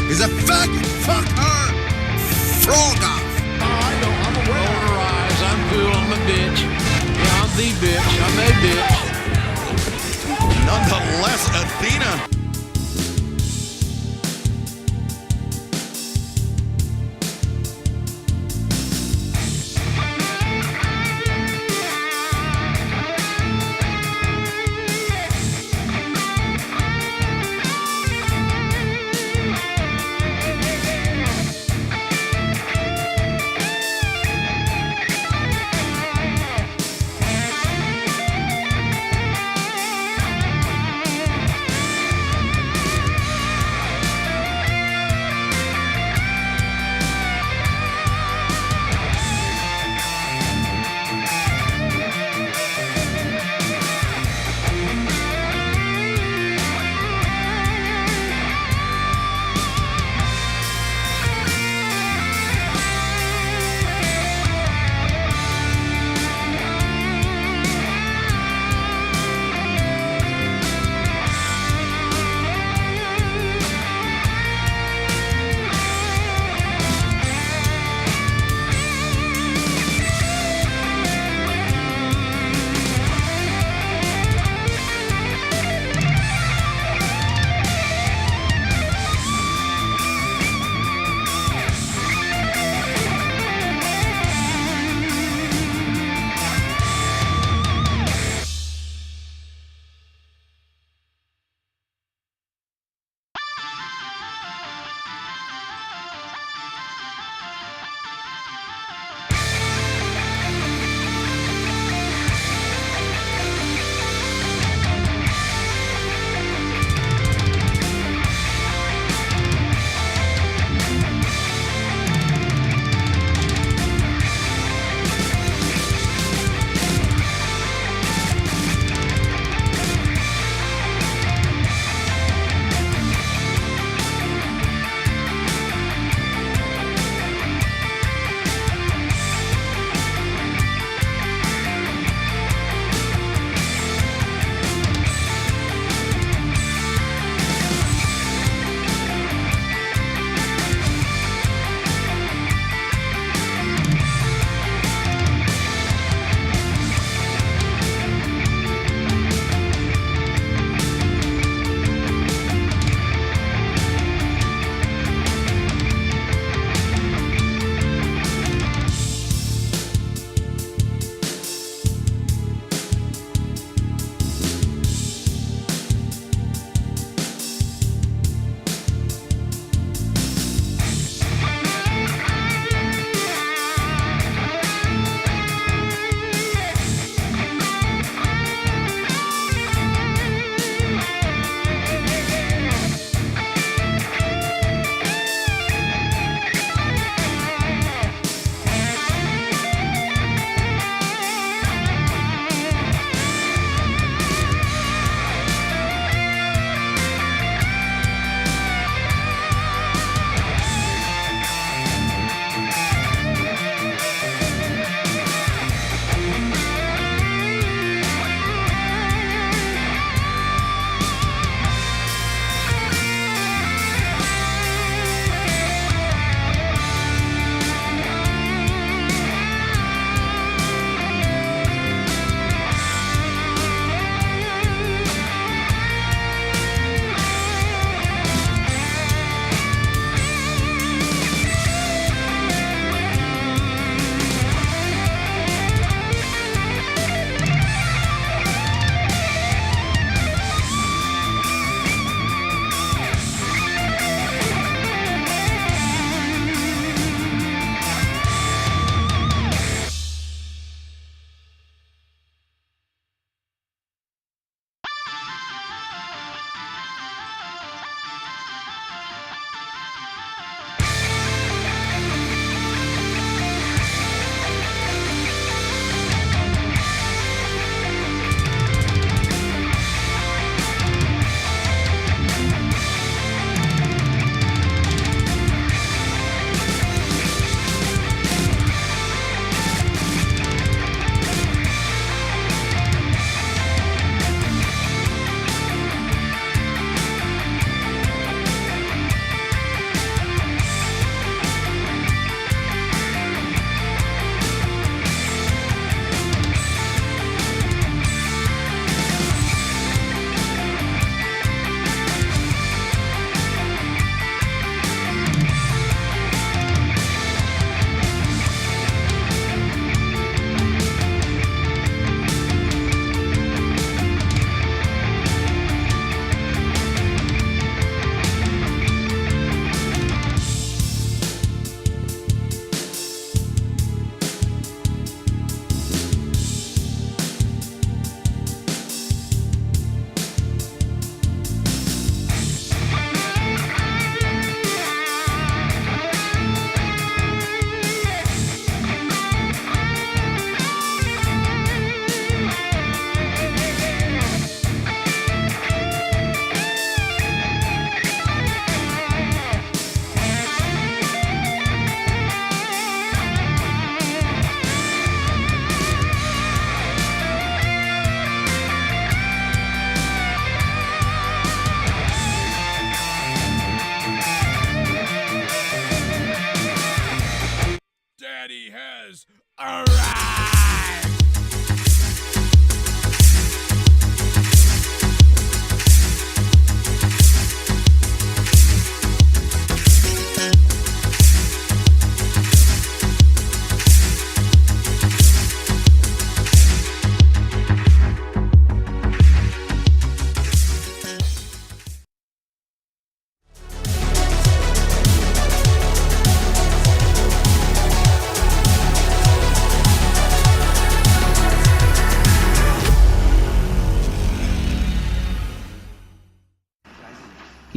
He's a faggot. Fuck her. Frog off. I know, I'm aware. Roll her eyes, I'm cool, I'm a bitch. Yeah, I'm the bitch, I'm a bitch. Nonetheless, Athena.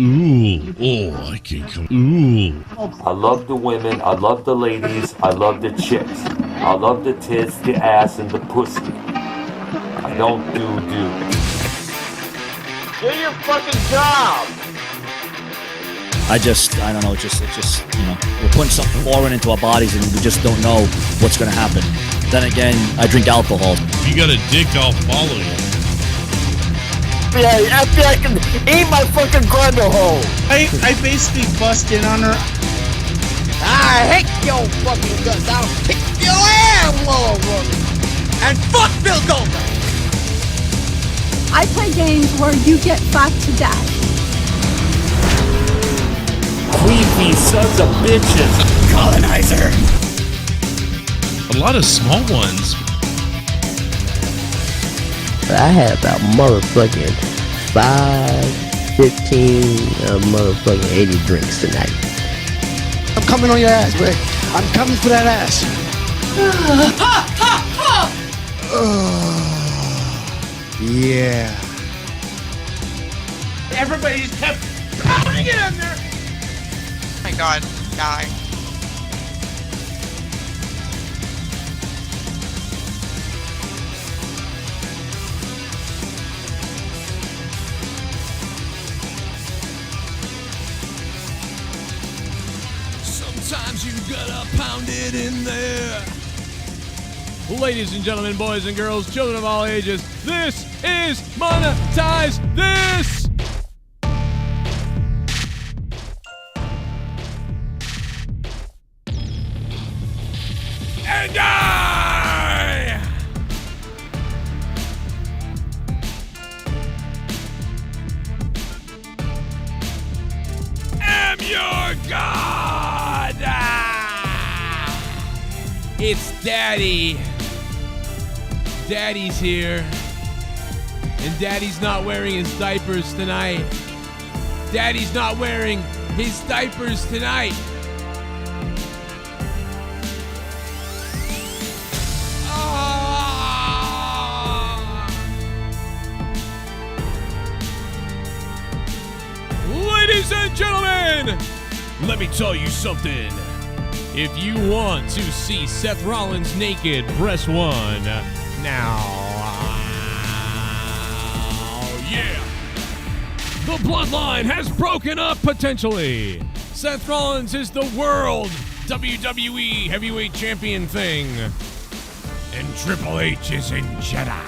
Ooh, oh, I can come. Ooh. I love the women, I love the ladies, I love the chicks. I love the tits, the ass, and the pussy. I don't do. Do your fucking job! I don't know, it just, you know, we're putting something foreign into our bodies and we just don't know what's gonna happen. Then again, I drink alcohol. If you got a dick, I'll follow you. Yeah, after I can eat my fucking grundle hole! I basically bust in on her. I hate your fucking guts! I'll kick your ass, motherfucker! And fuck Bill Goldberg! I play games where you get fucked to death. Queefy sons of bitches! Colonizer! A lot of small ones. I had about motherfucking 15, motherfucking 80 drinks tonight. I'm coming on your ass, Rick. I'm coming for that ass. Yeah. Everybody's kept pounding it in there. Oh my god, die. Sometimes you gotta pound it in there. Ladies and gentlemen, boys and girls, children of all ages, this is Monetize This! And I am your god! It's Daddy. Daddy's here. And Daddy's not wearing his diapers tonight. Daddy's not wearing his diapers tonight. Ladies and gentlemen, let me tell you something. If you want to see Seth Rollins naked, press 1 now. Yeah. The Bloodline has broken up potentially. Seth Rollins is the world WWE heavyweight champion thing. And Triple H is in Jeddah.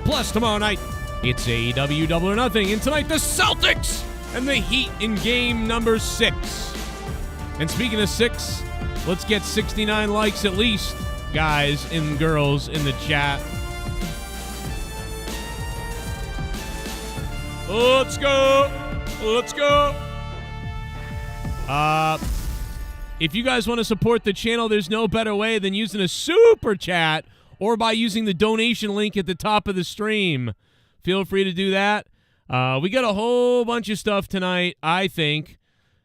Plus tomorrow night, it's AEW Double or Nothing. And tonight, the Celtics and the Heat in game number 6. And speaking of 6, let's get 69 likes at least, guys and girls in the chat. Let's go. Let's go. If you guys want to support the channel, there's no better way than using a super chat or by using the donation link at the top of the stream. Feel free to do that. We got a whole bunch of stuff tonight, I think.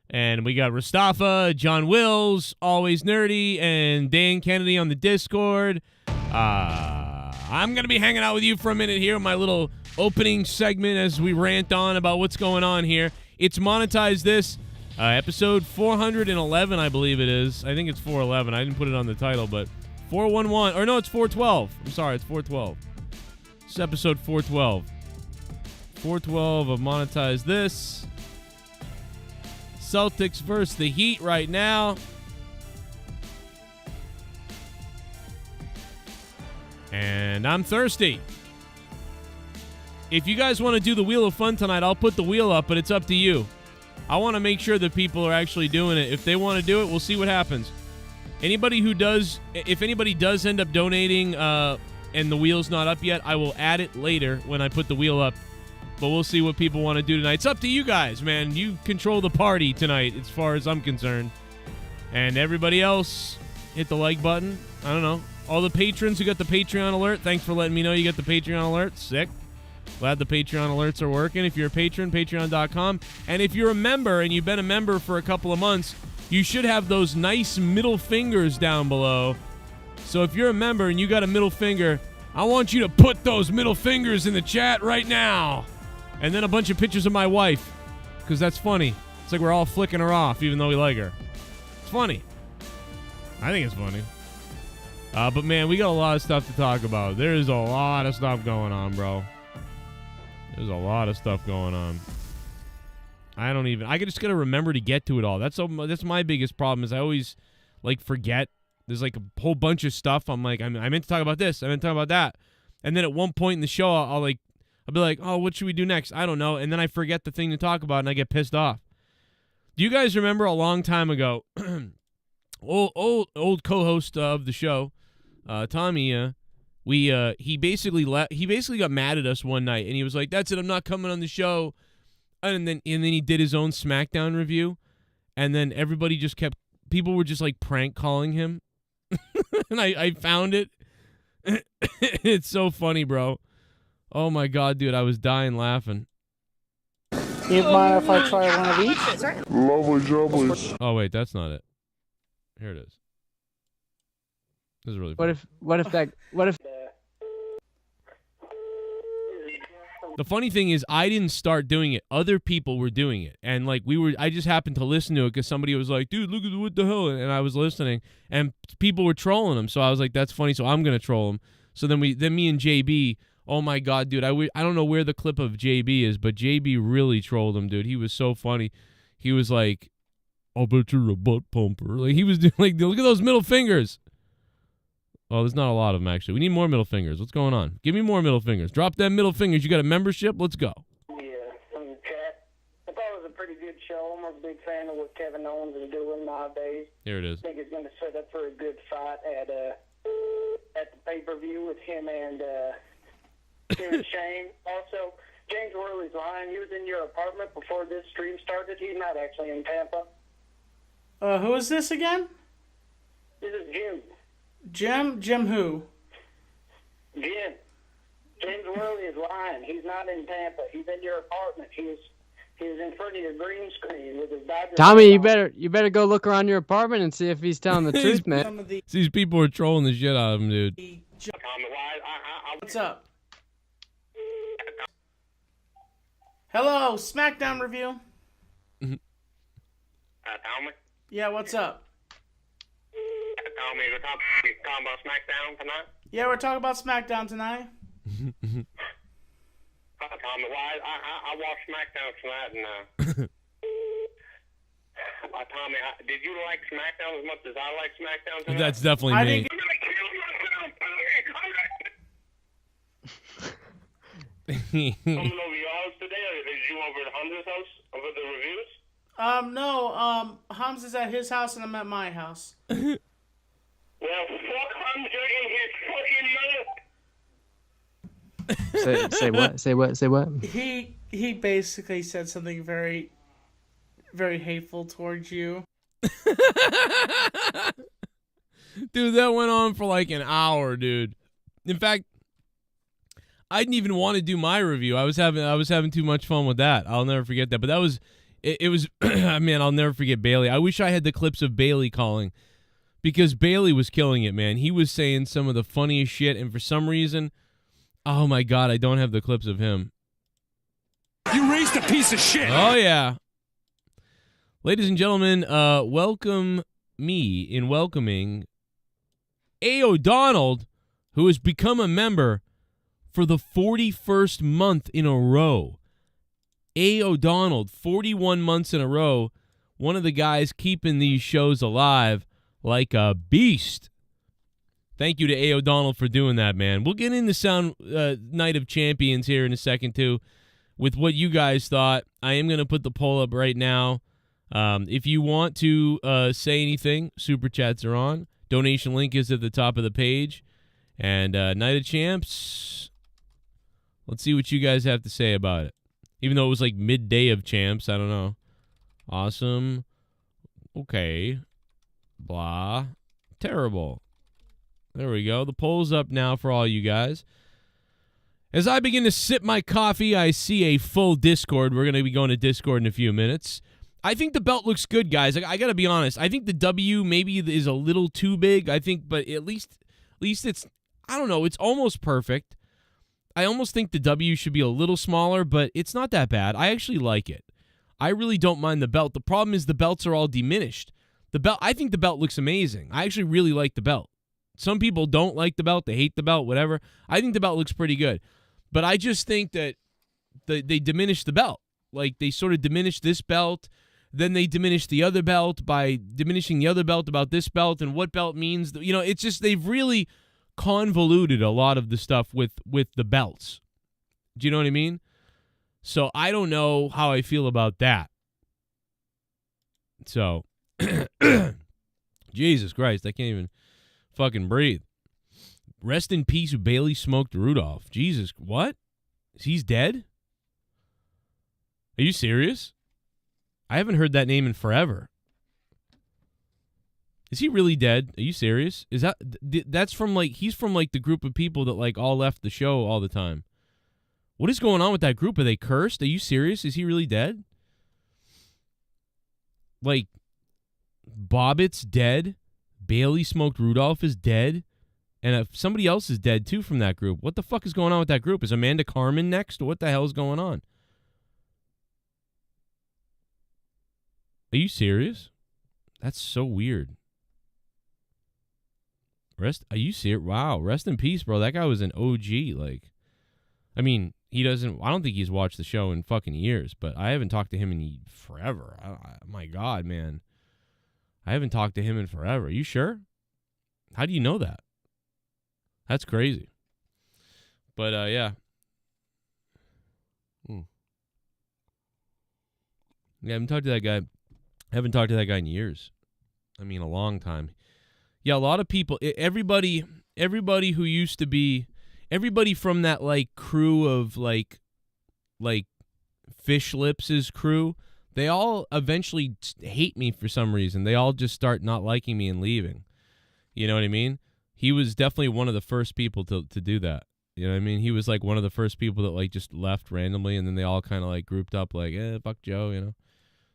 And we got Rastafa, John Wills, Always Nerdy, and Dan Kennedy on the Discord. I'm going to be hanging out with you for a minute here, my little opening segment as we rant on about what's going on here. It's Monetize This, episode 411, I believe it is. I think it's 411. I didn't put it on the title, but 411. Or no, it's 412. I'm sorry, it's 412. It's episode 412. 412 of Monetize This. Celtics versus the Heat right now. And I'm thirsty. If you guys want to do the Wheel of Fun tonight, I'll put the wheel up, but it's up to you. I want to make sure that people are actually doing it. If they want to do it, we'll see what happens. Anybody who does, if anybody does end up donating and the wheel's not up yet, I will add it later when I put the wheel up. But we'll see what people want to do tonight. It's up to you guys, man. You control the party tonight as far as I'm concerned. And everybody else, hit the like button. I don't know. All the patrons who got the Patreon alert, thanks for letting me know you got the Patreon alert. Sick. Glad the Patreon alerts are working. If you're a patron, patreon.com. And if you're a member and you've been a member for a couple of months, you should have those nice middle fingers down below. So if you're a member and you got a middle finger, I want you to put those middle fingers in the chat right now. And then a bunch of pictures of my wife. because that's funny. It's like we're all flicking her off even though we like her. It's funny. I think it's funny. But, man, we got a lot of stuff to talk about. There is a lot of stuff going on, bro. There's a lot of stuff going on. I just got to remember to get to it all. That's my biggest problem is I always, like, forget. There's, like, a whole bunch of stuff. I'm like, I meant to talk about this. I meant to talk about that. And then at one point in the show, I'll be like, oh, what should we do next? I don't know. And then I forget the thing to talk about, and I get pissed off. Do you guys remember a long time ago, old co-host of the show, Tommy, he basically got mad at us one night, and he was like, "That's it, I'm not coming on the show." And then he did his own SmackDown review, and then people were just like prank calling him, and I found it. It's so funny, bro. Oh my god, dude, I was dying laughing. You mind if I try one of each? Lovely jobblies. Oh wait, that's not it. Here it is. This is really funny. What if The funny thing is, I didn't start doing it. Other people were doing it. And, like, I just happened to listen to it because somebody was like, dude, look at what the hell. And I was listening, and people were trolling him. So I was like, that's funny, so I'm going to troll him. So then me and JB, oh, my God, dude, I don't know where the clip of JB is, but JB really trolled him, dude. He was so funny. He was like, I'll bet you're a butt pumper. Like, he was doing, like, look at those middle fingers. Oh, there's not a lot of them, actually. We need more middle fingers. What's going on? Give me more middle fingers. Drop them middle fingers. You got a membership? Let's go. Yeah, from the chat. I thought it was a pretty good show. I'm a big fan of what Kevin Owens is doing nowadays. Here it is. I think it's going to set up for a good fight at the pay-per-view with him and Shane. Also, James Worley's lying. He was in your apartment before this stream started. He's not actually in Tampa. Who is this again? This is Jim. Jim who? Jim. James Worley is lying. He's not in Tampa. He's in your apartment. He was in front of your green screen with his Dodgers. Tommy, you better go look around your apartment and see if he's telling the truth, man. These people are trolling the shit out of him, dude. What's up? Hello, SmackDown review. Tommy? Yeah, what's up? Tommy, we're talking about SmackDown tonight? Yeah, we're talking about SmackDown tonight. Tommy, I watched SmackDown tonight, and Tommy, did you like SmackDown as much as I like SmackDown tonight? That's definitely me. I'm gonna kill myself. Coming over your house today, or is you over at Hunter's house over the reviews? No, Hums is at his house and I'm at my house. Well, fuck Hunter in his fucking mouth. Say what? He basically said something very, very hateful towards you. Dude, that went on for like an hour, dude. In fact, I didn't even want to do my review. I was having too much fun with that. I'll never forget that. But that was it was man, I'll never forget Bailey. I wish I had the clips of Bailey calling, because Bailey was killing it, man. He was saying some of the funniest shit, and for some reason, oh my God, I don't have the clips of him. You raised a piece of shit. Oh yeah. Ladies and gentlemen, welcome me in welcoming A. O'Donnell, who has become a member for the 41st month in a row. A. O'Donnell, 41 months in a row, one of the guys keeping these shows alive like a beast. Thank you to A. O'Donnell for doing that, man. We'll get into Night of Champions here in a second, too, with what you guys thought. I am going to put the poll up right now. If you want to say anything, Super Chats are on. Donation link is at the top of the page. And Night of Champs, let's see what you guys have to say about it. Even though it was like midday of Champs, I don't know. Awesome. Okay. Blah. Terrible. There we go. The poll's up now for all you guys. As I begin to sip my coffee, I see a full Discord. We're going to be going to Discord in a few minutes. I think the belt looks good, guys. I got to be honest. I think the W maybe is a little too big. I think, but at least it's, I don't know, it's almost perfect. I almost think the W should be a little smaller, but it's not that bad. I actually like it. I really don't mind the belt. The problem is the belts are all diminished. The belt, I think the belt looks amazing. I actually really like the belt. Some people don't like the belt. They hate the belt, whatever. I think the belt looks pretty good. But I just think that they diminished the belt. Like, they sort of diminished this belt. Then they diminished the other belt by diminishing the other belt about this belt and what belt means. You know, it's just they've really convoluted a lot of the stuff with the belts. Do you know what I mean? So I don't know how I feel about that. So, Jesus Christ, I can't even fucking breathe. Rest in peace, Bailey Smoked Rudolph. Jesus, what? He's dead? Are you serious? I haven't heard that name in forever. Is he really dead? Are you serious? Is that's from like, he's from like the group of people that like all left the show all the time. What is going on with that group? Are they cursed? Are you serious? Is he really dead? Like, Bobbitt's dead. Bailey Smoked Rudolph is dead. And somebody else is dead too from that group. What the fuck is going on with that group? Is Amanda Carmen next? What the hell is going on? Are you serious? That's so weird. Are you serious? Wow. Rest in peace, bro. That guy was an OG. Like, I mean, I don't think he's watched the show in fucking years, but I haven't talked to him in forever. My God, man. I haven't talked to him in forever. Are you sure? How do you know that? That's crazy. But, yeah. Yeah, I haven't talked to that guy. I haven't talked to that guy in years. I mean, a long time. Yeah, a lot of people, everybody who used to be, everybody from that, like, crew of, like Fish Lips' crew, they all eventually hate me for some reason. They all just start not liking me and leaving. You know what I mean? He was definitely one of the first people to do that. You know what I mean? He was, like, one of the first people that, like, just left randomly, and then they all kind of, like, grouped up, like, fuck Joe, you know?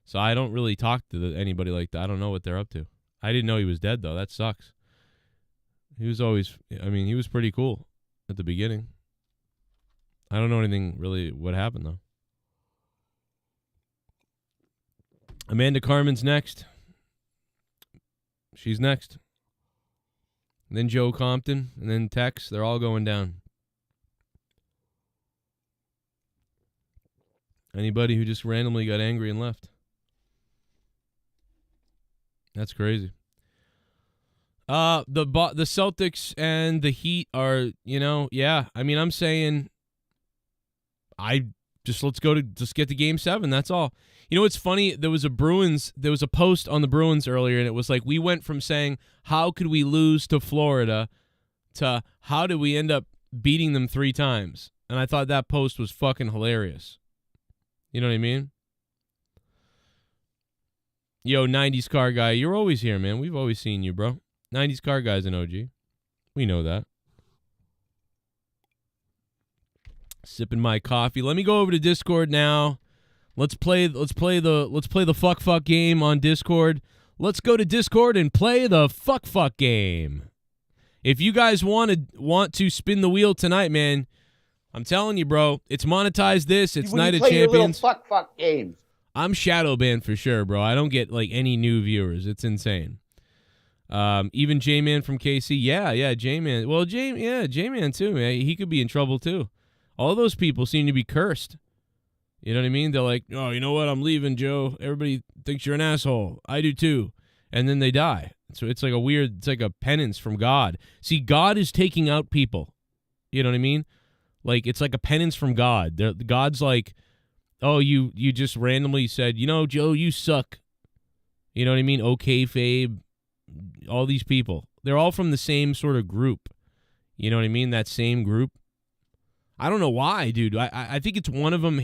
So I don't really talk to anybody like that. I don't know what they're up to. I didn't know he was dead, though. That sucks. He was always, I mean, he was pretty cool at the beginning. I don't know anything really what happened, though. Amanda Carmen's next. She's next. And then Joe Compton, and then Tex. They're all going down. Anybody who just randomly got angry and left. That's crazy. The Celtics and the Heat are, yeah. I mean, I'm saying, let's get to Game 7. That's all. You know what's funny? There was a post on the Bruins earlier, and it was like, we went from saying, how could we lose to Florida, to how did we end up beating them 3 times? And I thought that post was fucking hilarious. You know what I mean? Yo, 90s car guy, you're always here, man. We've always seen you, bro. 90s car guy's an OG. We know that. Sipping my coffee. Let me go over to Discord now. Let's play the fuck game on Discord. Let's go to Discord and play the fuck game. If you guys want to spin the wheel tonight, man, I'm telling you, bro, it's monetized this. It's Night of Champions. Your little fuck games. I'm shadow banned for sure, bro. I don't get like any new viewers. It's insane. Even J-Man from KC. Yeah, J-Man. Well, J-Man too, man. He could be in trouble too. All those people seem to be cursed. You know what I mean? They're like, oh, you know what? I'm leaving, Joe. Everybody thinks you're an asshole. I do too. And then they die. So it's like it's like a penance from God. See, God is taking out people. You know what I mean? Like, it's like a penance from God. God's like, oh, you just randomly said, Joe, you suck. You know what I mean? Okay, Fabe. All these people. They're all from the same sort of group. You know what I mean? That same group. I don't know why, dude. I think it's one of them.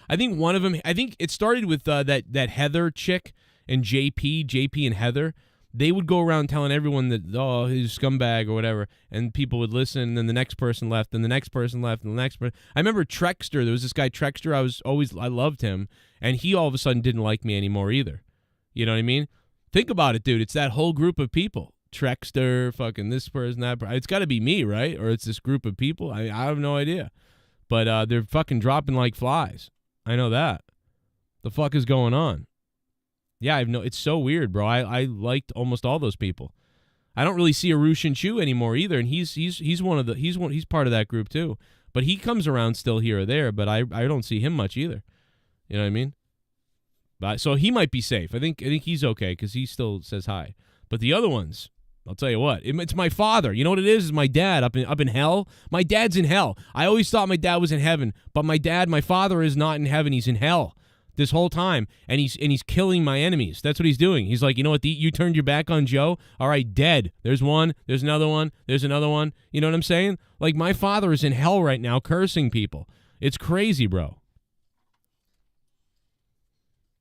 I think it started with that Heather chick and JP and Heather. They would go around telling everyone that, oh, he's a scumbag or whatever, and people would listen, and then the next person left, and the next person left, and the next person. I remember Trexter. There was this guy, Trexter. I loved him, and he all of a sudden didn't like me anymore either. You know what I mean? Think about it, dude. It's that whole group of people. Trexter, fucking this person, that person. It's got to be me, right? Or it's this group of people. I have no idea. But they're fucking dropping like flies. I know that. The fuck is going on? Yeah, it's so weird, bro. I liked almost all those people. I don't really see Arushin Chu anymore either, and he's part of that group too. But he comes around still here or there, but I don't see him much either. You know what I mean? But so he might be safe. I think he's okay because he still says hi. But the other ones, I'll tell you what, it's my father. You know what it is? It's my dad up in hell. My dad's in hell. I always thought my dad was in heaven, but my father is not in heaven. He's in hell this whole time, and he's killing my enemies. That's what he's doing. He's like, you know what? You turned your back on Joe. All right, dead. There's one. There's another one. There's another one. You know what I'm saying? Like, my father is in hell right now, cursing people. It's crazy, bro.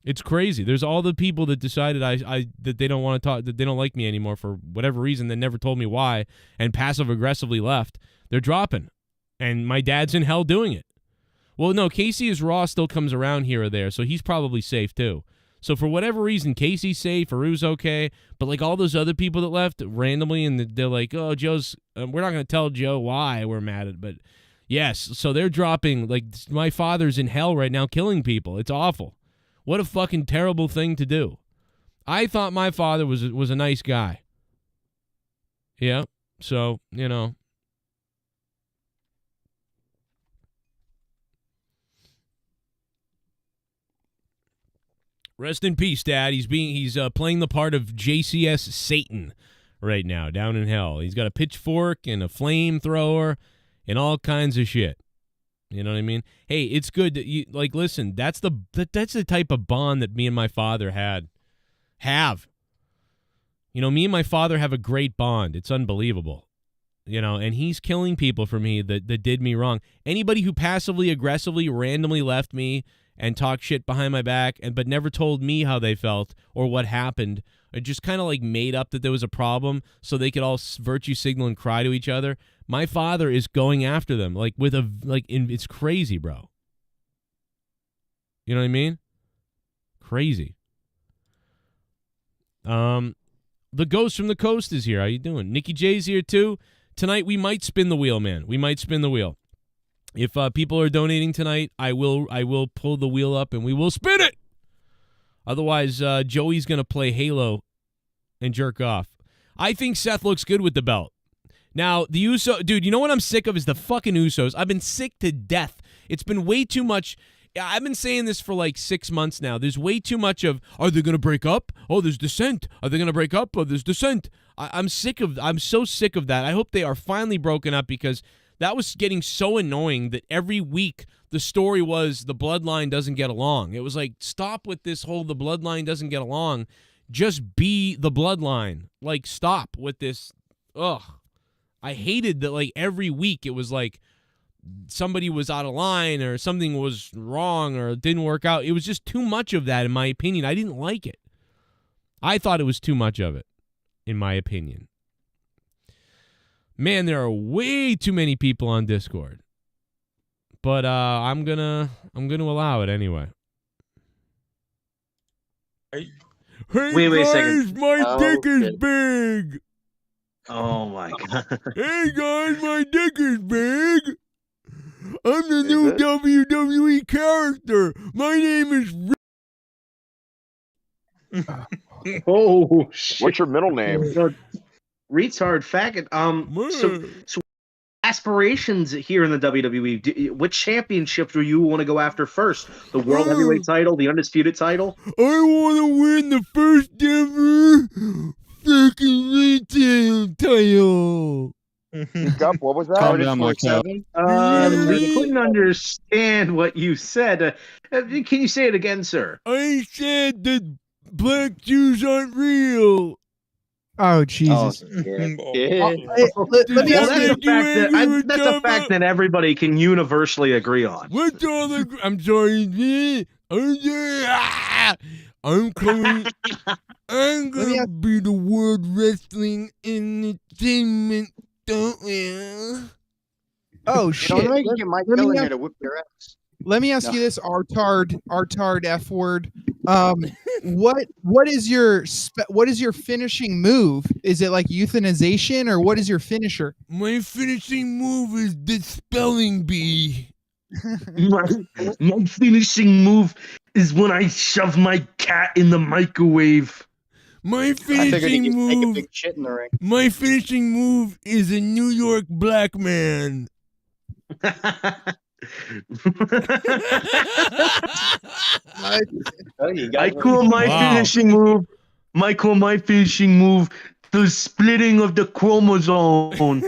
It's crazy. There's all the people that decided that they don't want to talk, that they don't like me anymore for whatever reason. They never told me why, and passive aggressively left. They're dropping, and my dad's in hell doing it. Well, no, Casey is raw, still comes around here or there, so he's probably safe too. So for whatever reason, Casey's safe, Aru's okay, but like all those other people that left randomly, and they're like, oh, Joe's, we're not going to tell Joe why we're mad at, but yes, so they're dropping. Like, my father's in hell right now killing people. It's awful. What a fucking terrible thing to do. I thought my father was a nice guy. Yeah, so, you know. Rest in peace, Dad. He's playing the part of JCS Satan right now, down in hell. He's got a pitchfork and a flamethrower and all kinds of shit. You know what I mean? Hey, it's good that you like. Listen, that's the type of bond that me and my father have. You know, me and my father have a great bond. It's unbelievable. You know, and he's killing people for me that did me wrong. Anybody who passively, aggressively, randomly left me and talked shit behind my back but never told me how they felt or what happened, or just kind of like made up that there was a problem so they could all virtue signal and cry to each other. My father is going after them it's crazy, bro. You know what I mean? Crazy. The Ghost from the Coast is here. How you doing? Nikki J's here too. Tonight we might spin the wheel, man. We might spin the wheel. If people are donating tonight, I will pull the wheel up and we will spin it. Otherwise, Joey's going to play Halo and jerk off. I think Seth looks good with the belt. Now, the dude, you know what I'm sick of is the fucking Usos. I've been sick to death. It's been way too much. I've been saying this for like 6 months now. There's way too much of, are they going to break up? Oh, there's dissent. Are they going to break up? Oh, there's dissent. I'm so sick of that. I hope they are finally broken up because that was getting so annoying that every week the story was the Bloodline doesn't get along. It was like, stop with this whole the Bloodline doesn't get along. Just be the Bloodline. Like, stop with this. Ugh. I hated that, like, every week it was like somebody was out of line or something was wrong or it didn't work out. It was just too much of that, in my opinion. I didn't like it. I thought it was too much of it, in my opinion. Man, there are way too many people on Discord. But I'm gonna allow it anyway. Hey wait a second. My dick is big. Oh my god. Hey guys, my dick is big. I'm the new WWE character. My name is Oh shit. What's your middle name? Retard faggot. So aspirations here in the WWE. What championships do you want to go after first? The World Heavyweight title, the Undisputed title? I want to win the first ever fucking retail title. What was that? Calm down, Markel. We couldn't understand what you said. Can you say it again, sir? I said that black Jews aren't real. Oh, Jesus. Let me ask that's a fact that everybody can universally agree on. What's all the... I'm sorry. I'm coming. I'm going to be the World Wrestling Entertainment. Oh, shit. Let me ask No. you this, Artard F word. What is your finishing move? Is it like euthanization, or what is your finisher? My finishing move is the spelling bee. My finishing move is when I shove my cat in the microwave. My I figured he finishing could take a move. big shit in the ring. My finishing move is a New York black man. I call my finishing move. My finishing move, the splitting of the chromosome.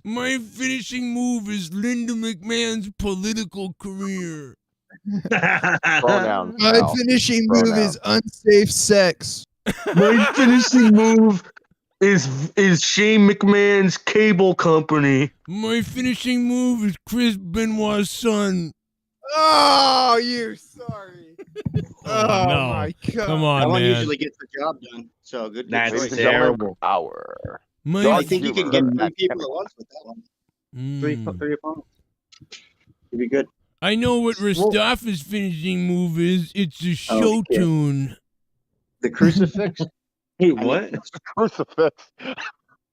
My finishing move is Linda McMahon's political career. Pronouns. My pal. finishing move Pronouns. is unsafe sex. My finishing move is Shane McMahon's cable company. My finishing move is Chris Benoit's son. Oh, you sorry. Oh, no. my God. Come That on, one man. usually gets the job done. So good. That's choice. Ladies and gentlemen, terrible. Hour. My I think you can get Humor. 3 people at once with that one. Mm. Three opponents. It'd be good. I know what Rastaf's finishing move is. It's a show Okay. tune. The crucifix. Wait, what? Crucifix.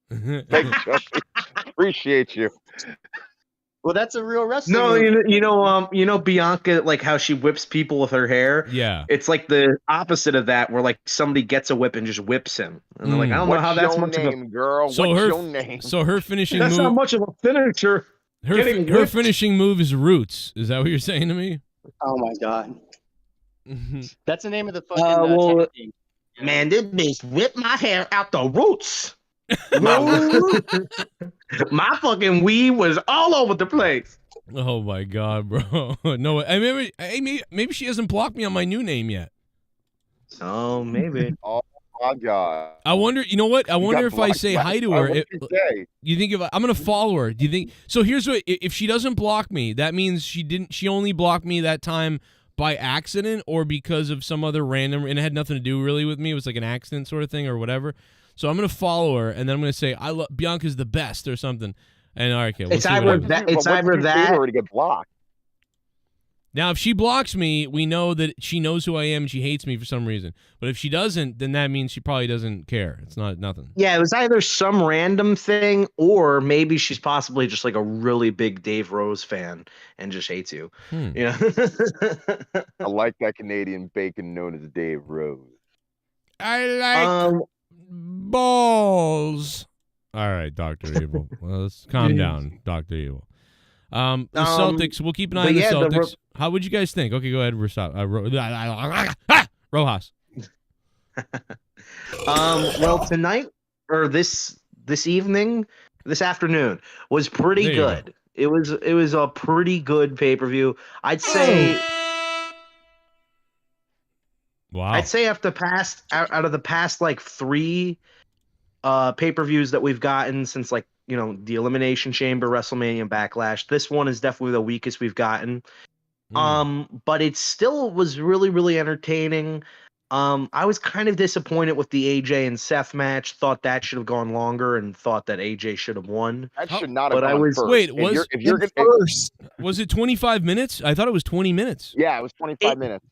Thanks, Jesse. Appreciate you. Well, that's a real wrestling. No, move. you know Bianca, like how she whips people with her hair. Yeah. It's like the opposite of that, where like somebody gets a whip and just whips him, and they're like, I don't know What's how that's your much name, of a. girl? So What's her, your name? so her finishing That's not move. much of a finisher. Her finishing move is Roots. Is that what you're saying to me? Oh my god. Mhm. That's the name of the fucking well, tag team. Man, this bitch whipped my hair out the roots. My fucking weave was all over the place. Oh my God, bro! No, maybe she hasn't blocked me on my new name yet. Oh, maybe. Oh my God. I wonder. You know what? I wonder if I blocked say last hi to time. her. What did you say? You think if I'm gonna follow her? Do you think? So here's what: if she doesn't block me, that means she didn't. She only blocked me that time by accident or because of some other random, and it had nothing to do really with me. It was like an accident sort of thing or whatever. So I'm gonna follow her, and then I'm gonna say I love Bianca's the best or something. And all right, okay, It's either that. It's either that. Or to get blocked. Now, if she blocks me, we know that she knows who I am and she hates me for some reason. But if she doesn't, then that means she probably doesn't care. It's not nothing. Yeah, it was either some random thing, or maybe she's possibly just like a really big Dave Rose fan and just hates you. Yeah. I like that Canadian bacon known as Dave Rose. I like balls. All right, Dr. Evil. Well, let's calm down, Dr. Evil. The Celtics, we'll keep an eye on the Celtics. How would you guys think? Okay, go ahead. We're stop. Rojas. Well, tonight or this evening, this afternoon was pretty There you good. It was a pretty good pay-per-view. I'd say. Wow. I'd say out of the past like 3 pay-per-views that we've gotten since like, you know, the Elimination Chamber, WrestleMania, and Backlash, this one is definitely the weakest we've gotten. But it still was really, really entertaining. I was kind of disappointed with the AJ and Seth match. Thought that should have gone longer, and thought that AJ should have won. That should not have But I gone was- first. Wait, if you're gonna, First. Was it 25 minutes? I thought it was 20 minutes. yeah, it was 25 minutes.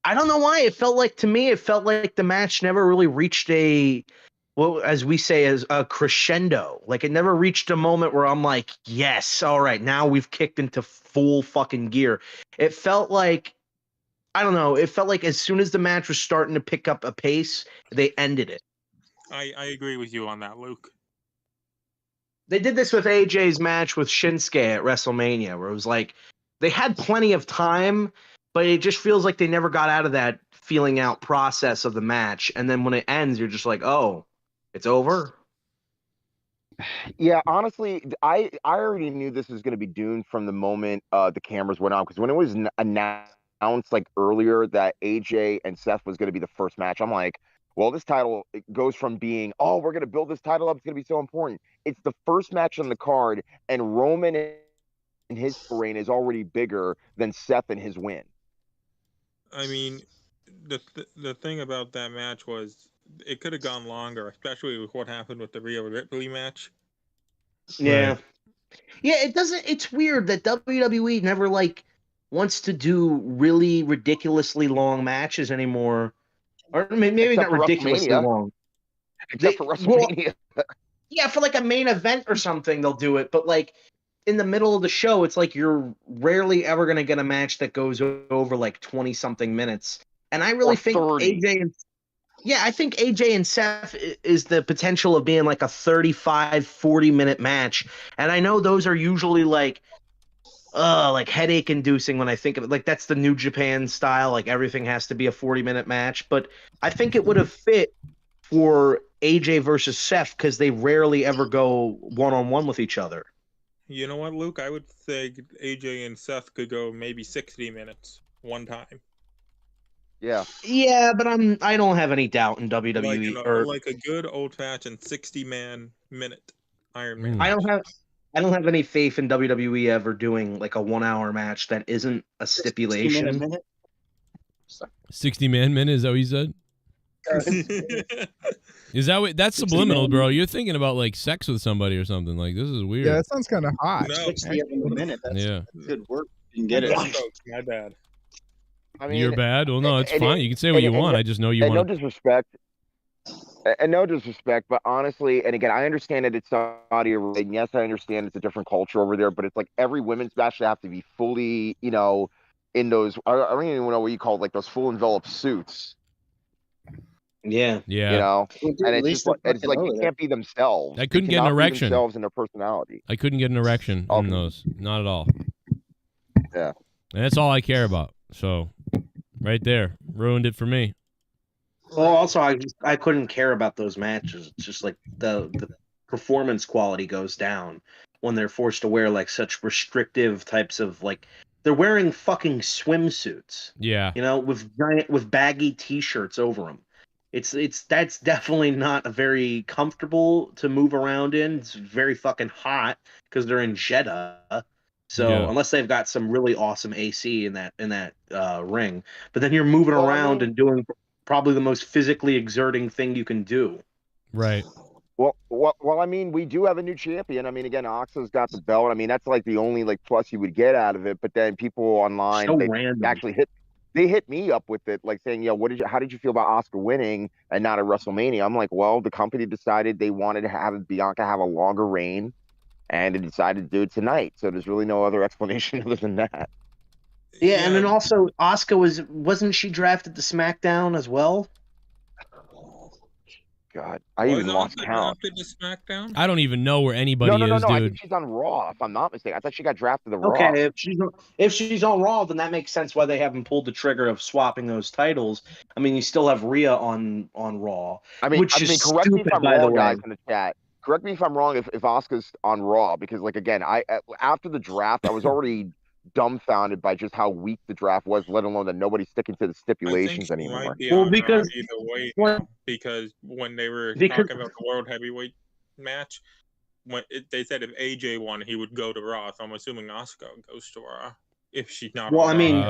I don't know why. It felt like the match never really reached as we say, as a crescendo. Like it never reached a moment where I'm like, yes, all right, now we've kicked into full fucking gear. It felt like, I don't know. It felt like as soon as the match was starting to pick up a pace, they ended it. I agree with you on that, Luke. They did this with AJ's match with Shinsuke at WrestleMania, where it was like they had plenty of time, but it just feels like they never got out of that feeling out process of the match. And then when it ends, you're just like, oh, it's over. Yeah, honestly, I already knew this was going to be doomed from the moment the cameras went on, because when it was announced like earlier that AJ and Seth was going to be the first match, I'm like, well, this title it goes from being, oh, we're going to build this title up, it's going to be so important. It's the first match on the card, and Roman and his reign is already bigger than Seth and his win. I mean, the thing about that match was it could have gone longer, especially with what happened with the Rhea Ripley match. Yeah. Yeah, it's weird that WWE never like wants to do really ridiculously long matches anymore. Or maybe Except not for ridiculously WrestleMania. long. Except for WrestleMania. Yeah, for like a main event or something, they'll do it. But like in the middle of the show, it's like you're rarely ever going to get a match that goes over like 20 something minutes. And I really think 30. I think AJ and Seth is the potential of being like a 35, 40-minute match. And I know those are usually like headache inducing when I think of it. Like that's the New Japan style. Like everything has to be a 40-minute match. But I think it would have fit for AJ versus Seth because they rarely ever go one-on-one with each other. You know what, Luke? I would say AJ and Seth could go maybe 60 minutes one time. Yeah. Yeah, but I don't have any doubt in WWE like a good old-fashioned 60-minute Iron Man. I don't have any faith in WWE ever doing like a 1-hour match that isn't a stipulation. 60-man minute, is that what you said? Is that what, that's subliminal, bro? You're thinking about like sex with somebody or something. Like this is weird. Yeah, that sounds kind of hot. No. 60 a minute. That's good work. You can get it. My bad. I mean, you're bad. Well, no, it's fine. You can say what you want. I just know you want. No disrespect. And no disrespect, but honestly, and again, I understand that it's Saudi Arabia. And yes, I understand it's a different culture over there, but it's like every women's match should have to be fully, in those. I don't even know what you call it, like those full enveloped suits. Yeah. Yeah. And it's like you can't be themselves. I couldn't get an erection. Themselves and their personality. I couldn't get an erection in those. Not at all. Yeah. And that's all I care about. So, right there, ruined it for me. Well, also, I couldn't care about those matches. It's just like the performance quality goes down when they're forced to wear like such restrictive types of like they're wearing fucking swimsuits. Yeah. With baggy t-shirts over them. That's definitely not very comfortable to move around in. It's very fucking hot because they're in Jeddah. So unless they've got some really awesome AC in that ring, but then you're moving around and doing probably the most physically exerting thing you can do. Right. Well, I mean, we do have a new champion. I mean, again, Oxa's got the belt. I mean, that's like the only like plus you would get out of it. But then people online actually hit me up with it, like saying, how did you feel about Asuka winning and not at WrestleMania? I'm like, well, the company decided they wanted to have Bianca have a longer reign, and they decided to do it tonight. So there's really no other explanation other than that. Yeah, and then also Asuka wasn't she drafted to SmackDown as well? God, I even lost count. I don't even know where anybody no, is, I dude. think she's on Raw, if I'm not mistaken. I thought she got drafted to Raw. Okay, if she's on Raw, then that makes sense why they haven't pulled the trigger of swapping those titles. I mean, you still have Rhea on Raw. Which is correct me if I'm wrong, guys, way. in the chat. Correct me if I'm wrong if Asuka's on Raw, because like again, after the draft, I was already dumbfounded by just how weak the draft was, let alone that nobody's sticking to the stipulations anymore. Because because when they were talking about the World Heavyweight match, they said if AJ won, he would go to Raw. So I'm assuming Asuka goes to Raw if she's not. Well, I mean,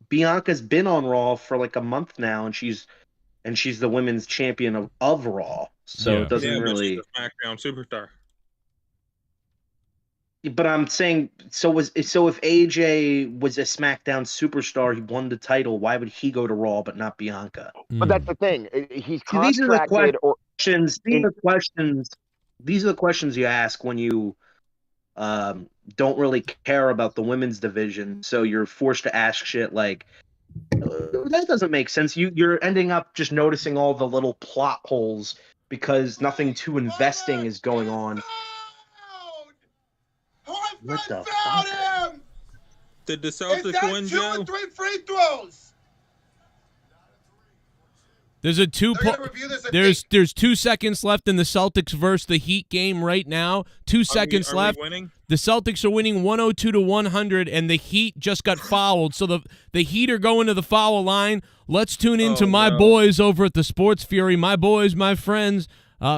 Bianca's been on Raw for like a month now, and she's the women's champion of Raw. So it doesn't really. But she's a SmackDown superstar. But I'm saying, so if AJ was a SmackDown superstar, he won the title, why would he go to Raw but not Bianca? But that's the thing. He's contracted. These are the questions you ask when you don't really care about the women's division. So you're forced to ask shit like, that doesn't make sense. You're ending up just noticing all the little plot holes because nothing too investing is going on. What the fuck? Did the Celtics win, Joe? 2 and 3 free throws. There's there's 2 seconds left in the Celtics versus the Heat game right now. 2 seconds left. The Celtics are winning 102-100, and the Heat just got fouled. So the Heat are going to the foul line. Let's tune into my boys over at the Sports Fury. My boys, my friends.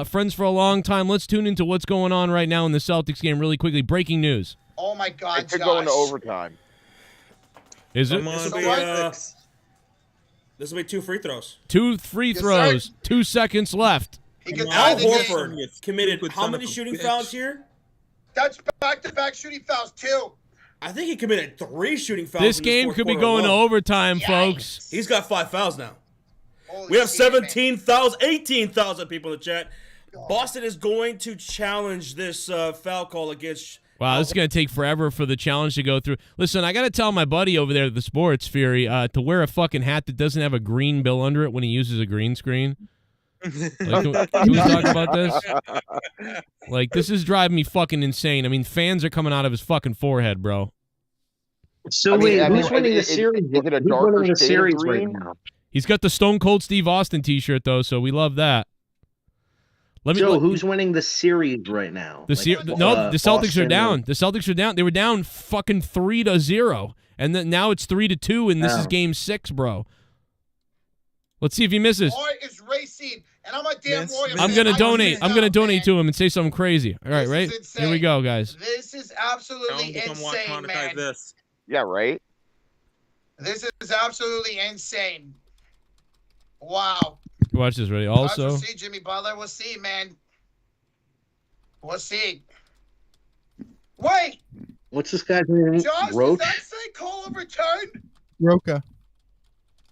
Friends for a long time. Let's tune into what's going on right now in the Celtics game really quickly. Breaking news. Oh, my God, it could go into overtime. Is it? This will be 2 free throws. 2 free throws. 2 seconds left. Al Horford committed how many shooting fouls here? That's back-to-back shooting fouls, 2. I think he committed 3 shooting fouls. This game could be going to overtime, folks. He's got 5 fouls now. We have 17,000, 18,000 people in the chat. Boston is going to challenge this foul call against. Wow, this is going to take forever for the challenge to go through. Listen, I got to tell my buddy over there at the Sports Fury to wear a fucking hat that doesn't have a green bill under it when he uses a green screen. Like, can we talk about this? Like, this is driving me fucking insane. I mean, fans are coming out of his fucking forehead, bro. So who's winning the series? Is it a darker series green? right now? He's got the Stone Cold Steve Austin t-shirt, though, so we love that. Joe, who's winning the series right now? The Celtics are down. The Celtics are down. They were down fucking 3-0, and then now it's 3-2, and this is Game 6, bro. Let's see if he misses. Boy is racing, and I'm a damn warrior. I'm gonna donate. I'm gonna donate to him and say something crazy. All right, right? Here we go, guys. This is absolutely insane, man. This. Yeah, right. This is absolutely insane. Wow. Watch this, ready? Also, we'll see, Jimmy Butler. We'll see, man. We'll see. Wait. What's this guy's name? Josh, Roach? does that say call overturned? Roca.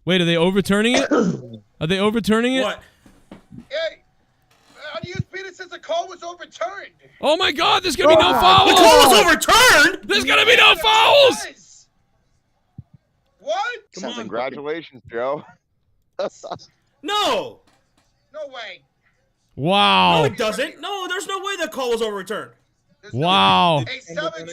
Wait, are they overturning it? Are they overturning it? What? Hey, on ESPN it says the call was overturned. Oh my God! There's gonna be no fouls. The call was overturned. There's gonna be no fouls. What? Come on, congratulations, Joe. No. No way. Wow. No, it doesn't. No, there's no way the call was overturned. Wow.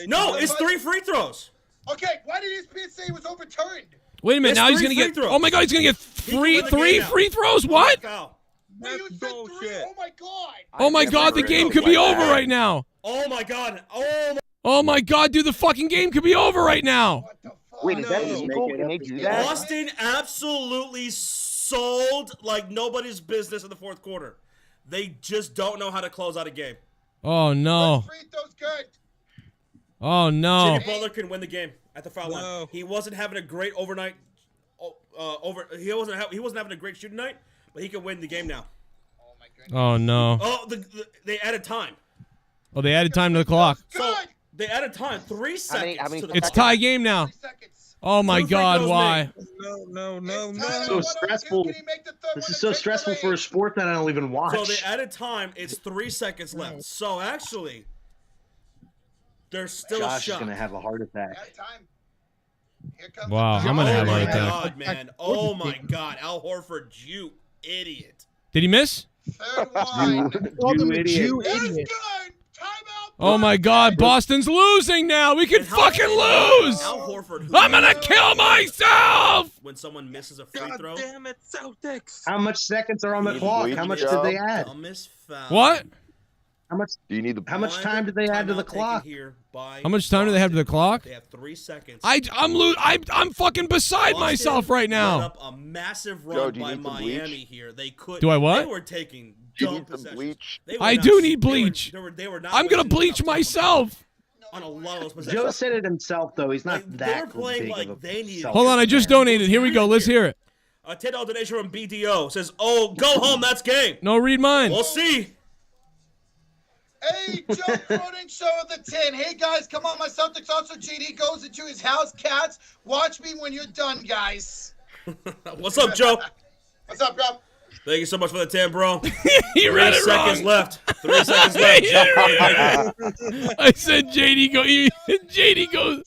No, it's 3 free throws. Okay, why did ESPN say it was overturned? Wait a minute. It's Now he's 3 gonna free get. throws. Oh my God! He's gonna get three free throws. What? Wait, you said 3? Oh my God. Oh my God! The game could be over right now. Oh my God. Oh my God, dude! The fucking game could be over right now. Wait, is that illegal? Can they do that? Boston absolutely sold like nobody's business in the fourth quarter. They just don't know how to close out a game. Oh no. Oh no. Jimmy Butler can win the game at the foul line. He wasn't having a great overnight. He wasn't having a great shooting night, but he can win the game now. Oh no. Oh, they added time. Oh, they added time to the clock. So they added time. 3 seconds. It's tie game now. Oh my God! Why? No. So stressful. This is so stressful for a sport that I don't even watch. So they added time. It's 3 seconds left. So actually, there's still Josh a shot. is gonna have a heart attack. Wow, I'm gonna have a heart attack. God, man. Oh my God, Al Horford, you idiot. Did he miss? You idiot. Oh my God, Boston's losing now. We could fucking lose. Al Horford, I'm gonna kill myself. When someone misses a free throw. Damn it, Celtics. How much seconds are on the clock? How much did they add? What? How much? Do you need the? How much time did they add to the clock? How much time do they have to the clock? They have 3 seconds. I'm fucking beside myself right now. Up a massive run by Miami here. They could. Do I what? They were taking Do you dumb need some possessions. bleach? I do need bleach. They were not I'm gonna wasting bleach enough time myself. on a lot of those possessions. Joe said it himself, though. He's not They that were playing big like of a they needed. Hold on, I just donated. Here we go. Let's hear it. A $10 donation from BDO says, "Oh, go home. That's game." No, read mine. We'll see. Hey, Joe Cronin, show of the 10. Hey, guys, come on. My Celtics also. JD goes into his house. Cats, watch me when you're done, guys. What's up, Joe? What's up, bro? Thank you so much for the 10, bro. He read it 3 seconds wrong. left. 3 seconds left. I said JD go. JD goes.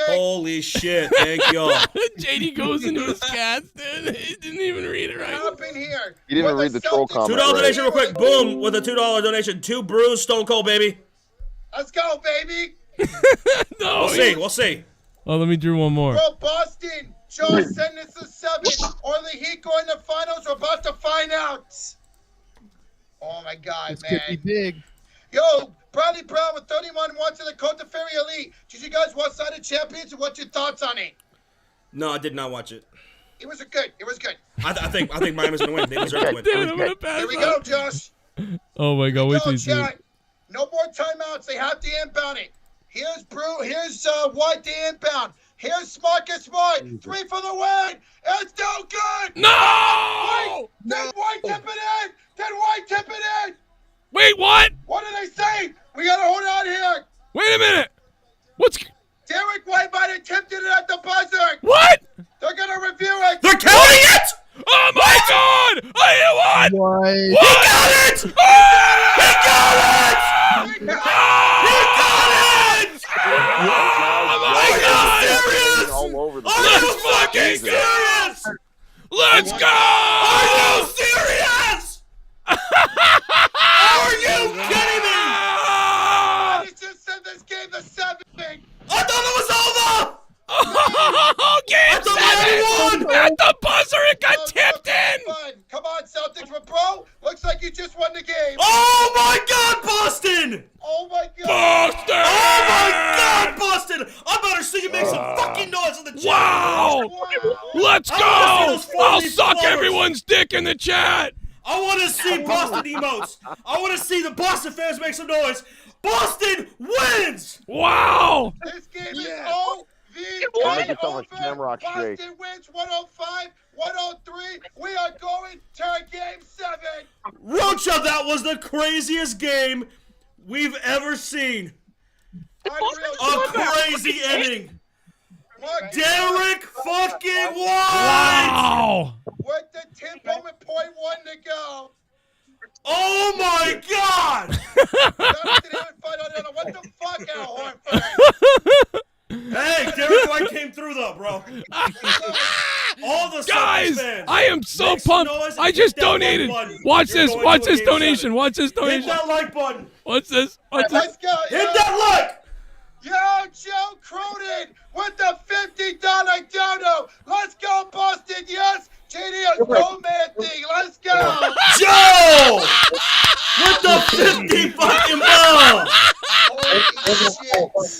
Holy shit. Thank y'all. JD goes into his cats, dude. He didn't even read it right. Here? You didn't even read the troll comment. $2 right? donation real quick. Boom. With a $2 donation. 2 brews, Stone Cold, baby. Let's go, baby. No. We'll see. We'll see. Oh, let me do one more. Bro, Boston, Josh send us a 7. Or the Heat go in the finals. We're about to find out. Oh, my God, This man. could be big. Yo, Bradley Brown with 31 watts in the Cote de Ferry Elite. Did you guys watch Side of Champions and what's your thoughts on it? No, I did not watch it. It was good. It was good. I think Miami's going to win. They deserve to win. Damn it, I'm gonna pass Here we out. go, Josh. Oh my God, wait till you see it. Chat. No more timeouts. They have to inbound it. Here's Brew. Here's White to inbound. Here's Marcus Smart. 3 for the win. It's no good. No! Then White tip it in. Then White tip it in. Wait, what? What did they say? We got to hold on here. Wait a minute. What's... Derek White might have tipped it at the buzzer. What? They're going to review it. They're counting it? Oh my God! What? What? He got it! He got it! He got it! Oh my God! Serious? All over the Let's fucking go! Let's go! Are you serious? Are you kidding me? He just said this game the 7. I thought it was over! Oh, game 7! At the buzzer, it got tipped in! Come on, Celtics, but bro, looks like you just won the game. Oh my God, Boston! Oh my God. Boston! Oh my God, Boston! I better see you make some fucking noise in the chat. Wow! Let's go! I'll suck everyone's dick in the chat! I want to see Boston emotes. I want to see the Boston fans make some noise. Boston wins! Wow! This game is Make yourself a Shamrock shake. Boston wins 105-103. We are going to game 7. Rocha, that was the craziest game we've ever seen. A crazy inning. Derek fucking won! Wow! With the 10.1 to go. Oh my God! What the fuck, Al Horford? Hey, Derek White came through though, bro. All the guys, fans, I am so pumped. I just donated. Watch this. Watch this donation. Watch this donation. Hit that like button. What's this? What's this? Let's go. Hit that like. Yo, Joe Cronin with the $50 dono. Let's go, Boston. Yes. JD's no man thing. Let's go. Joe with the 50 fucking ball.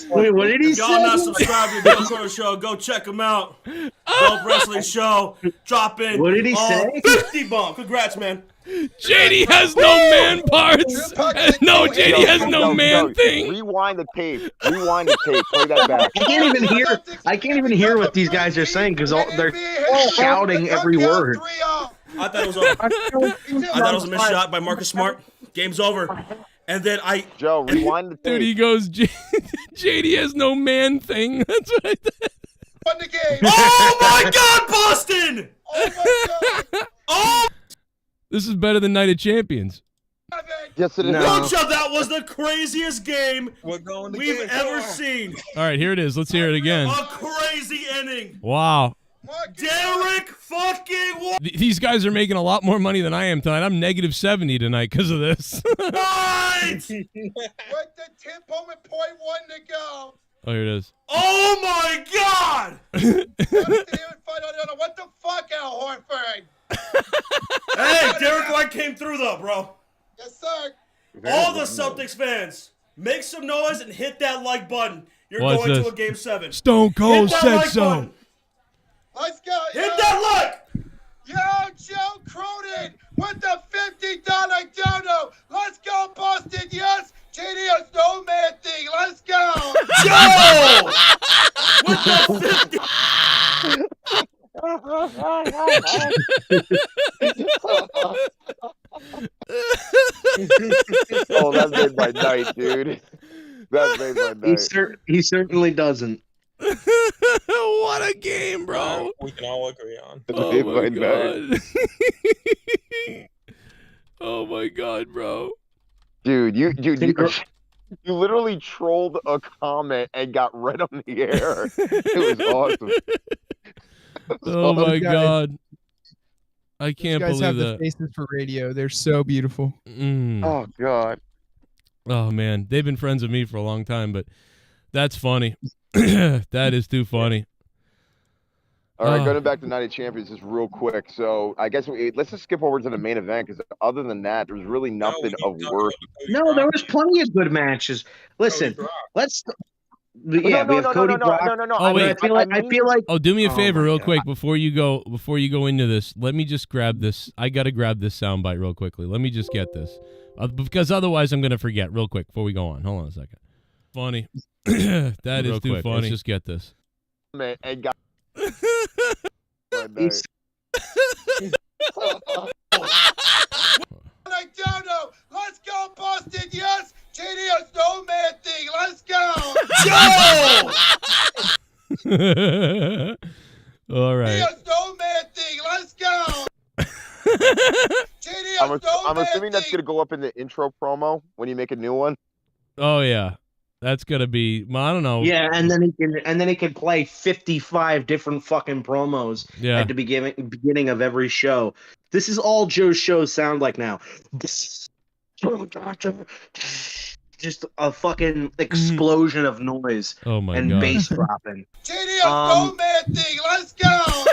Wait, what did he say? Y'all not subscribed to the Joe Cronin Show, go check him out. Dope Wrestling Show. Drop in. What did he say? 50 bump. Congrats, man. JD has no man parts. No, JD has no man thing. Rewind the tape. Rewind the tape. Play that back. I can't even hear what these guys are saying because they're shouting every word. I thought it was over. I thought it was a missed shot by Marcus Smart. Game's over. And then Joe, rewind the tape. Dude, he goes, JD has no man thing. That's what I said. Won the game. Oh my God, Boston! Oh my God. Oh! This is better than Night of Champions. Yes, it is. Rocha, that was the craziest game we've ever seen. All right, here it is. Let's hear it again. A crazy inning. Wow. Derek fucking won. These guys are making a lot more money than I am tonight. I'm negative 70 tonight because of this. What? With the 10.1 to go. Oh, here it is. Oh my God! What the fuck, Al Horford? Hey, Derek White came through though, bro. Yes, sir. All the Celtics fans, make some noise and hit that like button. You're What's going this? to a game 7. Stone Cold Hit that said like so. button. Let's go. Hit that like. Yo, Joe Cronin with the $50 dono. Let's go, Boston. Yes. JD's no man thing. Let's go. Joe with the 50. Oh, that made my night, dude. That made my night. He certainly doesn't. What a game, bro. We can all agree on. Oh my God. Oh my God, bro. Dude, you literally trolled a comment and got read on the air. It was awesome. Oh my God. I can't These guys believe have that. the faces for radio. They're so beautiful. Oh God. Oh man, they've been friends with me for a long time, but that's funny. That is too funny. All right, going back to Night of Champions just real quick. So I guess let's just skip over to the main event because other than that, there's really nothing of worth. No, there was plenty of good matches. Listen, let's. Yeah, we have Cody Brock. Oh wait, I feel like. Oh, do me a favor, real quick, before you go into this. Let me just grab this. I gotta grab this soundbite real quickly. Let me just get this, because otherwise I'm gonna forget. Real quick before we go on. Hold on a second. Funny. That is too funny. Let's just get this. Man, and got. I don't know. Let's go, Boston. Yes. JD's no man thing. Let's go. Joe! All right. JD's no man thing. Let's go. I'm assuming that's gonna go up in the intro promo when you make a new one. Oh yeah, that's gonna be. Well, I don't know. Yeah, and then he can play 55 different fucking promos Yeah. at the beginning of every show. This is all Joe's shows sound like now. Just a fucking explosion of noise Oh my and God. bass dropping. JDFROMNY thing. Let's go.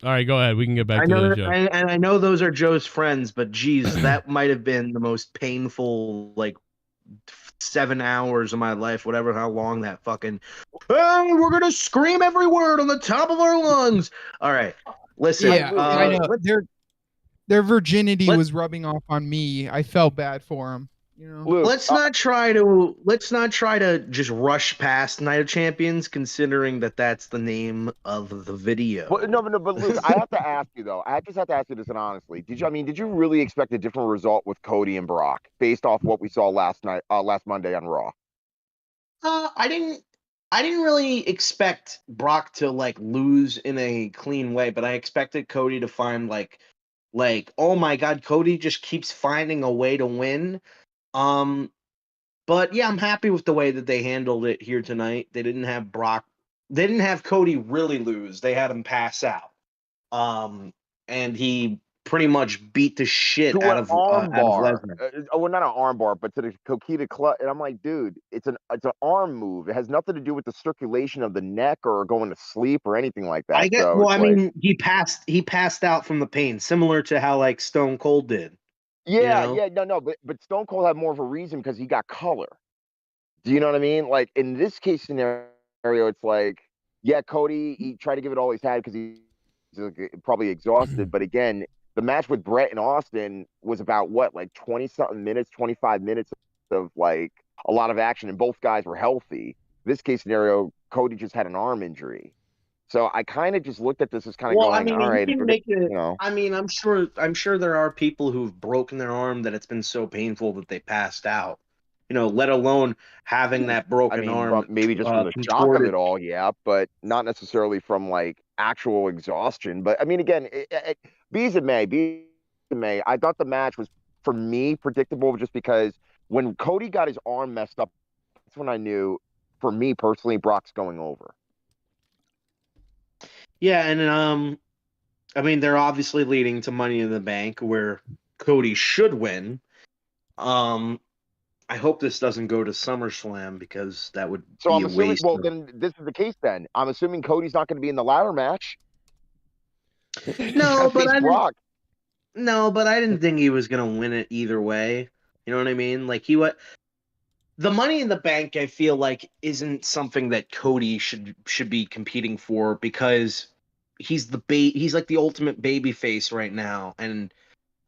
All right, go ahead. We can get back I to know, the show. and I know those are Joe's friends, but geez, that might have been the most painful, like, 7 hours of my life, whatever, how long that fucking. Oh, we're gonna scream every word on the top of our lungs. All right, listen. Yeah, I know. Their virginity was rubbing off on me. I felt bad for them. You know. Let's not try to just rush past Night of Champions, considering that that's the name of the video. But but Luke, I have to ask you though. I just have to ask you this, and honestly, did you really expect a different result with Cody and Brock based off what we saw last Monday on Raw? I didn't really expect Brock to like lose in a clean way, but I expected Cody to find like oh my God, Cody just keeps finding a way to win. But yeah, I'm happy with the way that they handled it here tonight. They didn't have Cody really lose. They had him pass out. And he pretty much beat the shit out of Lesnar. Well, not an arm bar, but to the Coquita clutch. And I'm like, dude, it's an arm move. It has nothing to do with the circulation of the neck or going to sleep or anything like that. I guess. So well, I mean, he passed out from the pain, similar to how like Stone Cold did. Yeah, You know? but Stone Cold had more of a reason because he got color. Do you know what I mean? Like in this case scenario, it's like, yeah, Cody, he tried to give it all he's had because he's probably exhausted. But again, the match with Brett and Austin was about what, like 20-something minutes, 25 minutes of like a lot of action, and both guys were healthy. This case scenario, Cody just had an arm injury. So I kind of just looked at this as kind of going, all right. I mean, I'm sure there are people who've broken their arm that it's been so painful that they passed out. You know, let alone having that broken arm. Maybe just from the shock of it all, yeah, but not necessarily from like actual exhaustion. But I mean, again, be as it may, I thought the match was, for me, predictable just because when Cody got his arm messed up, that's when I knew, for me personally, Brock's going over. Yeah, and I mean, they're obviously leading to Money in the Bank, where Cody should win. I hope this doesn't go to SummerSlam because that would be I'm a assuming, waste. well, then this is the case. Then I'm assuming Cody's not going to be in the ladder match. No, but I didn't think he was going to win it either way. You know what I mean? Like the Money in the Bank, I feel like, isn't something that Cody should be competing for because he's like the ultimate baby face right now, and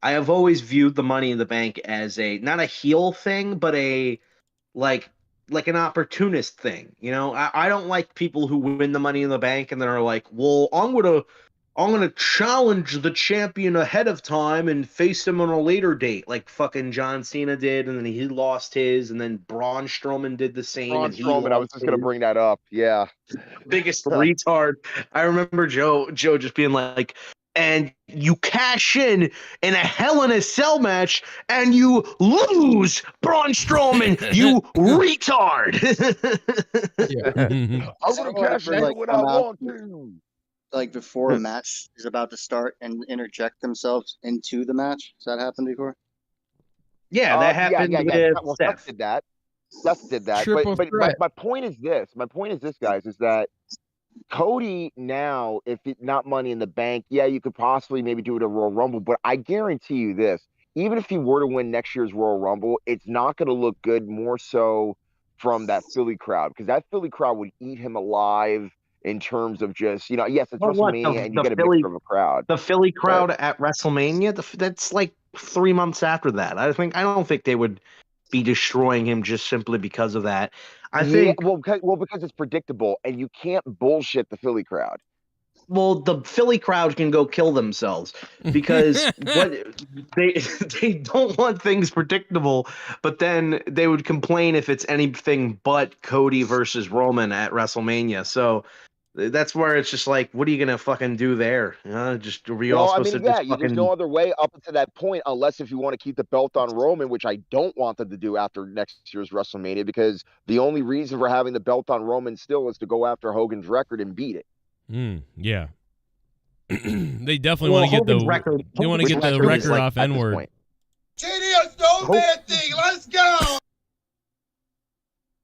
I have always viewed the Money in the Bank as not a heel thing, but a like an opportunist thing. You know, I don't like people who win the Money in the Bank and then are like, well, I'm gonna challenge the champion ahead of time and face him on a later date, like fucking John Cena did, and then he lost his, and then Braun Strowman did the same. Braun Strowman, I was just gonna bring that up. Yeah, biggest retard. I remember Joe just being like, and you cash in a Hell in a Cell match and you lose, Braun Strowman, you retard. I'm gonna cash in when I want to. Like before a match is about to start and interject themselves into the match. Has that happened before? Yeah, that happened with Seth. Seth did that. Seth did that. But my point is this. My point is this, guys, is that Cody now, if it's not Money in the Bank, yeah, you could possibly maybe do it at Royal Rumble, but I guarantee you this, even if he were to win next year's Royal Rumble, it's not going to look good more so from that Philly crowd, because that Philly crowd would eat him alive in terms of just, you know, yes, it's WrestleMania and you get a mixture of a crowd. The Philly crowd at WrestleMania, that's like 3 months after that. I don't think they would be destroying him just simply because of that. I think because it's predictable and you can't bullshit the Philly crowd. Well, the Philly crowd can go kill themselves because they don't want things predictable, but then they would complain if it's anything but Cody versus Roman at WrestleMania. So That's where it's just like, what are you gonna fucking do there? Just are we all Well, I supposed mean, to yeah, just fucking? there's no other way up to that point unless if you want to keep the belt on Roman, which I don't want them to do after next year's WrestleMania, because the only reason for having the belt on Roman still is to go after Hogan's record and beat it. Yeah. They definitely want to get the record. They want to get the record off N-word. JD, no man thing. Let's go.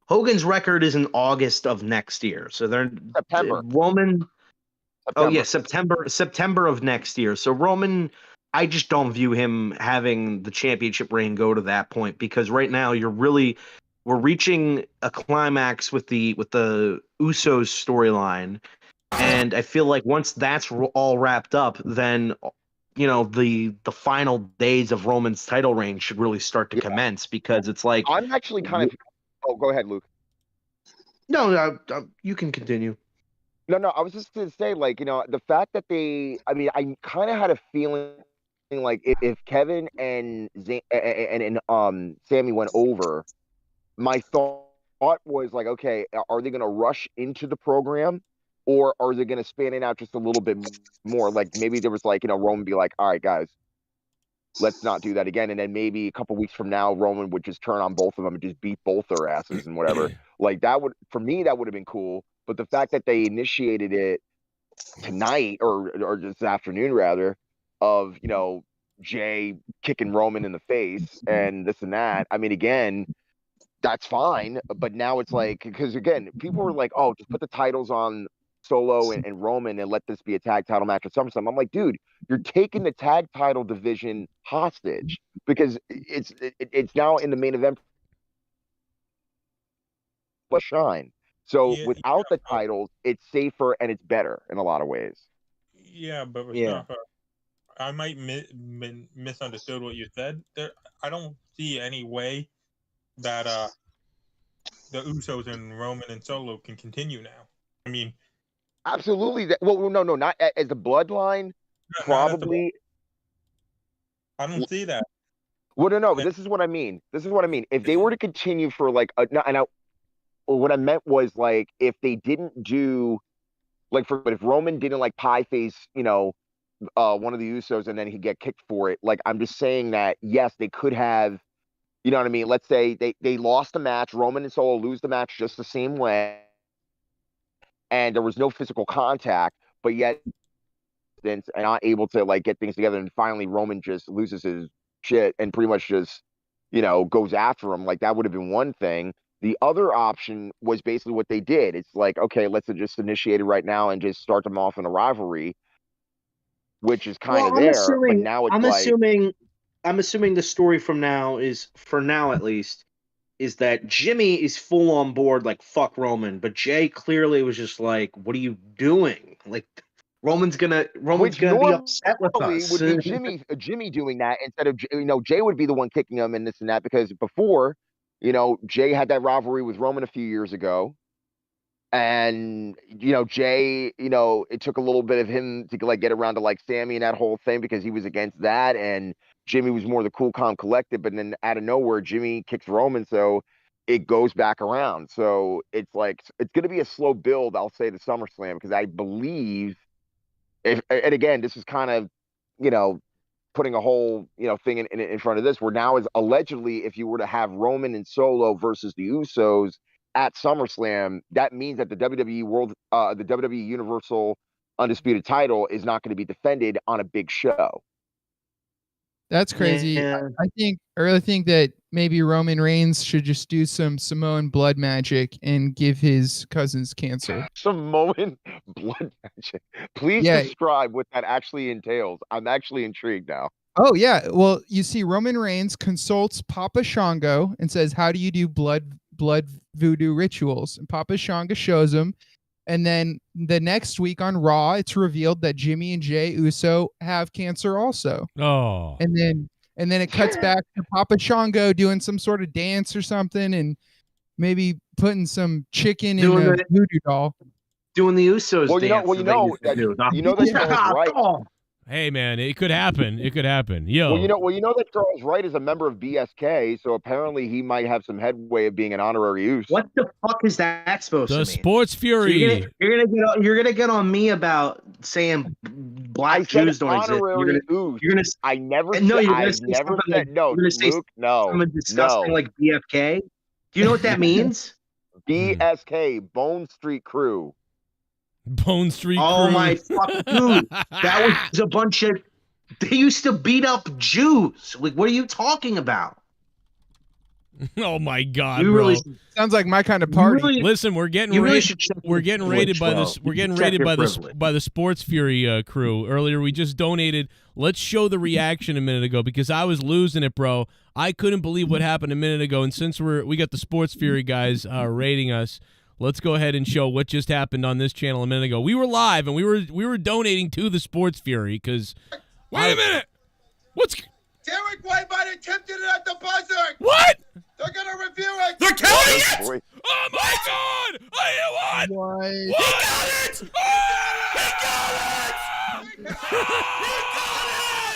Hogan's record is in August of next year, so they're September. Roman. Oh yeah, September of next year. So Roman, I just don't view him having the championship reign go to that point, because right now we're reaching a climax with the Usos storyline, and I feel like once that's all wrapped up, then the final days of Roman's title reign should really start to commence, because it's like I'm actually kind of. Oh, go ahead, Luke. No, you can continue. No, I was just going to say, like, the fact that I kind of had a feeling like if Kevin and Sammy went over, my thought was like, okay, are they going to rush into the program, or are they going to span it out just a little bit more? Like maybe there was like, Roman be like, all right, guys, let's not do that again. And then maybe a couple weeks from now, Roman would just turn on both of them and just beat both their asses and whatever. Like that would, for me, that would have been cool. But the fact that they initiated it tonight or this afternoon rather, of Jay kicking Roman in the face and this and that. I mean, again, that's fine. But now it's like, because again, people were like, oh, just put the titles on Solo and Roman and let this be a tag title match at SummerSlam. I'm like, dude, you're taking the tag title division hostage because it's now in the main event. Shine. So without the titles, it's safer and it's better in a lot of ways. Yeah, but I might misunderstood what you said. I don't see any way that the Usos and Roman and Solo can continue now. I mean, absolutely. Well, no, not as the Bloodline. Probably. I don't see that. Well, no, but this is what I mean. If they were to continue for like what I meant was like if they didn't do but if Roman didn't like pie face, one of the Usos and then he'd get kicked for it. Like I'm just saying that yes, they could have, you know what I mean? Let's say they lost the match, Roman and Solo lose the match just the same way, and there was no physical contact, but yet and not able to like get things together, and finally Roman just loses his shit and pretty much just goes after him. Like that would have been one thing. The other option was basically what they did. It's like, okay, let's just initiate it right now and just start them off in a rivalry, which is kind of there. But now it's I'm assuming the story from now is, for now at least, is that Jimmy is full on board, like fuck Roman, but Jay clearly was just like, what are you doing? Like Roman's gonna be upset with us. Would be Jimmy doing that instead of Jay would be the one kicking him and this and that, because before. Jay had that rivalry with Roman a few years ago. And, Jay, it took a little bit of him to like get around to like Sammy and that whole thing because he was against that. And Jimmy was more the cool, calm, collected. But then out of nowhere, Jimmy kicks Roman. So it goes back around. So it's like, it's going to be a slow build, I'll say, to SummerSlam, because I believe, and again, this is kind of, putting a whole thing in front of this, where now is allegedly if you were to have Roman and Solo versus the Usos at SummerSlam, that means that the WWE Universal Undisputed title is not going to be defended on a big show. That's crazy. Yeah. I really think that maybe Roman Reigns should just do some Samoan blood magic and give his cousins cancer. Samoan blood magic. Please describe what that actually entails. I'm actually intrigued now. Oh, yeah. Well, you see, Roman Reigns consults Papa Shango and says, how do you do blood voodoo rituals? And Papa Shango shows him. And then the next week on Raw, it's revealed that Jimmy and Jay Uso have cancer also. Oh. And then it cuts back to Papa Shango doing some sort of dance or something, and maybe putting some chicken in a voodoo doll. Doing the Usos dance. That Joel's right. Hey, man, it could happen. It could happen. Yo. Well, you know that Charles Wright is a member of BSK, so apparently he might have some headway of being an honorary use. What the fuck is that supposed to The mean? Sports Fury. So you're gonna get on me about saying black Jews don't exist. You're gonna. I never. No, said, you're gonna I've say never something said like, no. You're gonna say Luke, no, something disgusting like BFK. Do you know what that means? BSK, Bone Street Crew. Bone Street Crew. Oh my fucking dude, that was a bunch of. They used to beat up Jews. Like, what are you talking about? Oh my God, You bro! really- Sounds like my kind of party. Listen, we're getting You really raided. should check We're your getting privilege, raided by bro. this. We're You getting check raided your by privilege. the Sports Fury crew. Earlier, we just donated. Let's show the reaction a minute ago because I was losing it, bro. I couldn't believe what happened a minute ago, and since we got the Sports Fury guys raiding us, let's go ahead and show what just happened on this channel a minute ago. We were live and we were donating to the Sports Fury because. Wait a minute. What's Derek White might have attempted it at the buzzer. What? They're gonna review it. They're counting it. Oh my God! I hit one. What? He got it. He got it. He got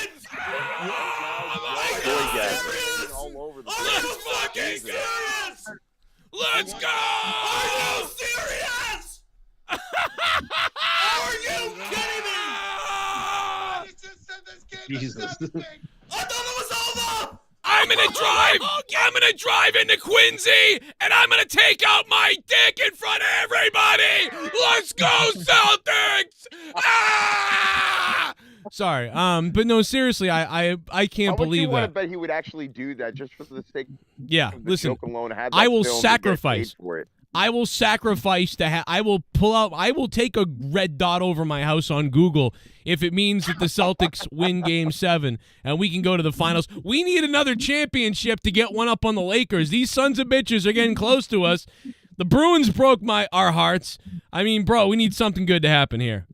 it. Oh my God! All over the Are you place. fucking serious? Let's go! Are you serious? Are you kidding me? Jesus. I thought it was over. I'm gonna drive into Quincy, and I'm gonna take out my dick in front of everybody. Let's go, Celtics! Ah! Sorry, but no, seriously, I can't believe I that. bet he would actually do that just for the sake. Yeah, of the listen, joke alone. Have I that will filmed and get sacrifice. paid for it. I will sacrifice to I will pull out. I will take a red dot over my house on Google if it means that the Celtics win Game 7 and we can go to the finals. We need another championship to get one up on the Lakers. These sons of bitches are getting close to us. The Bruins broke our hearts. I mean, bro, we need something good to happen here.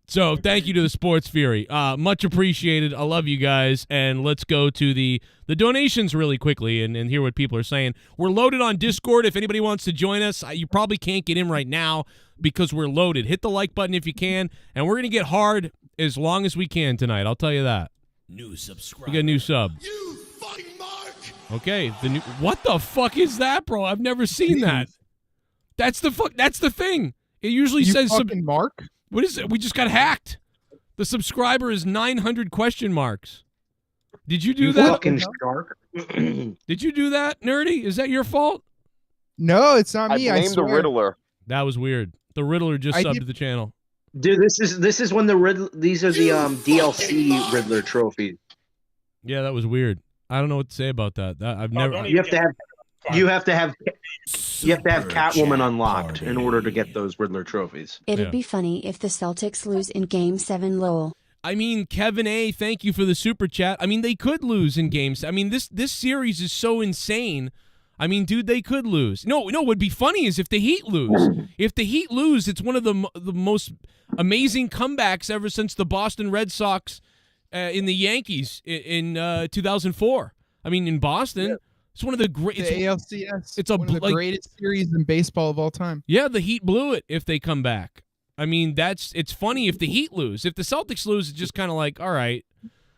So thank you to the Sports Fury. Much appreciated. I love you guys. And let's go to the donations really quickly and hear what people are saying. We're loaded on Discord. If anybody wants to join us, you probably can't get in right now because we're loaded. Hit the like button if you can. And we're going to get hard as long as we can tonight. I'll tell you that. New subscriber. We got a new sub. You fucking mark! Okay. What the fuck is that, bro? I've never seen that. That's the thing. It usually says fucking Mark. What is it? We just got hacked. The subscriber is 900 question marks. Did you do that? Fucking shark. Did you do that, Nerdy? Is that your fault? No, it's not me. I blame the swear. Riddler. That was weird. The Riddler just subbed to the channel. Dude, this is when these are the DLC Riddler trophies. Yeah, that was weird. I don't know what to say about that. I've never. You have to have Catwoman unlocked in order to get those Riddler trophies. It'd be funny if the Celtics lose in Game 7, lol. I mean, Kevin A, thank you for the super chat. I mean, they could lose in games. I mean, this series is so insane. I mean, dude, they could lose. No, what would be funny is if the Heat lose. If the Heat lose, it's one of the most amazing comebacks ever since the Boston Red Sox in the Yankees in 2004. I mean, in Boston. Yeah. It's one of the great. The ALCS. It's one of the greatest series in baseball of all time. Yeah, the Heat blew it if they come back. I mean, it's funny if the Heat lose. If the Celtics lose, it's just kind of like, all right,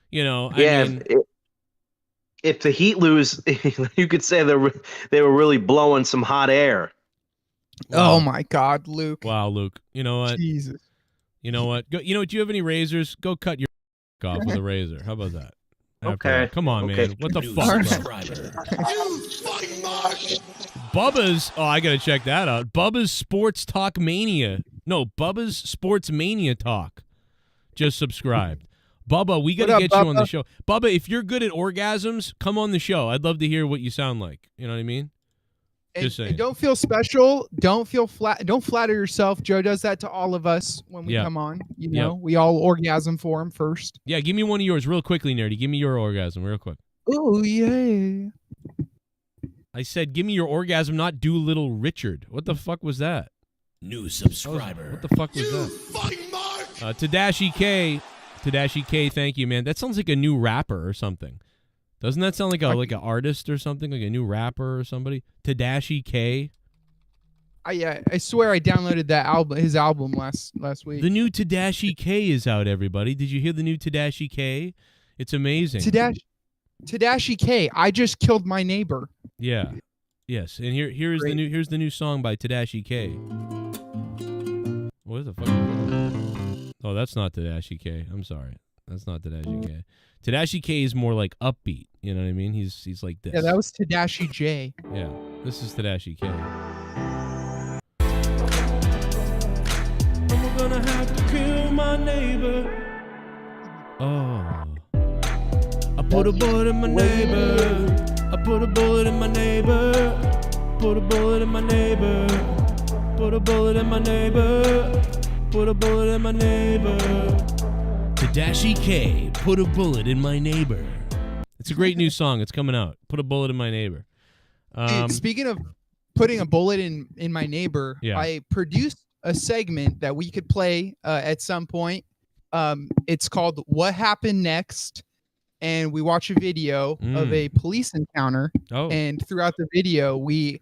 you know. Yeah. I mean, if the Heat lose, you could say they were really blowing some hot air. Wow. Oh my God, Luke! Wow, Luke. You know what? Jesus. You know what? Do you have any razors? Go cut your off with a razor. How about that? Okay. Come on, man. What the fuck, bro? Bubba's. Oh, I gotta check that out. Bubba's Sports Talk Mania. No, Bubba's Sports Mania Talk. Just subscribed. Bubba, we gotta get you on the show. Bubba, if you're good at orgasms, come on the show. I'd love to hear what you sound like. You know what I mean? Just saying. And don't feel special. Don't feel flat. Don't flatter yourself. Joe does that to all of us when we come on. You know, we all orgasm for him first. Yeah, give me one of yours real quickly, Nerdy. Give me your orgasm real quick. Oh, yeah. I said, give me your orgasm, not Doolittle Richard. What the fuck was that? New subscriber. What the fuck was that? Tadashi K, thank you, man. That sounds like a new rapper or something. Doesn't that sound like an artist or something, like a new rapper or somebody? Tadashi K. I swear I downloaded that album, his album last week. The new Tadashi K is out, everybody. Did you hear the new Tadashi K? It's amazing. Tadashi K. I just killed my neighbor. Yeah. Yes. And here's the new song by Tadashi K. What the fuck? Oh, that's not Tadashi K. I'm sorry. That's not Tadashi K. Tadashi K is more like upbeat. You know what I mean? He's like this. Yeah, that was Tadashi J. Yeah. This is Tadashi K. I'm gonna have to kill my neighbor. Oh. I put a bullet in my neighbor. I put a bullet in my neighbor. Put a bullet in my neighbor. Put a bullet in my neighbor. Put a bullet in my neighbor. Tadashi K, put a bullet in my neighbor. It's a great new song. It's coming out. Put a bullet in my neighbor. Dude, speaking of putting a bullet in my neighbor, Yeah. I produced a segment that we could play at some point. It's called What Happened Next? And we watch a video of a police encounter. Oh. And throughout the video, we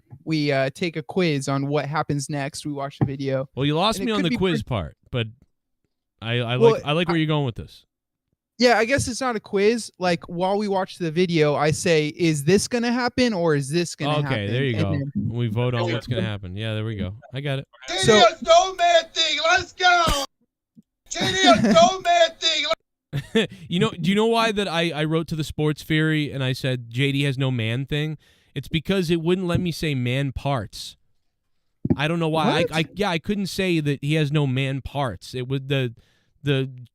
take a quiz on what happens next. We watch the video. Well, you lost And me it on could the be quiz pretty- part, but I Well, like where you're going with this. Yeah, I guess it's not a quiz. Like while we watch the video, I say, "Is this gonna happen or is this gonna happen?" Okay, there you And go. then- We vote on what's gonna happen. Yeah, there we go. I got it. JD's Snowman thing. Let's go. JD's Snowman thing. Do you know why that I wrote to the Sports Fury and I said JD has no man thing? It's because it wouldn't let me say man parts. I don't know why. I couldn't say that he has no man parts. It would the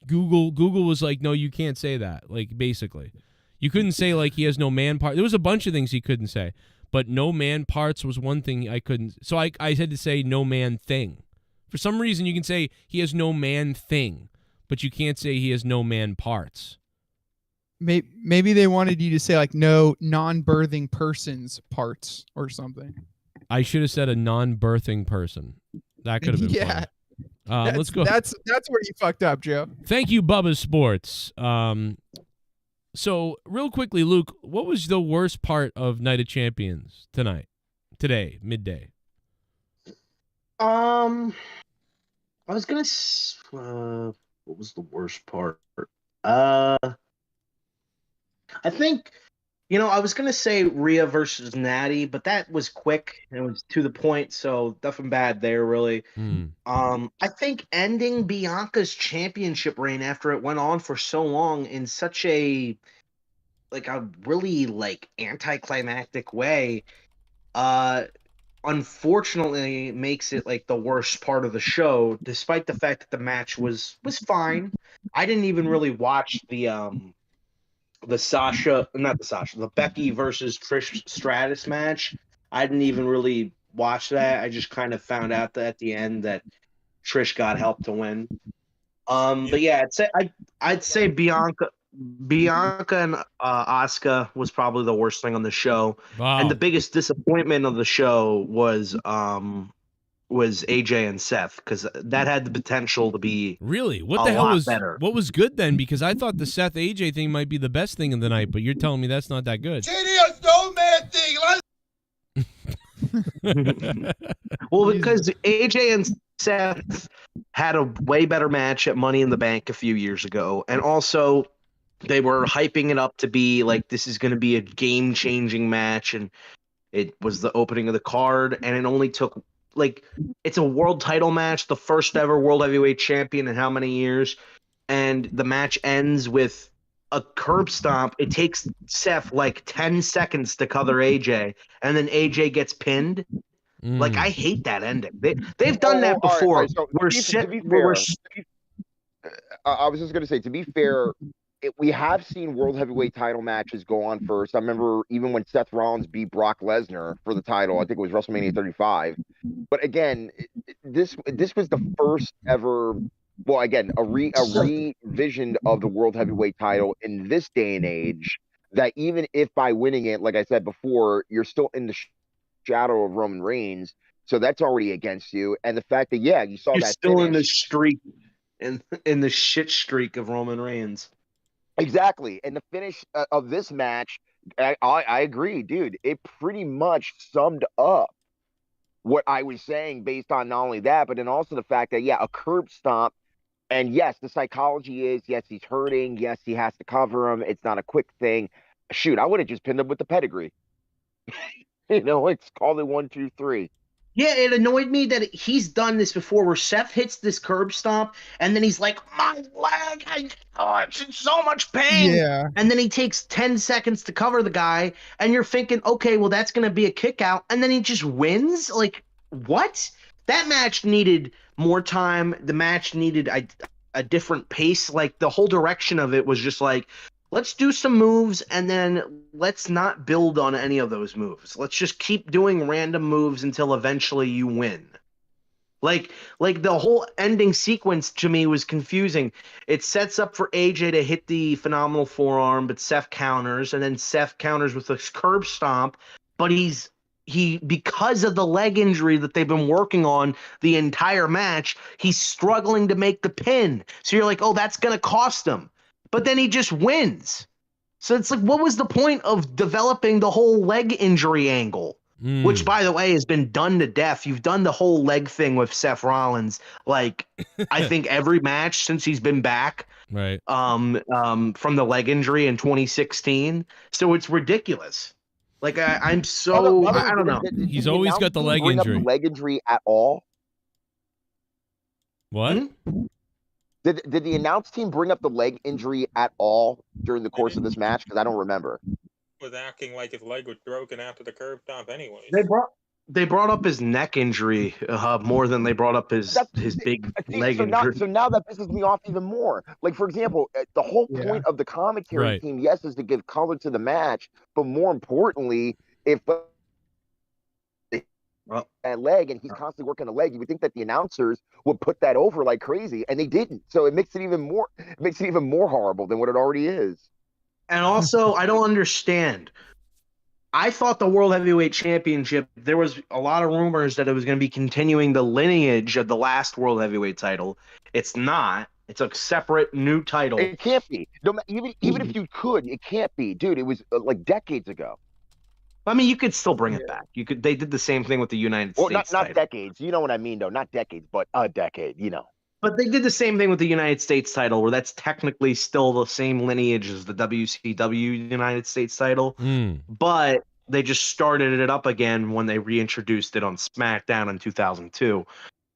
Google was like, no, you can't say that. Like basically, you couldn't say like he has no man part. There was a bunch of things he couldn't say, but no man parts was one thing I couldn't. So I had to say no man thing. For some reason, you can say he has no man thing, but you can't say he has no man parts. Maybe they wanted you to say like no non-birthing person's parts or something. I should have said a non-birthing person. That could have been Yeah. fun. Let's go. That's where you fucked up, Joe. Thank you, Bubba Sports. So real quickly, Luke, what was the worst part of Night of Champions today, midday? I was gonna. What was the worst part? I think, I was gonna say Rhea versus Natty, but that was quick and it was to the point, so nothing bad there really. I think ending Bianca's championship reign after it went on for so long in such a really anticlimactic way, unfortunately makes it like the worst part of the show, despite the fact that the match was fine. I didn't even really watch the Becky versus Trish Stratus match. I didn't even really watch that. I just kind of found out that at the end that Trish got help to win. But yeah, I'd say Bianca and Asuka was probably the worst thing on the show. Wow. And the biggest disappointment of the show was AJ and Seth, because that had the potential to be really what the hell was better. What was good then? Because I thought the Seth AJ thing might be the best thing of the night, but you're telling me that's not that good. JD's Snowman thing. Well, because AJ and Seth had a way better match at Money in the Bank a few years ago, and also they were hyping it up to be like this is going to be a game-changing match, and it was the opening of the card, and it only took it's a world title match, the first ever world heavyweight champion in how many years, and the match ends with a curb stomp. It takes Seth 10 seconds to cover AJ, and then AJ gets pinned. I hate that ending. They've done that before. All right, so to be fair, I was just going to say, to be fair, we have seen world heavyweight title matches go on first. I remember even when Seth Rollins beat Brock Lesnar for the title. I think it was WrestleMania 35. But again, this was the first ever. Well, again, a revision of the world heavyweight title in this day and age. That even if by winning it, like I said before, you're still in the shadow of Roman Reigns, so that's already against you. And the fact that you saw you're that still finish, in the streak, in the shit streak of Roman Reigns. Exactly. And the finish of this match, I agree, dude. It pretty much summed up what I was saying based on not only that, but then also the fact that, yeah, a curb stomp. And yes, the psychology is, yes, he's hurting. Yes, he has to cover him. It's not a quick thing. Shoot, I would have just pinned him with the pedigree. It's called it 1, 2, 3. Yeah, it annoyed me that he's done this before where Seth hits this curb stomp and then he's like, my leg, it's in so much pain. Yeah. And then he takes 10 seconds to cover the guy and you're thinking, okay, well, that's going to be a kick out. And then he just wins? Like, what? That match needed more time. The match needed a different pace. Like, the whole direction of it was just like, let's do some moves and then let's not build on any of those moves. Let's just keep doing random moves until eventually you win. Like the whole ending sequence to me was confusing. It sets up for AJ to hit the phenomenal forearm, but Seth counters, and then Seth counters with a curb stomp, but because of the leg injury that they've been working on the entire match, he's struggling to make the pin. So you're like, oh, that's going to cost him. But then he just wins. So it's like, what was the point of developing the whole leg injury angle? Which, by the way, has been done to death. You've done the whole leg thing with Seth Rollins, like, I think every match since he's been back. Right. From the leg injury in 2016. So it's ridiculous. Like, I don't know. He's always got the leg injury. Up the leg injury at all? What? Did the announce team bring up the leg injury at all during the course of this match? Because I don't remember. Was acting like his leg was broken after the curb stomp anyways. They brought up his neck injury more than they brought up his big leg injury. So now that pisses me off even more. Like, for example, the whole point of the commentary team, yes, is to give color to the match, but more importantly, if that leg and he's constantly working the leg, you would think that the announcers would put that over like crazy, and they didn't. So it makes it even more horrible than what it already is. And also, I don't understand. I thought the World Heavyweight Championship, there was a lot of rumors that it was going to be continuing the lineage of the last World Heavyweight title. It's not. It's a separate new title. It can't be. No, even if you could, it can't be. Dude, it was like decades ago. I mean, you could still bring it back. You could. They did the same thing with the United States. Not decades. You know what I mean, though. Not decades, but a decade. But they did the same thing with the United States title, where that's technically still the same lineage as the WCW United States title. But they just started it up again when they reintroduced it on SmackDown in 2002.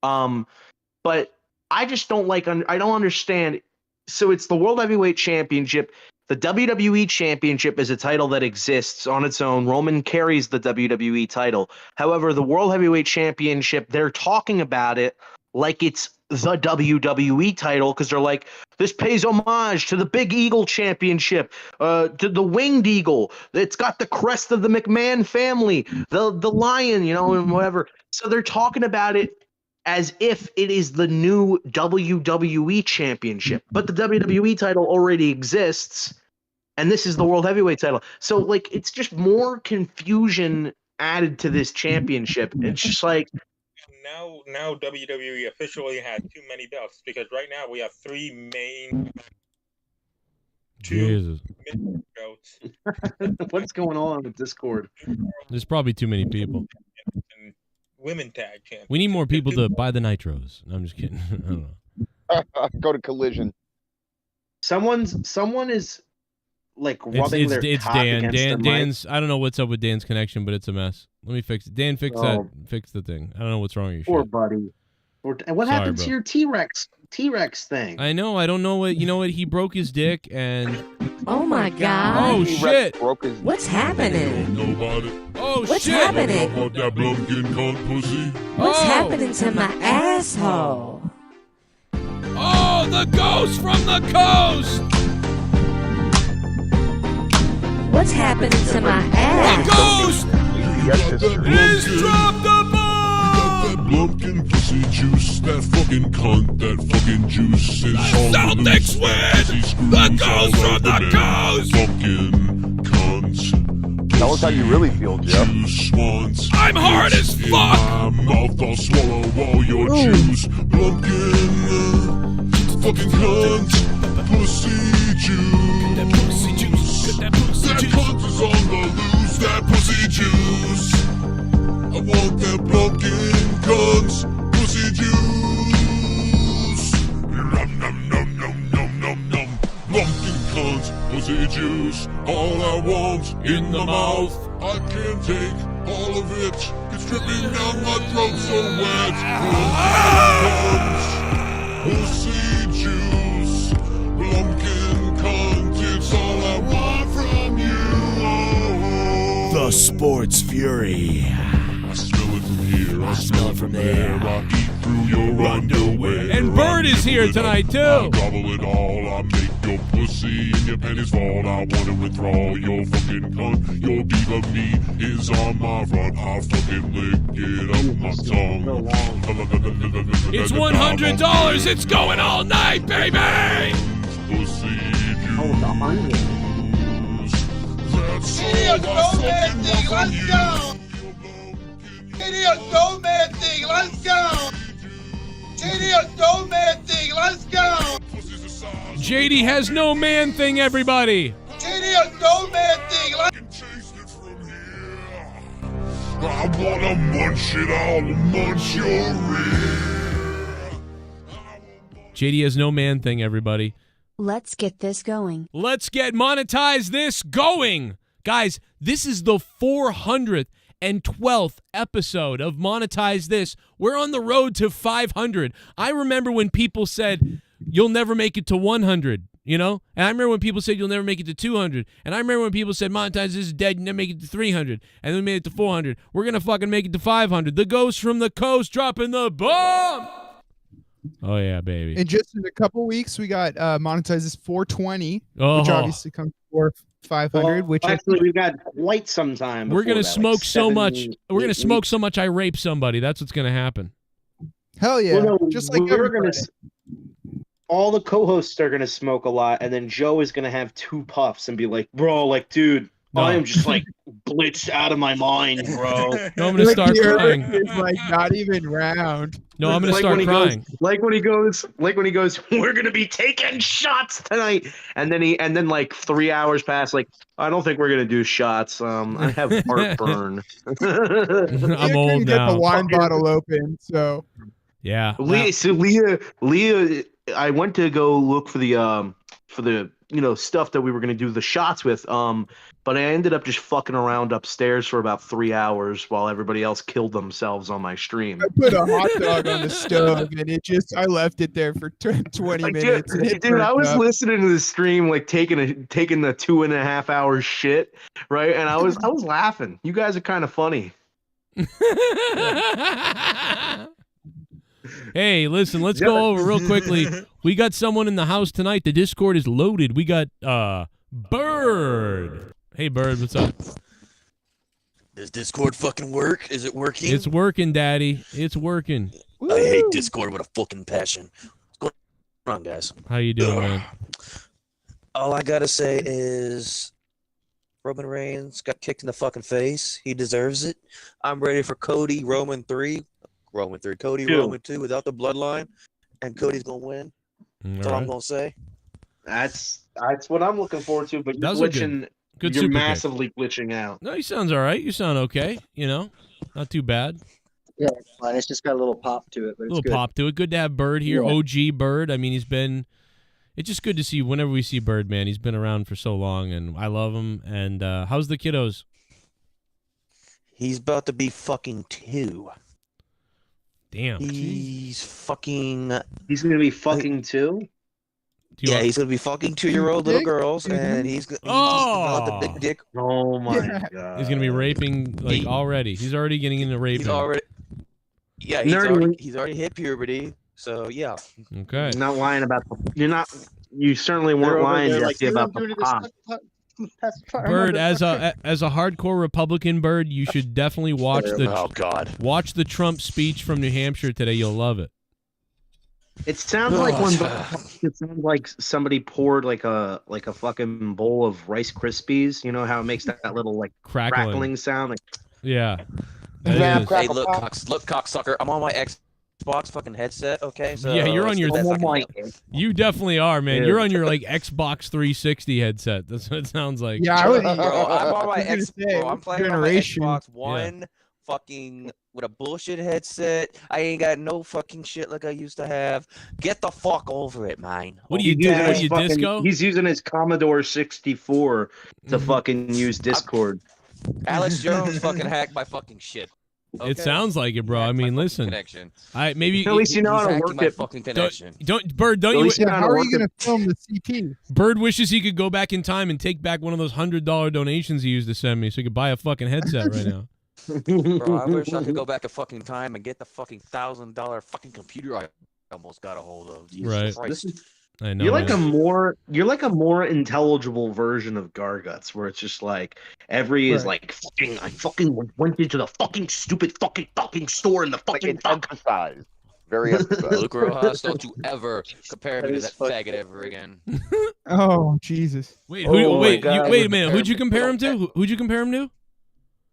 But I just don't I don't understand. So it's the World Heavyweight Championship. The WWE Championship is a title that exists on its own. Roman carries the WWE title. However, the World Heavyweight Championship, they're talking about it like it's the WWE title because they're like, this pays homage to the Big Eagle Championship, to the Winged Eagle. It's got the crest of the McMahon family, the lion, and whatever. So they're talking about it as if it is the new WWE Championship. But the WWE title already exists, and this is the World Heavyweight title. So, it's just more confusion added to this championship. It's just like... Now WWE officially has too many belts because right now we have three main belts. What's going on with Discord? There's probably too many people. Women tag champions. We need more people to buy the nitros. No, I'm just kidding. I don't know. Go to Collision. Someone is rubbing their cock Dan. against Dan's. I don't know what's up with Dan's connection, but it's a mess. Let me fix it. Dan, fix that. Fix the thing. I don't know what's wrong with your Poor shit. buddy. What happened to your T-Rex thing? I know. I don't know what. You know what? He broke his dick and. Oh my god. Oh shit. What's happening? Oh What's shit. happening? That BLUMPKIN cunt pussy? What's happening to my asshole? Oh, the ghost from the coast. What's happening to my ass? The ghost is dropped the bomb. That BLUMPKIN pussy juice, that fucking cunt, that fucking juice is all Celtics win. The ghost from the coast. Fucking cunts. Tell us how you really feel, Jeff. Juice wants. I'm hard as fuck. My mouth, I'll swallow all your juice. BLUMPKIN, fucking cunt, pussy juice. That pussy juice. That pussy That juice. cunt is on the loose. That pussy juice. I want that Blumpkin cunts pussy juice. Nom nom nom nom nom nom nom. Blumpkin cunts pussy juice. All I want in the mouth. I can't take all of it. It's dripping down my throat so wet. Blumpkin cunts pussy juice. Blumpkin cunt, it's all I want from you. The Sports Fury. I smell it from here, I smell it from there. I eat through your underwear. And Bird is here tonight, too. I gobble it all. I make your pussy and your panties fall. I want to enthrall your fucking cunt. Your diva meat is on my front. I'll fucking lick it up my tongue. It's $100. It's going all night, baby. Pussy Oh, the onion. Idiot, no man thing, let's go! Idiot, no man thing, let's go! Idiot, no man thing, let's go! JD has no man thing, everybody. Idiot, no man thing, let's I wanna munch it all, munch your rear. JD has no man thing, everybody. Let's get this going. Let's get monetize this going. Guys, this is the 412th episode of Monetize This. We're on the road to 500. I remember when people said, you'll never make it to 100, you know? And I remember when people said, you'll never make it to 200. And I remember when people said, Monetize This is dead, you never make it to 300. And then we made it to 400. We're going to fucking make it to 500. The Ghost from the Coast dropping the bomb. Oh, yeah, baby. And just in a couple weeks, we got Monetize This 420, Oh. which obviously comes before 500, which actually we've got quite some time. We're gonna before that, smoke like so 7, much. We're gonna 8 smoke weeks. so much. I rape somebody. That's what's gonna happen. Hell yeah! Well, no, just like we're gonna. everybody. All the co-hosts are gonna smoke a lot, and then Joe is gonna have 2 puffs and be like, "Bro, like, dude, I am just like blitzed out of my mind, bro." No, I'm gonna start crying. It's like not even round. No, I'm gonna Like start when he crying. goes, like when he goes, we're gonna be taking shots tonight, and then like 3 hours pass. Like, I don't think we're gonna do shots. I have heartburn. I'm old Get now. the wine bottle open, so Yeah. Leah, I went to go look for the stuff that we were gonna do the shots with. But I ended up just fucking around upstairs for about 3 hours while everybody else killed themselves on my stream. I put a hot dog on the stove and I left it there for 20 Like, minutes. and it dude, I burned was up. listening listening to the stream, like taking the 2.5 hour shit, right? And I was laughing. You guys are kind of funny. Hey, listen, let's go over real quickly. We got someone in the house tonight. The Discord is loaded. We got Bird. Hey, Bird, what's up? Does Discord fucking work? Is it working? It's working, Daddy. It's working. I hate Discord with a fucking passion. What's going on, guys? How you doing, man? All I gotta say is Roman Reigns got kicked in the fucking face. He deserves it. I'm ready for Cody, Roman 3. Cody, 2. Roman 2 without the bloodline. And Cody's gonna win. That's all I'm gonna say. That's what I'm looking forward to. But you're That was a glitching. good You're super kick. massively glitching out. No, he sounds all right. You sound okay. You know, not too bad. Yeah, it's fine. It's just got a little pop to it, but A it's little good. pop to it. Good to have Bird here. Yeah. OG Bird. I mean, it's just good to see whenever we see Bird, man. He's been around for so long, and I love him. And how's the kiddos? He's about to be fucking 2. Damn. He's fucking. He's gonna be fucking 2. Yeah, he's gonna be fucking 2-year-old little girls, and he's developed a big dick. Oh my god. He's gonna be raping already. He's already getting into raping. He's already. Yeah, he's already hit puberty. So yeah. Okay. You're not lying about the. You certainly weren't lying yesterday about the pop. Bird, as a hardcore Republican, Bird, you should definitely watch watch the Trump speech from New Hampshire today. You'll love it. It sounds like it sounds like somebody poured like a fucking bowl of Rice Krispies. You know how it makes that little like crackling sound. Like, yeah. Hey, look, cocksucker! I'm on my Xbox fucking headset. Okay, so yeah, you're on your. You definitely are, man. Dude. You're on your like Xbox 360 headset. That's what it sounds like. Yeah, Bro, I'm on my Xbox. I'm playing on my generation. Xbox One fucking with a bullshit headset. I ain't got no fucking shit like I used to have. Get the fuck over it, man. What do you do? What, you fucking, disco? He's using his Commodore 64 to fucking use Discord. Alex Jones fucking hacked my fucking shit. Okay? It sounds like it, bro. I mean, listen. Connection. Maybe at least you know how to work my it. fucking connection. Bird, don't you? How are you going to film the CP? Bird wishes he could go back in time and take back one of those $100 donations he used to send me, so he could buy a fucking headset right now. Bro, I wish I could go back a fucking time and get the fucking $1,000 fucking computer I almost got a hold of. Jesus Christ. I know. You're like a more intelligible version of Garguts, where it's just like is like I fucking went into the fucking stupid fucking store in the fucking emphasized. Very emphasized. Luke Rojas, don't you ever compare me to that faggot ever again. Oh Jesus! Wait, wait a minute. Who'd you compare him to? Who'd you compare him to?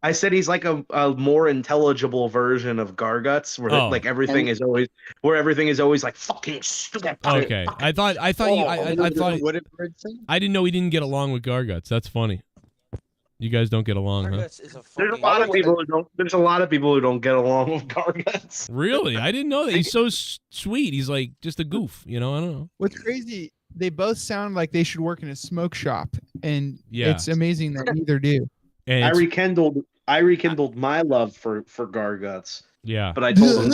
I said he's like a more intelligible version of Garguts, where like everything is always like fucking stupid. Okay, I thought I didn't know he didn't get along with Garguts. That's funny. You guys don't get along, huh? There's a lot of people who don't. There's a lot of people who don't get along with Garguts. Really, I didn't know that. He's so sweet. He's like just a goof. You know, I don't know. What's crazy? They both sound like they should work in a smoke shop, and Yeah. it's amazing that neither do. And I rekindled my love for Garguts. Yeah, but I told him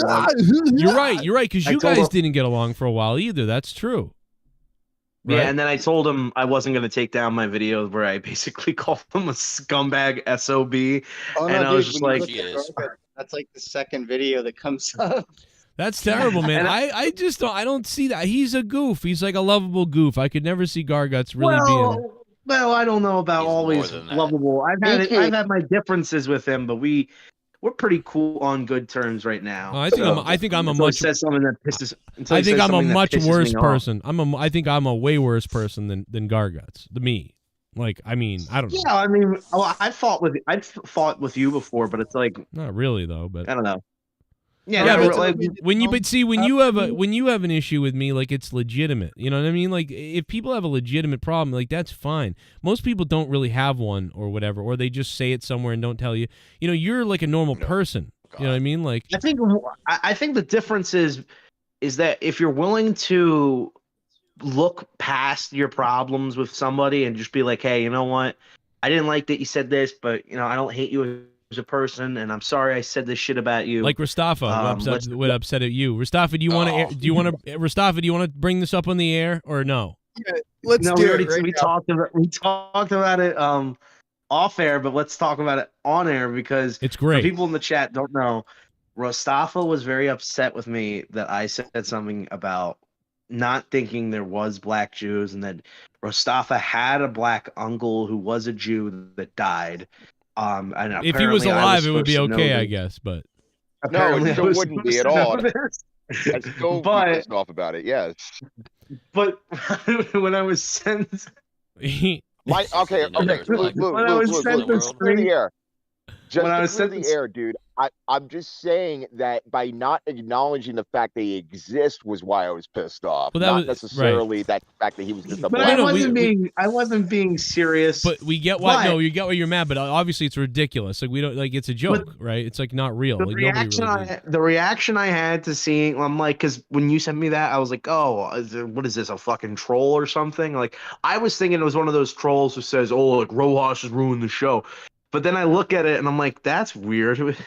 you're right, because you guys didn't get along for a while either. That's true. Yeah, Right? and then I told him I wasn't going to take down my videos where I basically called him a scumbag SOB, Oh, and no, I was dude, just when like, you look at Garguts, that's like the second video that comes up. That's terrible, man. I just don't. I don't see that. He's a goof. He's like a lovable goof. I could never see Garguts really being. well, I don't know about always lovable. I've had my differences with him, but we're pretty cool on good terms right now. I think I'm a until he much. says something that pisses. I think I'm a something that much pisses worse me off. person. I think I'm a way worse person than Garguts. Me. Like, I mean, I don't know. Yeah, I mean, I've fought with you before, but it's like Not really though, but I don't know. Yeah, but but like, when you have an issue with me, like it's legitimate. You know what I mean? Like if people have a legitimate problem, like that's fine. Most people don't really have one or whatever, or they just say it somewhere and don't tell you. You know, you're like a normal person. You know what I mean? Like I think the difference is that if you're willing to look past your problems with somebody and just be like, hey, you know what? I didn't like that you said this, but you know, I don't hate you as a person, and I'm sorry I said this shit about you. Like Rastafa, what upset at you? Rastafa, do you want to bring this up on the air or no? Yeah, let's do it. We talked about it off air, but let's talk about it on air because it's great. For people in the chat don't know, Rastafa was very upset with me that I said something about not thinking there was black Jews, and that Rastafa had a black uncle who was a Jew that died. And if he was alive, it would be okay, I guess. But no, it still wouldn't be at all. I still be pissed off about it. Yes, but when I was sent, okay, Luke, when I was sent the screen, just when I was sent the air, dude. I'm just saying that by not acknowledging the fact they exist was why I was pissed off. Well, not necessarily that fact that he was just a black. I wasn't being serious. But we get why. No, you get why you're mad. But obviously, it's ridiculous. Like we don't like it's a joke, right? It's like not real. The like, reaction I had to seeing, I'm like, because when you sent me that, I was like, oh, what is this, a fucking troll or something? Like I was thinking it was one of those trolls who says, oh, like Rojas has ruined the show. But then I look at it and I'm like, that's weird.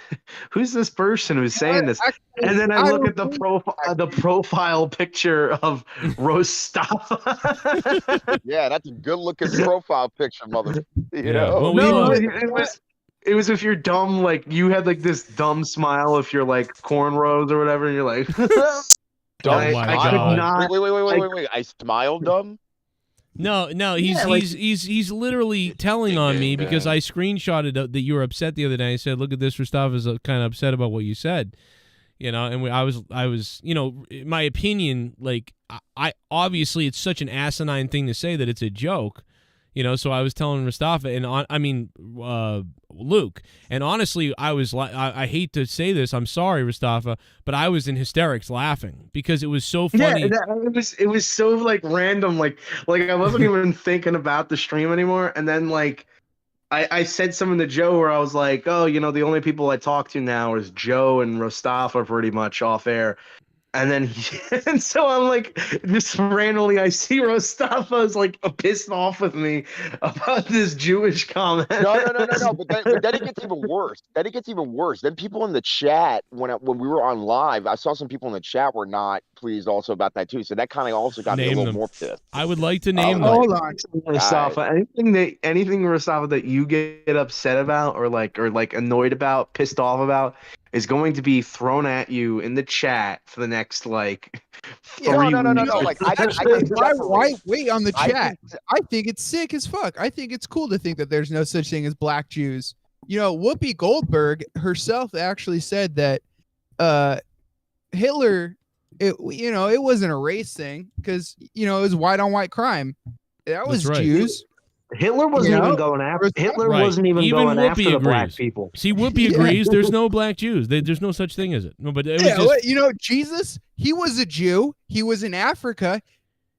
Who's this person who's saying this? And then I look at the profile picture of Rastafa. Yeah, that's a good looking profile picture, mother. You know? No, it was if you're dumb, like you had like this dumb smile if you're like cornrows or whatever, and you're like, I could not. Wait. I smiled dumb. No, he's literally telling on me because I screenshotted that you were upset the other day. I said, "Look at this, Rastafa is kind of upset about what you said," you know. And I was, you know, my opinion. Like, I obviously it's such an asinine thing to say that it's a joke, you know. So I was telling Rastafa and Luke, and honestly, I hate to say this, I'm sorry, Rastafa, but I was in hysterics laughing because it was so funny. Yeah, it was so like random, like I wasn't even thinking about the stream anymore, and then like I said something to Joe where I was like, oh, the only people I talk to now is Joe and Rostafa pretty much off air. And then and so I'm like, just randomly, I see Rostafa's like pissed off with me about this Jewish comment. No. But then it gets even worse. Then people in the chat, when we were on live, I saw some people in the chat were not pleased also about that too. So that kind of also got me a little more pissed. I would like to name them. Hold on, Rostafa. Anything Rostafa that you get upset about or annoyed about, pissed off about, is going to be thrown at you in the chat for the next 3 weeks. No. Like why wait on the chat? I think it's sick as fuck. I think it's cool to think that there's no such thing as black Jews. Whoopi Goldberg herself actually said that Hitler, it wasn't a race thing because it was white on white crime. That was right. Jews. Hitler wasn't even going after. Hitler wasn't even going after the black people. See, Whoopi agrees. There's no black Jews. There's no such thing as it. No, but it was just... Jesus, he was a Jew. He was in Africa.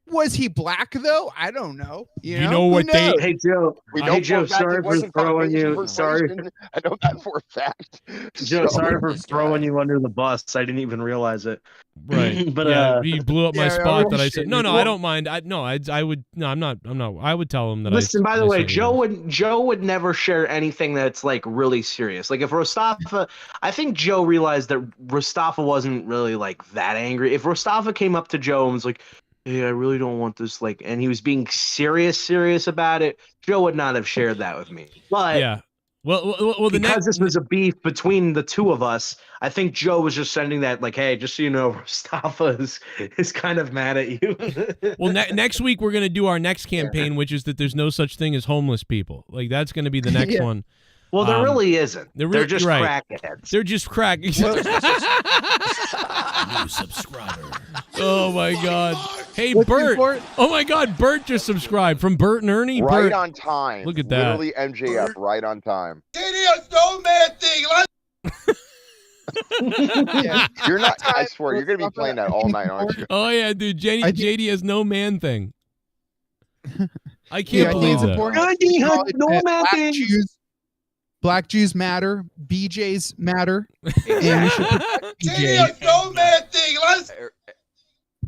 Was he black though? I don't know. You know what they? Hey Joe. Sorry for throwing you. Sorry. I know that for a fact. Joe, sorry for throwing you under the bus. I didn't even realize it. Right. But he blew up my spot that I said. No, I don't mind. I would. No, I'm not. I would tell him that. Listen, by the way, Joe would never share anything that's like really serious. Like if Rostafa, I think Joe realized that Rostafa wasn't really like that angry. If Rostafa came up to Joe and was like, hey, I really don't want this, and he was being serious about it, Joe would not have shared that with me. But yeah, well, because this was a beef between the two of us, I think Joe was just sending that, hey, just so you know, Mustafa is kind of mad at you. Well, next week we're gonna do our next campaign, which is that there's no such thing as homeless people. That's gonna be the next one. Well, there really isn't. They're just crackheads. They're just crack. New subscriber. Oh my God. Hey, Bert. Oh my God, Bert just subscribed from Bert and Ernie. Right Bert. on time. Look at that. Literally MJF, right on time. JD Snowman thing. You're not. I swear, you're gonna be playing that all night, aren't you? Oh yeah, dude. JD has no man thing. I can't believe that. JD has no man thing. Black Jews matter. BJs matter. And we should protect BJs. No man thing.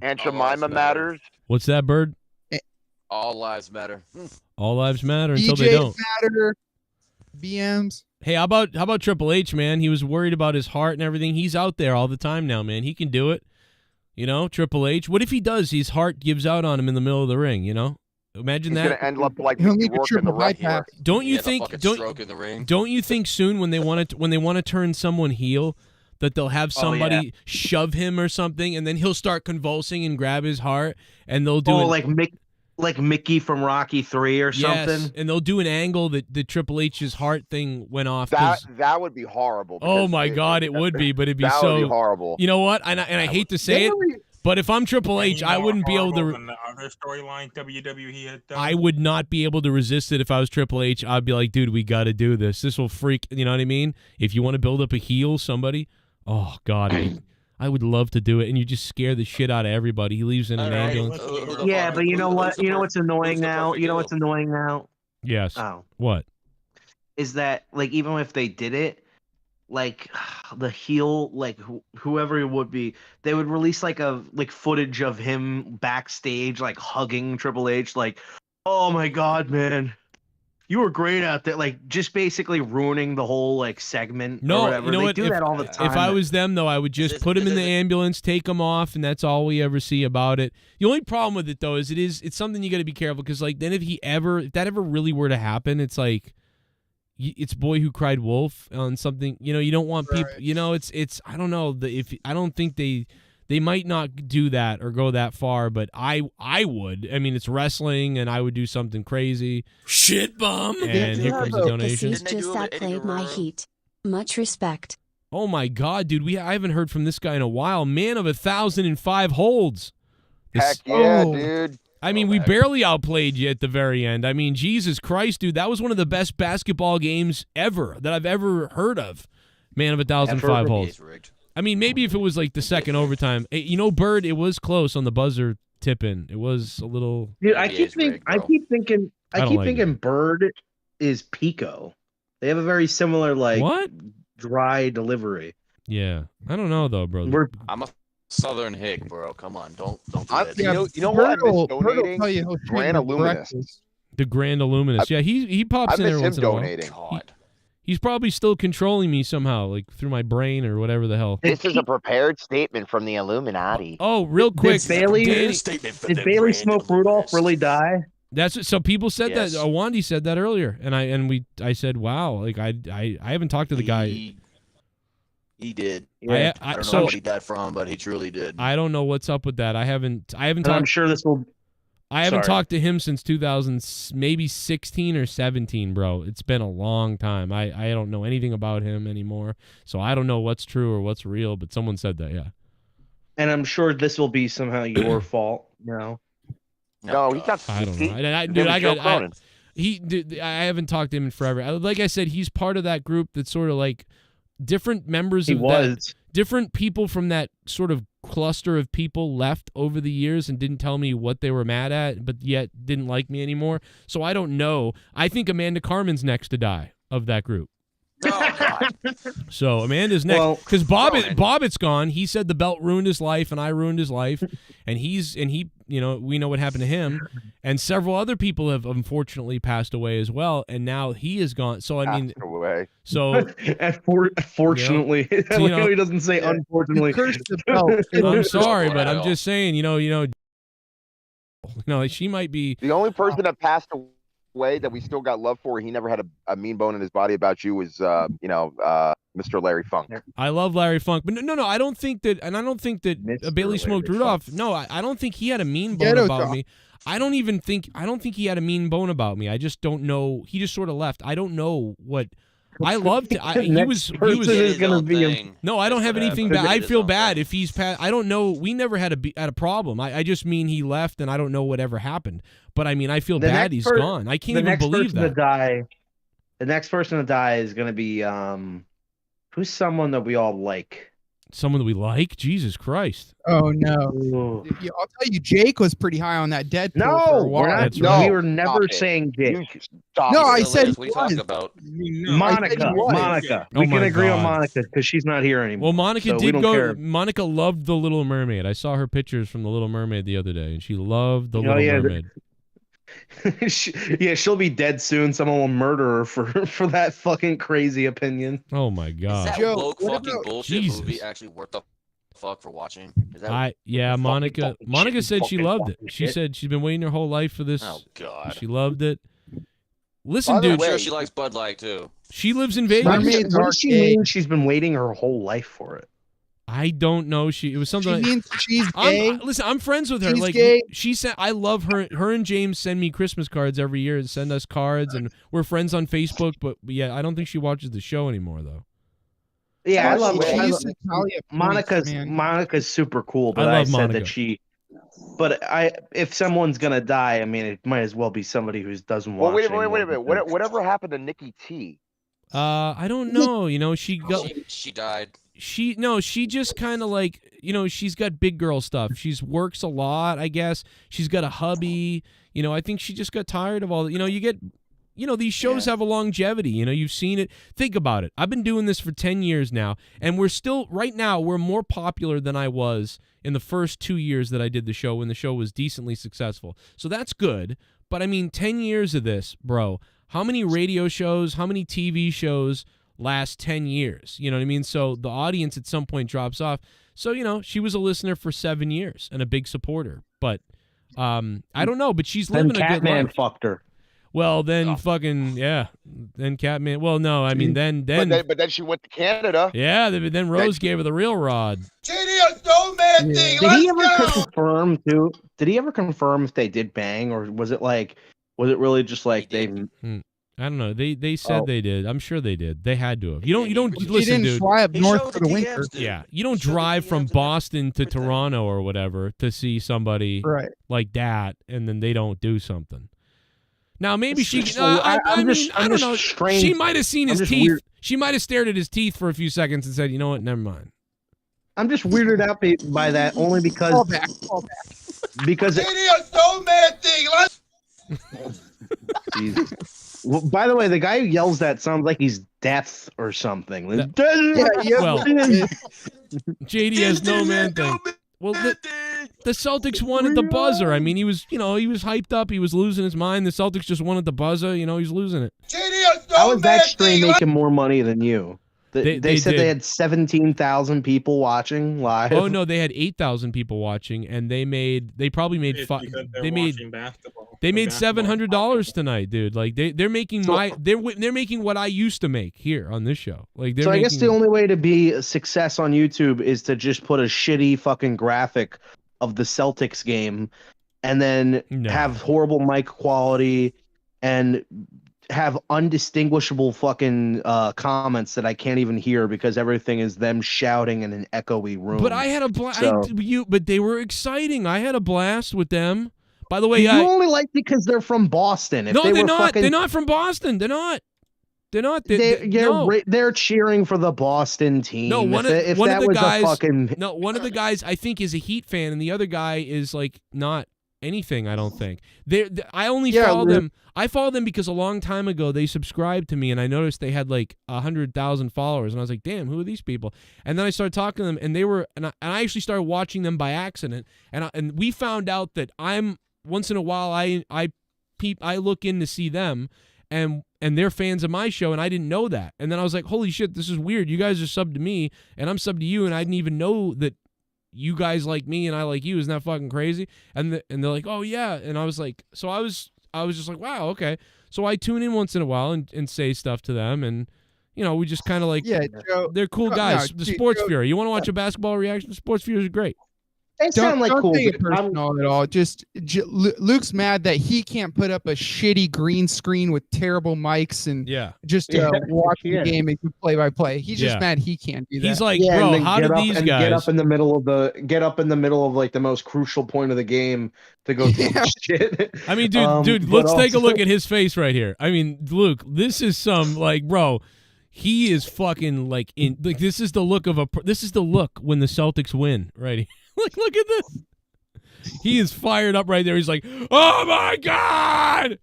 And Jemima matters. What's that, Bird? All lives matter. All lives matter until they don't. Matter. BMs. Hey, how about Triple H, man? He was worried about his heart and everything. He's out there all the time now, man. He can do it. Triple H. What if he does? His heart gives out on him in the middle of the ring, Imagine He's that. gonna end up like Mickey Rourke in the wrestler. Don't you think? Don't you think soon when they want to turn someone heel, that they'll have somebody shove him or something, and then he'll start convulsing and grab his heart, and they'll do like Mickey from Rocky 3 or something. Yes, and they'll do an angle that the Triple H's heart thing went off. That would be horrible. Oh my God, it would be, but it'd be that so would be horrible. You know what? And I hate to say it. But if I'm Triple H, I wouldn't be able to. The other storyline WWE had done. I would not be able to resist it if I was Triple H. I'd be like, dude, we got to do this. This will freak. You know what I mean? If you want to build up a heel, somebody. Oh God, I would love to do it, and you just scare the shit out of everybody. He leaves in an ambulance. Yeah, but you know what? You know what's annoying now? Yes. Oh. What? Is that even if they did it? The heel, whoever it would be, they would release footage of him backstage, hugging Triple H, oh my God, man, you were great out there, just basically ruining the whole segment. No, or whatever. You know they what? do that all the time. If I was them, though, I would just put him in the ambulance, take him off, and that's all we ever see about it. The only problem with it, though, is it's something you got to be careful, because then if that ever really were to happen, it's it's boy who cried wolf on something. You don't want people. It's I don't know. I don't think they might not do that or go that far, but I would. I mean, it's wrestling, and I would do something crazy. Shit bomb. And here comes the donation. This just outplayed my heat. Much respect. Oh my God, dude! I haven't heard from this guy in a while. Man of 1,005 holds. Heck yeah, dude. I mean, we barely outplayed you at the very end. I mean, Jesus Christ, dude, that was one of the best basketball games ever that I've ever heard of. Man of 1,005 holds. I mean, maybe if it was the second overtime. Bird, it was close on the buzzer tip-in. It was a little. Dude, I keep thinking Bird. is Pico. They have a very similar What? dry delivery. Yeah, I don't know though, bro. I'm a Southern hick, bro. Come on, don't do I, that. you know what I miss Bert will donating? tell you he'll treat Grand him for Illuminist. breakfast. The Grand Illuminist. Yeah, he pops I in there miss him once in a while. donating. He's probably still controlling me somehow, like through my brain or whatever the hell. This is a prepared statement from the Illuminati. Oh, real quick, Did Bailey, Danny- did Bailey Smoke Rudolph really die? That's what, so people said Yes. that. Awandi said that earlier, and I said, wow, like I haven't talked to the guy. He did. Yeah. I don't so- know what he died from, but he truly did. I don't know what's up with that. I haven't And talked. I'm sure this will. I haven't Sorry. talked to him since 2000, maybe 16 or 17, bro. It's been a long time. I don't know anything about him anymore, so I don't know what's true or what's real. But someone said that, yeah. And I'm sure this will be somehow your fault. No. No, he's not. I don't know. Dude, I haven't talked to him in forever. Like I said, he's part of that group that's sort of like different members He of was. different people from that sort of cluster of people left over the years and didn't tell me what they were mad at, but yet didn't like me anymore. So I don't know. I think Amanda Carmen's next to die of that group. Oh, God. So Amanda's next Well, because Bobbitt's gone. He said the belt ruined his life, and I ruined his life, and he, you know, we know what happened to him, and several other people have unfortunately passed away as well, and now he is gone. So I mean, away. so Fortunately, So, you know- he doesn't say unfortunately. I'm sorry, but I'm just saying, you know, she might be. The only person that passed away that we still got love for, he never had a mean bone in his body about you, was Mr. Larry Funk. I love Larry Funk, but no, I don't think that, and I don't think that Bailey Smoked Rudolph. No, I don't think he had a mean bone Ghetto about talk. me. I don't think he had a mean bone about me. I just don't know. He just sort of left. I don't know what. I loved it. He was. is going to be. No, I don't have anything bad. I feel bad if he's past. I don't know. We never had a problem. I just mean he left, and I don't know whatever happened. But I mean, I feel bad he's gone. I can't even believe that. The next person to die is going to be who's someone that we all like. Someone that we like? Jesus Christ! Oh no! Yeah, I'll tell you, Jake was pretty high on that Deadpool. for a No, while. we're not. That's No, right. we were never saying Jake. No, I said What are you talking about? Monica. Monica. Oh We can my agree on God. Monica because she's not here anymore. Well, Monica so we did don't go. care. Monica loved The Little Mermaid. I saw her pictures from The Little Mermaid the other day, and she loved The Little yeah, Mermaid. She'll be dead soon. Someone will murder her for that fucking crazy opinion. Oh my Is God! that Joe, woke what fucking about- bullshit Jesus. movie actually worth the fuck for watching? Is that Monica. Monica said she loved it. She said she's been waiting her whole life for this. Oh, God. She loved it. Listen, By the dude. way- I'm sure she likes Bud Light too. She lives in Vegas. Mermaids What are does she gay. mean? She's been waiting her whole life for it. I don't know. It was something. She like, means she's gay. Listen, I'm friends with her. She's Like gay. she said, I love her. Her and James send me Christmas cards every year and send us cards, and we're friends on Facebook. But yeah, I don't think she watches the show anymore, though. Yeah, I She love used to tell you Monica's. points, man. Monica's super cool, but I I, love said Monica. that she. But if someone's gonna die, I mean, it might as well be somebody who doesn't watch. Well, wait a anymore minute. because- Whatever happened to Nikki T? I don't know. You know, she died. She just kind of like, you know, she's got big girl stuff. She's works a lot, I guess. She's got a hubby. You know, I think she just got tired of all. You know, you get. You know, these shows have a longevity. You know, you've seen it. Think about it. I've been doing this for 10 years now, and we're still, right now, we're more popular than I was in the first 2 years that I did the show when the show was decently successful. So that's good. But I mean, 10 years of this, bro. How many radio shows, how many TV shows last 10 years? You know what I mean? So the audience at some point drops off. So, you know, she was a listener for 7 years and a big supporter. But I don't know, but she's living a good Catman life. fucked her. Well, then fucking, yeah. Then Catman. Well, no, I mean, then. But then she went to Canada. Yeah, then Rose gave her the real rod. JD, no man thing. Did he ever Let's go. confirm too? Did he ever confirm if they did bang, or was it really just like they? I don't know. They said they did. I'm sure they did. They had to have. You don't She listen, didn't dude. fly up north for the winter. Yeah, you don't drive from Boston to Toronto or whatever to see somebody Right. like that, and then they don't do something. Now maybe she. So, I I'm mean, just- I I'm don't just know. strange- She might have seen I'm his just teeth. weird. She might have stared at his teeth for a few seconds and said, "You know what? Never mind." I'm just weirded out by that only because Fall back. because JD, no man thing. Let's Jesus. Well, by the way, the guy who yells that sounds like he's death or something. Well, JD has no man thing. Well, the Celtics won at the buzzer. I mean, he was hyped up. He was losing his mind. The Celtics just won at the buzzer. He's losing it. How is that stream making more money than you? They said did. they had 17,000 people watching live. Oh no, they had 8,000 people watching, and they probably made It's five. because they're They made watching basketball. they made Basketball. $700 tonight, dude. Like they're making they're making what I used to make here on this show. Like they're So I making, guess the only way to be a success on YouTube is to just put a shitty fucking graphic of the Celtics game, and then have horrible mic quality and have undistinguishable fucking comments that I can't even hear because everything is them shouting in an echoey room. But I had a blast. So- But they were exciting. I had a blast with them. By the way, you only like because they're from Boston. If no, they they're were not. fucking- They're not from Boston. They're not. They're not. They're cheering for the Boston team. No, one if of that the was guys. a fucking One of the guys I think is a Heat fan, and the other guy is like not anything. I don't think. I only follow them. I follow them because a long time ago they subscribed to me, and I noticed they had like 100,000 followers, and I was like, "Damn, who are these people?" And then I started talking to them, and they were, and I actually started watching them by accident, and we found out that I'm once in a while I look in to see them, and they're fans of my show, and I didn't know that, and then I was like, "Holy shit, this is weird. You guys are subbed to me, and I'm subbed to you, and I didn't even know that." You guys like me and I like you. Isn't that fucking crazy? And they're like, oh yeah. And I was like, so I was just like, wow, okay. So I tune in once in a while and say stuff to them, and we just kind of like, Joe, they're cool guys. The Sports Fury. You want to watch a basketball reaction? The Sports Fury is great. They sound like don't cool. take it personal at all. Just Luke's mad that he can't put up a shitty green screen with terrible mics and just watch the game and do play-by-play. He's just mad he can't do that. He's like, bro, how did these guys get up in the middle of like the most crucial point of the game to go through shit? I mean, dude, let's take a look at his face right here. I mean, Luke, this is some like, bro. He is fucking like this is the look when the Celtics win, right? Look at this. He is fired up right there. He's like, oh my God.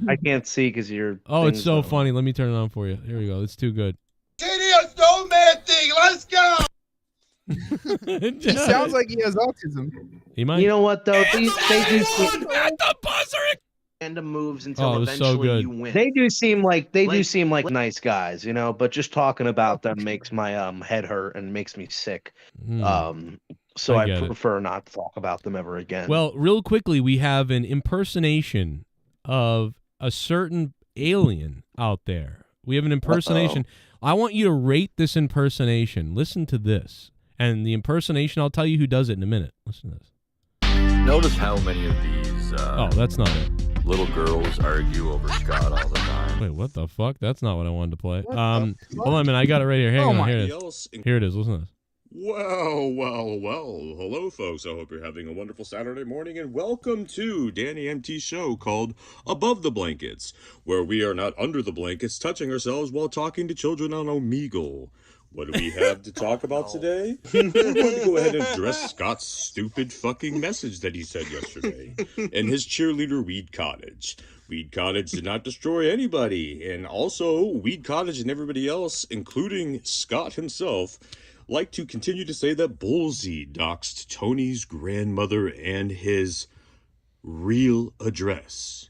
I can't see because you're. Oh, it's so funny. Let me turn it on for you. Here we go. It's too good. JD Snowman thing. Let's go. He sounds like he has autism. He might. You know what though? They do at the buzzer. Random moves until it was so eventually good. you win. They do seem like nice guys, but just talking about them makes my head hurt and makes me sick. So I prefer not to talk about them ever again. Well, real quickly, we have an impersonation of a certain alien out there. We have an impersonation. I want you to rate this impersonation. Listen to this. And the impersonation, I'll tell you who does it in a minute. Listen to this. Notice how many of these that's not it. little girls argue over Scott all the time. Wait, what the fuck? That's not what I wanted to play. Hold on a minute. I got it right here. Hang on. Here it is. Here it is. Listen to this. Well. Hello, folks. I hope you're having a wonderful Saturday morning, and welcome to Danny MT's show called Above the Blankets, where we are not under the blankets touching ourselves while talking to children on Omegle. What do we have to talk about today? We're going to go ahead and address Scott's stupid fucking message that he said yesterday and his cheerleader Weed Cottage. Weed Cottage did not destroy anybody, and also Weed Cottage and everybody else, including Scott himself, like to continue to say that Bullseye doxed Tony's grandmother and his real address.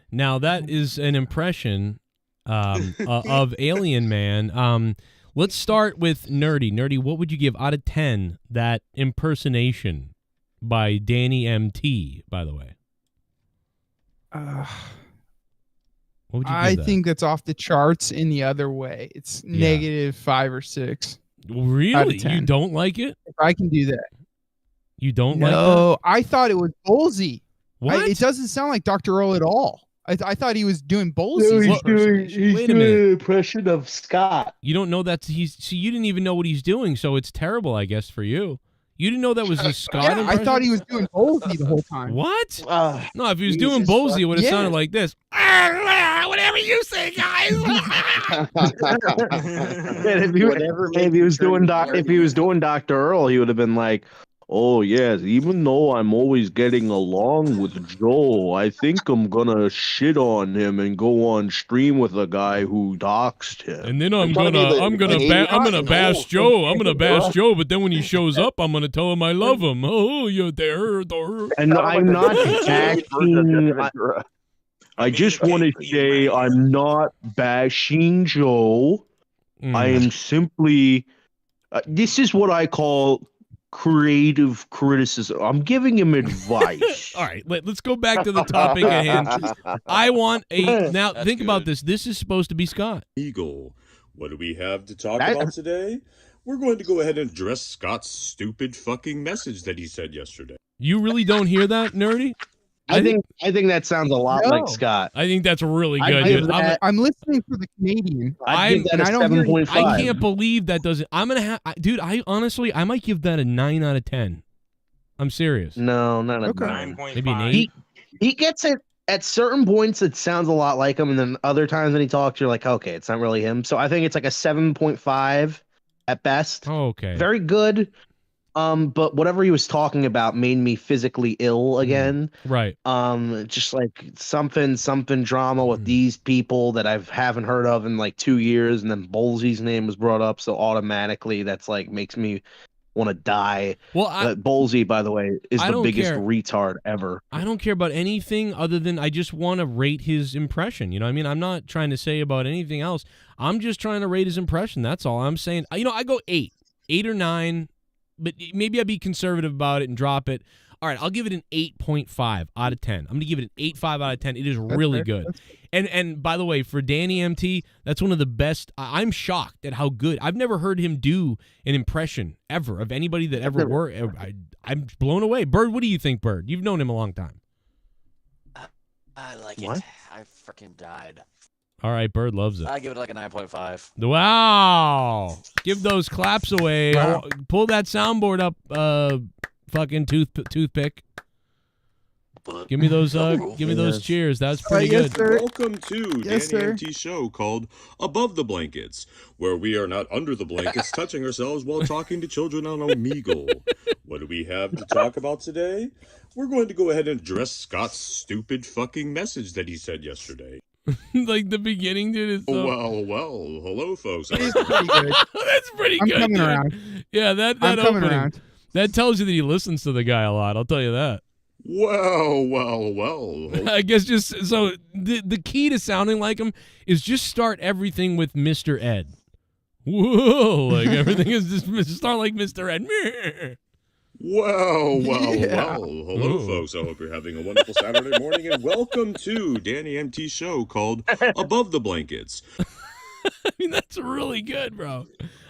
Now, that is an impression of Alien Man. Let's start with Nerdy. Nerdy, what would you give out of 10 that impersonation by Danny MT, by the way? What would you give I that? think that's off the charts in the other way. It's -5 or 6. Really? You don't like it? If I can do that. You don't like that? No, I thought it was Bullseye. What? It doesn't sound like Dr. Earl at all. I thought he was doing Bullseye. He's doing an impression of Scott. You don't know that you didn't even know what he's doing, so it's terrible, I guess, for you. You didn't know that was a Scott Yeah, I impression? thought he was doing Bullseye the whole time. What? No, if he was doing Bullseye, it would have sounded like this. Whatever you say, guys. If he was doing Dr. Earl, he would have been like, Oh yes, even though I'm always getting along with Joe, I think I'm gonna shit on him and go on stream with a guy who doxed him. And then I'm gonna bash Joe. I'm gonna bash Joe, but then when he shows up, I'm gonna tell him I love him. Oh, you're there. And I'm not bashing. I just want to say I'm not bashing Joe. I am simply. This is what I call creative criticism. I'm giving him advice. All right, let's go back to the topic at hand. I want now. Think about this. This is supposed to be Scott. Eagle. What do we have to talk about today? We're going to go ahead and address Scott's stupid fucking message that he said yesterday. You really don't hear that, Nerdy? I think that sounds a lot like Scott. I think that's really good, dude. I'm listening for the Canadian. I can't believe that doesn't. I'm gonna have, dude. I honestly, I might give that a 9 out of 10. I'm serious. No, not a 9. Maybe an 8. He gets it at certain points. It sounds a lot like him, and then other times when he talks, you're like, okay, it's not really him. So I think it's like a 7.5 at best. Oh, okay. Very good. But whatever he was talking about made me physically ill again. Right. Just like something drama with these people that I haven't heard of in like 2 years, and then Bowlsy's name was brought up, so automatically that's like makes me want to die. Well, Bowlsy, by the way, is the biggest retard ever. I don't care about anything other than I just want to rate his impression. You know what I mean? I'm not trying to say about anything else. I'm just trying to rate his impression. That's all I'm saying. You know, I go 8 or 9. But maybe I'd be conservative about it and drop it. All right, I'll give it an 8.5 out of 10. I'm going to give it an 8.5 out of 10. It is really good. And by the way, for Danny MT, that's one of the best. I'm shocked at how good. I've never heard him do an impression ever of anybody that ever worked. I'm blown away. Bird, what do you think, Bird? You've known him a long time. I like it. I freaking died. All right, Bird loves it. I give it like a 9.5. Wow. Give those claps away. Wow. Pull that soundboard up, fucking toothpick. Give me those cheers. That's pretty good. Welcome to Danny MT show called Above the Blankets, where we are not under the blankets touching ourselves while talking to children on Omegle. What do we have to talk about today? We're going to go ahead and address Scott's stupid fucking message that he said yesterday. Like the beginning, dude. Is so... Well. Hello, folks. That's pretty good. That's pretty good. I'm coming dude. around. Yeah, that I'm coming opening, around. that tells you that he listens to the guy a lot. I'll tell you that. Well. I guess just so the key to sounding like him is just start everything with Mr. Ed. Whoa, like everything is just start like Mr. Ed. Well. Hello, folks. I hope you're having a wonderful Saturday morning, and welcome to Danny MT show called Above the Blankets. I mean, that's really good, bro.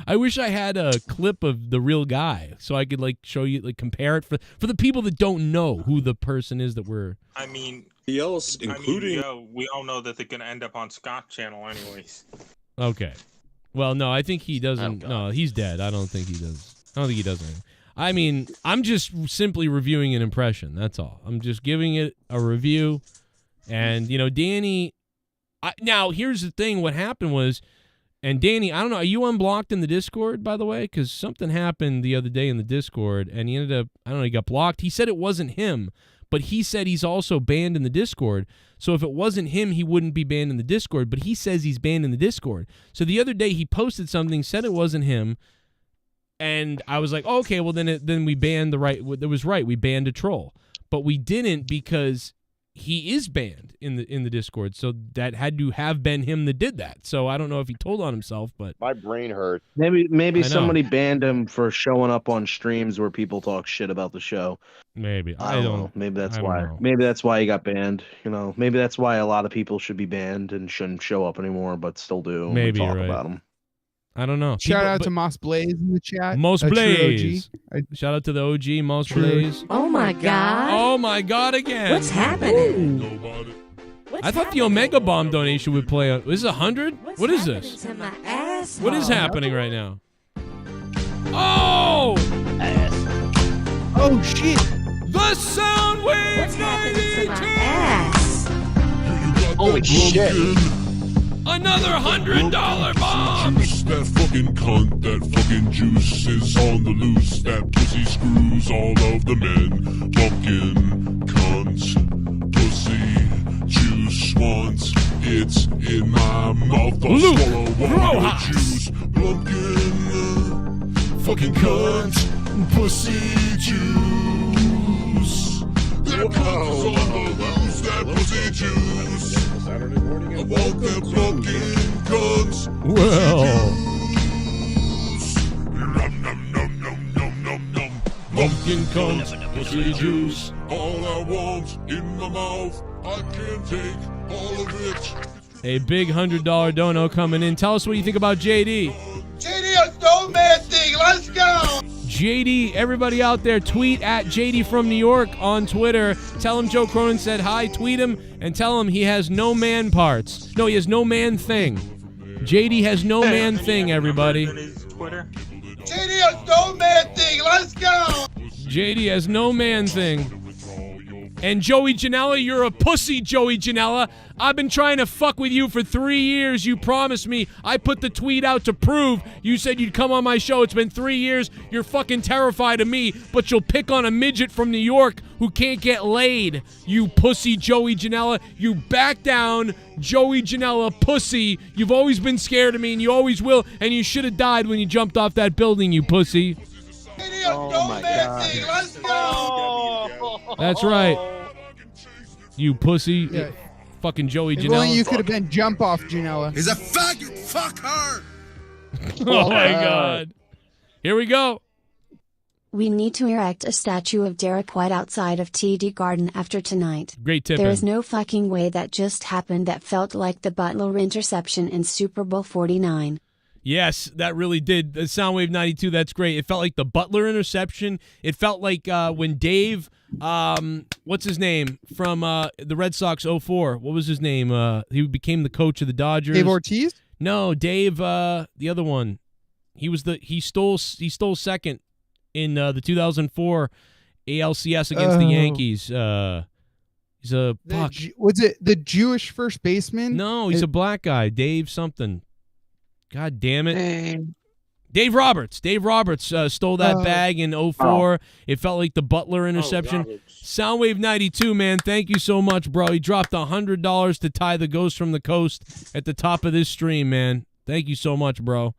I wish I had a clip of the real guy so I could like show you, like compare it for the people that don't know who the person is that we're. I mean, including we all know that they're gonna end up on Scott's channel anyways. Okay. Well, no, I think he doesn't. No, he's dead. I don't think he does. I don't think he does anything. I mean, I'm just simply reviewing an impression. That's all. I'm just giving it a review. And, you know, Danny... now, here's the thing. What happened was... And, Danny, I don't know. Are you unblocked in the Discord, by the way? Because something happened the other day in the Discord, and he ended up... I don't know, he got blocked. He said it wasn't him, but he said he's also banned in the Discord. So if it wasn't him, he wouldn't be banned in the Discord, but he says he's banned in the Discord. So the other day, he posted something, said it wasn't him, and I was like, oh, okay, well, then we banned it was right. We banned a troll. But we didn't because he is banned in the Discord. So that had to have been him that did that. So I don't know if he told on himself, but... My brain hurts. Maybe somebody banned him for showing up on streams where people talk shit about the show. Maybe. I don't know. Maybe that's why. Maybe that's why he got banned. You know, maybe that's why a lot of people should be banned and shouldn't show up anymore, but still do. Maybe talk right. about them. I don't know. Shout out to Moss Blaze in the chat. Moss Blaze. Shout out to the OG, Moss Blaze. Oh my god. Oh my god again. What's happening? I thought the Omega Bomb donation would play. Is this 100? What is this? To my asshole. What is happening right now? Oh! Oh shit! The Soundwave What's happening to my ass? Holy shit! Another $100 bomb! That fucking cunt, that fucking juice is on the loose. That pussy screws all of the men. Pumpkin, cunt, pussy, juice once. It's in my mouth. I'll swallow all your juice. Pumpkin, fucking cunt, pussy, juice. That cunt is on the loose. That pussy juice. Saturday morning. I want that pumpkin cunts. Well. Pumpkin cunts, pussy juice. All I want in my mouth. I can't take all of it. A big $100 dono coming in. Tell us what you think about JD. JD is no man thing. Let's go. JD, everybody out there, tweet at JD from New York on Twitter. Tell him Joe Cronin said hi. Tweet him and tell him he has no man parts. No, he has no man thing. JD has no man thing, everybody. JD has no man thing. Let's go. JD has no man thing. And Joey Janella, you're a pussy, Joey Janella. I've been trying to fuck with you for 3 years. You promised me. I put the tweet out to prove. You said you'd come on my show. It's been 3 years. You're fucking terrified of me, but you'll pick on a midget from New York who can't get laid. You pussy, Joey Janella. You back down, Joey Janella, pussy. You've always been scared of me, and you always will, and you should have died when you jumped off that building, you pussy. Oh my God. Let's go. That's right. You pussy. Yeah. Fucking Joey If Janella. only you could have been jump off Janella. He's a faggot. Fuck her. Oh my God. Here we go. We need to erect a statue of Derek White outside of TD Garden after tonight. Great tip. There is no fucking way that just happened. That felt like the Butler interception in Super Bowl 49. Yes, that really did. The Soundwave 92, that's great. It felt like the Butler interception. It felt like when Dave, what's his name, from the Red Sox 04. What was his name? He became the coach of the Dodgers. Dave Ortiz? No, Dave, the other one. He stole second in the 2004 ALCS against the Yankees. He's a fuck. Was it the Jewish first baseman? No, he's a black guy. Dave something. God damn it. Dave Roberts. Dave Roberts stole that bag in 04. It felt like the Butler interception. Soundwave 92, man. Thank you so much, bro. He dropped $100 to tie the Ghost from the Coast at the top of this stream, man. Thank you so much, bro.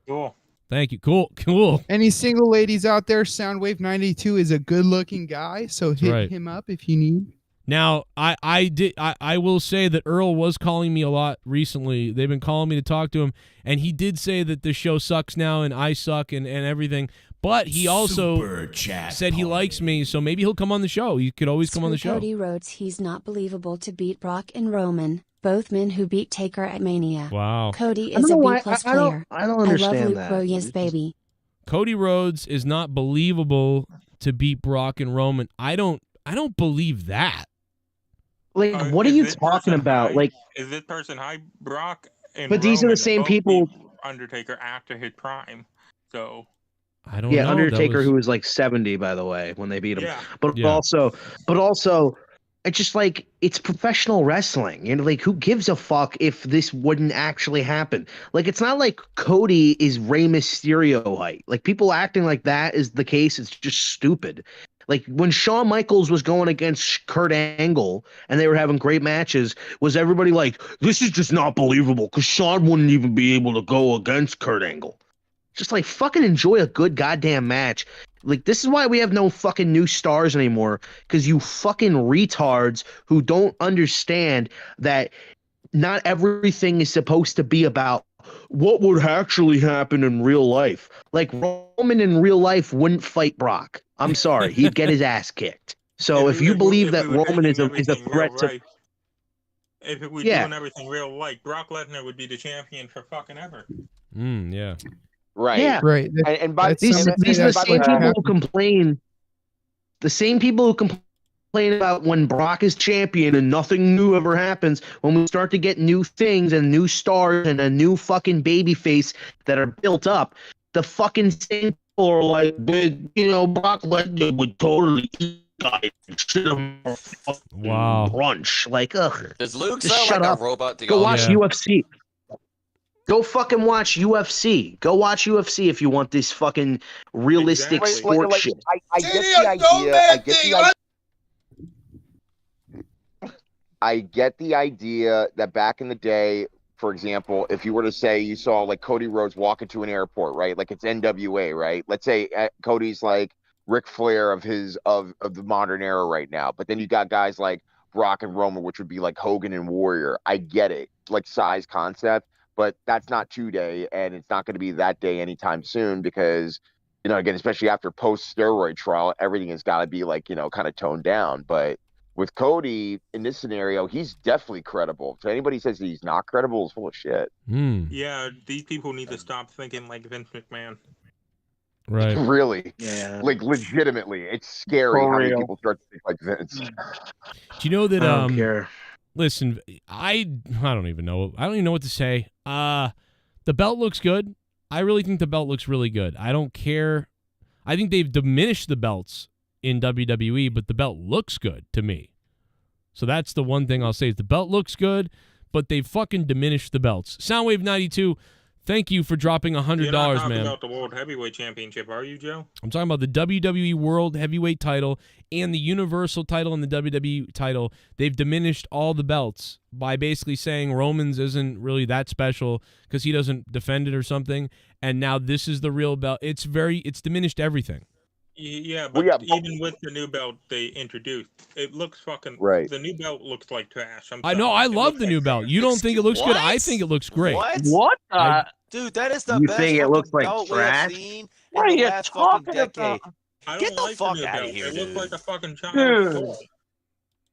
Cool. Thank you. Cool. Any single ladies out there, Soundwave 92 is a good-looking guy, so hit him up if you need. Now, I will say that Earl was calling me a lot recently. They've been calling me to talk to him, and he did say that the show sucks now and I suck and everything. But he also said he likes me, so maybe he'll come on the show. He could always come on the show. Cody Rhodes, he's not believable to beat Brock and Roman, both men who beat Taker at Mania. Wow. Cody is a B-plus player. I don't understand I love Luke that. Royes, baby. Cody Rhodes is not believable to beat Brock and Roman. I don't believe that. Like, what are you talking about? Like, is this person high? Brock and but these are the Roman same both people. beat Undertaker after his prime, so I don't Yeah, know. Undertaker, who was like 70, by the way, when they beat him. Yeah. But also, it's just like, it's professional wrestling. You know, like, who gives a fuck if this wouldn't actually happen? Like, it's not like Cody is Rey Mysterio height. Like, people acting like that is the case. It's just stupid. Like, when Shawn Michaels was going against Kurt Angle and they were having great matches, was everybody like, this is just not believable because Shawn wouldn't even be able to go against Kurt Angle? Just like, fucking enjoy a good goddamn match. Like, this is why we have no fucking new stars anymore, because you fucking retards who don't understand that not everything is supposed to be about what would actually happen in real life. Like, Roman in real life wouldn't fight Brock. I'm sorry, he'd get his ass kicked. So if you believe that Roman is a threat to, if we were doing everything real, like Brock Lesnar would be the champion for fucking ever. Yeah. Right. Yeah. Right. And by these are the same people who complain. The same people who complain about when Brock is champion and nothing new ever happens. When we start to get new things and new stars and a new fucking baby face that are built up, the fucking same people are like, you know, Brock Lesnar would totally eat guys and shit him for fucking brunch. Like, ugh. Does Luke Just sound shut like up. a robot to Go watch UFC. Go fucking watch UFC. Go watch UFC if you want this fucking realistic Exactly. sport shit. I get the idea. I get the idea that back in the day, for example, if you were to say you saw like Cody Rhodes walk into an airport, right? Like it's NWA, right? Let's say Cody's like Ric Flair of the modern era right now, but then you got guys like Brock and Roman, which would be like Hogan and Warrior. I get it, like size concept, but that's not today, and it's not going to be that day anytime soon because, you know, again, especially after post steroid trial, everything has got to be like, you know, kind of toned down. But with Cody in this scenario, he's definitely credible. So anybody says he's not credible is full of shit. Yeah, these people need to stop thinking like Vince McMahon. Right. Really. Yeah. Like legitimately. It's scary For how many real. people start to think like Vince. Do you know that? I don't care. Listen, I don't even know. I don't even know what to say. The belt looks good. I really think the belt looks really good. I don't care. I think they've diminished the belts in WWE, but the belt looks good to me. So that's the one thing I'll say is the belt looks good, but they fucking diminished the belts. Soundwave 92, thank you for dropping $100, You're not talking man. about the World Heavyweight Championship, are you, Joe? I'm talking about the WWE World Heavyweight title and the Universal title and the WWE title. They've diminished all the belts by basically saying Roman's isn't really that special because he doesn't defend it or something. And now this is the real belt. It's diminished everything. Yeah, but even with the new belt they introduced, it looks fucking right. The new belt looks like trash. I know. I love the new belt. You don't think it looks good? I think it looks great. What? Dude, that is the You best think it looks fucking like belt we have trash? seen What in are the you last fucking talking decade. I Get don't the like fuck new out of belt. here, It dude. looks like a fucking child. Dude.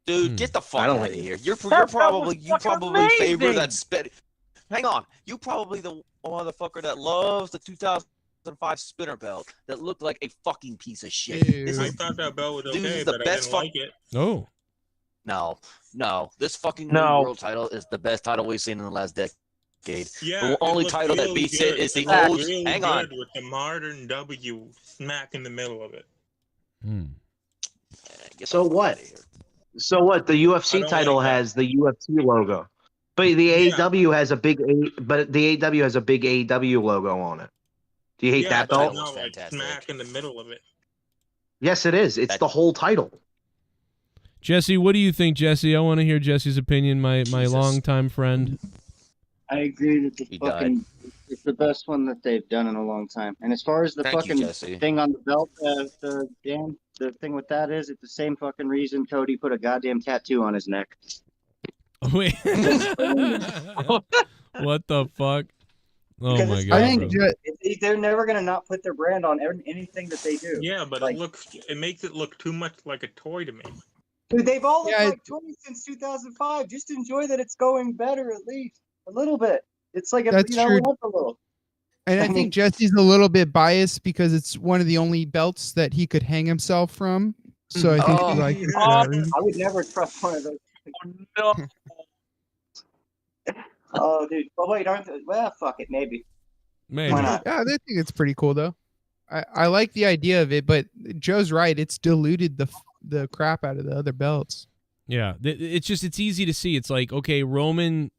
Dude, get the fuck I don't out of like it. here. You That probably was favor amazing. that spit. Hang on. You probably the motherfucker that loves the 2005 spinner belt that looked like a fucking piece of shit. This I is, thought that belt was dude, this okay, is the but I best didn't like it. Oh. No. This fucking new No. world title is the best title we've seen in the last decade. Yeah, The only it looked title that really beats good. it is the It looked old. really Hang on. good with the modern W smack in the middle of it. So what? So what? The UFC title has the UFC logo, but the AEW has a big AEW has a big AEW logo on it. Do you hate that but belt? not like smack in the middle of it. Yes, it is. It's the whole title. Jesse, what do you think, Jesse? I want to hear Jesse's opinion, my longtime friend. I agree that it's the best one that they've done in a long time. And as far as the Thank you, fucking Jesse. thing on the belt, Dan, the thing with that is it's the same fucking reason Cody put a goddamn tattoo on his neck. Wait. What the fuck? Oh Because my it's god. branding. bro. They're never gonna not put their brand on anything that they do. Yeah, but it makes it look too much like a toy to me. Dude, they've all looked like toys since 2005. Just enjoy that it's going better at least a little bit. It's like That's true. up a little. And I think Jesse's a little bit biased because it's one of the only belts that he could hang himself from. So I think he likes that. I would never trust one of those. Oh, dude. Oh, wait, aren't they? Well, fuck it, maybe. Maybe. Why not? Yeah, I think it's pretty cool though. I like the idea of it, but Joe's right. It's diluted the crap out of the other belts. Yeah, it's easy to see. It's like, okay, Roman,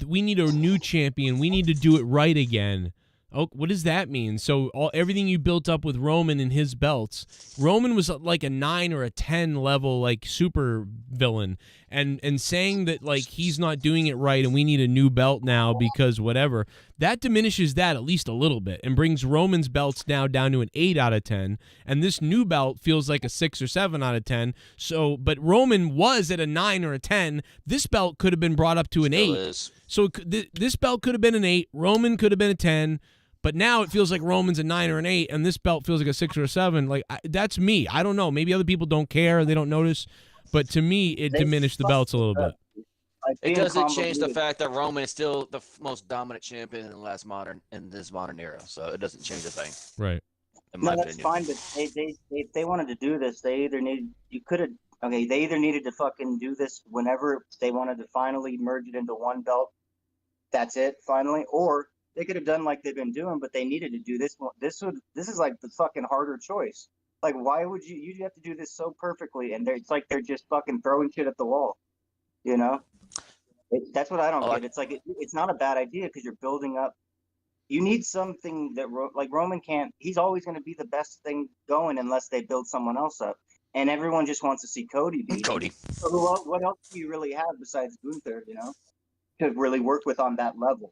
we need a new champion. We need to do it right again. Oh, what does that mean? So everything you built up with Roman and his belts, Roman was like a 9 or a 10 level like super villain, and saying that like he's not doing it right and we need a new belt now because whatever, that diminishes that at least a little bit and brings Roman's belts now down to an 8 out of 10, and this new belt feels like a 6 or 7 out of 10. So, but Roman was at a 9 or a 10. This belt could have been brought up to an 8. So this belt could have been an 8. Roman could have been a 10. But now it feels like Roman's a 9 or an 8, and this belt feels like a 6 or a 7. Like that's me. I don't know. Maybe other people don't care. They don't notice. But to me, it diminished the belts a little bit. It doesn't change the fact that Roman is still the most dominant champion in this modern era. So it doesn't change a thing. Right. In my that's opinion. fine, but if they wanted to do this, they either needed to fucking do this whenever they wanted to finally merge it into one belt. That's it, finally, or they could have done like they've been doing, but they needed to do this. This is like the fucking harder choice. Like, why would you have to do this so perfectly? And it's like they're just fucking throwing shit at the wall, you know? That's what I don't get. It's like it's not a bad idea because you're building up you need something that like Roman can't. He's always going to be the best thing going unless they build someone else up. And everyone just wants to see Cody beat him. So what else do you really have besides Gunther? You know, to really work with on that level.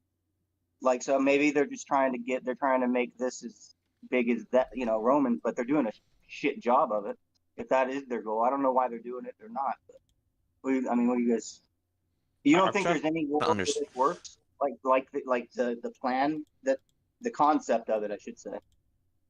Like, so maybe they're just trying to make this as big as that, you know, Roman, but they're doing a shit job of it. If that is their goal, I don't know why they're doing it or not. But what do you guys? You don't think there's any world that it works? Like the plan, that the concept of it, I should say,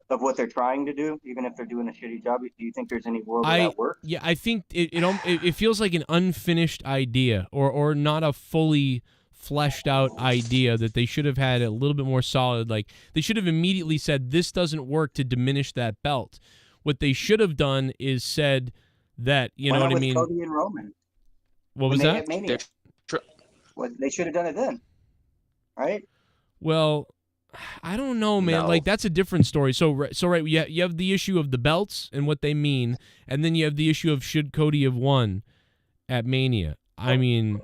of what they're trying to do, even if they're doing a shitty job. Do you think there's any world where that works? Yeah, I think it feels like an unfinished idea, or not a fully fleshed out idea that they should have had a little bit more solid. Like, they should have immediately said, this doesn't work, to diminish that belt. What they should have done is said that, you know what I mean? Cody and Roman. What was that? They should have done it then, right? Well, I don't know, man. Like, that's a different story. So right, you have the issue of the belts and what they mean, and then you have the issue of should Cody have won at Mania. I mean,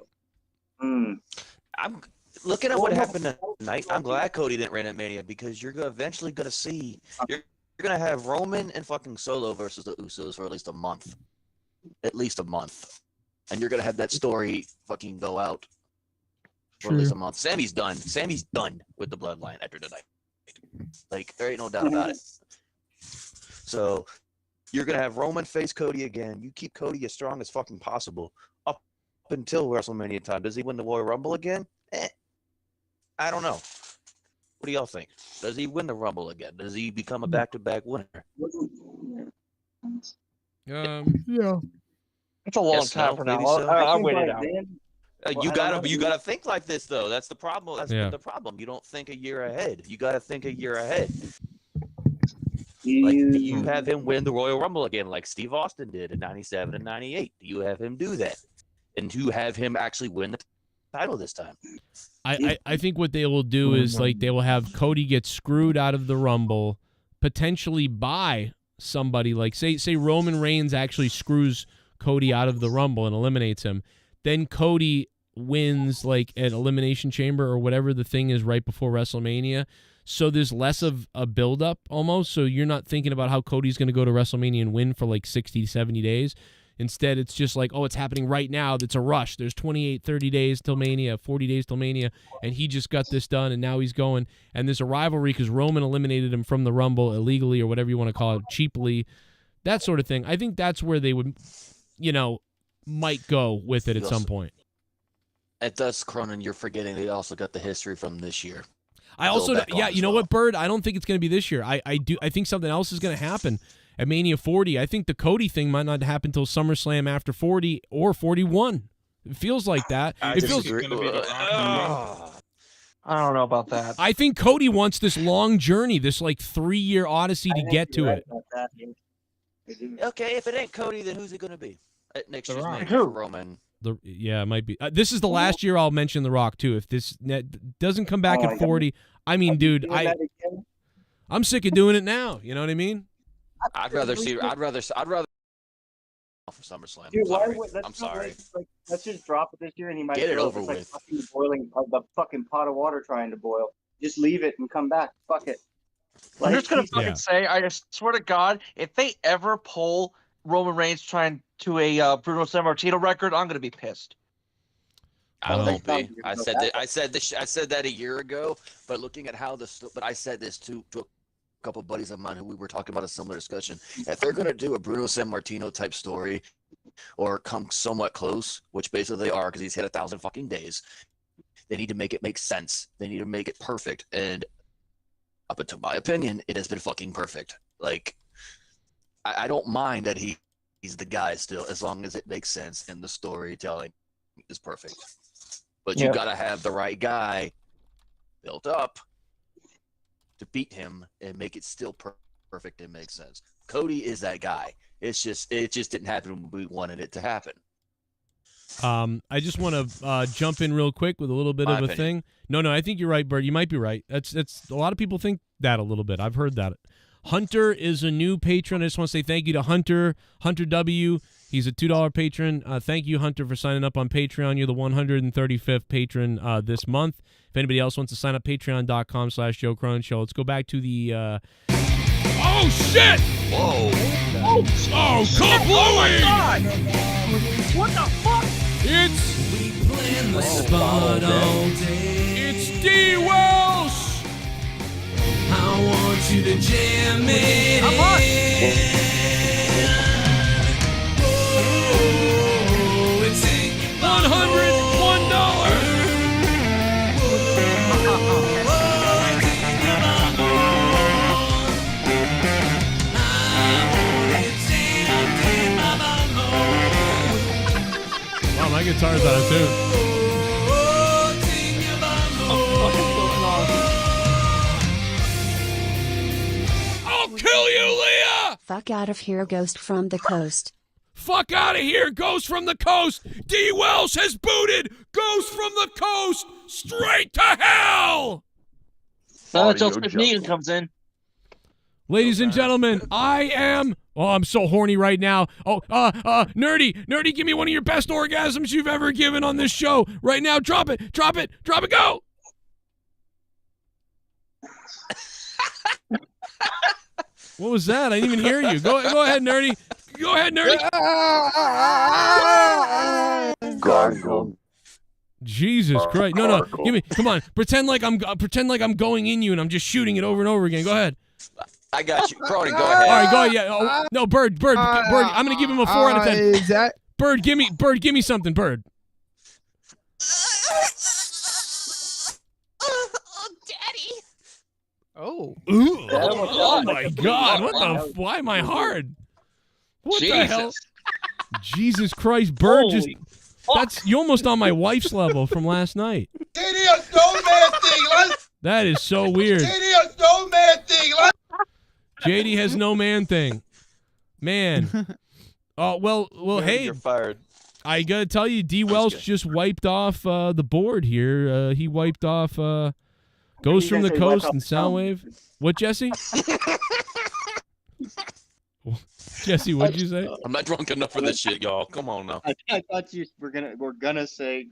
I'm looking at what happened tonight. I'm glad Cody didn't reign at Mania, because you're eventually going to see you're going to have Roman and fucking Solo versus the Usos for at least a month. At least a month. And you're going to have that story fucking go out for at least a month. Sammy's done. Sammy's done with the Bloodline after tonight. Like, there ain't no doubt about it. So, you're going to have Roman face Cody again. You keep Cody as strong as fucking possible up until WrestleMania time. Does he win the Royal Rumble again? I don't know. What do y'all think? Does he win the Rumble again? Does he become a back-to-back winner? Yeah. It's a long time from now. I'll wait it out. You gotta think like this, though. That's the problem. That's the problem. You don't think a year ahead. You gotta think a year ahead. Like, do you have him win the Royal Rumble again, like Steve Austin did in '97 and '98? Do you have him do that? And do you have him actually win the title this time? I think what they will do is, like, they will have Cody get screwed out of the Rumble, potentially by somebody, like, say Roman Reigns actually screws Cody out of the Rumble and eliminates him. Then Cody wins, like, at Elimination Chamber or whatever the thing is right before WrestleMania. So there's less of a build-up almost. So you're not thinking about how Cody's going to go to WrestleMania and win for like 60, 70 days. Instead, it's just like, oh, it's happening right now. That's a rush. There's 28, 30 days till Mania, 40 days till Mania, and he just got this done, and now he's going. And there's a rivalry because Roman eliminated him from the Rumble illegally, or whatever you want to call it, cheaply, that sort of thing. I think that's where they would, you know, might go with it at some point. At thus, Cronin, you're forgetting they also got the history from this year. I also, yeah, you know what, Bird? I don't think it's going to be this year. I think something else is going to happen at Mania 40. I think the Cody thing might not happen until SummerSlam after 40 or 41. It feels like that. I don't know about that. I think Cody wants this long journey, this like 3-year odyssey to get to it. Okay, if it ain't Cody, then who's it going to be? Next year's Mania, Roman. Yeah, it might be. This is the last year I'll mention The Rock too. If this doesn't come back at 40, I mean, dude, I'm sick of doing it now. You know what I mean? I'd rather for SummerSlam. Dude, I'm sorry. Let's just drop it this year, and he might get it over with. with. Like fucking boiling the fucking pot of water trying to boil. Just leave it and come back. Fuck it. I'm just gonna fucking say, I just swear to God, if they ever pull Roman Reigns trying to a Bruno Sammartino record, I'm gonna be pissed. I won't be. I said that a year ago. But looking at how but I said this to a couple of buddies of mine who we were talking about a similar discussion. If they're gonna do a Bruno Sammartino type story, or come somewhat close, which basically they are because he's hit 1,000 fucking days, they need to make it make sense. They need to make it perfect. And up until my opinion, it has been fucking perfect. Like, I don't mind that he's the guy still, as long as it makes sense and the storytelling is perfect. But you gotta have the right guy built up to beat him and make it still perfect and make sense. Cody is that guy. It just didn't happen when we wanted it to happen. I just want to jump in real quick with a little bit of a thing. No, I think you're right, Bert. You might be right. That's a lot of people think that a little bit. I've heard that. Hunter is a new patron. I just want to say thank you to Hunter W. He's a $2 patron. Thank you, Hunter, for signing up on Patreon. You're the 135th patron this month. If anybody else wants to sign up, patreon.com/Joe Cronin Show. Let's go back to the... Oh, shit! Whoa. Oh, kablooey! What the fuck? It's It's DWELSH! I want you to jam it in. Oh, it's $101. Wow, my guitar's out of tune. I'll kill you, Leah! Fuck out of here, ghost from the coast. Fuck out of here, Ghost from the Coast! DWELSH has booted Ghost from the Coast straight to hell! Not until NEGAN comes in. Ladies and gentlemen, I am... Oh, I'm so horny right now. Oh, Nerdy, give me one of your best orgasms you've ever given on this show. Right now, drop it, go! What was that? I didn't even hear you. Go ahead, Nerdy. Go ahead, Nerdy. Gargle. Jesus Christ! No, give me. Come on, pretend like I'm going in you, and I'm just shooting it over and over again. Go ahead. I got you, Cronin. Go ahead. All right, go ahead. Yeah. Oh, no, Bird. I'm gonna give him a 4 out of 10. Is that Bird? Give me something, Bird. Oh. Ooh. Oh my God! What the? Why am I hard? What the hell? Jesus Christ, Bird! Just you almost on my wife's level from last night. Idiot, no man thing. That is so weird. Idiot, no man thing. JD has no man thing. Man. Oh, well, hey. You're fired. I gotta tell you, DWELSH just wiped off the board here. He wiped off Ghost from the Coast and Soundwave. What, Jesse? Jesse, what'd you say? I'm not drunk enough for this shit, y'all. Come on now. I thought you were gonna say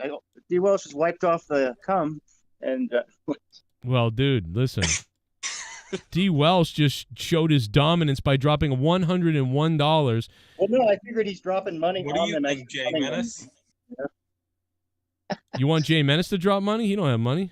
DWELSH has wiped off the cum and. Well, dude, listen. DWELSH just showed his dominance by dropping $101. Well, no, I figured he's dropping money. What do you think, Jay Menace? You want Jay Menace to drop money? He don't have money.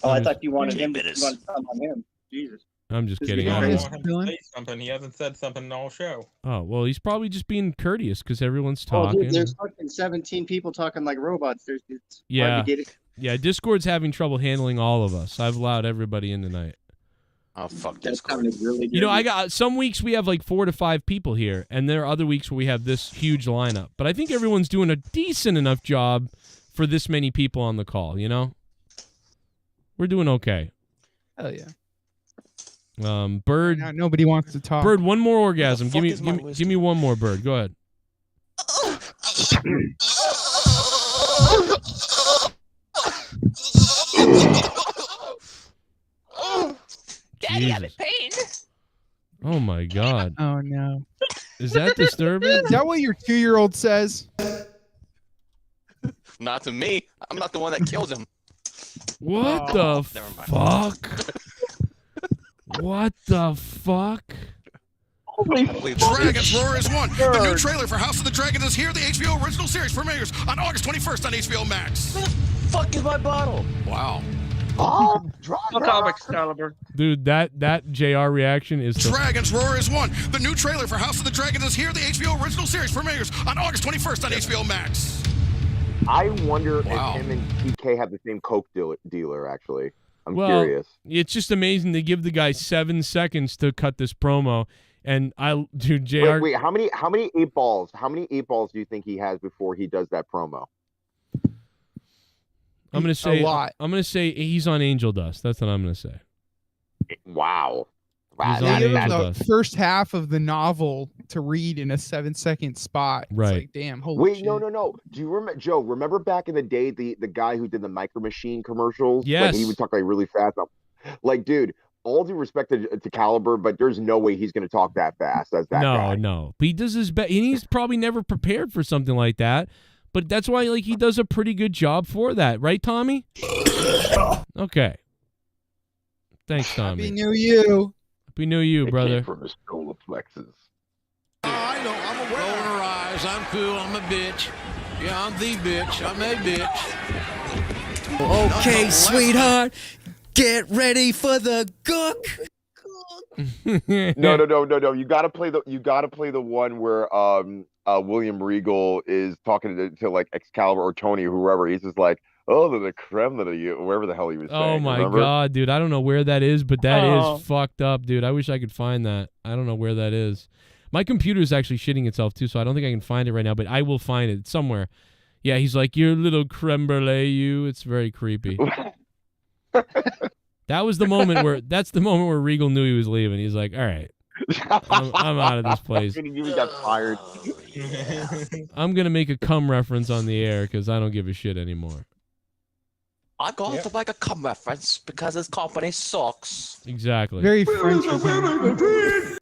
Oh, I thought you wanted him to come on him. Jesus. I'm just kidding. I want him to say something. He hasn't said something all show. Oh, well, he's probably just being courteous because everyone's talking. Oh, dude, there's fucking 17 people talking like robots. It's yeah. hard to get it. Yeah, Discord's having trouble handling all of us. I've allowed everybody in tonight. Oh, fuck Discord. Really good. You know, I got some weeks we have like 4 to 5 people here, and there are other weeks where we have this huge lineup. But I think everyone's doing a decent enough job for this many people on the call, you know? We're doing okay. Hell yeah. Bird. Now nobody wants to talk. Bird, one more orgasm. Give me one more, Bird. Go ahead. Daddy, I'm in pain. Oh my God. Oh no. Is that disturbing? Is that what your 2-year-old says? Not to me. I'm not the one that killed him. What the fuck? What the fuck? Dragon's Roar is one. The new trailer for House of the Dragon is here. The HBO original series premieres on August 21st on HBO Max. Where the fuck is my bottle? Wow. Oh, Excalibur. Dude, that JR reaction is Dragon's Roar is one. The new trailer for House of the Dragon is here. The HBO original series premieres on August 21st on HBO Max. I wonder if him and TK have the same coke dealer. Actually, I'm well, curious. It's just amazing they give the guy 7 seconds to cut this promo, and dude, JR. Wait, how many 8 balls? How many 8 balls do you think he has before he does that promo? I'm gonna say a lot. I'm gonna say he's on Angel Dust. That's what I'm gonna say. Wow. He's They on give Angel the Dust. first half of the novel to read in a 7-second spot. It's Right. like, damn. Holy Wait, shit. no. Do you remember, Joe? Remember back in the day, the guy who did the Micro Machine commercials? Yes. Like, he would talk like really fast. Like, dude, all due respect to Caliber, but there's no way he's going to talk that fast as that guy. No. But he does his best, and he's probably never prepared for something like that. But that's why, like, he does a pretty good job for that, right, Tommy? Okay. Thanks, Tommy. Happy New You. Happy New You, It brother. came from his solar plexus. I know. I'm aware. Rolling her eyes. I'm cool. I'm a bitch. Yeah, I'm the bitch. I'm a bitch. Okay, sweetheart, get ready for the gook. No. You gotta play the one where William Regal is talking to like Excalibur or Tony or whoever. He's just like, oh, the creme of you, wherever the hell he was saying. Oh my remember? God, dude! I don't know where that is, but that is fucked up, dude. I wish I could find that. I don't know where that is. My computer is actually shitting itself too, so I don't think I can find it right now. But I will find it somewhere. Yeah, he's like, "You little creme brulee, you." It's very creepy. That was the moment where. That's the moment where Regal knew he was leaving. He's like, "All right, I'm out of this place." You got fired. I'm gonna make a cum reference on the air because I don't give a shit anymore. I'm going to make a cum reference because his company sucks. Exactly. Very French of him.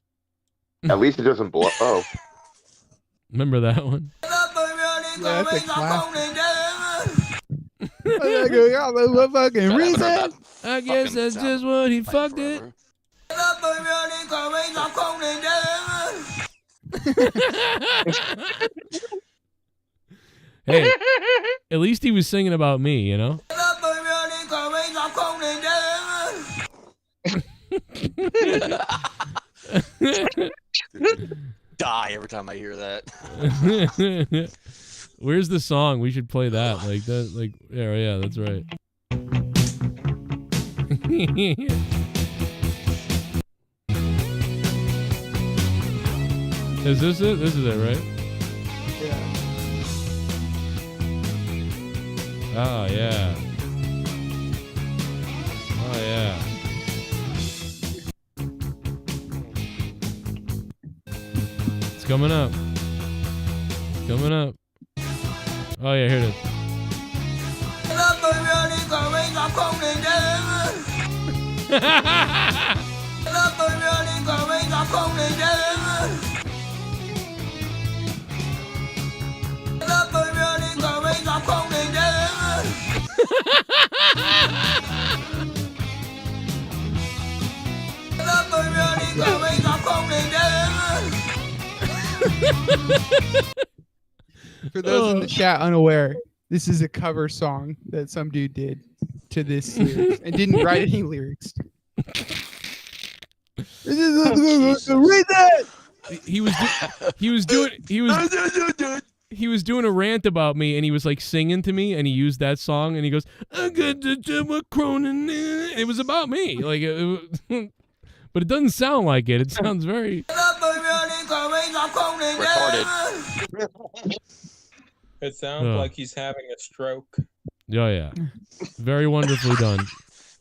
At least it doesn't blow. Oh. Remember that one? Yeah, that's a classic. Fucking reason. I guess that's just what he fucked it. Hey, at least he was singing about me, you know? Die every time I hear that. Where's the song? We should play that. Like that. Like yeah, that's right. Is this it? This is it, right? Yeah. Oh yeah. Oh yeah. It's coming up. Coming up. Oh yeah, here it is. For those in the chat unaware, this is a cover song that some dude did to this lyrics and didn't write any lyrics. Read that. He was doing a rant about me, and he was like singing to me, and he used that song, and he goes, "I got to do a Cronin." It was about me, like, but it doesn't sound like it. It sounds very retarded. It sounds like he's having a stroke. Oh yeah, very wonderfully done.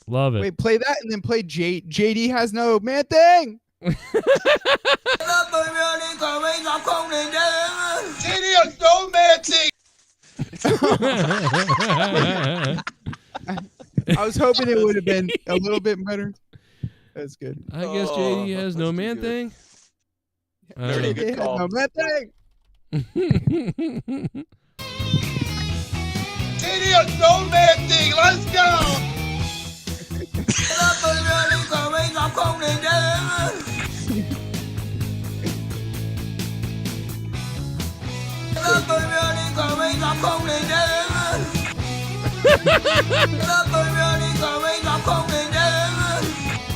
Love it. Wait, play that and then play JD has no man thing. JD has no man thing. I was hoping it would have been a little bit better. That's good. I guess JD has no man thing. JD has no man thing. JD has no man thing. Let's go.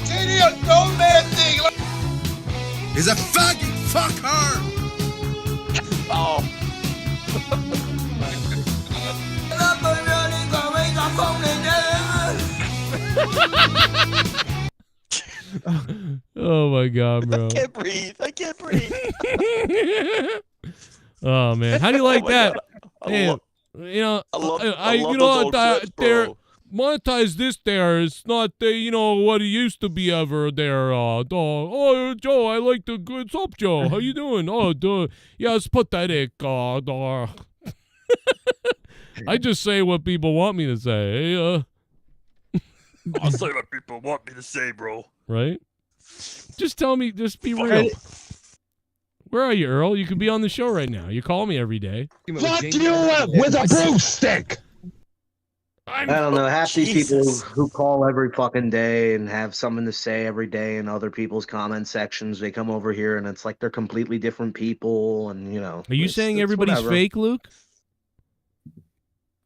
JD has no man thing. He's a fucking fuck her. Oh. Oh my God, bro. I can't breathe. I can't breathe. Oh man, how do you like that? God. Man, you know, I love you those know, old clips, there, bro. monetize this. There, it's not you know what it used to be ever. There, oh Joe, I like the good up, Joe. How you doing? Oh, yeah, it's pathetic. I just say what people want me to say. I'll say what people want me to say, bro. right? Just tell me. Just be real. Where are you, Earl? You could be on the show right now. You call me every day. Fuck you up with a broomstick! I don't know. Half these people who call every fucking day and have something to say every day in other people's comment sections, they come over here and it's like they're completely different people, and you know. Are you saying everybody's whatever. fake, Luke?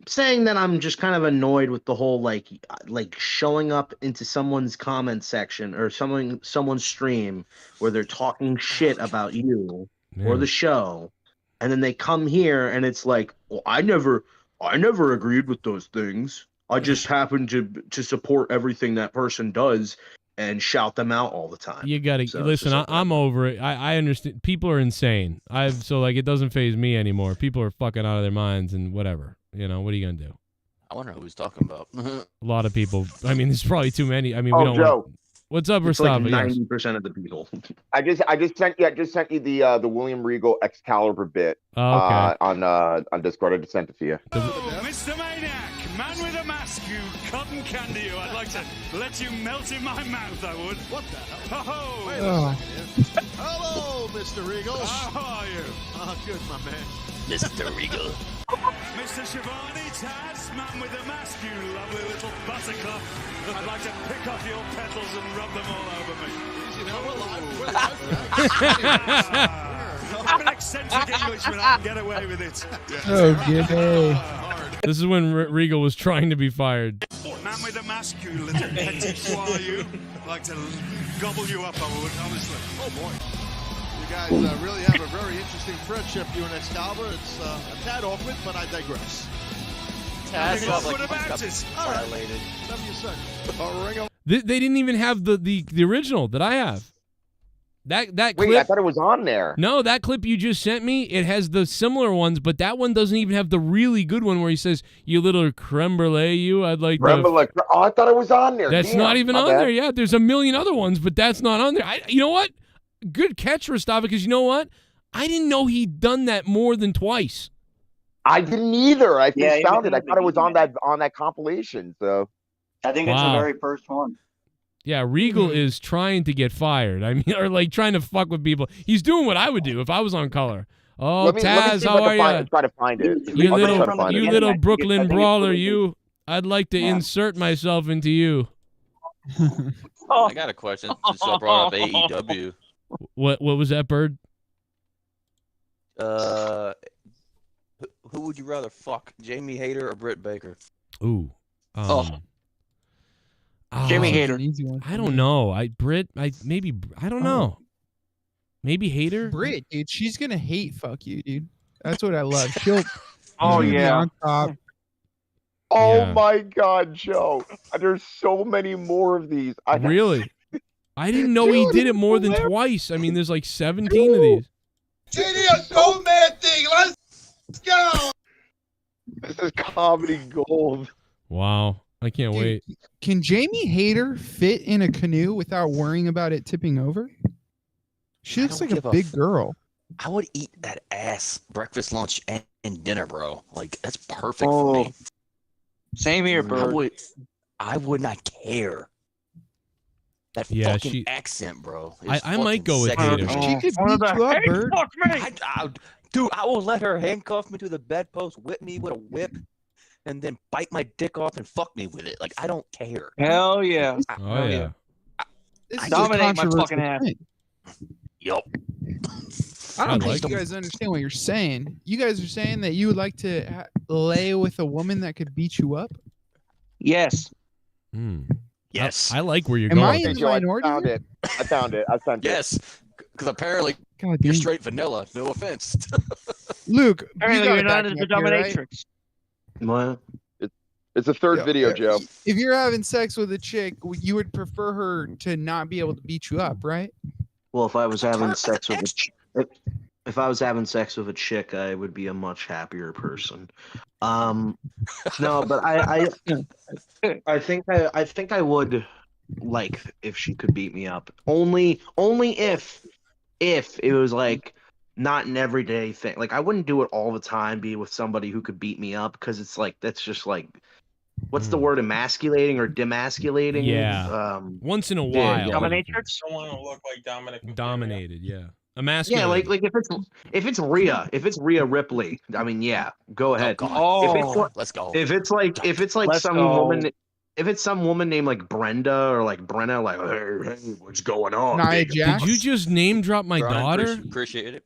Saying that I'm just kind of annoyed with the whole like showing up into someone's comment section or someone's stream where they're talking shit about you or the show, and then they come here and it's like, well, I never agreed with those things. I just happen to support everything that person does and shout them out all the time. You gotta listen. I'm over it. I understand. People are insane. It doesn't faze me anymore. People are fucking out of their minds and whatever. You know, what are you gonna do? I wonder who he's talking about. A lot of people. I mean, there's probably too many. I mean, Oh, we don't. Joe. What's up, It's like Rostava? 90% of the people. I just sent you the William Regal Excalibur bit on Discord. I just sent it to you. Oh, Mr. Maniac, man with a mask, you cotton candy you. I'd like to let you melt in my mouth, I would. What the hell? Oh, Hello, Mr. Regal. how are you? Good, my man. Mr. Regal. Mr. Shivani Taz, man with a mask, you lovely little buttercup. I'd like to pick off your petals and rub them all over me. Easy now, we're live. I'm an eccentric Englishman, I can get away with it. Oh, g'day. This is when Regal was trying to be fired. Man with a mask, you little petty foie, you. I'd like to gobble you up, I would, honestly. Oh, boy. You guys really have a very interesting friendship, you and Excalibur. It's a tad awkward, but I digress. Nothing awkward about it. All right. Whatever you say. They didn't even have the original that I have. That clip. Wait, I thought it was on there. No, that clip you just sent me, it has the similar ones, but that one doesn't even have the really good one where he says, "You little creme brulee, you." I'd like Oh, I thought it was on there. That's Damn, not even my on bad. there. Yeah, there's a million other ones, but that's not on there. You know what? Good catch, Rostava, because you know what? I didn't know he'd done that more than twice. I didn't either. I just Yeah, found he it. I did thought it was on it. that compilation. So I think it's the Wow. very first one. Yeah, Regal is trying to get fired. I mean, or like trying to fuck with people. He's doing what I would do if I was on color. Oh, let me Taz, see if how I are can you? try to find it. You I'll try to little, find you it. little Brooklyn brawler, pretty you. I'd like to insert myself into you. I got a question since y'all brought up AEW. What was that, Bird? Who would you rather fuck, Jamie Hayter or Britt Baker? Ooh. Jamie oh, Hayter. An easy one. I don't know. I don't know. Maybe Hater? Brit, dude, she's gonna hate fuck you, dude. That's what I love. She'll. Oh, she's gonna be yeah. on top. Oh Yeah. my God, Joe! There's so many more of these. Really? I didn't know he did it more than twice. I mean, there's like 17 of these. JD, go man thing. Let's go. This is comedy gold. Wow. I can't Dude, wait. Can Jamie Hayter fit in a canoe without worrying about it tipping over? She looks don't like a give a big girl. I would eat that ass breakfast, lunch, and dinner, bro. Like that's perfect for me. Same here, Bird. I would not care. That Yeah, fucking accent, bro. is I might go with fucking Hater. She could beat you up, Bird. Dude, I will let her handcuff me to the bedpost, whip me with a whip, and then bite my dick off and fuck me with it. Like I don't care. Hell yeah. Oh, yeah. This is a Dominate my controversial fucking ass. thing. Yup. I don't like think you guys understand what you're saying. You guys are saying that you would like to lay with a woman that could beat you up? Yes. Yes. I like where you're Am going. I in the Joe, I minority? found it. I found it. I sent it. Yes. Because apparently God you're damn. straight vanilla. No offense. Luke, Apparently you you're got not back as the me up here, right? dominatrix. What? It's the third Yeah, video, Joe. If you're having sex with a chick, you would prefer her to not be able to beat you up, right? Well, if I was having sex with if I was having sex with a chick, I would be a much happier person. No, but I think I would like if she could beat me up. Only if it was like not an everyday thing. Like I wouldn't do it all the time. Be with somebody who could beat me up because it's like that's just like what's the word, emasculating or demasculating? Yeah. Once in a while. Dominatrix. I don't want to look like Dominic. Dominated, yeah. Yeah, Emasculated. like if it's Rhea Ripley, I mean, yeah, go ahead. Let's go. If it's like Let's some go. woman, if it's some woman named like Brenda or like Brenna, like hey, what's going on? Nia nigga? Jax? Did you just name drop my Cronin, daughter? Appreciate it.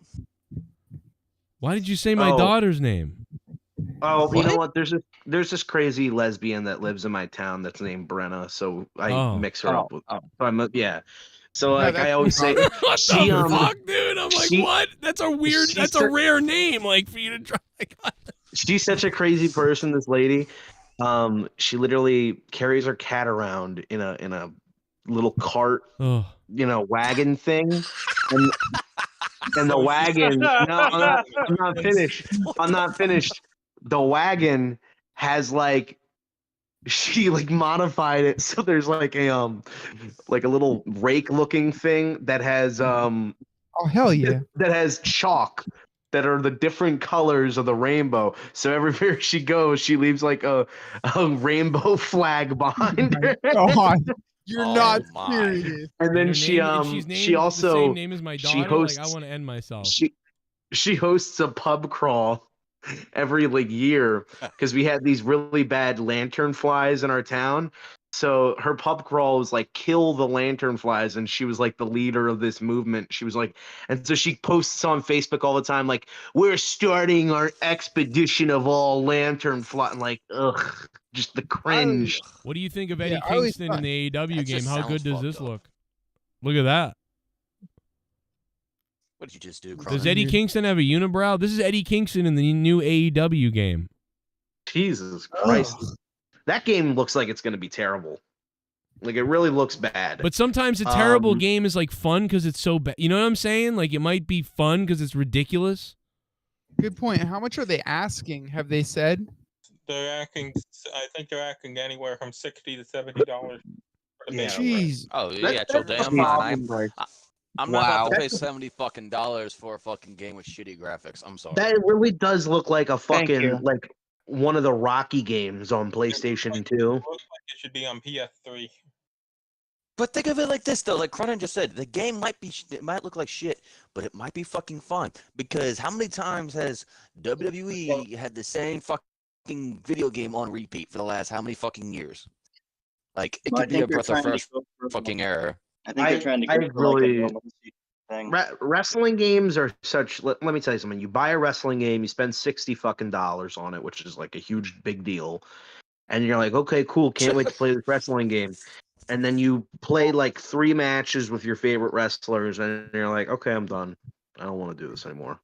Why did you say my Oh. daughter's name? Oh, you know what? There's this crazy lesbian that lives in my town that's named Brenna, so I mix her up with. Yeah. So like I always say, What she the fuck, dude? I'm like, what? That's a weird. That's a rare name, like for you to try. She's such a crazy person, this lady. She literally carries her cat around in a little cart, wagon thing, and the wagon. No, I'm not finished. I'm not finished. The wagon has like, she like modified it so there's like a little rake looking thing that has Oh hell yeah! that has chalk that are the different colors of the rainbow. So everywhere she goes, she leaves like a rainbow flag behind her. God, you're Oh not my. serious. And then Her she name- and she's named the also same name as my she daughter. hosts Like I want to end myself. she hosts a pub crawl every like year because we had these really bad lantern flies in our town. So her pub crawl was like kill the lantern flies, and she was like the leader of this movement. She was like, and so she posts on Facebook all the time, like, we're starting our expedition of all lantern fly. And like, ugh, just the cringe. What do you think of Eddie Yeah, I always Kingston in the AEW That game? just How good sounds does fucked this up. look? Look at that. What did you just do, Does Cronin? Eddie Kingston have a unibrow? This is Eddie Kingston in the new AEW game. Jesus Christ. That game looks like it's going to be terrible. Like, it really looks bad. But sometimes a terrible game is like fun because it's so bad. You know what I'm saying? Like it might be fun because it's ridiculous. Good point. How much are they asking? Have they said? They're asking. I think they're asking anywhere from $60 to $70 for the base. Jeez. Oh yeah, That- Joe, that's damn awesome, man. Bryce. I'm not about to Wow. pay $70 for a fucking game with shitty graphics. I'm sorry. That really does look like a Thank you. fucking, like, one of the Rocky games on PlayStation 2. It looks like it should be on PS3. But think of it like this, though. Like Cronin just said, the game might be, it might look like shit, but it might be fucking fun. Because how many times has WWE had the same fucking video game on repeat for the last how many fucking years? Like it Well, I could be a think they're breath of trying to fresh go for- fucking air. I think they're trying to go for like a normalcy thing. Wrestling games are such. Let me tell you something. You buy a wrestling game, you spend $60 on it, which is like a huge big deal, and you're like, okay, cool, can't wait to play this wrestling game. And then you play like 3 matches with your favorite wrestlers, and you're like, okay, I'm done. I don't want to do this anymore.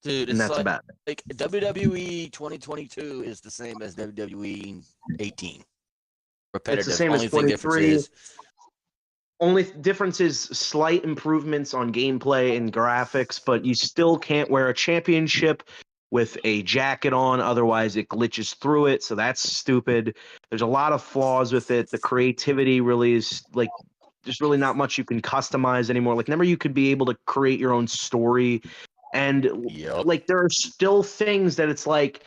Dude, And it's that's bad. like WWE 2022 is the same as WWE 18. Repetitive. It's the same Only as thing difference 23. is Only difference is slight improvements on gameplay and graphics, but you still can't wear a championship with a jacket on, otherwise it glitches through it, so that's stupid. There's a lot of flaws with it. The creativity really is like there's really not much you can customize anymore. Like never you could be able to create your own story, and like there are still things that it's like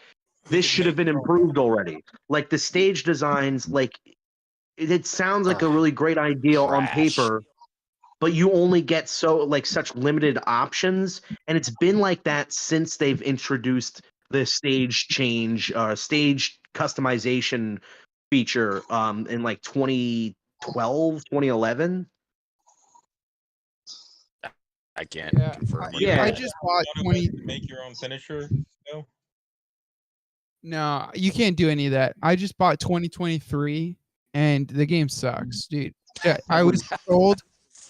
this should have been improved already. Like the stage designs, like it sounds like a really great idea on paper, but you only get such limited options, and it's been like that since they've introduced the stage customization feature in like 2012, 2011. I can't Yeah, confirm. I just bought 20. Make your own finisher. No? No, you can't do any of that. I just bought 2023, and the game sucks, dude. Yeah, I was told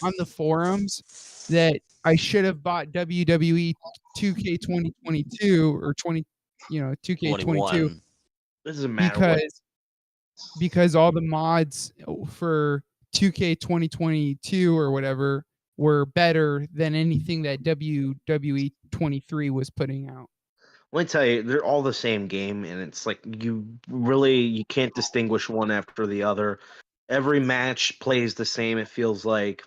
on the forums that I should have bought WWE 2K 2022 or 2K 22 This doesn't matter because all the mods for 2K 2022 or whatever were better than anything that WWE 23 was putting out. Let me tell you, they're all the same game, and it's like you can't distinguish one after the other. Every match plays the same. It feels like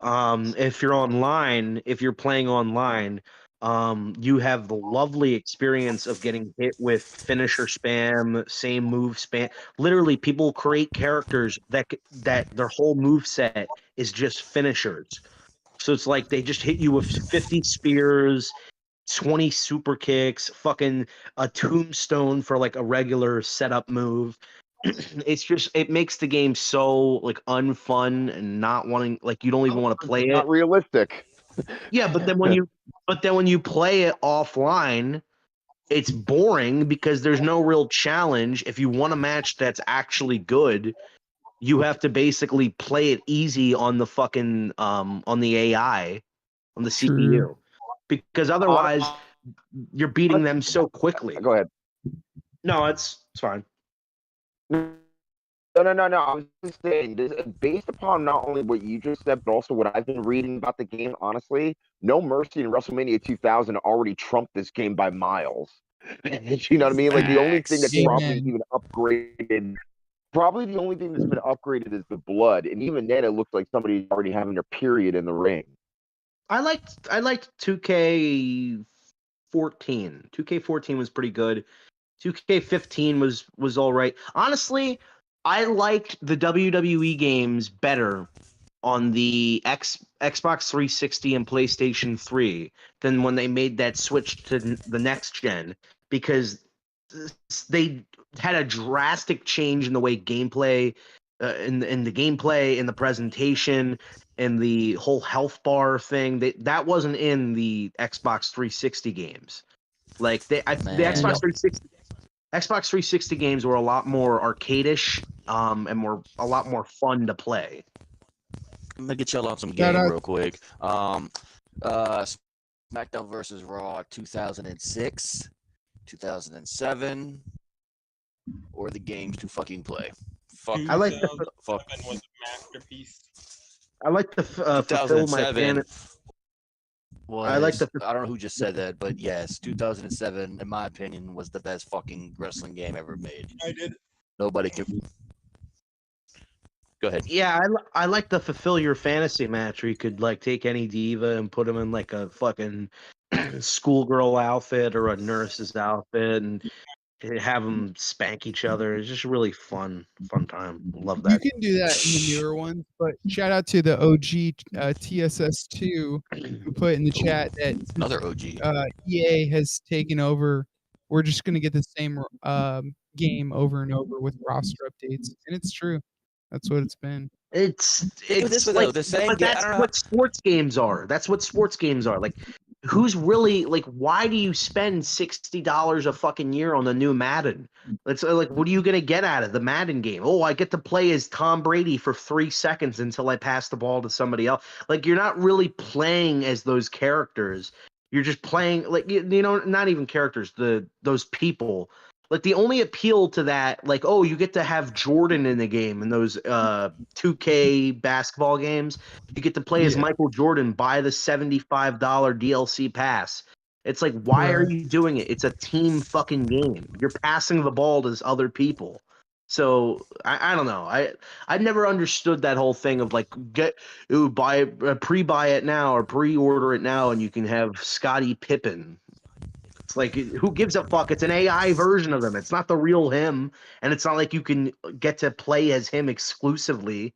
if you're playing online, You have the lovely experience of getting hit with finisher spam, same move spam. Literally, people create characters that their whole move set is just finishers. So it's like they just hit you with 50 spears, 20 super kicks, fucking a tombstone for like a regular setup move. It's just it makes the game so like unfun and not wanting like you don't even want to play it. Not realistic. Yeah, but then when you play it offline, it's boring because there's no real challenge. If you want a match that's actually good, you have to basically play it easy on the fucking on the AI, on the CPU. Because otherwise you're beating them so quickly. Go ahead. No, it's fine. No. I was just saying, based upon not only what you just said, but also what I've been reading about the game, honestly, No Mercy in WrestleMania 2000 already trumped this game by miles. You know what I mean? Like, the only thing that's probably even upgraded, probably the only thing that's been upgraded is the blood. And even then, it looks like somebody's already having their period in the ring. I liked 2K14. 2K14 was pretty good. 2K15 was all right. Honestly, I liked the WWE games better on the Xbox 360 and PlayStation 3 than when they made that switch to the next gen, because they had a drastic change in the way gameplay, in the gameplay, in the presentation, and the whole health bar thing. That wasn't in the Xbox 360 games. Like the Xbox 360 games were a lot more arcade-ish, and were a lot more fun to play. I'm gonna get y'all on some game real quick. SmackDown versus Raw 2006, 2007, or the games to fucking play. Fuck. I like the was a masterpiece. I like to fulfill my fantasy. I don't know who just said that, but yes, 2007, in my opinion, was the best fucking wrestling game ever made. I did. Nobody can. Go ahead. Yeah, I like the fulfill your fantasy match where you could like take any diva and put them in like a fucking schoolgirl outfit or a nurse's outfit and have them spank each other. It's just really fun time. Love that. You can do that in the newer ones, but shout out to the OG TSS2 who put in the chat that another OG EA has taken over. We're just gonna get the same game over and over with roster updates, and it's true. That's what it's been. It's this like, the same but that's what sports games are. That's what sports games are. Like, who's really like? Why do you spend $60 a fucking year on the new Madden? It's like, what are you gonna get out of the Madden game? Oh, I get to play as Tom Brady for 3 seconds until I pass the ball to somebody else. Like, you're not really playing as those characters. You're just playing like you know, not even characters. Those people. Like, the only appeal to that, like, oh, you get to have Jordan in the game in those 2K basketball games. You get to play as Michael Jordan, buy the $75 DLC pass. It's like, why are you doing it? It's a team fucking game. You're passing the ball to other people. So I don't know. I never understood that whole thing of like pre-buy it now or pre-order it now and you can have Scottie Pippen. It's like, who gives a fuck? It's an AI version of him. It's not the real him, and it's not like you can get to play as him exclusively.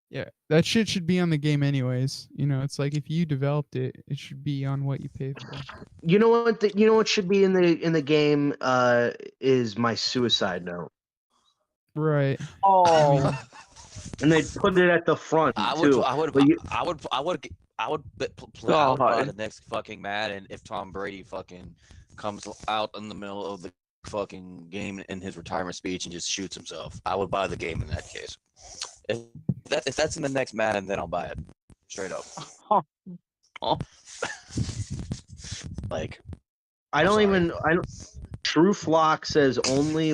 Yeah, that shit should be on the game anyways. You know, it's like if you developed it, it should be on what you paid for. You know what? You know what should be in the game is my suicide note. Right. Oh. And they put it at the front too. I would buy the next fucking Madden if Tom Brady fucking comes out in the middle of the fucking game in his retirement speech and just shoots himself. I would buy the game in that case. If that's in the next Madden, then I'll buy it straight up. Like, I don't. True Flock says only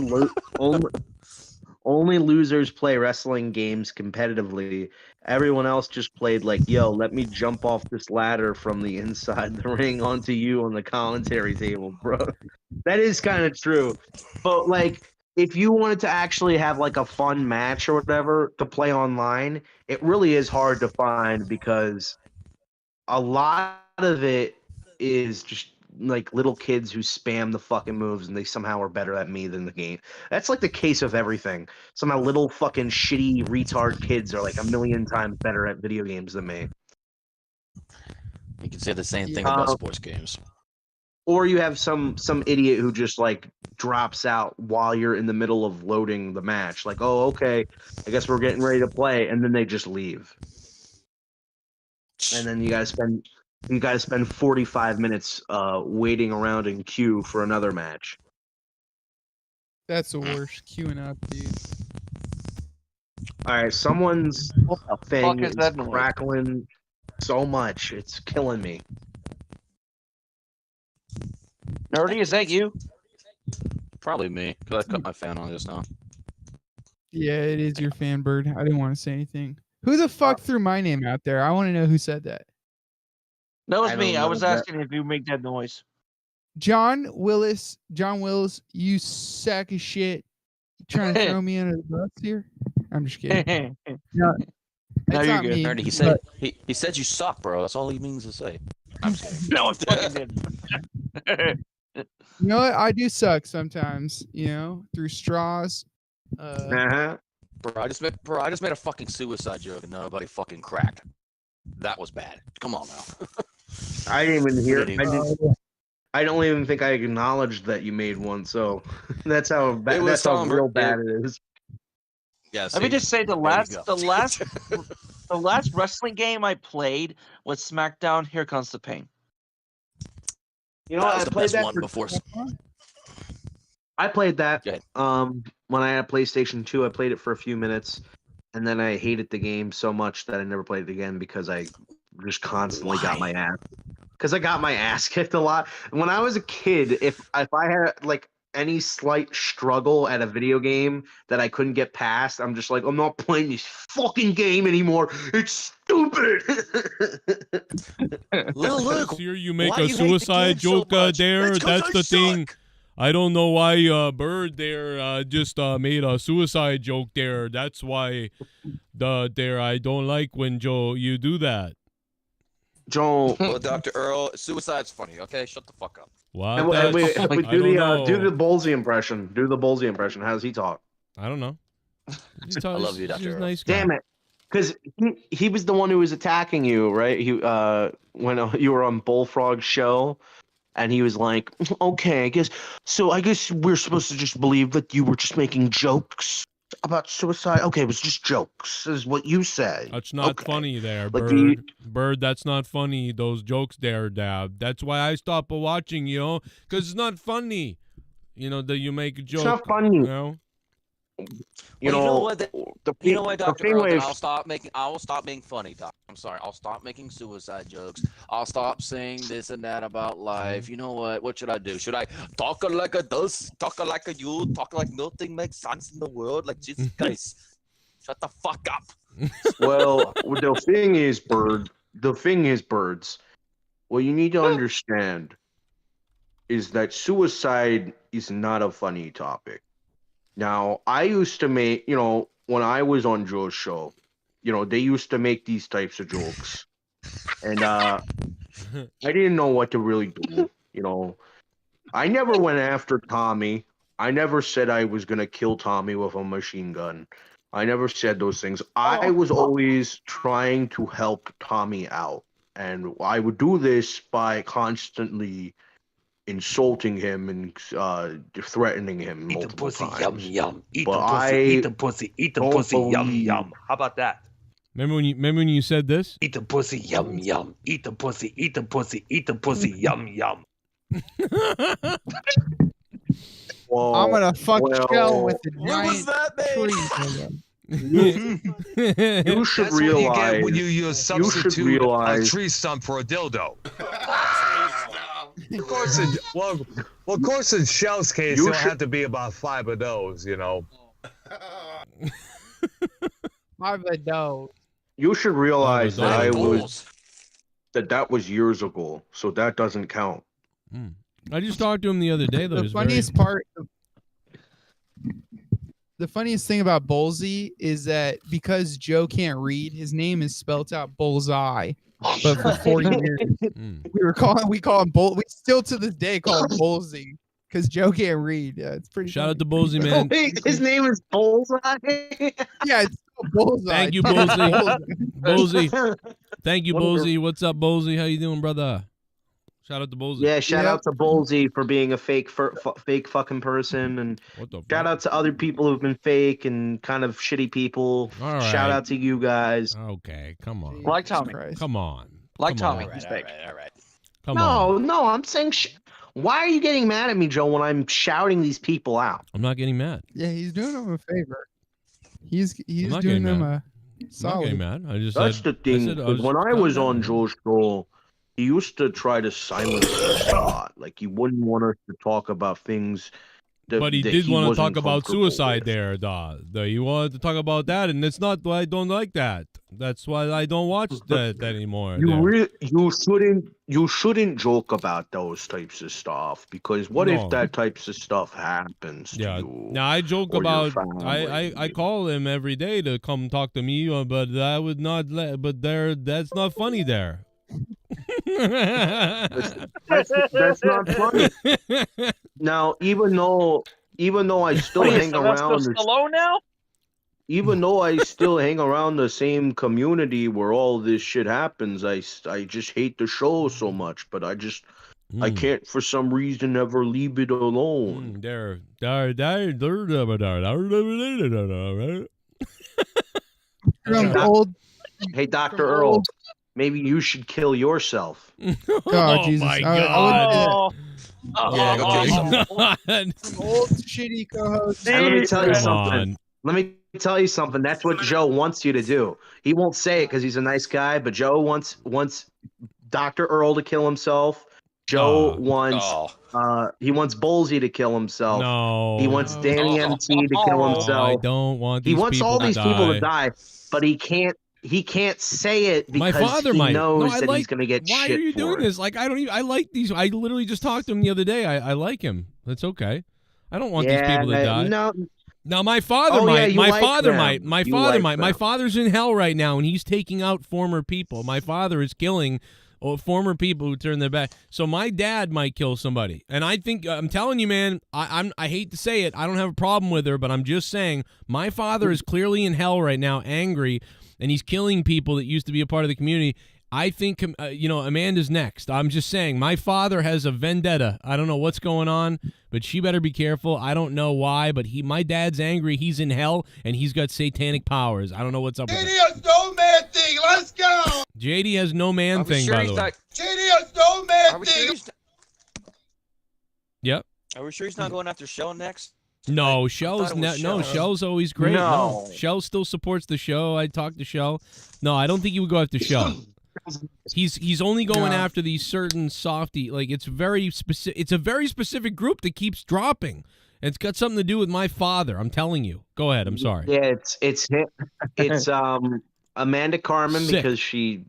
losers play wrestling games competitively. Everyone else just played like, yo, let me jump off this ladder from the inside the ring onto you on the commentary table, bro. That is kind of true. But like, if you wanted to actually have like a fun match or whatever to play online, it really is hard to find because a lot of it is just like little kids who spam the fucking moves and they somehow are better at me than the game. That's like the case of everything. Somehow little fucking shitty retard kids are like a million times better at video games than me. You can say the same thing about sports games. Or you have some idiot who just like drops out while you're in the middle of loading the match. Like, oh, okay, I guess we're getting ready to play, and then they just leave. And then you gotta spend 45 minutes waiting around in queue for another match. That's the worst. Queuing up, dude. All right, someone's thing is is that noise? crackling so much, it's killing me. Nerdy, is that you? Probably me, because I cut my fan on just now. Yeah, it is your fan bird. I didn't want to say anything. Who the fuck threw my name out there? I want to know who said that. That was I me. don't I know was that. asking if you make that noise. John Willis, you sack of shit. You trying to throw me under the bus here? I'm just kidding. No, No, it's you're not good. me. Nerdy, he said he said you suck, bro. That's all he means to say. I'm just kidding. No, it fucking didn't. You know what? I do suck sometimes. You know, through straws. Uh-huh. Bro, I just made a fucking suicide joke and nobody fucking cracked. That was bad. Come on now. I didn't even hear. Idiot. I don't even think I acknowledged that you made one. So that's how bad. It was That's how some- real bad it is. Yeah, Let me just say the there you last wrestling game I played was SmackDown. Here Comes the Pain. You know, That I was the played best that one for- before. I played that. Okay. When I had PlayStation 2, I played it for a few minutes, and then I hated the game so much that I never played it again because I just constantly got my ass. Because I got my ass kicked a lot. When I was a kid, if I had like any slight struggle at a video game that I couldn't get past, I'm just like, I'm not playing this fucking game anymore. It's stupid. Lil Luke, Here you make why a you hate the suicide game so joke much? there. It's 'cause That's I the thing. suck. I don't know why Bird there just made a suicide joke there. That's why I don't like when Joe you do that. Joel. Well, Dr. Earl, suicide's funny. Okay, shut the fuck up. What? And That's- wait, I do don't know. the Ballsy impression. Do the Ballsy impression. How does he talk? I don't know. I love you, He's Dr. a Earl. nice guy. Damn it. Because he was the one who was attacking you, right? He when you were on Bullfrog's show, and he was like, "Okay, I guess we're supposed to just believe that you were just making jokes about suicide. Okay, it was just jokes, is what you said. That's not Okay. funny there, But Bird. Bird, that's not funny, those jokes there, Dab. That's why I stopped watching, because it's not funny. That you make a joke. It's not funny. You know what? Dr. Earl, then I'll stop being funny, Doc. I'm sorry. I'll stop making suicide jokes. I'll stop saying this and that about life. You know what? What should I do? Should I talk like a does? Talk like a you? Talk like nothing makes sense in the world? Like, Jesus Christ. Shut the fuck up. Well, the thing is, Birds, what you need to understand is that suicide is not a funny topic. Now, I used to make, when I was on Joe's show, they used to make these types of jokes. And I didn't know what to really do, I never went after Tommy. I never said I was going to kill Tommy with a machine gun. I never said those things. I was always trying to help Tommy out. And I would do this by constantly insulting him and threatening him multiple times. Yum yum. Eat But the pussy. Eat the pussy. Eat the don't pussy. Yum believe- yum. How about that? Remember when you said this? Eat the pussy. Yum yum. Eat the pussy. Eat the pussy. Eat the pussy. Yum yum. Well, I'm gonna fuck Shell with a What giant was that, tree. You should That's what you realize. get when you substitute a realize. tree stump for a dildo. Of course, of course, in Shell's case, You it'll should- have to be about 5 of those, My dough. You should realize that I Goals. was that was years ago, so that doesn't count. I just talked to him the other day, though. The He's funniest the funniest thing about Bullseye is that because Joe can't read, his name is spelt out Bullseye. but for 4 years we call him Bull. We still to this day call him Bullseye because Joe can't read. Yeah, it's pretty. Shout out to Bullseye, man. Wait, his name is Bullseye. Yeah, it's called Bullseye. Thank you, Bullseye. Bullseye. Thank you, Bullseye. What's up, Bullseye? How you doing, brother? Shout out to Bullseye. Yeah, shout out to Bullseye for being a fake fucking person, and shout out to other people who've been fake and kind of shitty people. All right. Shout out to you guys. Okay, come on. Like Tommy. Come on. Like Come Tommy. on. He's fake. All right. Come on. No, I'm saying. Why are you getting mad at me, Joe, when I'm shouting these people out? I'm not getting mad. Yeah, he's doing them a favor. He's not doing getting them mad. a I'm solid. not getting mad. I just That's said, the thing. I Because when I was on Joe's show, he used to try to silence us a lot. Like he wouldn't want us to talk about things. But he did want to talk about suicide there, you wanted to talk about that, and it's not why I don't like that. That's why I don't watch that anymore. You shouldn't joke about those types of stuff, because what if that types of stuff happens to you? Now I joke or your about family? I call him every day to come talk to me, but I would not let. But that's not funny there. that's not funny. Now, even though I still hang around, now? even though I still hang around the same community where all this shit happens, I just hate the show so much. But I can't for some reason ever leave it alone. Hey, Dr. Earl, maybe you should kill yourself. Oh, Jesus. my God. God. Old shitty co-host. And let me tell you something. Let me tell you something. That's what Joe wants you to do. He won't say it because he's a nice guy, but Joe wants Dr. Earl to kill himself. Joe wants he wants Bullseye to kill himself. No. He wants Danny MT to kill himself. I don't want He these wants people all to these die. people to die, but he can't say it because My father he might. knows I that like, he's going to get why shit are you for doing it. this? Like, I like these. I literally just talked to him the other day. I like him. That's okay. I don't want these people to die. No. Now my father Oh, might. yeah, you my like father them. might. My You father like might. My them. father's in hell right now, and he's taking out former people. My father is killing former people who turn their back. So my dad might kill somebody, and I think I'm telling you, man. I hate to say it. I don't have a problem with her, but I'm just saying my father is clearly in hell right now, angry, and he's killing people that used to be a part of the community. I think, Amanda's next. I'm just saying, my father has a vendetta. I don't know what's going on, but she better be careful. I don't know why, but my dad's angry. He's in hell, and he's got satanic powers. I don't know what's up with JD it. has no man thing. Let's go. JD has no man thing, sure by he's the way. not- JD has no man Are we sure thing. he's Yep. Are we sure he's not going after Shell next? No, Shell's it was no, Shell. Shell's always great. No, Shell still supports the show. I talked to Shell. No, I don't think he would go after Shell. He's only going after these certain softy. Like it's very specific. It's a very specific group that keeps dropping. It's got something to do with my father. I'm telling you. Go ahead. I'm sorry. Yeah, it's Amanda Carmen Sick. because she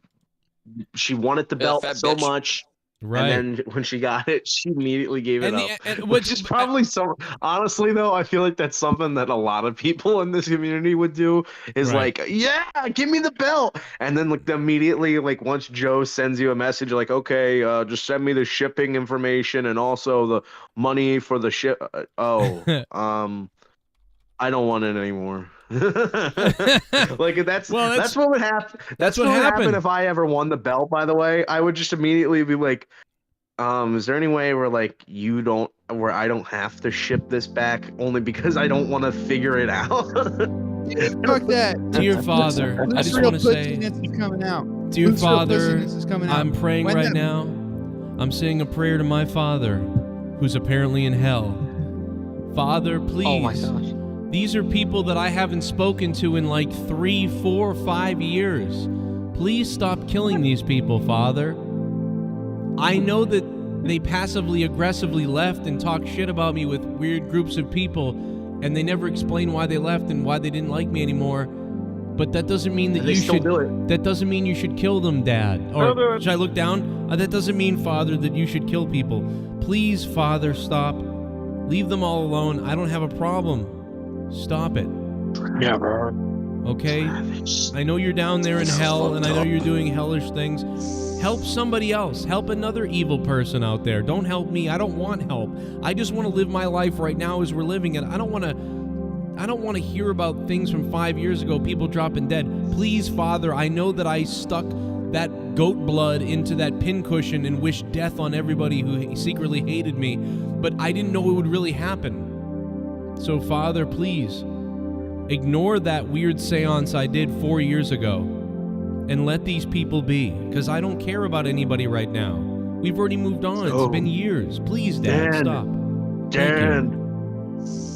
wanted the belt fat so bitch. much. Right. And then when she got it, she immediately gave it And up. Which is probably honestly though, I feel like that's something that a lot of people in this community would do is Right. like, yeah, give me the belt. And then like immediately, like once Joe sends you a message like, okay, just send me the shipping information and also the money for the ship. I don't want it anymore. Like that's what would happen. That's what would happen if I ever won the belt. By the way, I would just immediately be like, is there any way where like where I don't have to ship this back only because I don't want to figure it out? Fuck that. Dear Father, I just want to say, is coming out. Dear Loose real Father, pussiness is coming out. I'm praying When right that- now. I'm saying a prayer to my father, who's apparently in hell. Father, please. Oh my gosh. These are people that I haven't spoken to in like 3, 4, 5 years. Please stop killing these people, Father. I know that they passively aggressively left and talked shit about me with weird groups of people, and they never explained why they left and why they didn't like me anymore. But that doesn't mean that They you still should. do it. That doesn't mean you should kill them, Dad. Or should I look down? That doesn't mean, Father, that you should kill people. Please, Father, stop. Leave them all alone. I don't have a problem. Stop it. Never. Okay? I know you're down there in hell, and I know you're doing hellish things. Help somebody else. Help another evil person out there. Don't help me. I don't want help. I just want to live my life right now as we're living it. I don't want to hear about things from 5 years ago, people dropping dead. Please, Father, I know that I stuck that goat blood into that pincushion and wished death on everybody who secretly hated me, but I didn't know it would really happen. So, Father, please, ignore that weird seance I did 4 years ago and let these people be, because I don't care about anybody right now. We've already moved on. It's been years. Please, Dad, stop. Dan.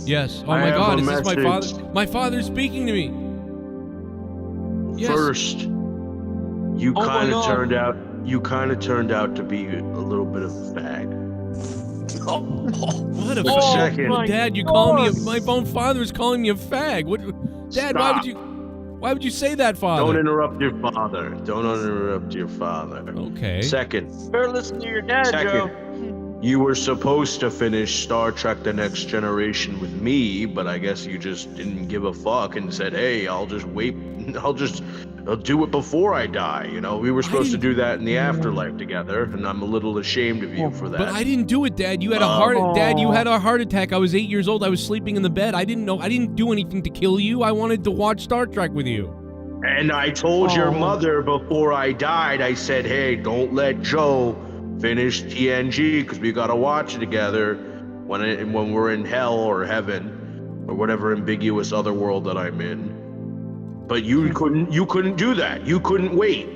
Yes. Oh my God, is this my father? My father's speaking to me. Yes. First, you kind of turned out to be a little bit of a fag. What a second. Dad, you call me my own father's calling me a fag. What, Dad, Stop. why would you say that, Father? Don't interrupt your father. Okay. Second. Better listen to your dad, Joe. You were supposed to finish Star Trek The Next Generation with me, but I guess you just didn't give a fuck and said, hey, I'll do it before I die. You know, we were supposed to do that in the afterlife together, and I'm a little ashamed of you for that. But I didn't do it, Dad. You had Dad, you had a heart attack. I was 8 years old. I was sleeping in the bed. I didn't do anything to kill you. I wanted to watch Star Trek with you. And I told your mother before I died, I said, hey, don't let Joe finish TNG because we gotta watch it together when we're in hell or heaven or whatever ambiguous other world that I'm in. But you couldn't do that. You couldn't wait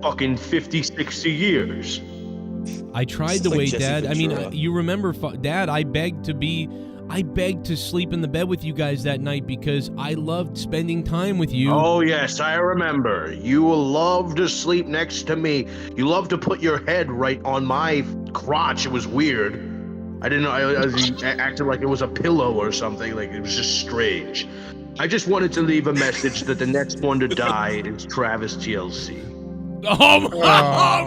fucking 50, 60 years. I tried to wait, Dad. I mean, you remember, Dad, I begged to sleep in the bed with you guys that night because I loved spending time with you. Oh, yes, I remember. You love to sleep next to me. You love to put your head right on my crotch. It was weird. I didn't know. I acted like it was a pillow or something. Like, it was just strange. I just wanted to leave a message that the next one to die is Travis TLC. Oh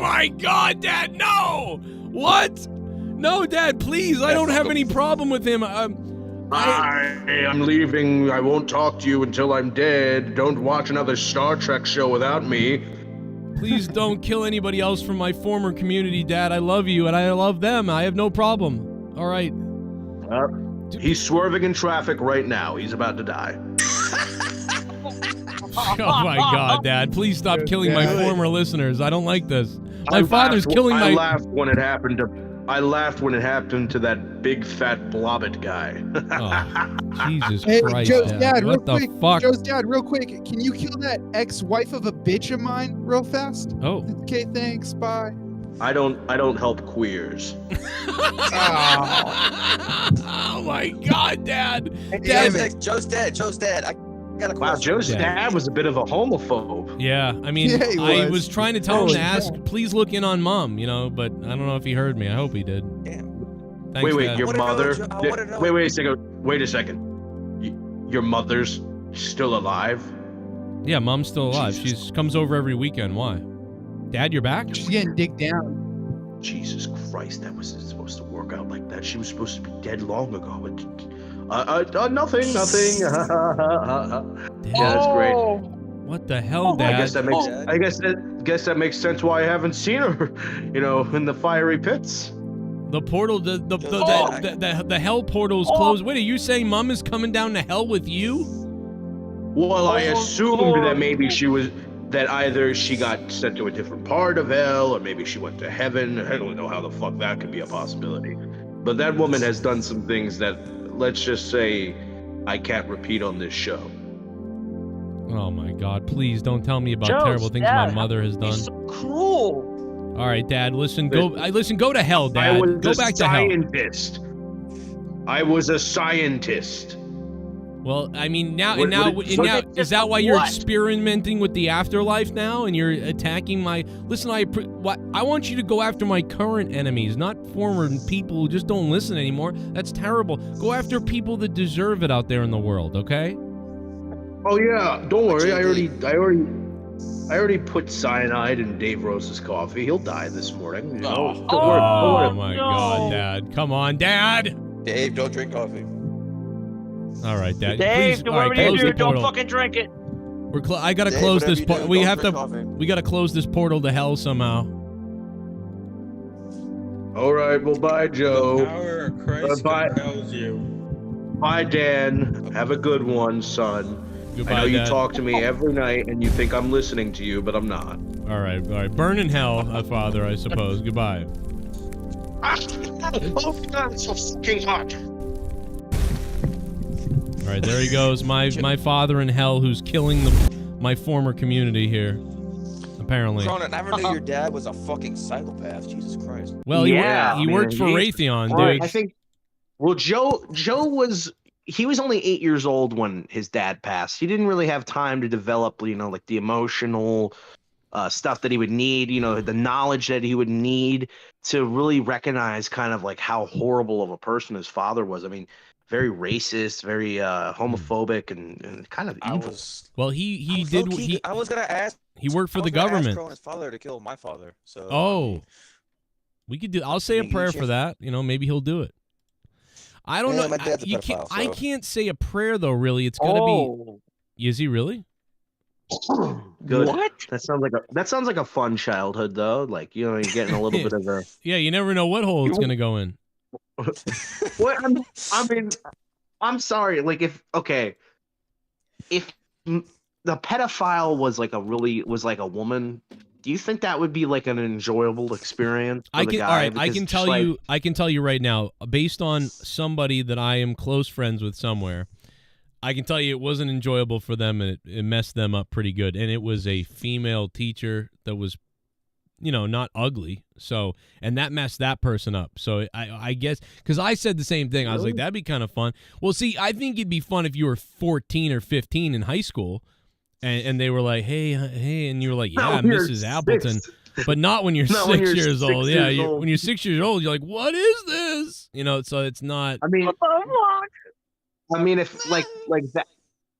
my God, Dad, no! What? No, Dad, please. I don't have any problem with him. I'm leaving. I won't talk to you until I'm dead. Don't watch another Star Trek show without me. Please don't kill anybody else from my former community, Dad. I love you, and I love them. I have no problem. All right. He's swerving in traffic right now. He's about to die. Oh my God, Dad! Please stop killing my former listeners. I don't like this. My father's killing my. I laughed when it happened to that big fat blobbit guy. Oh, Jesus Hey, Christ! Joe's Dad. dad, real What the quick. fuck? Joe's dad, real quick. Can you kill that ex-wife of a bitch of mine real fast? Oh. Okay, thanks. Bye. I don't help queers. Oh my God, Dad! Joe's dead. I got a question. Wow, Joe's dad was a bit of a homophobe. Yeah, I mean, Yeah, he I was. was trying to tell him to ask, please look in on Mom, you know, but I don't know if he heard me. I hope he did. Thanks, Wait, Dad. your mother? Wait a second. Your mother's still alive? Yeah, Mom's still alive. She comes over every weekend. Why? Dad, you're back? She's getting digged down. Jesus Christ, that wasn't supposed to work out like that. She was supposed to be dead long ago. Nothing. Yeah, that's great. What the hell, Dad? I guess that makes sense why I haven't seen her, you know, in the fiery pits. The portal, the hell portal's closed. Wait, are you saying Mom is coming down to hell with you? Well, I assumed that maybe that either she got sent to a different part of hell, or maybe she went to heaven. I don't know how the fuck that could be a possibility. But that woman has done some things that, let's just say, I can't repeat on this show. Oh my God, please don't tell me about Joe's terrible things dad, my mother has done. He's so cruel. All right, Dad, listen, go to hell, Dad. I was Go back to hell. I was a scientist. Well, I mean, now is that why you're experimenting with the afterlife now, and you're attacking my? Listen, I want you to go after my current enemies, not former people who just don't listen anymore. That's terrible. Go after people that deserve it out there in the world, okay? Oh yeah, don't worry. I already put cyanide in Dave Rose's coffee. He'll die this morning. You know? Don't worry. Oh my God, Dad! Come on, Dad! Dave, don't drink coffee. All right, Dad. Dave, Please, do all right, whatever you close do, the don't portal. fucking drink it. I gotta Dave, close whatever this. you do, We don't have to. drink coffee. We gotta close this portal to hell somehow. All right, well, bye, Joe. Power of Christ bye. compels you. Bye, Dan. Have a good one, son. Goodbye, I know you Dad. talk to me every night, and you think I'm listening to you, but I'm not. All right. Burn in hell, Father, I suppose. Goodbye. Oh God, it's so fucking hot. All right, there he goes. My father in hell, who's killing my former community here. Apparently. Cronin, I never knew your dad was a fucking psychopath. Jesus Christ. Well, he worked for Raytheon, dude. I think. Well, Joe was. He was only 8 years old when his dad passed. He didn't really have time to develop, like the emotional stuff that he would need, the knowledge that he would need to really recognize kind of like how horrible of a person his father was. I mean, very racist, very homophobic, and kind of evil. Well, he did. I was gonna ask. He worked for the I was gonna ask government. Cronin's father to kill my father. So. Oh, we could do. I'll say a prayer for that. Maybe he'll do it. I don't know. My dad's a You pedophile, can't. I so- can't say a prayer though. Really, it's gonna be. Is he really? Good. What? That sounds like a fun childhood though. Like you're getting a little bit of a. Yeah, you never know what hole it's gonna go in. What I'm sorry. Like if the pedophile was like a woman, do you think that would be like an enjoyable experience for the guy? All right, I Because can just tell like- you. I can tell you right now, based on somebody that I am close friends with somewhere. I can tell you it wasn't enjoyable for them, and it messed them up pretty good. And it was a female teacher that was, not ugly. So, and that messed that person up. So I guess, because I said the same thing. I was like, that'd be kind of fun. Well, see, I think it'd be fun if you were 14 or 15 in high school, and they were like, hey, and you were like, yeah, Not when you're Mrs. Appleton. 6. But not when you're Not 6 when you're years 6 old. years Yeah, old. when you're 6 years old, you're like, what is this? So it's not. I mean, if like that,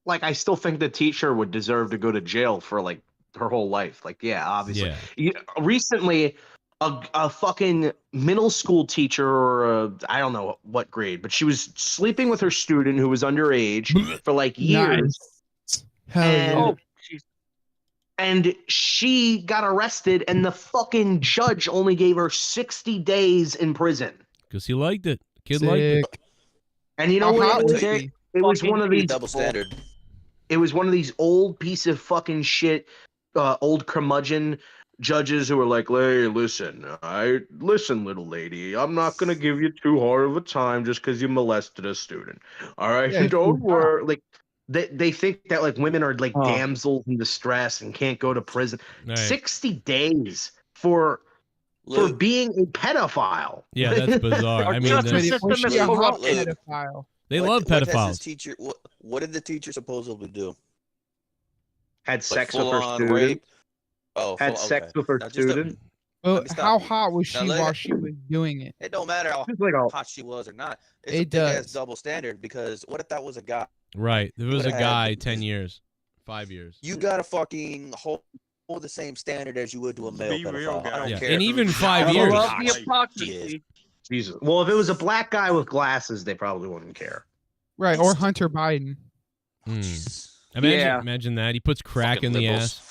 like I still think the teacher would deserve to go to jail for like her whole life. Like, yeah, obviously. Yeah. Recently, a fucking middle school teacher, or I don't know what grade, but she was sleeping with her student who was underage for like years. Hell yeah. And she got arrested, and the fucking judge only gave her 60 days in prison. Because he liked it. Kid liked it. And you know How what? hot It was was, he? it was one of these double standard. It was one of these old piece of fucking shit, old curmudgeon judges who were like, "Hey, listen, little lady. I'm not gonna give you too hard of a time just because you molested a student. All right, Yeah, don't too worry." Like they think that like women are like damsels in distress and can't go to prison. Right. 60 days for being a pedophile. Yeah, that's bizarre. I mean, Was she a hot Look, pedophile? they What- love what has pedophiles. his teacher, what did the teacher supposedly do? Had Like sex with her full-on student. rape? Oh, Had full- sex okay. with her Now, just a- student. Well, Let me stop how you. hot was Now, she let- while she was doing it? It don't matter how It's like a- hot she was or not. It's It a big-ass does. double standard, because what if that was a guy? Right. There was a would've had- guy 10 years, 5 years. You gotta fucking hold the same standard as you would to a male Be real, pedophile. I don't Yeah, care. and even 5 I years. love the the hypocrisy. Jesus. Well, if it was a black guy with glasses, they probably wouldn't care. Right, or Hunter Biden. Imagine that. He puts crack Fucking in the liberals. ass.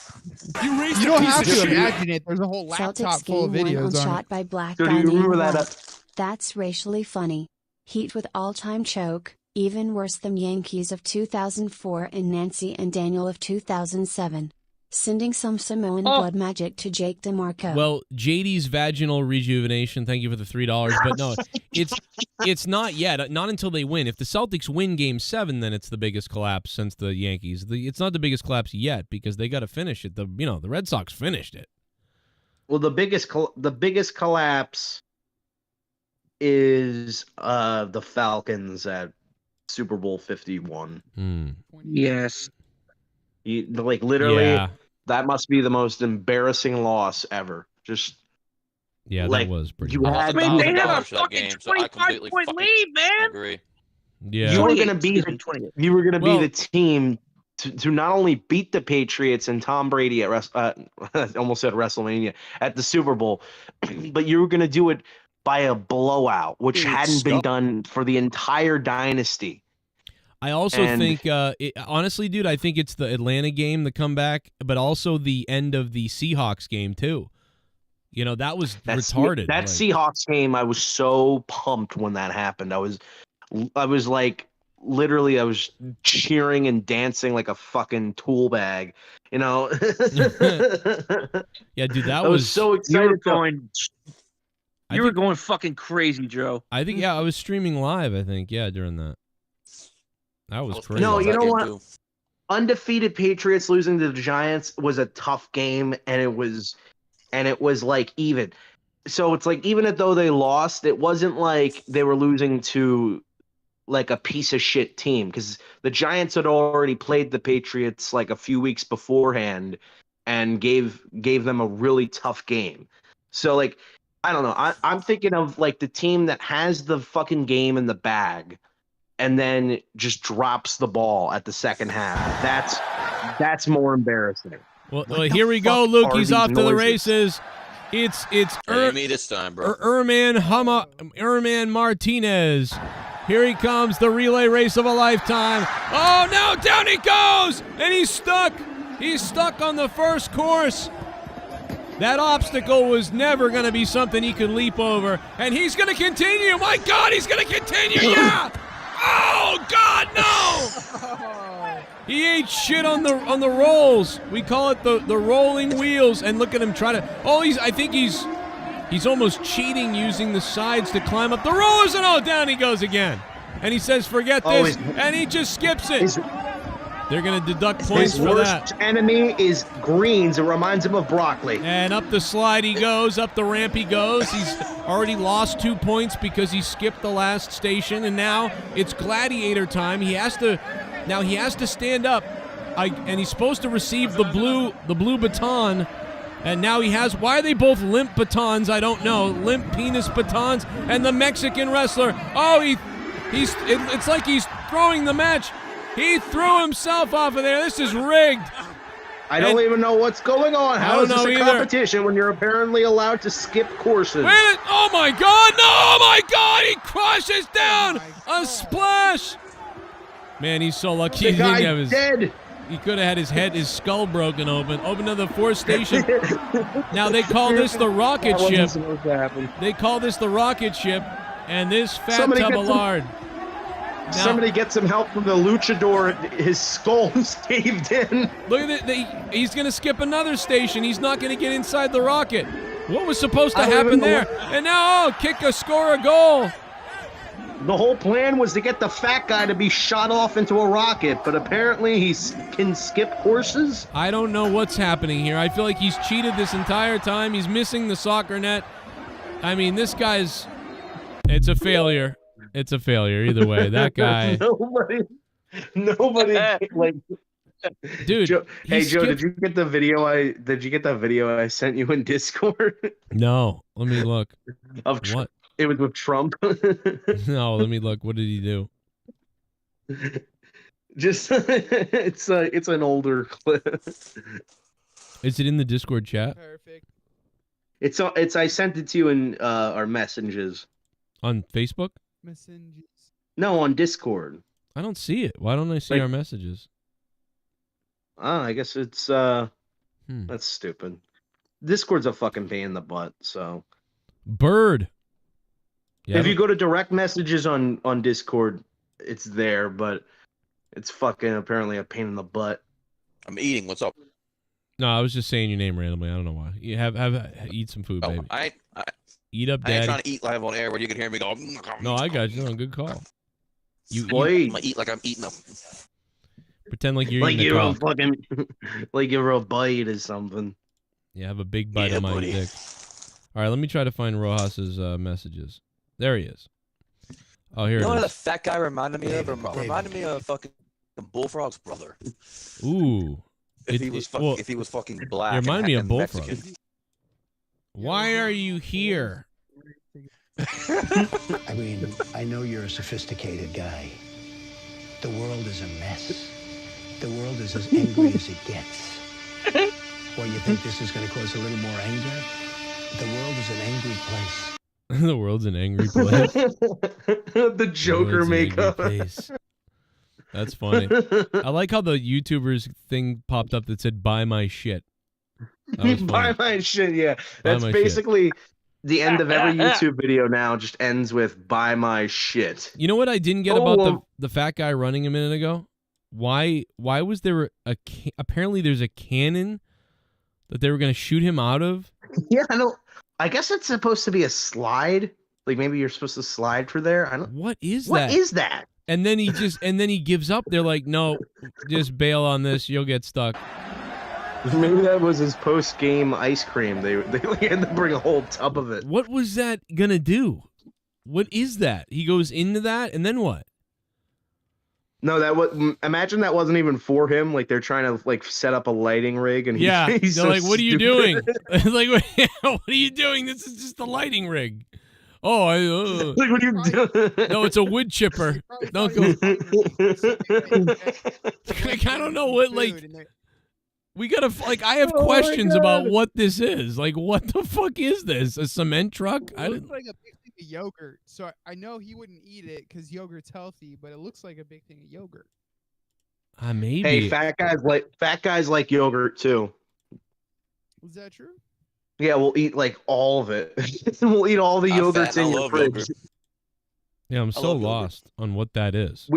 You don't have to imagine it. There's a whole laptop Celtics full of game 1 on videos on shot it. by black So do guy you named remember that? Walt. That's racially funny. Heat with all-time choke, even worse than Yankees of 2004 and Nancy and Daniel of 2007. Sending some Samoan blood magic to Jake DeMarco. Well, JD's vaginal rejuvenation. Thank you for the $3. But no, it's not yet. Not until they win. If the Celtics win Game 7, then it's the biggest collapse since the Yankees. It's not the biggest collapse yet because they got to finish it. The Red Sox finished it. Well, the biggest collapse is the Falcons at Super Bowl 51. Yes. Literally, Yeah. that must be the most embarrassing loss ever. Just Yeah, like, that was pretty. you bad. had- I mean, they had had a fucking 25-point lead, man. Agree. Yeah. You were gonna be the team to not only beat the Patriots and Tom Brady at almost said WrestleMania at the Super Bowl, but you were gonna do it by a blowout, which hadn't been done for the entire dynasty. I also think, honestly, dude, I think it's the Atlanta game, the comeback, but also the end of the Seahawks game too. You know, that was retarded. That Seahawks game, I was so pumped when that happened. I was like, literally, I was cheering and dancing like a fucking tool bag. You know. Yeah, dude, that I was so excited. You were going fucking crazy, Joe. I think, yeah, I was streaming live. I think, yeah, during that. That was crazy. No, you know what? Undefeated Patriots losing to the Giants was a tough game, and it was like even. So it's like, even though they lost, it wasn't like they were losing to like a piece of shit team, because the Giants had already played the Patriots like a few weeks beforehand and gave them a really tough game. So like, I don't know. I'm thinking of like the team that has the fucking game in the bag and then just drops the ball at the second half. That's more embarrassing. Well, here we go, Luke. He's off to the races. It's me this time, bro. Erman Martinez. Here he comes, the relay race of a lifetime. Oh no, down he goes, and he's stuck. He's stuck on the first course. That obstacle was never going to be something he could leap over, and he's going to continue. My God, he's going to continue. Yeah. Oh God, no! He ate shit on the rolls. We call it the rolling wheels. And look at him try to. Oh, I think he's almost cheating using the sides to climb up the rollers, and down he goes again. And he says, "Forget this," and he just skips it. They're going to deduct points for that. His worst enemy is greens. It reminds him of broccoli. And up the slide he goes, up the ramp he goes. He's already lost 2 points because he skipped the last station, and now it's gladiator time. He has to stand up, and he's supposed to receive the blue baton. And now he has. Why are they both limp batons? I don't know. Limp penis batons. And the Mexican wrestler. Oh, it's like he's throwing the match. He threw himself off of there. This is rigged. I don't even know what's going on. How is this a competition when you're apparently allowed to skip courses? Wait, oh my God! No! Oh my God! He crashes down a splash. Man, he's so lucky. The guy's dead. He could have had his skull broken open. Open to the fourth station. Now they call this the rocket ship. They call this the rocket ship, and this fat tub of lard. Somebody get some help from the luchador. His skull's caved in. Look at it. He's going to skip another station. He's not going to get inside the rocket. What was supposed to happen there? And now, score a goal. The whole plan was to get the fat guy to be shot off into a rocket, but apparently he can skip courses. I don't know what's happening here. I feel like he's cheated this entire time. He's missing the soccer net. I mean, this guy's... It's a failure. It's a failure either way. That guy. Nobody like. Dude, Joe, did you get the video? Did you get that video I sent you in Discord? No, let me look. What? It was with Trump. No, let me look. What did he do? Just it's an older clip. Is it in the Discord chat? Perfect. It's I sent it to you in our messages. On Facebook? Messengers. No, on Discord. I don't see it. Why don't I see our messages? I guess it's that's stupid. Discord's a fucking pain in the butt, so. Bird. Yeah, if you go to direct messages on Discord, it's there, but it's fucking apparently a pain in the butt. I'm eating. What's up? No, I was just saying your name randomly. I don't know why. You eat some food, baby. Eat up, daddy. I ain't trying to eat live on air where you can hear me go. No, I got you. No, good call. I'm gonna eat like I'm eating them. Pretend like you're eating a fucking like you're a bite or something. Yeah, have a big bite of my dick. All right, let me try to find Rojas's messages. There he is. Oh, here it is. You know what the fat guy reminded me of? Reminded me of fucking Bullfrog's brother. Ooh. If he was fucking black. It reminded me of Bullfrog. Bullfrog. Why are you here? I mean, I know you're a sophisticated guy. The world is a mess. The world is as angry as it gets. Well, you think this is going to cause a little more anger? The world is an angry place. The world's an angry place. The Joker makeup. That's funny. I like how the YouTubers thing popped up that said "Buy my shit." That was funny. Buy my shit. Yeah, Buy that's my basically the end of every YouTube video now. Just ends with "Buy my shit." You know what I didn't get Oh, about well- the fat guy running a minute ago? Why was there apparently there's a cannon that they were going to shoot him out of? Yeah, I don't. I guess it's supposed to be a slide. Like maybe you're supposed to slide through there. I don't. What is that? What is that? And then he gives up. They're like, "No, just bail on this. You'll get stuck." Maybe that was his post-game ice cream. They had to bring a whole tub of it. What was that gonna do? What is that? He goes into that, and then what? No, that was. Imagine that wasn't even for him. Like they're trying to like set up a lighting rig, and Yeah, he's they're so like, "What are you stupid. doing?" Like, "What are you doing? This is just a lighting rig." Oh, Like, what are you doing? No, it's a wood chipper. Don't go. Like, I don't know what. Like, we gotta. Like, I have Oh my questions about God. what this is. Like, what the fuck is this? A cement truck? I It didn't. looks like a big thing of yogurt. So I know he wouldn't eat it because yogurt's healthy, but it looks like a big thing of yogurt. Maybe. Hey, fat guys like yogurt too. Is that true? Yeah, we'll eat like all of it. We'll eat all the I'm yogurts fat and I in your love fridge. yogurt. Yeah, I'm I so love yogurt. lost on what that is.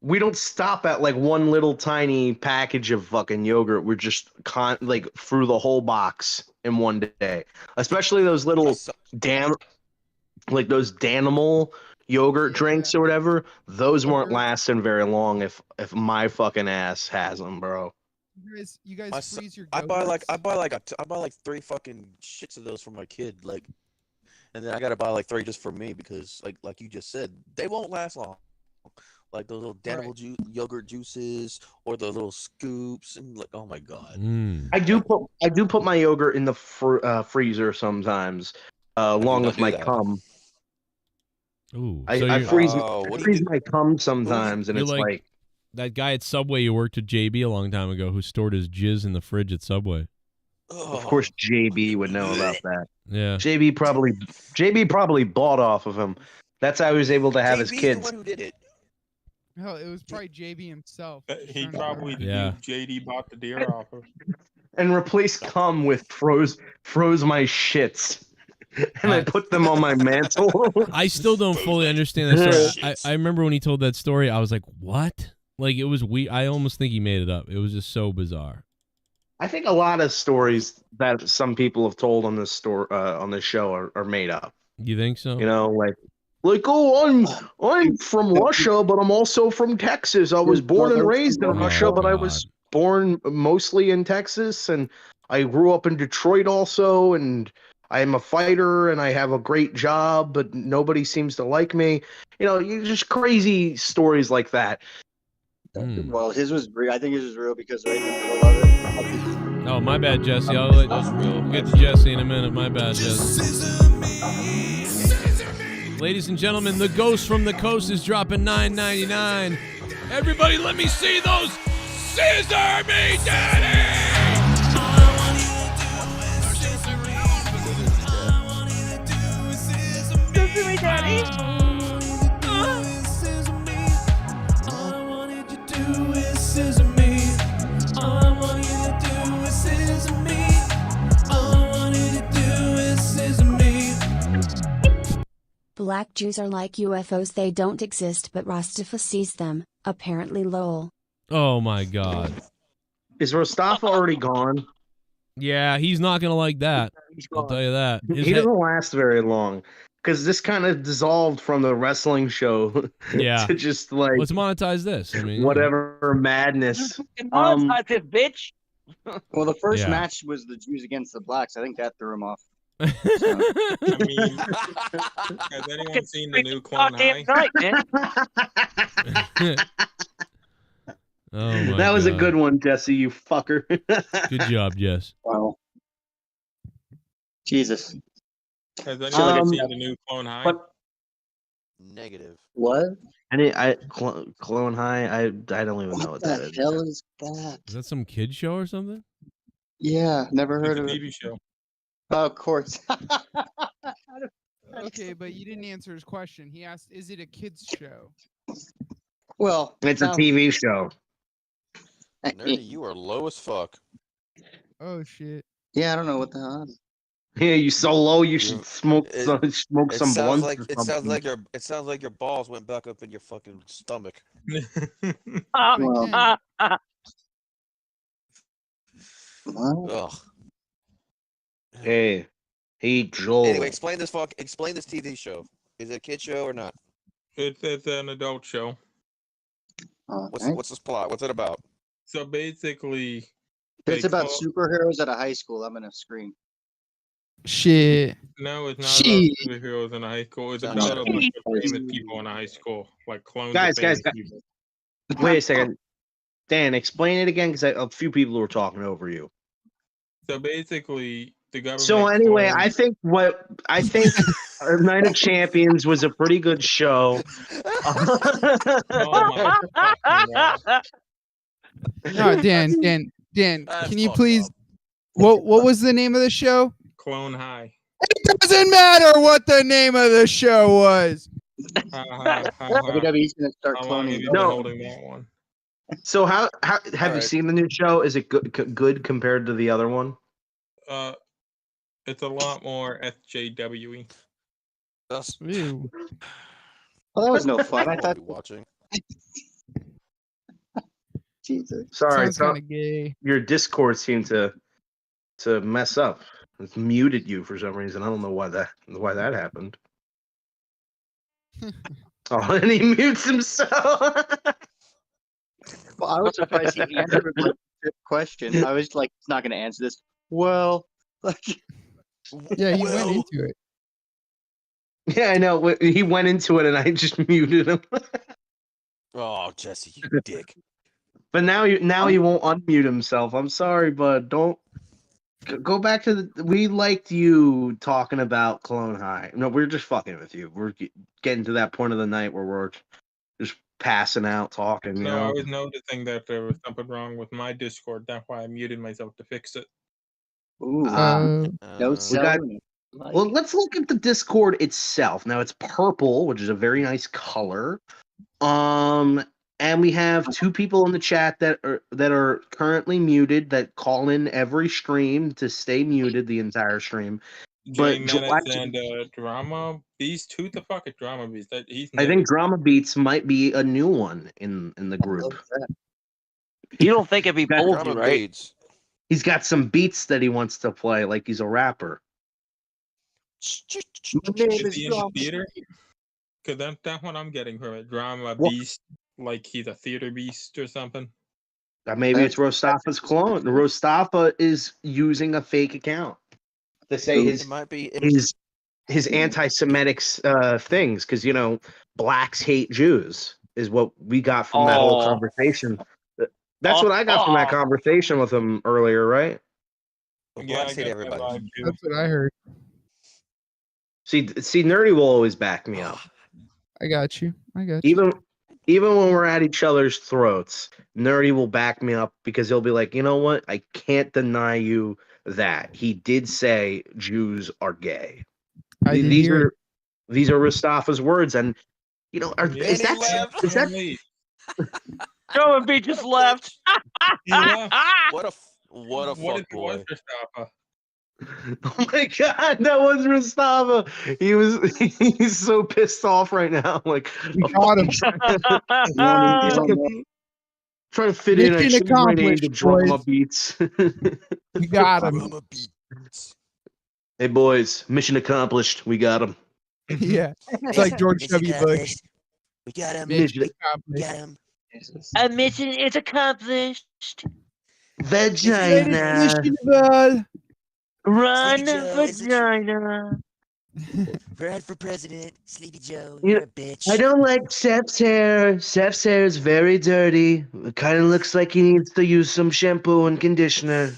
We don't stop at like one little tiny package of fucking yogurt. We're just like through the whole box in one day. Especially those little like those Danimal yogurt drinks or whatever. Those weren't lasting very long if my fucking ass has them, bro. You guys My son- freeze your I buy like Go-Gurts? I buy like 3 fucking shits of those for my kid, like, and then I gotta buy like 3 just for me because like you just said, they won't last long. Like the little Danimal yogurt juices or the little scoops and like, oh my god. I do put my yogurt in the freezer sometimes, along not with do my that. cum. Ooh, I so freeze, Oh, I what do you freeze do? my cum sometimes, and You're it's like like that guy at Subway you worked at JB a long time ago who stored his jizz in the fridge at Subway. of course JB would know about that. Yeah. JB probably bought off of him. That's how he was able to have his JB's kids. the one who did it. Hell, it was probably JB himself. He probably the Yeah. dude JD bought the deer off of. And replace cum with froze my shits. And I put them on my mantle. I still don't fully understand that story. I remember when he told that story, I was like, what? Like, it was I almost think he made it up. It was just so bizarre. I think a lot of stories that some people have told on this on this show are made up. You think so? You know, like oh, I'm from Russia, but I'm also from Texas. I was born and raised in Russia, but I was born mostly in Texas, and I grew up in Detroit also, and I am a fighter, and I have a great job, but nobody seems to like me. You know, just crazy stories like that. Well, his was real. I think his was real because right in the middle of it. Oh, my bad, Jesse. I'll get to Jesse in a minute. My bad, Jesse. Ladies and gentlemen, the Ghost from the Coast is dropping $9.99. Everybody, let me see those scissor me, daddy! Scissor me, daddy. Black Jews are like UFOs, they don't exist but Rastafa sees them, apparently lol. Oh, my God. Is Rastafa already gone? Yeah, he's not going to like that. I'll tell you that. He doesn't last very long. Because this kind of dissolved from the wrestling show Yeah. to just like Let's monetize this. I mean, whatever madness. Bitch. Well, the first Yeah. match was the Jews against the blacks. I think that threw him off. I mean, has anyone seen the new Clone High? Oh my That was a God. good one, Jesse, you fucker. Good job, Jess. Wow. Jesus. Has anyone Um, seen the new Clone High? but- Negative. What? Clone High. I don't even know what that is. hell is that? Is that some kid show or something? Yeah, never heard It's a of it. TV show. Oh, of course. Okay, but you didn't answer his question. He asked, "Is it a kids show?" Well, It's a TV show. Nerdy, you are low as fuck. Oh shit. Yeah, I don't know what the hell. Yeah, you so low you should smoke some Sounds blunts like or it sounds something. like your balls went back up in your fucking stomach. Well, Ugh. Hey, Joel. Anyway, explain this TV show. Is it a kid show or not? It's an adult show. What's the plot? What's it about? So basically, it's they about call- superheroes at a high school. I'm gonna scream. Shit. No, it's not Shit. about superheroes in a high school. It's Sounds about a like- bunch of famous people in a high school, like clones Guys, of famous people. Wait a second. Dan, explain it again because a few people were talking over you. So basically, the government. So anyway, cloned- I think Night of Champions was a pretty good show. No, Dan, can you please? What was the name of the show? Clone High. It doesn't matter what the name of the show was. WWE's gonna start How long have cloning. you been holding that one? So how have you seen the new show? Is it good compared to the other one? It's a lot more SJWE. Ew. Well, that was no fun. I thought watching. Jesus. Sorry, Sounds kind of gay. your Discord seemed to mess up. It's muted you for some reason. I don't know why that happened. Oh, and he mutes himself. Well, I was surprised he answered my question. I was like, he's not going to answer this. Well, like, Yeah, he went into it. Yeah, I know. He went into it, and I just muted him. Oh, Jesse, you dick. But now he won't unmute himself. I'm sorry, but don't go back to the. We liked you talking about Clone High. No, we're just fucking with you. We're getting to that point of the night where we're just passing out talking. You No, know? I was noticing that there was something wrong with my Discord. That's why I muted myself to fix it. ooh, no we got. selling. Well, let's look at the Discord itself. Now it's purple, which is a very nice color. And we have two people in the chat that are currently muted that call in every stream to stay muted the entire stream. But Menace and Drama Beast. Who the fuck is Drama Beast? He's I think new. Drama Beats might be a new one in the group. You don't think it'd be Got Boldy, Drama right? Beats. He's got some beats that he wants to play like he's a rapper. Is he in the theater? Because that's what I'm getting from it. Drama Beast, like he's a theater beast or something. Maybe it's Rostafa's clone. Rostafa is using a fake account to say It might be. his anti-Semitic things, because blacks hate Jews is what we got from that whole conversation. That's what I got from that conversation with him earlier, right? Yeah, I hate everybody. That's what I heard. See, Nerdy will always back me up. I got you. Even when we're at each other's throats, Nerdy will back me up because he'll be like, you know what? I can't deny you that. He did say Jews are gay. These are Mustafa's words, and is that Joe B just left. What a fuck boy. Oh my god, that was Mustafa. He's so pissed off right now. Like, we got him. Trying to fit in. I Mission should have named the accomplished, drama boys. beats. We got him. Hey boys, mission accomplished. We got him. Yeah, it's like George W. Bush. We got him. Mission We got him. A mission is accomplished. Vagina. Run, Sleepy Joe, vagina. Brad for president. Sleepy Joe. You You're know, a bitch. I don't like Seth's hair. Seth's hair is very dirty. It kind of looks like he needs to use some shampoo and conditioner.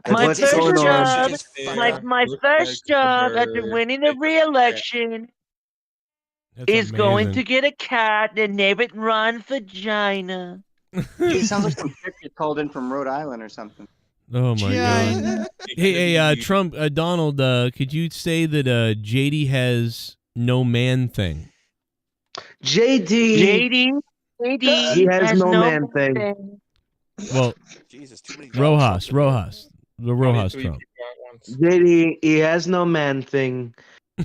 My What's first going on? job, my first job after winning the re-election is going to get a cat and name it Run Vagina. He sounds like some chick you called in from Rhode Island or something. Oh my god. Hey, Trump, Donald, could you say that JD has no man thing? JD JD has no man thing. Well, Jesus, too many Rojas, the Rojas Trump. JD, he has no man thing.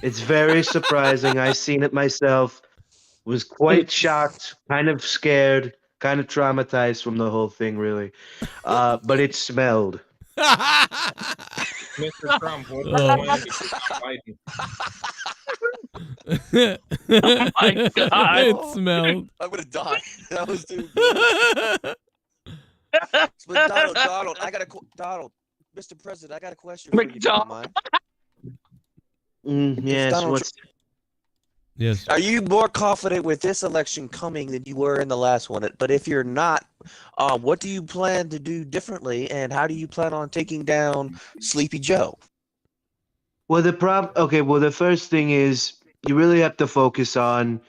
It's very surprising. I seen it myself. Was quite shocked, kind of scared, kind of traumatized from the whole thing, really. But it smelled. Mr. Trump, what's the Oh my God. It smelled. I'm gonna die. That was too good. But Donald, I got a Donald, Mr. President, I got a question for you. if you don't mind. Yes. Yes. Are you more confident with this election coming than you were in the last one? But if you're not, what do you plan to do differently, and how do you plan on taking down Sleepy Joe? Well, the first thing is you really have to focus on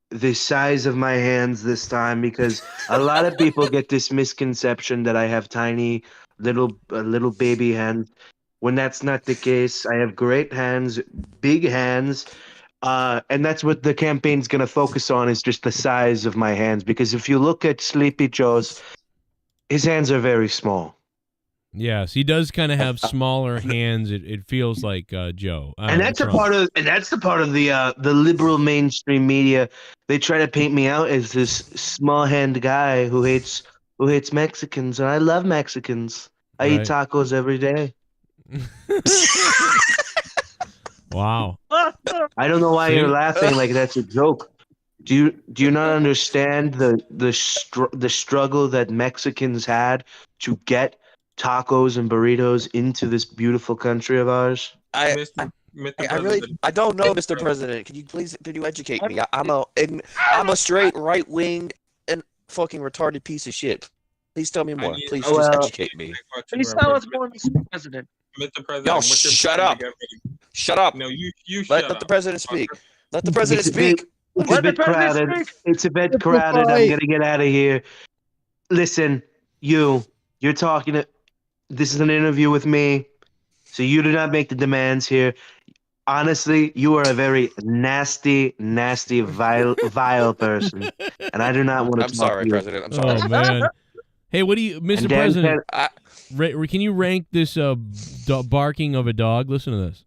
the size of my hands this time, because a lot of people get this misconception that I have tiny little baby hands, when that's not the case. I have great hands, big hands. And that's what the campaign's going to focus on, is just the size of my hands. Because if you look at Sleepy Joe's, his hands are very small. Yes, he does kind of have smaller hands. It feels like Joe. And that's the part of the liberal mainstream media. They try to paint me out as this small hand guy who hates Mexicans, and I love Mexicans. I eat tacos every day. Wow. I don't know why you're laughing like that's a joke. Do you not understand the struggle that Mexicans had to get tacos and burritos into this beautiful country of ours? I don't know, Mr. President. Can you educate me? I'm a straight right wing and fucking retarded piece of shit. Please tell me more. Please just educate me. Please tell us more, Mr. President. Mr. President, Yo, shut up. Shut up. No, you let the president speak. Let the president speak. It's a bit crowded. It's a bit crowded. I'm gonna get out of here. Listen, you're talking to. This is an interview with me, so you do not make the demands here. Honestly, you are a very nasty, vile person, and I do not want to. I'm sorry, President. I'm sorry. Oh man. Hey, what do you, Mr. President? Can you rank this barking of a dog? Listen to this.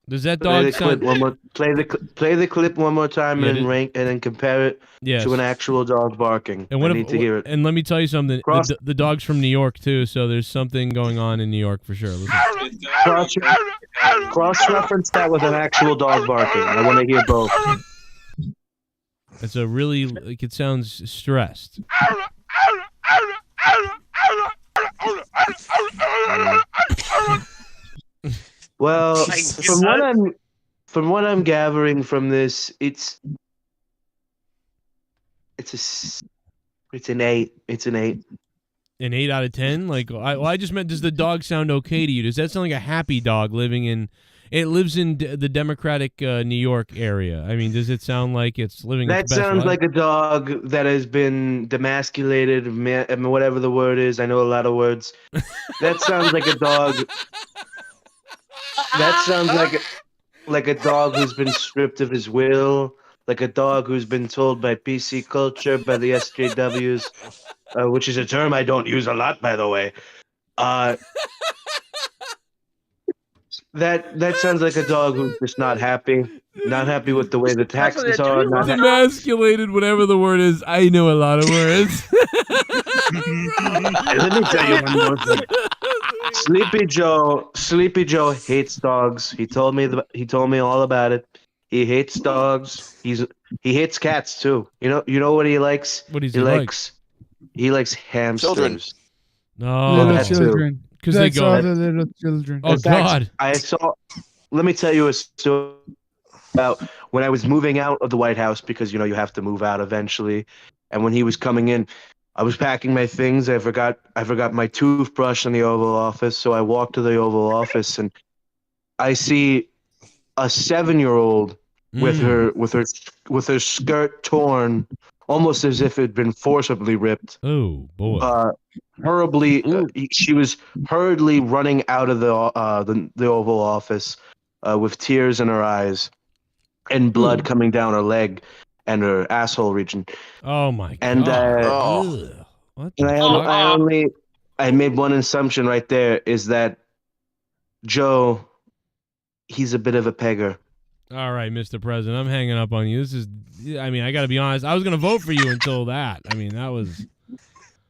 Does that dog sound? Play the clip one more time and then rank and then compare it to an actual dog barking. And I need to hear it. And let me tell you something. The dog's from New York too, so there's something going on in New York for sure. Cross-reference that with an actual dog barking. I want to hear both. It's a really, like, it sounds stressed. Well, from what I'm gathering from this, it's an 8. It's an 8. An 8 out of 10? Like, I just meant, does the dog sound okay to you? Does that sound like a happy dog living in? It lives in the Democratic New York area. I mean, does it sound like it's living? That its best sounds life? like a dog that has been demasculated, whatever the word is. I know a lot of words. That sounds like a dog. That sounds like a dog who's been stripped of his will, like a dog who's been told by PC culture, by the SJWs, which is a term I don't use a lot, by the way. That sounds like a dog who's just not happy with the way the taxes are. Demasculated, whatever the word is. I know a lot of words. Let me tell you one more thing. Sleepy Joe hates dogs. He told me all about it. He hates dogs. He hates cats too. You know what he likes? What does he likes hamsters. Children. No, little children. Because they go. All the little children. Oh God! Let me tell you a story about when I was moving out of the White House, because you have to move out eventually. And when he was coming in, I was packing my things. I forgot my toothbrush in the Oval Office, so I walked to the Oval Office and I see a 7-year-old with her skirt torn, almost as if it had been forcibly ripped. Oh boy! She was hurriedly running out of the Oval Office. with tears in her eyes and blood coming down her leg and her asshole region. Oh my And god! Ugh. What the fuck? I made one assumption right there is that Joe, he's a bit of a pegger. All right, Mr. President, I'm hanging up on you. This is, I mean, I got to be honest. I was gonna vote for you until that. I mean, that was.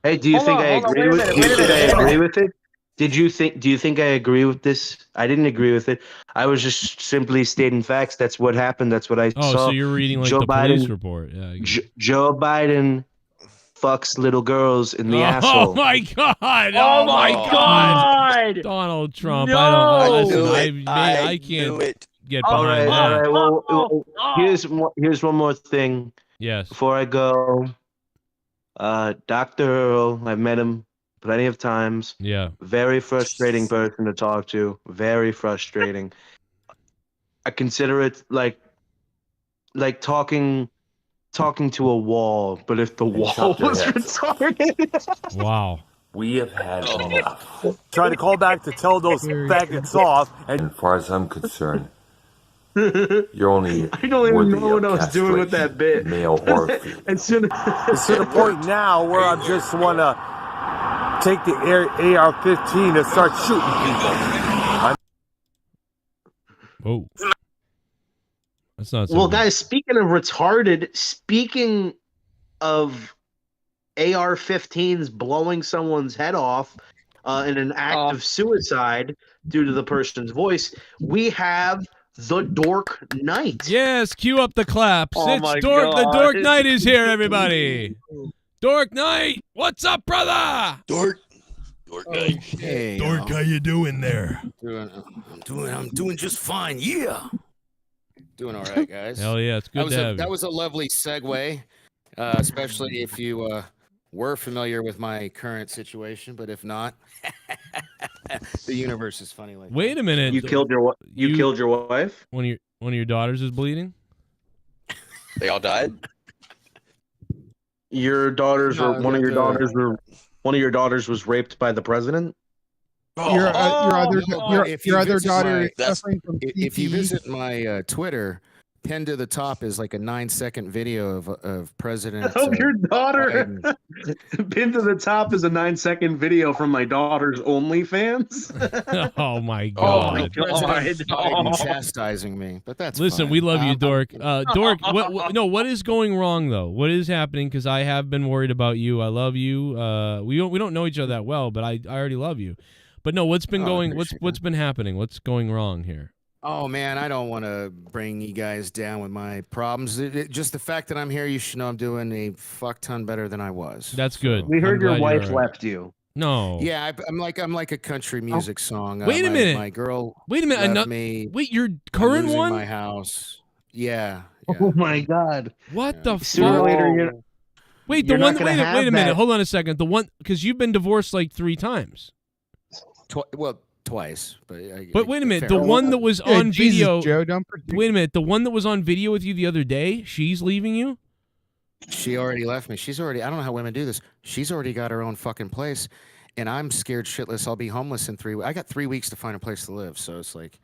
Hey, do you think I agree with? Do you think I agree with it? Do you think I agree with this? I didn't agree with it. I was just simply stating facts. That's what happened. That's what I saw. Oh, so you're reading like Joe the Biden, police report? Yeah. Joe Biden fucks little girls in the asshole. Oh my god! Oh my god! Donald Trump. No! I can't get All behind right, that. all right. Well, here's one more thing. Yes. Before I go, Dr. Earl, I've met him plenty of times. Yeah. Very frustrating person to talk to. Very frustrating. I consider it like talking to a wall, but if the wall was retarded. Wow. We have had enough. Trying to call back to tell those faggots off. And as far as I'm concerned, you're only I don't even worthy know what of I was doing with that bit. male or female. It's to the point now where I just want to take the AR-15 and start shooting people. Whoa. That's not so Well, good. guys, speaking of retarded, speaking of AR-15s blowing someone's head off in an act of suicide due to the person's voice, we have the Dork Knight. Yes, cue up the claps. Oh It's my Dork. The God. Dork Knight is here, everybody. Dork Knight, what's up, brother? Dork Knight. Hey, Dork, how you doing there? I'm doing just fine. Yeah. Doing all right, guys. Hell yeah, it's good to have you. That was a lovely segue, especially if you were familiar with my current situation, but if not, the universe is funny like Wait a minute. You killed your wife? One of your daughters is bleeding? They all died? Your daughters No, were one of your daughters were one of your daughters was raped by the president? Your other daughter is suffering from If you PTSD. visit my Twitter, pinned to the top is like a 9-second video of President. Of your daughter. Biden. Pinned to the top is a 9-second video from my daughter's OnlyFans. Oh my Oh, god. President Biden chastising me, but that's Listen, fine. we love you, Dork. Dork, what is going wrong though? What is happening? Because I have been worried about you. I love you. We don't know each other that well, but I already love you. But no, what's been going? What's been happening? What's going wrong here? Oh man, I don't want to bring you guys down with my problems. Just the fact that I'm here, you should know I'm doing a fuck ton better than I was. That's good. We heard I'm your glad wife you're all right. left you. No. Yeah, I'm like a country music song. Wait a minute. My girl. Wait a minute. left me. Wait, your I'm current losing one? My house. Yeah. Oh my god. What the Sooner or fuck? later, you're, Wait, the you're one. not gonna Wait have a minute. that. Hold on a second. The one because you've been divorced like 3 times. Twice, but But wait a minute. fair. The one that was Yeah, on Jesus, video. Joe, don't predict. Wait a minute. The one that was on video with you the other day. She's leaving you. She already left me. She's already. I don't know how women do this. She's already got her own fucking place, and I'm scared shitless. I'll be homeless in 3 weeks. I got 3 weeks to find a place to live, so it's like.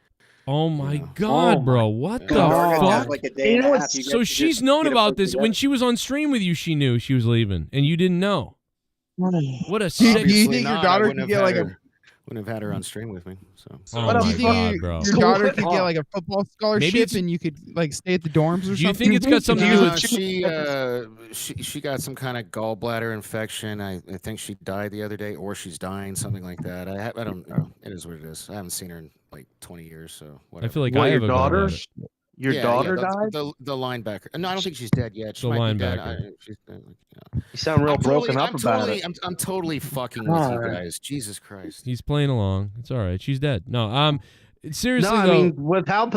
Oh my god, bro! What the fuck? Like a day and a half. You So get to she's just known get a about place this to when live. she was on stream with you. She knew she was leaving, and you didn't know. What a Do sick. you Obviously think your not. I daughter wouldn't could have get like had a? her- Wouldn't have had her on stream with me. So. Oh Do my you think god, bro! your daughter could get like a football scholarship it's- and you could like stay at the dorms or Do you something? think it's got something to do with? She got some kind of gallbladder infection. I think she died the other day, or she's dying, something like that. I don't know. It is what it is. I haven't seen her in like 20 years, so whatever. I feel like What, I your have a daughter? gallbladder. Your Yeah, daughter yeah, died? The linebacker. No, I don't think she's dead yet. She The might be dead. linebacker. She's dead. You sound real broken up about it. I'm totally fucking with you God. guys. Jesus Christ. He's playing along. It's all right. She's dead. No, seriously No, I though. mean, with how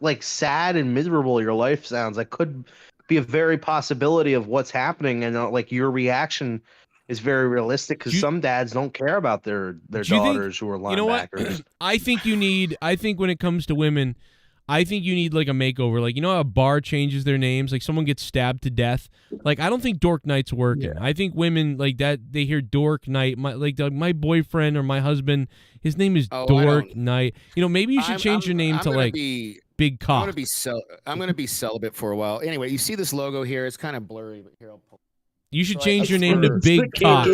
like sad and miserable your life sounds, that could be a very possibility of what's happening, and like your reaction is very realistic because some dads don't care about their Do you think- daughters who are linebackers. You know what? I think when it comes to women, I think you need like a makeover. Like, you know how a bar changes their names? Like someone gets stabbed to death. Like, I don't think Dork Knight's working. I think women like that, they hear Dork Knight. My boyfriend or my husband, his name is Dork Knight. You know, maybe you should change your name to like Big Cock. I'm gonna be celibate for a while. Anyway, you see this logo here? It's kind of blurry, but here I'll pull. You should change your name to Big Cock.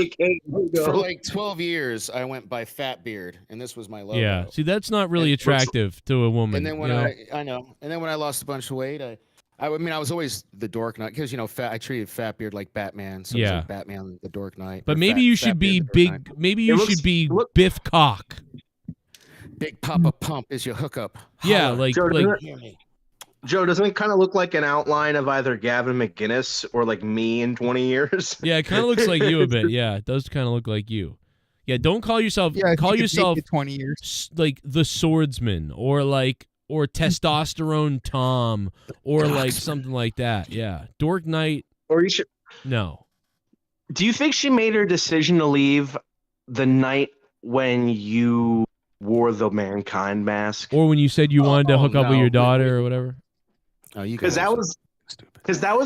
For like 12 years, I went by Fat Beard, and this was my logo. Yeah, see, that's not really attractive to a woman. And then when I know, and then when I lost a bunch of weight, I mean, I was always the Dork Knight because I treated Fat Beard like Batman, so it was like Batman, the Dork Knight. But maybe you should be Big. Maybe you should be Biff Cock. Big Papa Pump is your hookup. Yeah, Holler. like Joe, doesn't it kind of look like an outline of either Gavin McGinnis or like me in 20 years? Yeah, it kind of looks like you a bit. Yeah, it does kind of look like you. Yeah, don't call yourself. Call yourself 20 years, like the Swordsman or Testosterone Tom or like something like that. Yeah, Dork Knight. Or you should. No. Do you think she made her decision to leave the night when you wore the Mankind mask, or when you said you wanted to hook up with your daughter or whatever? Oh, you because that was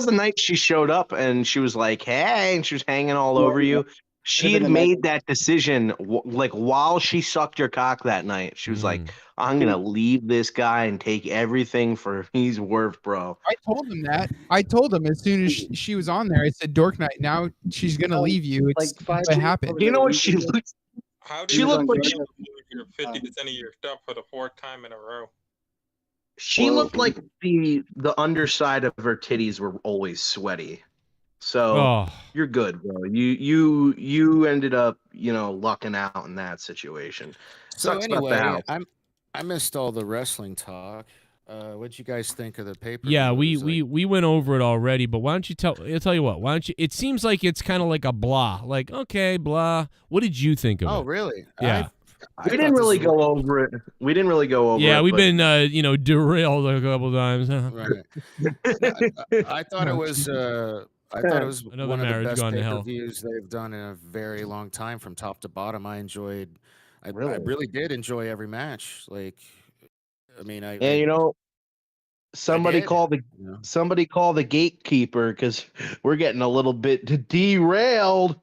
the night she showed up and she was like, "Hey," and she was hanging all over you. She had made that decision like while she sucked your cock that night. She was like, "I'm gonna leave this guy and take everything for he's worth, bro." I told him that. I told him as soon as she was on there. I said, "Dork Knight, now she's gonna leave you." It's like what happened. You know what she looked? She looked like your 50% of your stuff for the 4th time in a row. She looked like the underside of her titties were always sweaty. So you're good, bro. You ended up, lucking out in that situation. So Sucks about the anyway, house. I missed all the wrestling talk. What'd you guys think of the paper? Yeah, we went over it already, but why don't you I'll tell you what. Why don't you? It seems like it's kind of like a blah. Like, okay, blah. What did you think of it? Oh, really? Yeah. We didn't really go over it. Yeah, we've been derailed a couple times. Right. I thought it was Another one of the marriage best gone to hell. pay-per-views they've done in a very long time, from top to bottom. I really did enjoy every match. Like, I mean, somebody call the gatekeeper because we're getting a little bit derailed.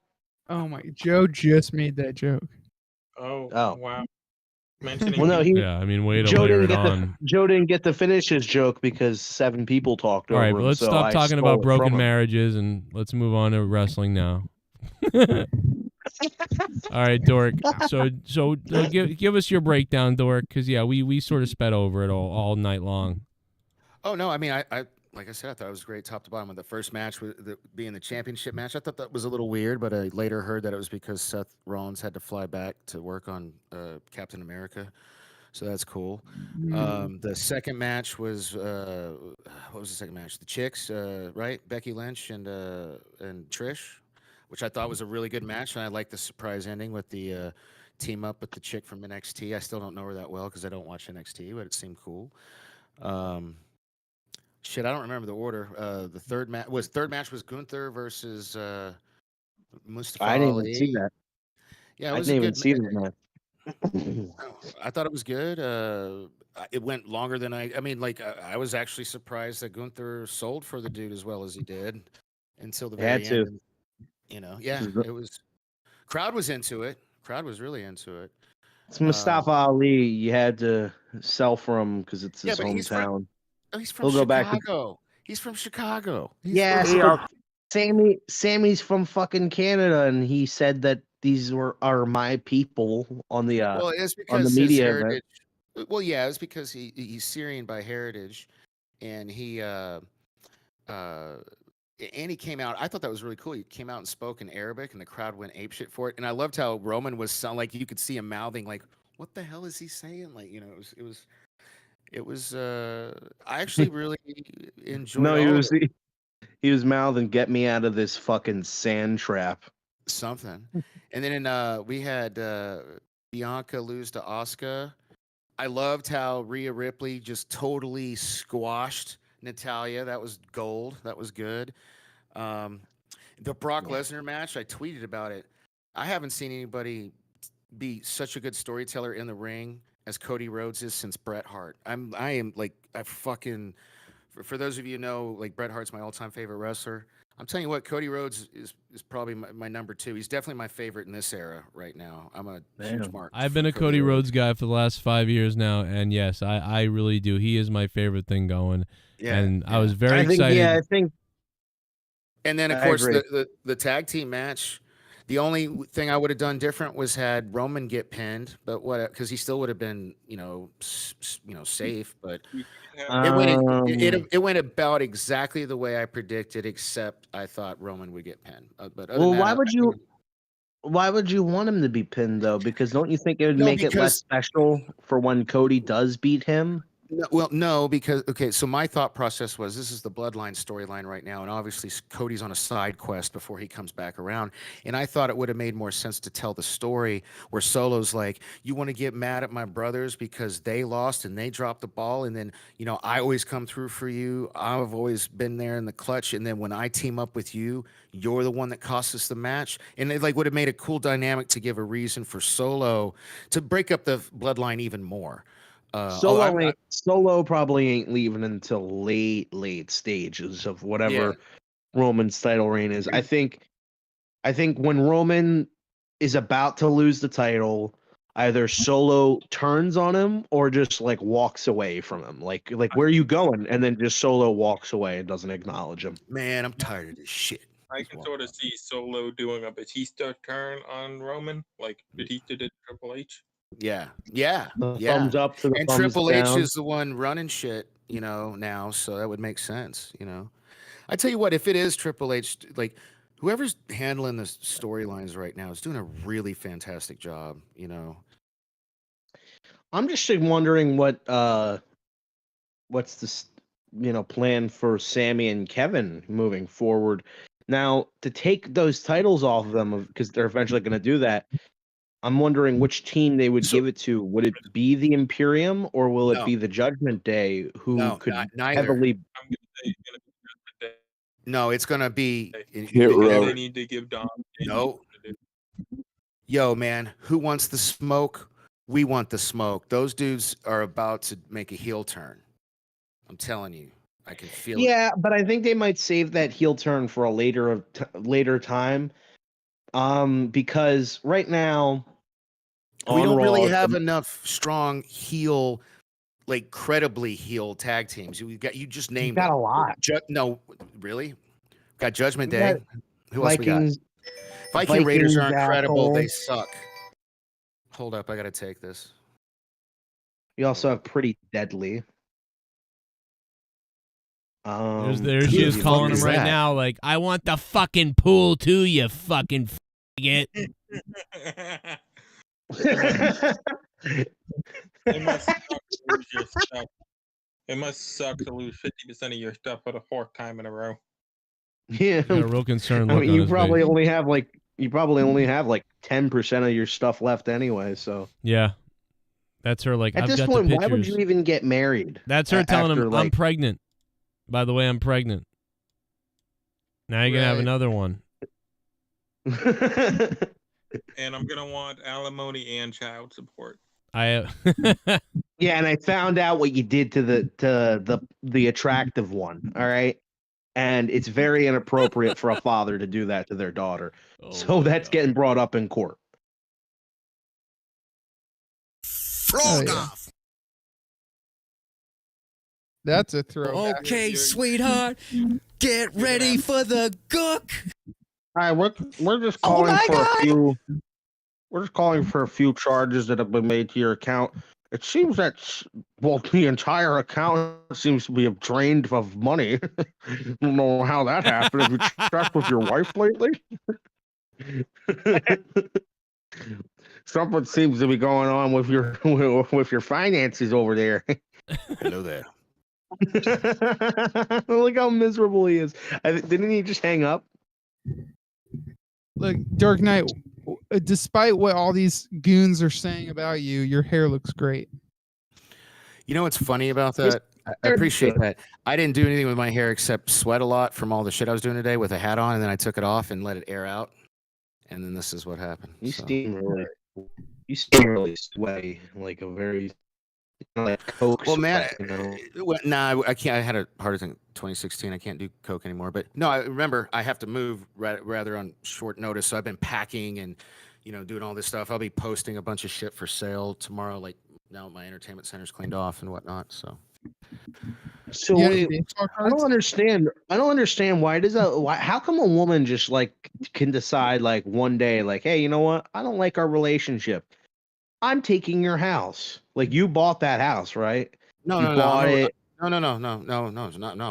Oh my! Joe just made that joke. Oh. Wow. Mentioning Well, no, way to layer it on. Joe didn't get to finish his joke because 7 people talked over All right, him. but let's stop talking about broken marriages and let's move on to wrestling now. All right, Dork. So give us your breakdown, Dork, because we sort of sped over it all night long. Oh no, I mean, I like I said, I thought it was great top to bottom. With the first match being the championship match, I thought that was a little weird, but I later heard that it was because Seth Rollins had to fly back to work on Captain America, so that's cool. The second match was what was the second match? The Chicks, right? Becky Lynch and Trish, which I thought was a really good match, and I liked the surprise ending with the team up with the chick from NXT. I still don't know her that well because I don't watch NXT, but it seemed cool. Shit, I don't remember the order. The third match was Gunther versus Mustafa I didn't Ali. even see that. Yeah, I didn't even see that match. I thought it was good. It went longer than I mean, like I was actually surprised that Gunther sold for the dude as well as he did until the very end. It was. Crowd was into it. Crowd was really into it. It's Mustafa Ali. You had to sell for him because it's his hometown. He's from Chicago. He's from Chicago. Sammy's from fucking Canada, and he said that these are my people on the on the media event. Well, yeah, it's because he's Syrian by heritage, and he came out. I thought that was really cool. He came out and spoke in Arabic, and the crowd went apeshit for it. And I loved how Roman was like you could see him mouthing like, "What the hell is he saying?" Like, it was. I actually really enjoyed. No, he was mouthing, "Get me out of this fucking sand trap." Something. And then we had Bianca lose to Asuka. I loved how Rhea Ripley just totally squashed Natalya. That was gold. That was good. The Brock Lesnar match, I tweeted about it. I haven't seen anybody be such a good storyteller in the ring as Cody Rhodes is since Bret Hart. I am like I fucking for those of you who know, like Bret Hart's my all-time favorite wrestler. I'm telling you what, Cody Rhodes is probably my number 2. He's definitely my favorite in this era right now. I'm a huge mark. I've been a Cody Rhodes guy for the last 5 years now, and yes, I really do. He is my favorite thing going. Yeah, and I was very excited. I think. And then of course the tag team match. The only thing I would have done different was had Roman get pinned, but what? Because he still would have been, safe. But it went about exactly the way I predicted, except I thought Roman would get pinned. But other than that, why would you want him to be pinned though? Because don't you think it would make it less special for when Cody does beat him? No, because so my thought process was this is the Bloodline storyline right now, and obviously Cody's on a side quest before he comes back around, and I thought it would have made more sense to tell the story where Solo's like, you want to get mad at my brothers because they lost and they dropped the ball, and then I always come through for you. I've always been there in the clutch, and then when I team up with you, you're the one that cost us the match, and it would have made a cool dynamic to give a reason for Solo to break up the Bloodline even more. Solo probably ain't leaving until late stages of whatever Roman's title reign is. I think when Roman is about to lose the title, either Solo turns on him or just walks away from him. Like where are you going? And then just Solo walks away and doesn't acknowledge him. Man, I'm tired of this shit. I can sort of see Solo doing a Batista turn on Roman, like Batista did Triple H. Yeah. Thumbs up to the and thumbs Triple down. H is the one running shit, now, so that would make sense, I tell you what, if it is Triple H, whoever's handling the storylines right now is doing a really fantastic job, I'm just wondering what's the plan for Sammy and Kevin moving forward. Now, to take those titles off of them, because they're eventually going to do that, I'm wondering which team they would give it to. Would it be the Imperium or will it be the Judgment Day, who could heavily? No, it's gonna be. They need to give Dom. No. Yo, man, who wants the smoke? We want the smoke. Those dudes are about to make a heel turn. I'm telling you, I can feel it. Yeah, but I think they might save that heel turn for a later time. Because right now we don't really have enough strong heel, credibly heel tag teams. You just named. Got a lot. No, really. Got Judgment Day. Who else Vikings, we got? Viking Raiders aren't credible. They suck. Hold up, I gotta take this. You also have Pretty Deadly. There she is calling him right now. I want the fucking pool too, you fucking faggot. It must suck to lose your stuff. It must suck to lose 50% of your stuff for the 4th time in a row. Yeah, got a real concern. I mean, you probably only have 10% of your stuff left anyway. So yeah, that's her. At this point, why would you even get married? That's her telling him, "I'm pregnant." By the way, I'm pregnant. Now you're gonna have another one. And I'm gonna want alimony and child support. Yeah, and I found out what you did to the attractive one. All right, and it's very inappropriate for a father to do that to their daughter. So that's getting brought up in court. Frog off. That's a throw. Okay, sweetheart, get ready for the gook. All right, we're just calling for a few. We're just calling for a few charges that have been made to your account. It seems that the entire account seems to be drained of money. I don't know how that happened. Have you checked with your wife lately? Something seems to be going on with your finances over there. Hello there. Look how miserable he is. Didn't he just hang up? Look, Dark Knight, despite what all these goons are saying about you, your hair looks great. You know what's funny about that? I appreciate that. I didn't do anything with my hair except sweat a lot from all the shit I was doing today with a hat on, and then I took it off and let it air out. And then this is what happened. You steam really. You seem really sweaty, like a very like Coke Well, man, sweat, you know. nah, I can't. I had a heart attack in 2016. I can't do coke anymore. But no, I remember I have to move rather on short notice. So I've been packing and doing all this stuff. I'll be posting a bunch of shit for sale tomorrow. Like now, my entertainment center's cleaned off and whatnot. So. So wait, I don't understand. I don't understand why does that? Why? How come a woman just like can decide like one day, like, hey, you know what? I don't like our relationship. I'm taking your house. Like you bought that house, right? No, you no, bought no, it. no.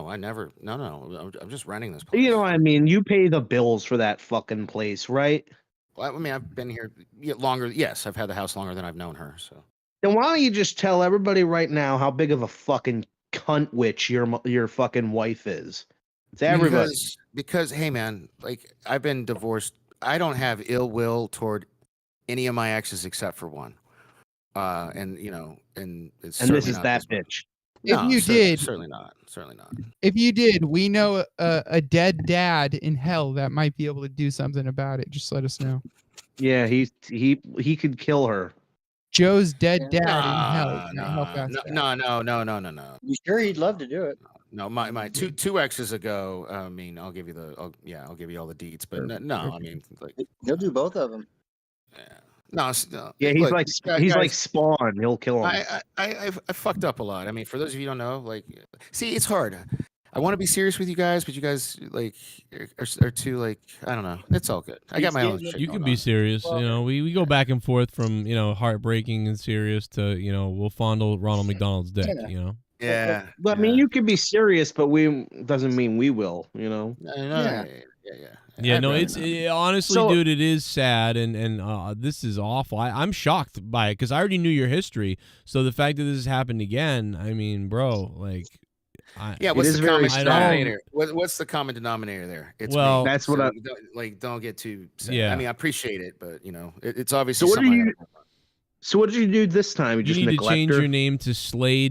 I never. No. I'm just renting this place. You know what I mean? You pay the bills for that fucking place, right? Well, I mean, I've been here longer. Yes, I've had the house longer than I've known her. So. Then why don't you just tell everybody right now how big of a fucking cunt witch your fucking wife is? To everybody. Because hey, man, like I've been divorced. I don't have ill will toward any of my exes except for one. And it's and this is that bitch. If you did, certainly not. If you did, we know a dead dad in hell that might be able to do something about it. Just let us know. Yeah, he could kill her. Joe's dead dad in hell. No. You sure he'd love to do it? No, my two exes ago. I mean, I'll give you all the deets, but no, I mean, like he'll do both of them. No, yeah, he's like Spawn. He'll kill him. I fucked up a lot. I mean, for those of you who don't know, like, see, it's hard. I want to be serious with you guys, but you guys like are too like I don't know. It's all good. I got my own shit. You can be serious. We go back and forth from heartbreaking and serious to we'll fondle Ronald McDonald's dick. Yeah. But I mean, you can be serious, but we doesn't mean we will. Yeah, no, it's honestly, dude, it is sad, and this is awful. I'm shocked by it because I already knew your history. So the fact that this has happened again, I mean, bro, like, what's the common denominator? What's the common denominator there? That's what don't get too sad. Yeah. I mean, I appreciate it, but it's obviously. So what did you do this time? You need to change your name to Slay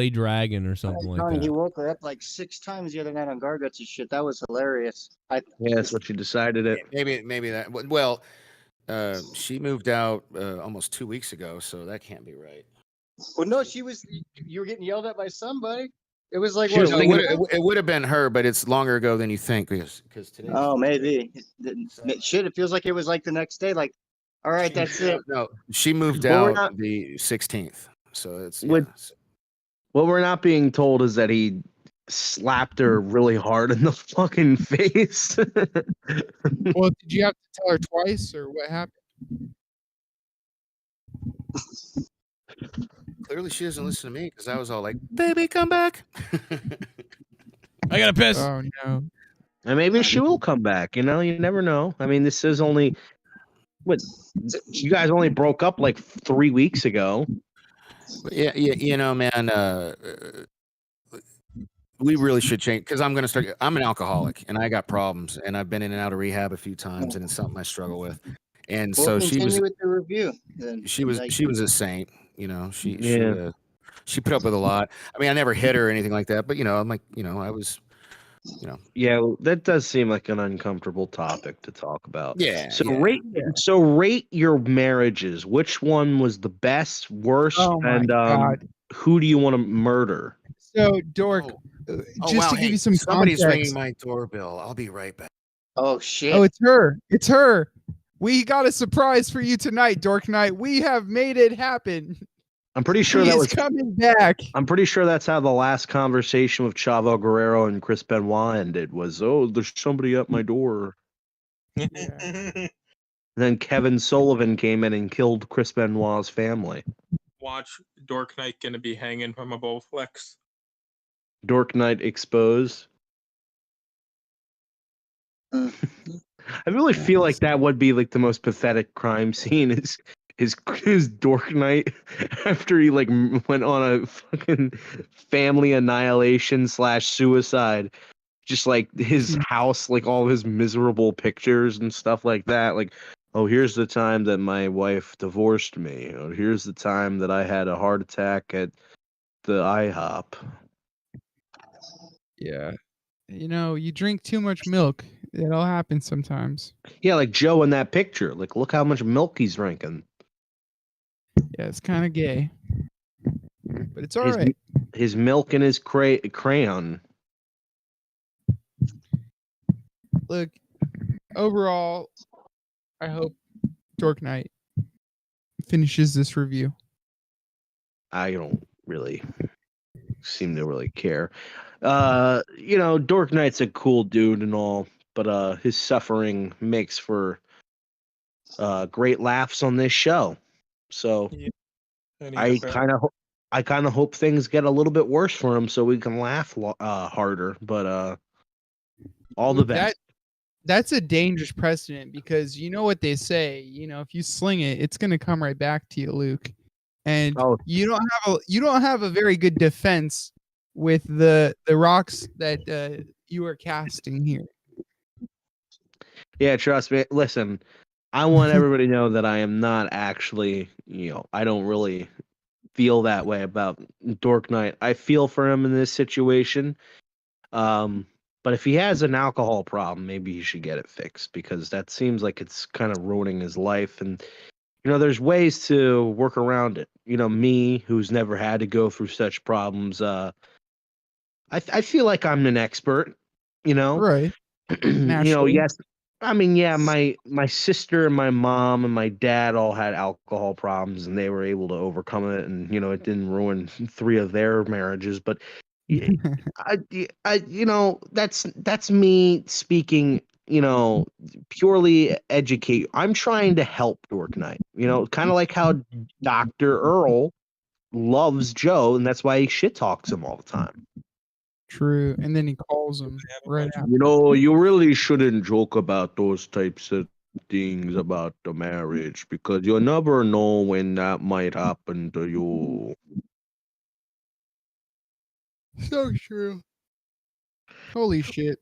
Dragon or something like that. He woke her up like 6 times the other night on Garguts and shit. That was hilarious. Yeah, that's what you decided it. Maybe that. Well, she moved out almost 2 weeks ago, so that can't be right. Well, no, you were getting yelled at by somebody. It was like it would have been her, but it's longer ago than you think because today. Oh, maybe. Shit, it feels like it was like the next day. Like, all right, that's it. No, she moved out the 16th, so it's. What we're not being told is that he slapped her really hard in the fucking face. Well, did you have to tell her twice, or what happened? Clearly, she doesn't listen to me because I was all like, "Baby, come back." I gotta piss. Oh no. And maybe she will come back. You never know. I mean, this is only. What you guys only broke up like 3 weeks ago. Yeah, man. We really should change because I'm an alcoholic and I got problems and I've been in and out of rehab a few times and it's something I struggle with. And so she was with the review. Then. She was a saint. She put up with a lot. I mean, I never hit her or anything like that, but I'm like, I was. Yeah, that does seem like an uncomfortable topic to talk about. Yeah. So rate your marriages. Which one was the best, worst, and who do you want to murder? So, Dork, just to give you some somebody's context. ringing my doorbell. I'll be right back. Oh shit! Oh, it's her. It's her. We got a surprise for you tonight, Dork Knight. We have made it happen. I'm pretty sure that was coming back. I'm pretty sure that's how the last conversation with Chavo Guerrero and Chris Benoit ended. Was there's somebody at my door. Then Kevin Sullivan came in and killed Chris Benoit's family. Watch Dork Knight gonna be hanging from a Bowflex. Dork Knight exposed. I really feel like that would be like the most pathetic crime scene is Dork Knight after he like went on a fucking family annihilation / suicide. Just like his house, like all his miserable pictures and stuff like that. Like, oh, here's the time that my wife divorced me. Or here's the time that I had a heart attack at the IHOP. Yeah. You drink too much milk. It'll happen sometimes. Yeah, like Joe in that picture. Like, look how much milk he's drinking. Yeah, it's kind of gay, but it's all his, right. His milk and his crayon. Look, overall, I hope Dork Knight finishes this review. I don't really seem to really care. You know, Dork Knight's a cool dude and all, but his suffering makes for great laughs on this show. So I kind of hope things get a little bit worse for him so we can laugh harder. But all the best. That's a dangerous precedent because you know what they say. You know, if you sling it, it's going to come right back to you, Luke. And you don't have a very good defense with the rocks that you are casting here. Yeah, trust me. Listen, I want everybody to know that I am not actually, I don't really feel that way about Dork Knight. I feel for him in this situation. But if he has an alcohol problem, maybe he should get it fixed because that seems like it's kind of ruining his life. And, there's ways to work around it. Me, who's never had to go through such problems, I feel like I'm an expert, Right. Naturally. Yes. I mean, yeah, my sister and my mom and my dad all had alcohol problems and they were able to overcome it. And, it didn't ruin 3 of their marriages. But, that's me speaking, purely educate. I'm trying to help Dork Knight, kind of like how Dr. Earl loves Joe. And that's why he shit talks him all the time. True. And then he calls him right after. You really shouldn't joke about those types of things about the marriage because you'll never know when that might happen to you. So true. Holy shit.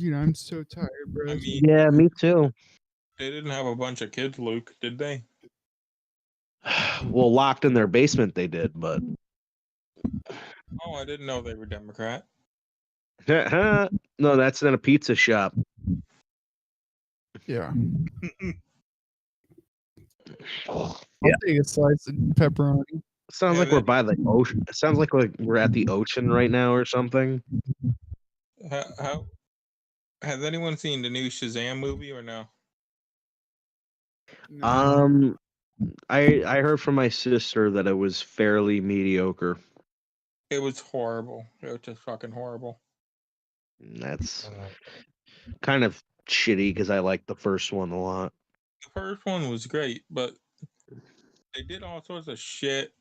I'm so tired, bro. Yeah, me too. They didn't have a bunch of kids, Luke, did they? Well, locked in their basement they did, but... Oh, I didn't know they were Democrat. No, that's in a pizza shop. Yeah. I'll take a slice of pepperoni. Sounds like we're by the ocean. It sounds like we're at the ocean right now or something. How has anyone seen the new Shazam movie or no? I heard from my sister that it was fairly mediocre. It was horrible. It was just fucking horrible. That's kind of shitty because I like the first one a lot. The first one was great, but they did all sorts of shit,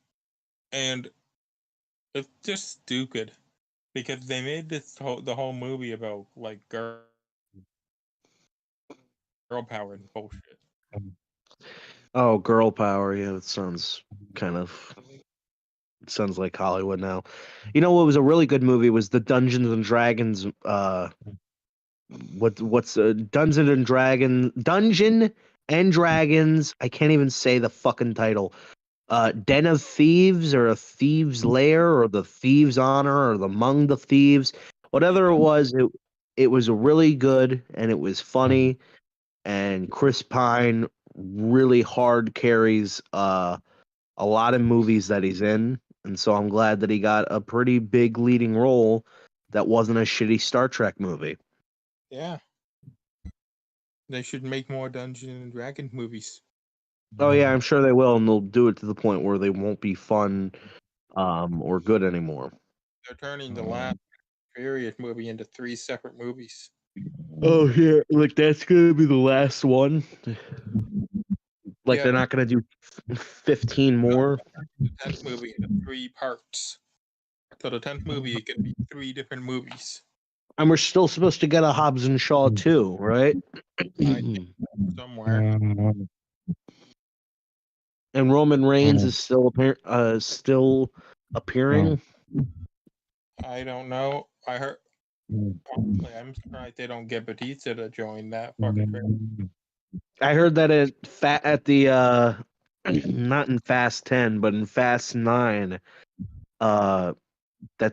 and it's just stupid because they made the whole movie about like girl power and bullshit. Oh, girl power. Yeah, that sounds sounds like Hollywood now. What was a really good movie was the Dungeons and Dragons. What's Dungeon and Dragons? I can't even say the fucking title. Den of Thieves or a Thieves Lair or the Thieves Honor or the Among the Thieves, whatever it was. It was really good and it was funny. And Chris Pine really hard carries a lot of movies that he's in. And so I'm glad that he got a pretty big leading role that wasn't a shitty Star Trek movie. Yeah. They should make more Dungeons and Dragons movies. Oh yeah, I'm sure they will, and they'll do it to the point where they won't be fun or good anymore. They're turning the last Furious movie into 3 separate movies. Oh yeah, like that's gonna be the last one. Like they're not gonna do 15 more. The 10th movie into 3 parts. So the 10th movie is gonna be 3 different movies. And we're still supposed to get a Hobbs and Shaw too, right? Somewhere. And Roman Reigns is still appearing. I don't know. I heard. I'm surprised they don't get Batista to join that fucking thing. I heard that at the not in Fast 10, but in Fast 9, that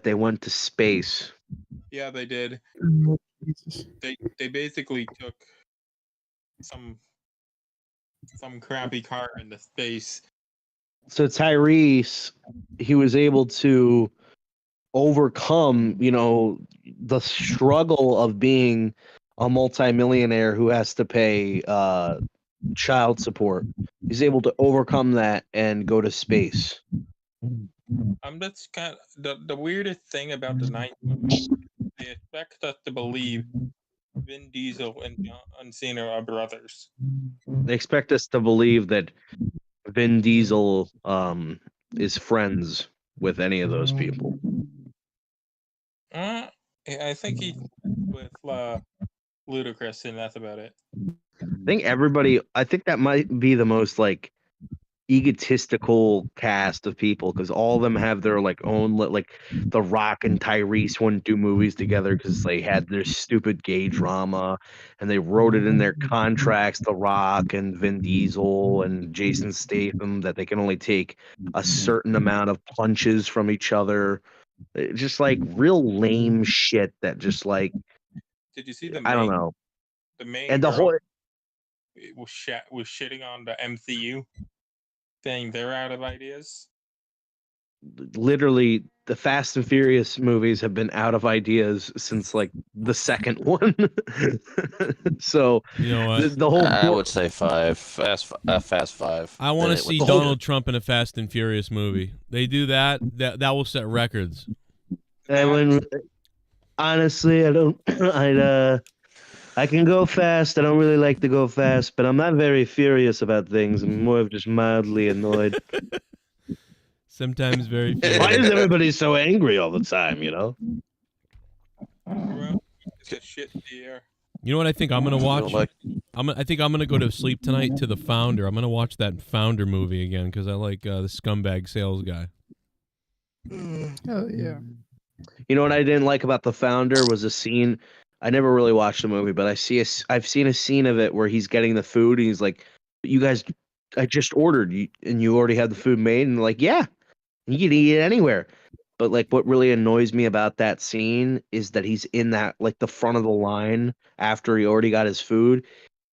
they went to space. Yeah, they did. they basically took some crappy car into space. So Tyrese, he was able to overcome, the struggle of being a multimillionaire who has to pay child support. He's able to overcome that and go to space. That's kind of the weirdest thing about the 90s. They expect us to believe Vin Diesel and John Cena are brothers. They expect us to believe that Vin Diesel is friends with any of those people. I think he's with Ludacris, and that's about it. I think that might be the most egotistical cast of people, because all of them have their own, The Rock and Tyrese wouldn't do movies together because they had their stupid gay drama, and they wrote it in their contracts, The Rock and Vin Diesel and Jason Statham, that they can only take a certain amount of punches from each other. Just real lame shit that just Did you see the I don't know. The main And the girl whole was shitting on the MCU, saying they're out of ideas. literally the Fast and Furious movies have been out of ideas since the second one. So You know what? the whole I would say 5. Fast 5. I want to see Donald Trump in a Fast and Furious movie. They do that will set records. Honestly, I don't. I can go fast. I don't really like to go fast, but I'm not very furious about things. I'm more of just mildly annoyed. Sometimes very furious. Why is everybody so angry all the time? It's shit in the air. You know what I think I'm gonna watch? I think I'm gonna go to sleep tonight to The Founder. I'm gonna watch that Founder movie again because I like the scumbag sales guy. Oh yeah. You know what I didn't like about The Founder was a scene. I never really watched the movie, but I've seen a scene of it where he's getting the food and he's like, "You guys, I just ordered, and you already had the food made." And yeah, you can eat it anywhere. But what really annoys me about that scene is that he's in that the front of the line after he already got his food.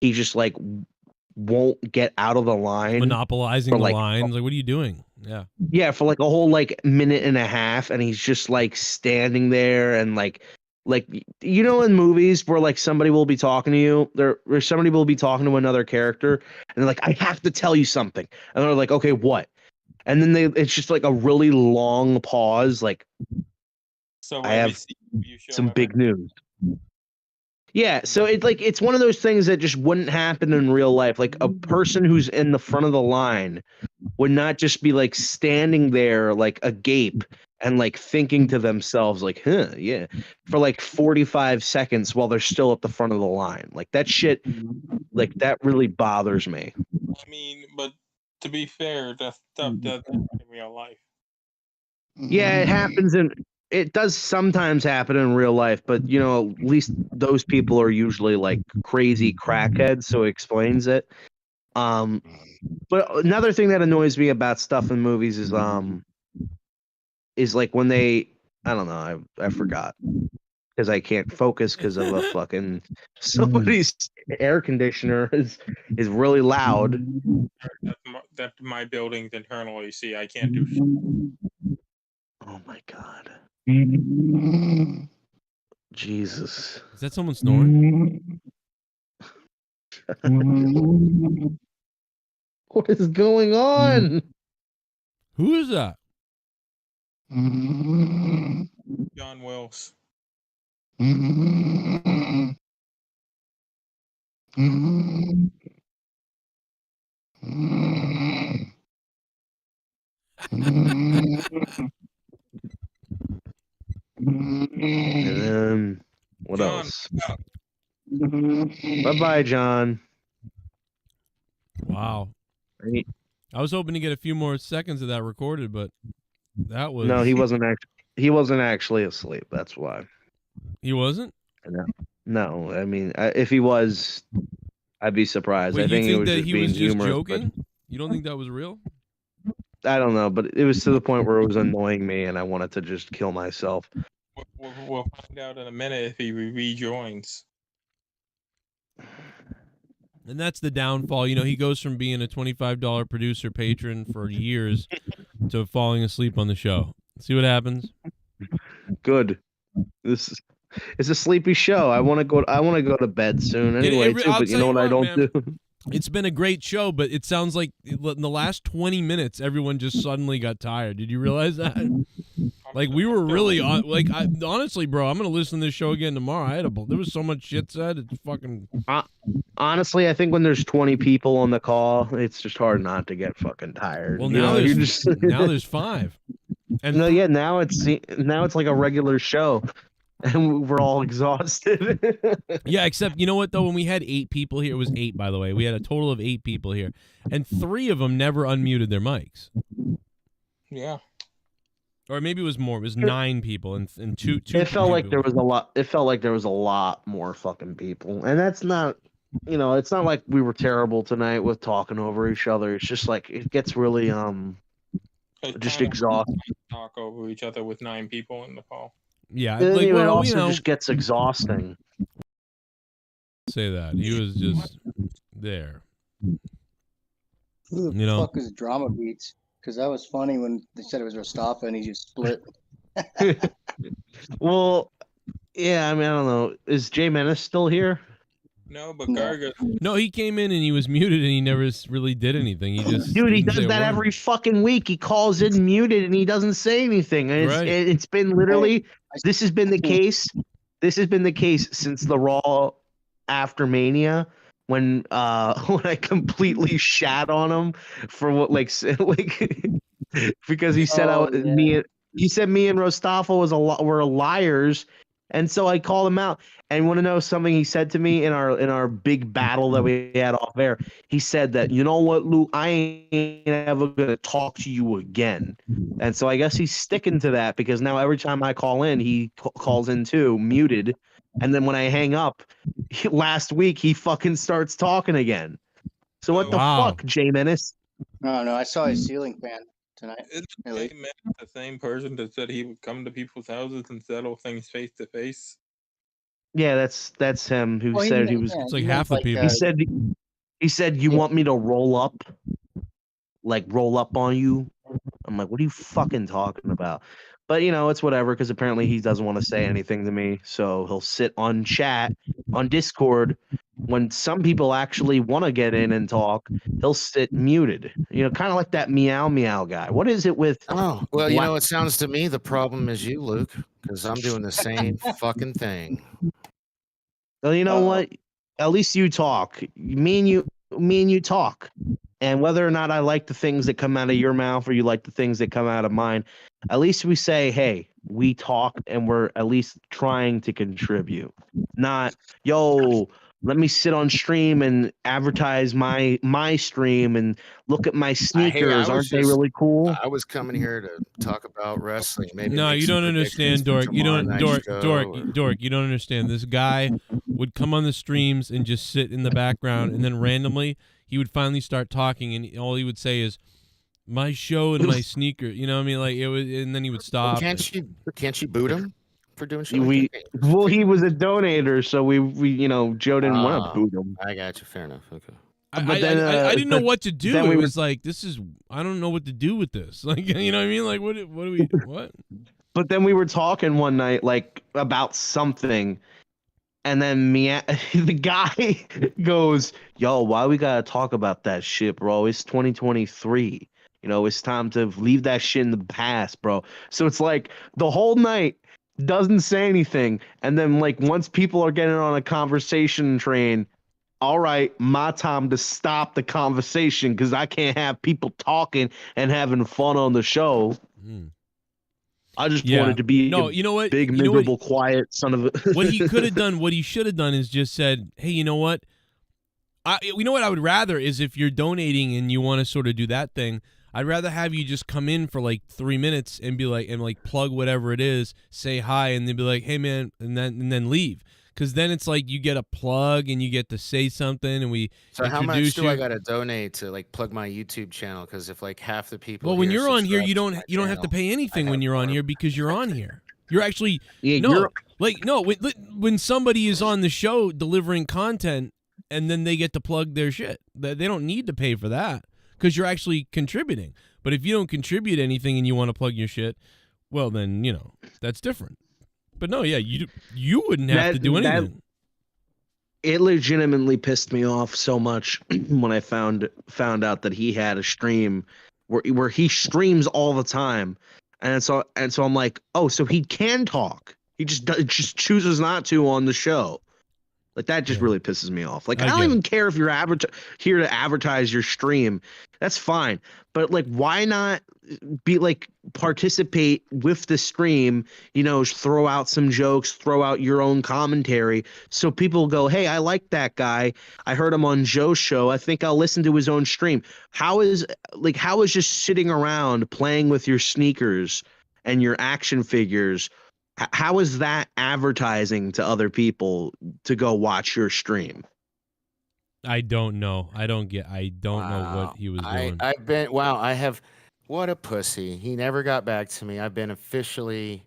He just won't get out of the line, monopolizing the lines. What are you doing? Yeah. Yeah, for a whole minute and a half, and he's just standing there and in movies where somebody will be talking to you, or somebody will be talking to another character, and they're like, "I have to tell you something," and they're like, "Okay, what?" And then it's just a really long pause. So I have some big news. Yeah, so it's one of those things that just wouldn't happen in real life. A person who's in the front of the line would not just be standing there agape and thinking to themselves "Huh, yeah," for 45 seconds while they're still at the front of the line. That shit, that really bothers me. I mean, but to be fair, that stuff does happen in real life. Yeah, it does sometimes happen in real life, but at least those people are usually crazy crackheads, so it explains it. But another thing that annoys me about stuff in movies is when they, I don't know, I forgot because I can't focus because of a fucking somebody's air conditioner is really loud. That's my building's internal AC. I can't do shit. Oh my god. Jesus. Is that someone snoring? What is going on? Who is that? John Wills. And then what John, else? Bye-bye, John. Wow. I was hoping to get a few more seconds of that recorded, but that was No, he wasn't actually asleep. That's why. He wasn't? No. I mean, if he was, I'd be surprised. Wait, I think you it think was that just he being was just humorous. joking? You don't think that was real? I don't know, but it was to the point where it was annoying me, and I wanted to just kill myself. we'll find out in a minute if he rejoins. And that's the downfall. You know, he goes from being a $25 producer patron for years to falling asleep on the show. See what happens? Good. It's a sleepy show. I want to go. I want to go to bed soon anyway, too. But you know what I don't do? It's been a great show, but it sounds like in the last 20 minutes, everyone just suddenly got tired. Did you realize that? Like, we were really on. Like, honestly, bro, I'm gonna listen to this show again tomorrow. There was so much shit said. It's fucking. Honestly, I think when there's 20 people on the call, it's just hard not to get fucking tired. Well, You now know, there's you're just now there's 5. And now it's like a regular show, and we're all exhausted. Yeah, except you know what though? When we had 8 people here, it was 8 by the way. We had a total of 8 people here, and 3 of them never unmuted their mics. Yeah. Or maybe it was more. It was 9 people, and two. It felt like there was a lot. It felt like there was a lot more fucking people, and that's not. You know, it's not like we were terrible tonight with talking over each other. It's just like it gets really just exhausting. Talk over each other with 9 people in the call. Yeah, And like, it well, also you know, just gets exhausting. say that he was just there. Who the You know. fuck is Drama Beats? Because that was funny when they said it was Mustafa and he just split. Well, yeah, I mean, I don't know. Is Jay Menace still here? No, but Garga. No, he came in and he was muted and he never really did anything. He just Dude, he didn't say does a that word. every fucking week. He calls in muted and he doesn't say anything. And Right. it's been literally this has been the case. This has been the case since the Raw after Mania when I completely shat on him for what like because he said he said me and Rostafa were liars. And so I called him out. And want to know something he said to me in our big battle that we had off air? He said that, you know what, Luke, I ain't ever gonna talk to you again. And so I guess he's sticking to that because now every time I call in, he calls in too, muted. And then when I hang up, last week he fucking starts talking again. So what the fuck, Jay Menace? No, I saw his ceiling fan tonight. Hey, man, the same person that said he would come to people's houses and settle things face to face. Yeah, that's him who Well, he said meant- he was. yeah, It's like he meant half the like, people. He said you want me to roll up, like roll up on you. I'm like, what are you fucking talking about? But you know, it's whatever because apparently he doesn't want to say anything to me, so he'll sit on chat on Discord. When some people actually want to get in and talk, he'll sit muted. You know, kind of like that meow meow guy. What is it with? Oh, well, you know, it sounds to me the problem is you, Luke, because I'm doing the same fucking thing. Well, you know what? At least you talk. Me and you talk. And whether or not I like the things that come out of your mouth or you like the things that come out of mine, at least we say, hey, we talk and we're at least trying to contribute. Not, yo, let me sit on stream and advertise my stream and look at my sneakers. Aren't they really cool? I was coming here to talk about wrestling. Maybe No, make you some don't understand, predictions Dork. for You tomorrow don't, night's show, Dork. You don't understand. This guy would come on the streams and just sit in the background, and then randomly he would finally start talking, and all he would say is, "My show and my sneaker." You know what I mean? Like it was, and then he would stop. Can't you boot him for doing shit? Well, he was a donator, so we you know, Joe didn't want to boot him. I got you. Fair enough. Okay. I didn't know what to do. It was like, this is, I don't know what to do with this. Like, you know what I mean? Like, what do we, what? But then we were talking one night, like, about something, and then the guy goes, yo, why we gotta talk about that shit, bro? It's 2023. You know, it's time to leave that shit in the past, bro. So it's like, the whole night, doesn't say anything, and then, like, once people are getting on a conversation train, all right, my time to stop the conversation because I can't have people talking and having fun on the show. I just wanted to be you know what? big, miserable, quiet son of a... What he could have done, what he should have done is just said, hey, you know what? You know what I would rather is if you're donating and you want to sort of do that thing, I'd rather have you just come in for like 3 minutes and be like, and like plug whatever it is, say hi, and then be like, hey, man, and then leave. Because then it's like you get a plug and you get to say something, and we So how much introduce do you. I gotta donate to like plug my YouTube channel? Because if like half the people, Well, when here you're on here, subscribe you to don't my you don't have to channel, pay anything when you're on here because you're on here. You're actually when somebody is on the show delivering content and then they get to plug their shit. They don't need to pay for that because you're actually contributing. But if you don't contribute anything and you want to plug your shit, well then, that's different. But no, yeah, you wouldn't have to do anything. It legitimately pissed me off so much when I found out that he had a stream where he streams all the time, and so I'm like, oh, so he can talk. He just chooses not to on the show. Like that just really pisses me off. Like I don't even care if you're here to advertise your stream. That's fine. But like, why not be like participate with the stream? Throw out some jokes, throw out your own commentary, so people go, "Hey, I like that guy. I heard him on Joe's show. I think I'll listen to his own stream." How is just sitting around playing with your sneakers and your action figures? How is that advertising to other people to go watch your stream? I don't know. I don't know what he was doing. What a pussy. He never got back to me. I've been officially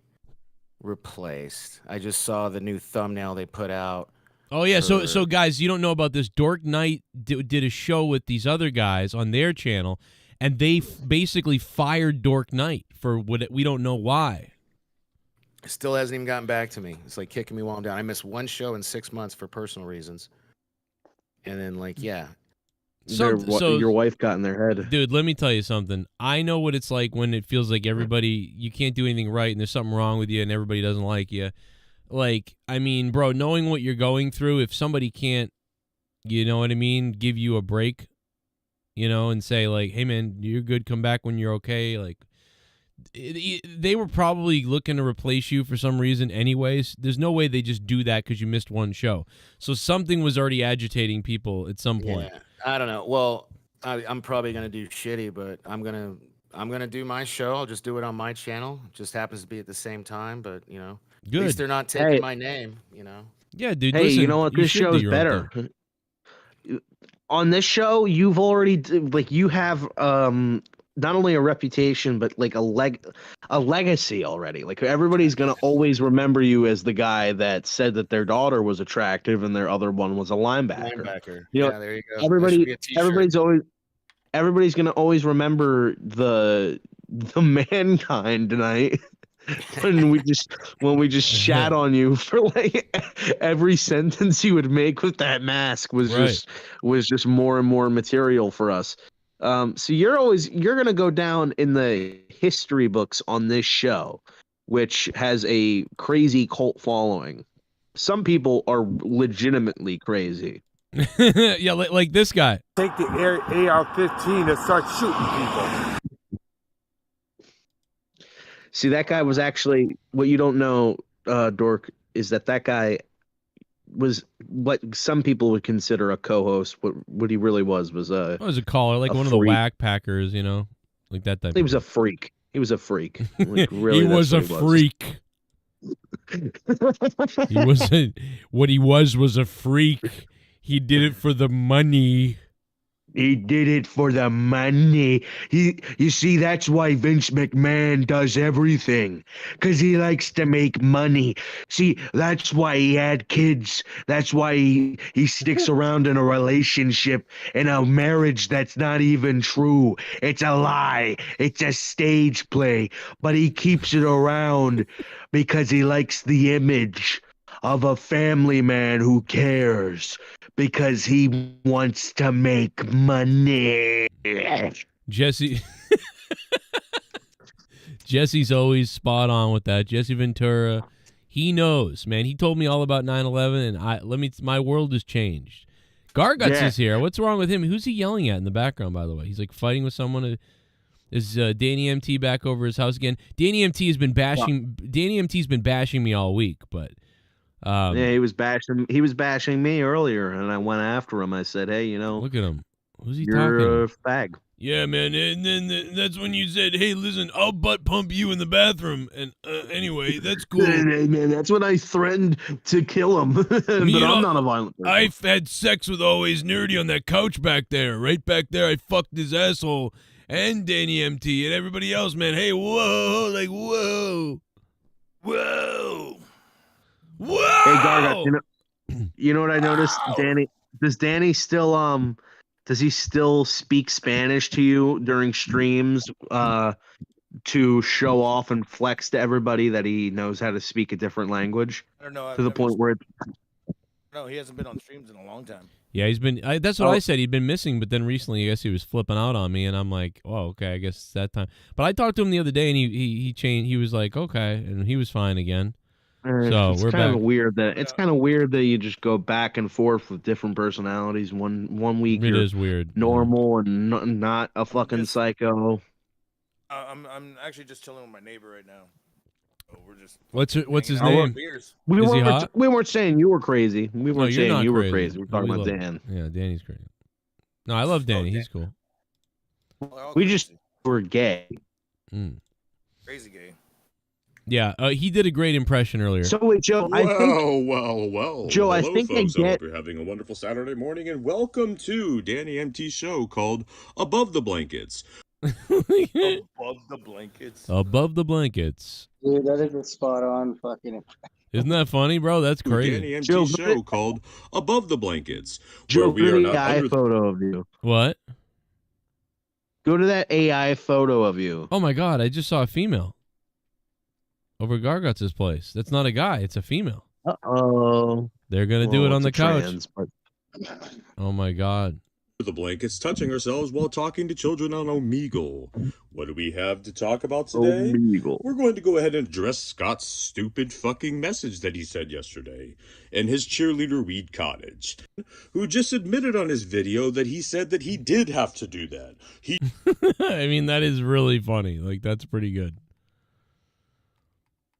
replaced. I just saw the new thumbnail they put out. Oh yeah, so guys, you don't know about this. Dork Knight did a show with these other guys on their channel, and they basically fired Dork Knight for what we don't know why. Still hasn't even gotten back to me. It's like kicking me while I'm down. I missed one show in 6 months for personal reasons. And then your wife got in their head. Dude, let me tell you something. I know what it's like when it feels like you can't do anything right and there's something wrong with you and everybody doesn't like you. Like, I mean, bro, knowing what you're going through, if somebody can't, you know what I mean, give you a break, and say like, hey man, you're good, come back when you're okay, like, they were probably looking to replace you for some reason anyways. There's no way they just do that because you missed one show. So something was already agitating people at some point. Yeah, I don't know. Well, I'm probably going to do shitty, but I'm going to do my show. I'll just do it on my channel. It just happens to be at the same time, but, Good. At least they're not taking my name, Yeah, dude. Hey, listen, you know what? This show is better. On this show, you've already you have not only a reputation, but like a legacy already. Like everybody's gonna always remember you as the guy that said that their daughter was attractive and their other one was a linebacker. Yeah, there you go. Everybody's gonna always remember the mankind tonight. when we just shat on you for like every sentence you would make with that mask was just more and more material for us. So you're gonna go in the history books on this show, which has a crazy cult following. Some people are legitimately crazy. Yeah, like this guy. Take the AR-15 and start shooting people. See, that guy was actually, what you don't know, Dork, is that guy was what some people would consider a co-host. What he really was a caller, like one of the whack packers, like that type. He was a freak. He was a freak. Like, really, he was a freak. He wasn't. What he was a freak. He did it for the money. He did it for the money. You see, that's why Vince McMahon does everything. Because he likes to make money. See, that's why he had kids. That's why he sticks around in a relationship, in a marriage that's not even true. It's a lie. It's a stage play. But he keeps it around because he likes the image of a family man who cares. Because he wants to make money. Jesse's always spot on with that. Jesse Ventura, he knows, man. He told me all about 9/11, and my world has changed. Garguts is here. What's wrong with him? Who's he yelling at in the background, by the way? He's like fighting with someone. Is Danny MT back over his house again? Danny MT has been bashing. Danny MT's been bashing me all week, but. Yeah, he was bashing me earlier, and I went after him. I said, "Hey, look at him. Who's he you're talking? A fag." Yeah, man. And then that's when you said, "Hey, listen, I'll butt pump you in the bathroom." And anyway, that's cool. Man, that's when I threatened to kill him. But I'm not a violent person. I've had sex with Always Nerdy on that couch back there. Right back there, I fucked his asshole and Danny MT and everybody else, man. Hey, whoa, like whoa. Whoa! Hey, Gargot, you know what I noticed, Danny? Does Danny still does he still speak Spanish to you during streams to show off and flex to everybody that he knows how to speak a different language? I don't know. To the point where No, he hasn't been on streams in a long time. Yeah, he's been. That's what I said. He'd been missing, but then recently, I guess he was flipping out on me, and I'm like, "Oh, okay, I guess it's that time." But I talked to him the other day, and he changed. He was like, "Okay," and he was fine again. So it's we're kind back. of weird that it's kind of weird that you just go back and forth with different personalities. One week It you're is weird. normal and not a fucking psycho. I'm actually just chilling with my neighbor right now. So we're just. What's his hanging out name? with beers. Is he hot? We weren't saying you were crazy. We No, weren't you're saying not you were crazy. crazy. We're talking We about love- Dan. Yeah, Danny's crazy. No, I love Danny. He's cool. We just were gay. Mm. Crazy gay. Yeah, he did a great impression earlier. So wait, Joe, I think Well. Joe, I Hello, think I folks. I get- hope you're having a wonderful Saturday morning, and welcome to Danny MT's show called Above the Blankets. Above the blankets. Above the blankets. Dude, that is a spot on fucking. Isn't that funny, bro? That's crazy. Danny MT's show called Above the Blankets, Joe, where we are go to not the AI under photo of you. What? Go to that AI photo of you. Oh my God! I just saw a female over Gargotz's place. That's not a guy; it's a female. Uh-oh. They're gonna do it on it's the a couch. trans, but- Oh my God! the blankets, touching ourselves while talking to children on Omegle. What do we have to talk about today? Omegle. We're going to go ahead and address Scott's stupid fucking message that he said yesterday and his cheerleader Weed Cottage, who just admitted on his video that he said that he did have to do that. He I mean, that is really funny. Like, that's pretty good.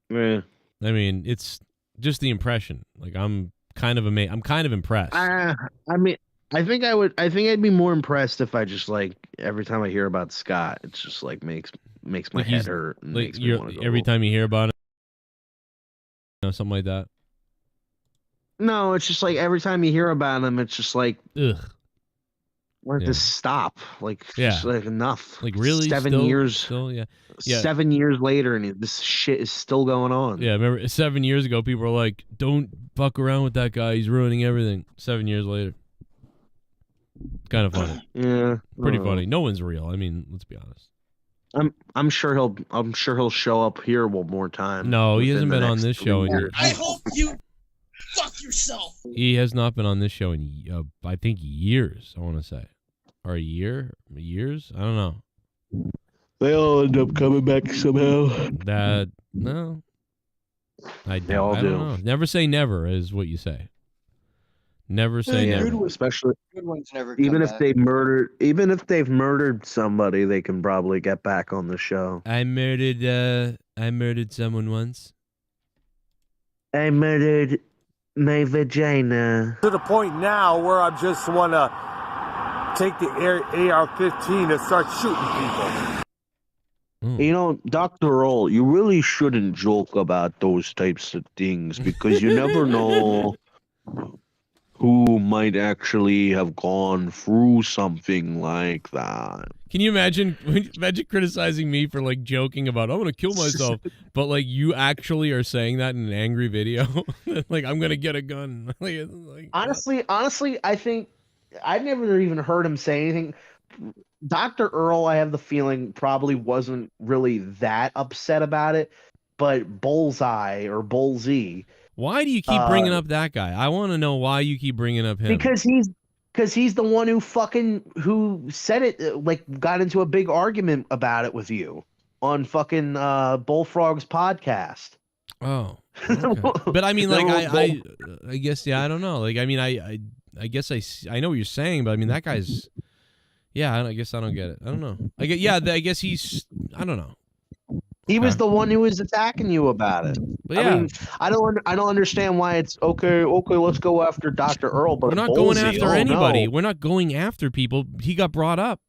Yeah. I mean, it's just the impression. Like, I'm kind of amazed. I'm kind of impressed. I mean, I think I'd be more impressed if I just like every time I hear about Scott, it's just like makes my Like head he's- hurt. And Like, makes me you're, wanna go, every time you hear about it, something like that. No, it's just like every time you hear about him, it's just like, ugh. Let Yeah. this stop. Like, Yeah. just like enough. Like, really? 7 Still- years. still, yeah. Yeah. 7 years later, and this shit is still going on. Yeah, remember 7 years ago, people were like, "Don't fuck around with that guy. He's ruining everything." 7 years later, kind of funny. Yeah, pretty funny. No one's real. I mean, let's be honest. I'm sure he'll show up here one more time. No, he hasn't within the been on next this show 3 in years. years. hope you fuck yourself. He has not been on this show in, I think, years. I want to say, or years. I don't know. They all end up coming back somehow. That no, I They all I don't do. know. Never say never is what you say. Never say Yeah, never. especially Good ones never even come if back. they've murdered somebody, they can probably get back on the show. I murdered someone once. I murdered my vagina. To the point now where I just want to take the AR-15 and start shooting people. You know, Dr. Roll, you really shouldn't joke about those types of things because you never know who might actually have gone through something like that. Can you imagine criticizing me for like joking about I'm gonna kill myself, but like you actually are saying that in an angry video, like I'm gonna get a gun. like Honestly, I think I've never even heard him say anything. Dr. Earl, I have the feeling, probably wasn't really that upset about it, but Bullseye or Bullseye. Why do you keep bringing up that guy? I want to know why you keep bringing up him. Because he's the one who said it, like got into a big argument about it with you on fucking Bullfrog's podcast. Oh, okay. But I mean, like I guess I don't know. Like I mean, I guess I know what you're saying, but I mean that guy's. Yeah, I guess I don't get it. I don't know. I guess he's. I don't know. He was the one who was attacking you about it. But I mean, I don't understand why it's okay. Let's go after Dr. Earl, but We're not going Bullseye, after anybody. We're not going after people. He got brought up.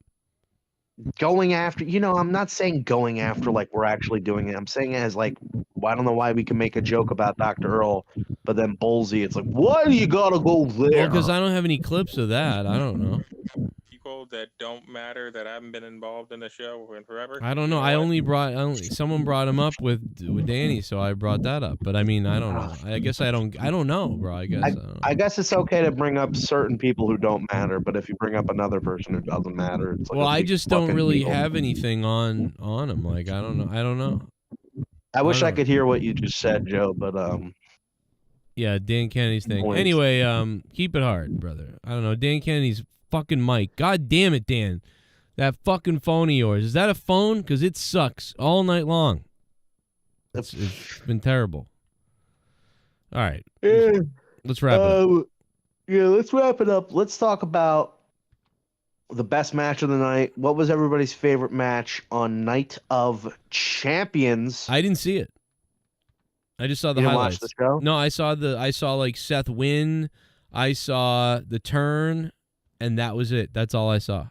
Going after, I'm not saying going after like we're actually doing it. I'm saying it as like, I don't know why we can make a joke about Dr. Earl, but then Bullseye, it's like, why do you gotta go there? Well, because I don't have any clips of that. I don't know. people that don't matter that haven't been involved in the show in forever. I don't know. Someone brought him up with Danny, so I brought that up. But I mean, I don't know. I guess I don't know, bro. I guess. I guess it's okay to bring up certain people who don't matter, but if you bring up another person who doesn't matter, it's like Well, I big just don't fucking really deal. have anything on him. Like I don't know. I wish don't I know. could hear what you just said, Joe, but Yeah, Dan Kennedy's thing. Points. Anyway, keep it hard, brother. I don't know. Dan Kennedy's fucking mic. God damn it, Dan. That fucking phone of yours. Is that a phone? Because it sucks all night long. It's been terrible. All right. Let's wrap it up. Yeah, let's wrap it up. Let's talk about the best match of the night. What was everybody's favorite match on Night of Champions? I didn't see it. I just saw the You didn't highlights. watch the show? No, I saw like Seth win. I saw the turn, and that was it. That's all I saw.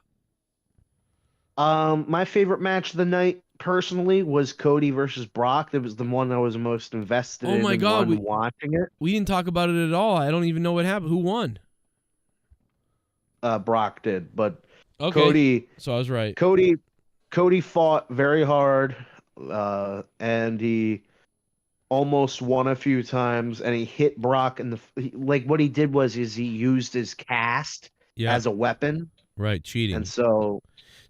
My favorite match of the night, personally, was Cody versus Brock. That was the one I was most invested in. Oh my and God, one watching it. We didn't talk about it at all. I don't even know what happened. Who won? Brock did, but Okay. Cody. So I was right. Cody fought very hard, and he almost won a few times, and he hit Brock in like what he did was he used his cast as a weapon. Right, cheating. And so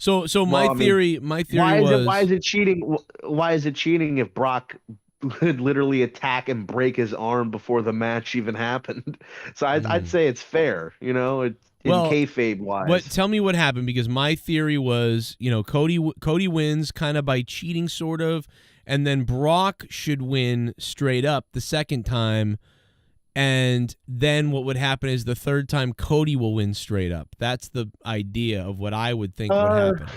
my theory was why is it cheating? Why is it cheating if Brock would literally attack and break his arm before the match even happened? So I'd say it's fair, in kayfabe wise. Tell me what happened, because my theory was, Cody wins kind of by cheating, sort of, and then Brock should win straight up the second time. And then what would happen is the third time Cody will win straight up. That's the idea of what I would think would happen.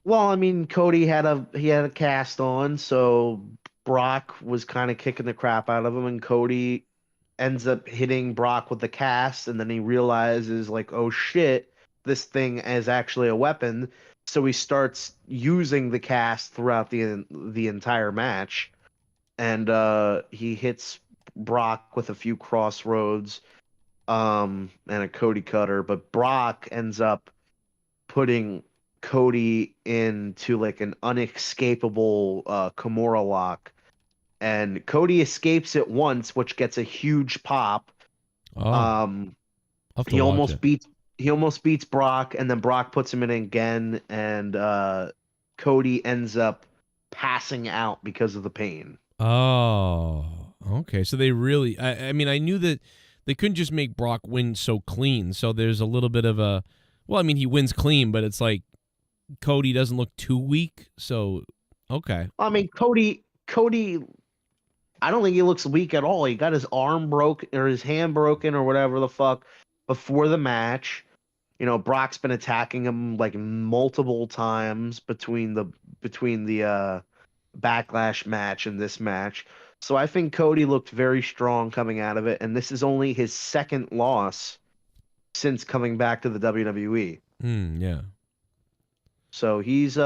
Well, I mean, Cody had a cast on, so Brock was kind of kicking the crap out of him, and Cody ends up hitting Brock with the cast, and then he realizes, like, oh shit, this thing is actually a weapon. So he starts using the cast throughout the entire match, and he hits Brock with a few crossroads and a Cody cutter, but Brock ends up putting Cody into like an unescapable Kimura lock, and Cody escapes it once, which gets a huge pop. He almost beats Brock, and then Brock puts him in again, and Cody ends up passing out because of the pain. Oh, okay. So they really, I mean, I knew that they couldn't just make Brock win so clean. So there's a little bit of a, well, I mean, he wins clean, but it's like Cody doesn't look too weak. So, okay. I mean, Cody, I don't think he looks weak at all. He got his arm broke or his hand broken or whatever the fuck before the match. Brock's been attacking him like multiple times between the Backlash match and this match. So I think Cody looked very strong coming out of it, and this is only his second loss since coming back to the WWE. Yeah. So he's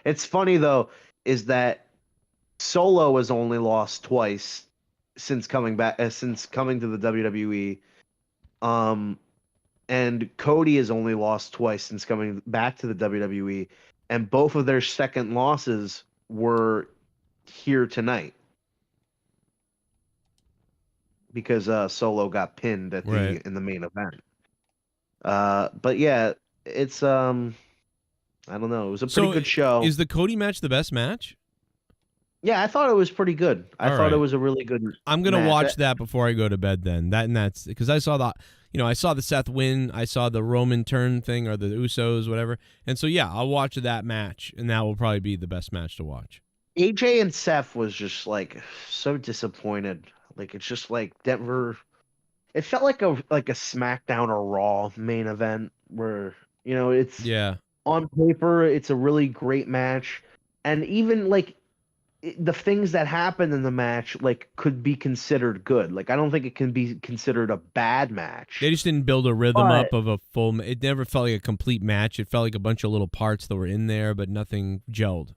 it's funny though, is that Solo has only lost twice since coming to the WWE. And Cody has only lost twice since coming back to the WWE, and both of their second losses were here tonight because Solo got pinned at in the main event. But yeah, it's I don't know. It was a pretty good show. Is the Cody match the best match? Yeah, I thought it was pretty good. I thought it was a really good. I'm gonna watch that before I go to bed. Then that's because I saw the, I saw the Seth win. I saw the Roman turn thing or the Usos, whatever. And so yeah, I'll watch that match, and that will probably be the best match to watch. AJ and Seth was just like so disappointed. Like it's just like Denver. It felt like a SmackDown or Raw main event where it's on paper it's a really great match, and even like the things that happened in the match like could be considered good. Like I don't think it can be considered a bad match. They just didn't build a rhythm up of a full. It never felt like a complete match. It felt like a bunch of little parts that were in there, but nothing gelled.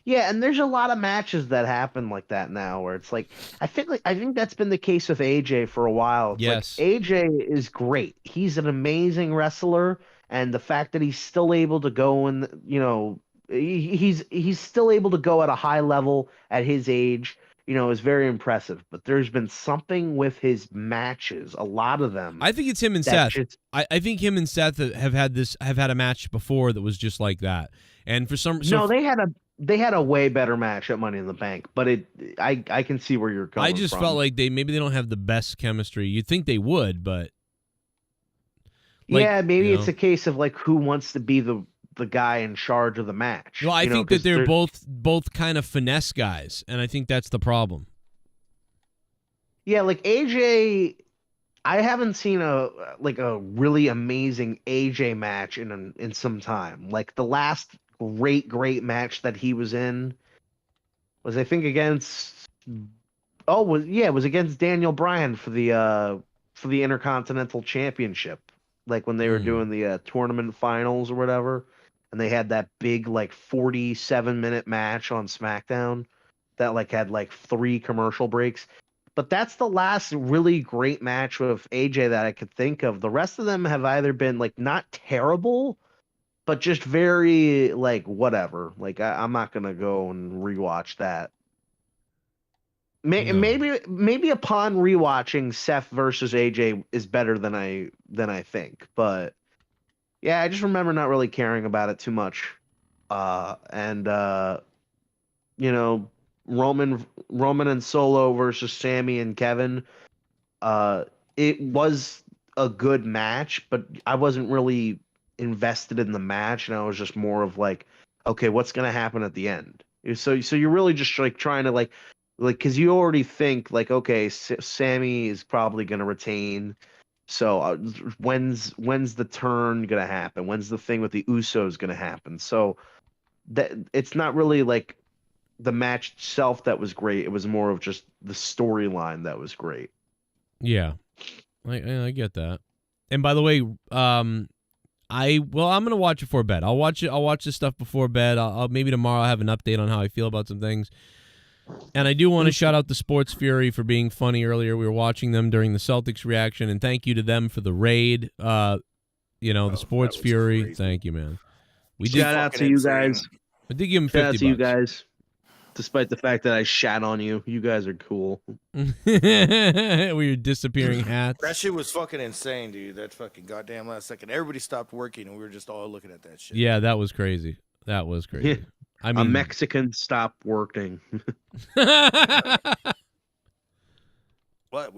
Yeah, and there's a lot of matches that happen like that now, where it's like I think that's been the case with AJ for a while. It's like AJ is great. He's an amazing wrestler, and the fact that he's still able to go and he's still able to go at a high level at his age, is very impressive. But there's been something with his matches, a lot of them. I think it's him and Seth. I think him and Seth have had a match before that was just like that. And for they had a way better match at Money in the Bank, but I can see where you're coming from. I just felt like maybe they don't have the best chemistry. You'd think they would, but maybe it's a case of like who wants to be the guy in charge of the match. Well, I think that they're both kind of finesse guys, and I think that's the problem. Yeah, like AJ, I haven't seen a really amazing AJ match in some time. Like the last great match that he was in was, I think, against it was against Daniel Bryan for the Intercontinental Championship, like when they were doing the tournament finals or whatever, and they had that big 47-minute match on SmackDown that had 3 commercial breaks. But that's the last really great match with AJ that I could think of. The rest of them have either been not terrible, but just very whatever. I'm not gonna go and rewatch that. Maybe upon rewatching, Seth versus AJ is better than I think. But yeah, I just remember not really caring about it too much. Roman and Solo versus Sammy and Kevin. It was a good match, but I wasn't really invested in the match, and I was just more of okay, what's gonna happen at the end? So you're really just trying to because you already think okay, Sammy is probably gonna retain. So when's the turn gonna happen? When's the thing with the Usos gonna happen? So that it's not really the match itself that was great. It was more of just the storyline that was great. Yeah, I get that. And by the way, I'm gonna watch it before bed. I'll watch this stuff before bed. I'll maybe tomorrow I'll have an update on how I feel about some things. And I do want to shout out the Sports Fury for being funny earlier. We were watching them during the Celtics reaction, and thank you to them for the raid. The Sports Fury. Crazy. Thank you, man. Shout out to you guys. I did give them $50. Shout out to you guys. Despite the fact that I shat on you, you guys are cool. We were disappearing hats. That shit was fucking insane, dude. That fucking goddamn last second. Everybody stopped working, and we were just all looking at that shit. Yeah, that was crazy. That was crazy. Yeah. I mean, a Mexican stopped working. What?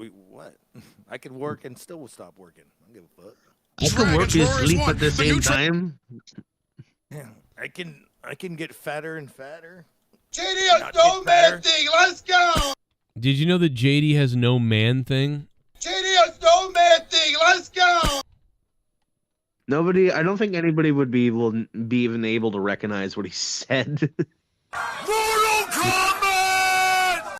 I could work and still stop working. I don't give a fuck. I can work and sleep at the same time. Yeah, I can get fatter and fatter. JD has no man thing. Let's go. Did you know that JD has no man thing? JD has no man thing. Let's go. I don't think anybody would be even able to recognize what he said. Mortal Kombat!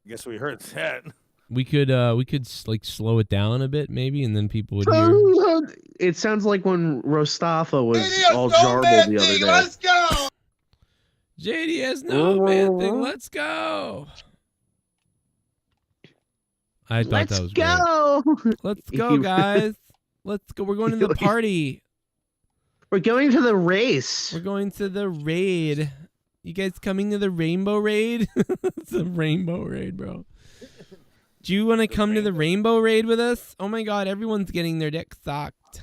Guess we heard that. We could slow it down a bit maybe, and then people would hear. It sounds like when Rostafa was all jarbled the other day. Let's go. JD has no man thing. Let's go. I thought that was great. Let's go, guys. Let's go. We're going to the party. We're going to the race. We're going to the raid. You guys coming to the Rainbow Raid? It's a Rainbow Raid, bro. Do you want to come to the Rainbow Raid with us? Oh my God, everyone's getting their dick sucked.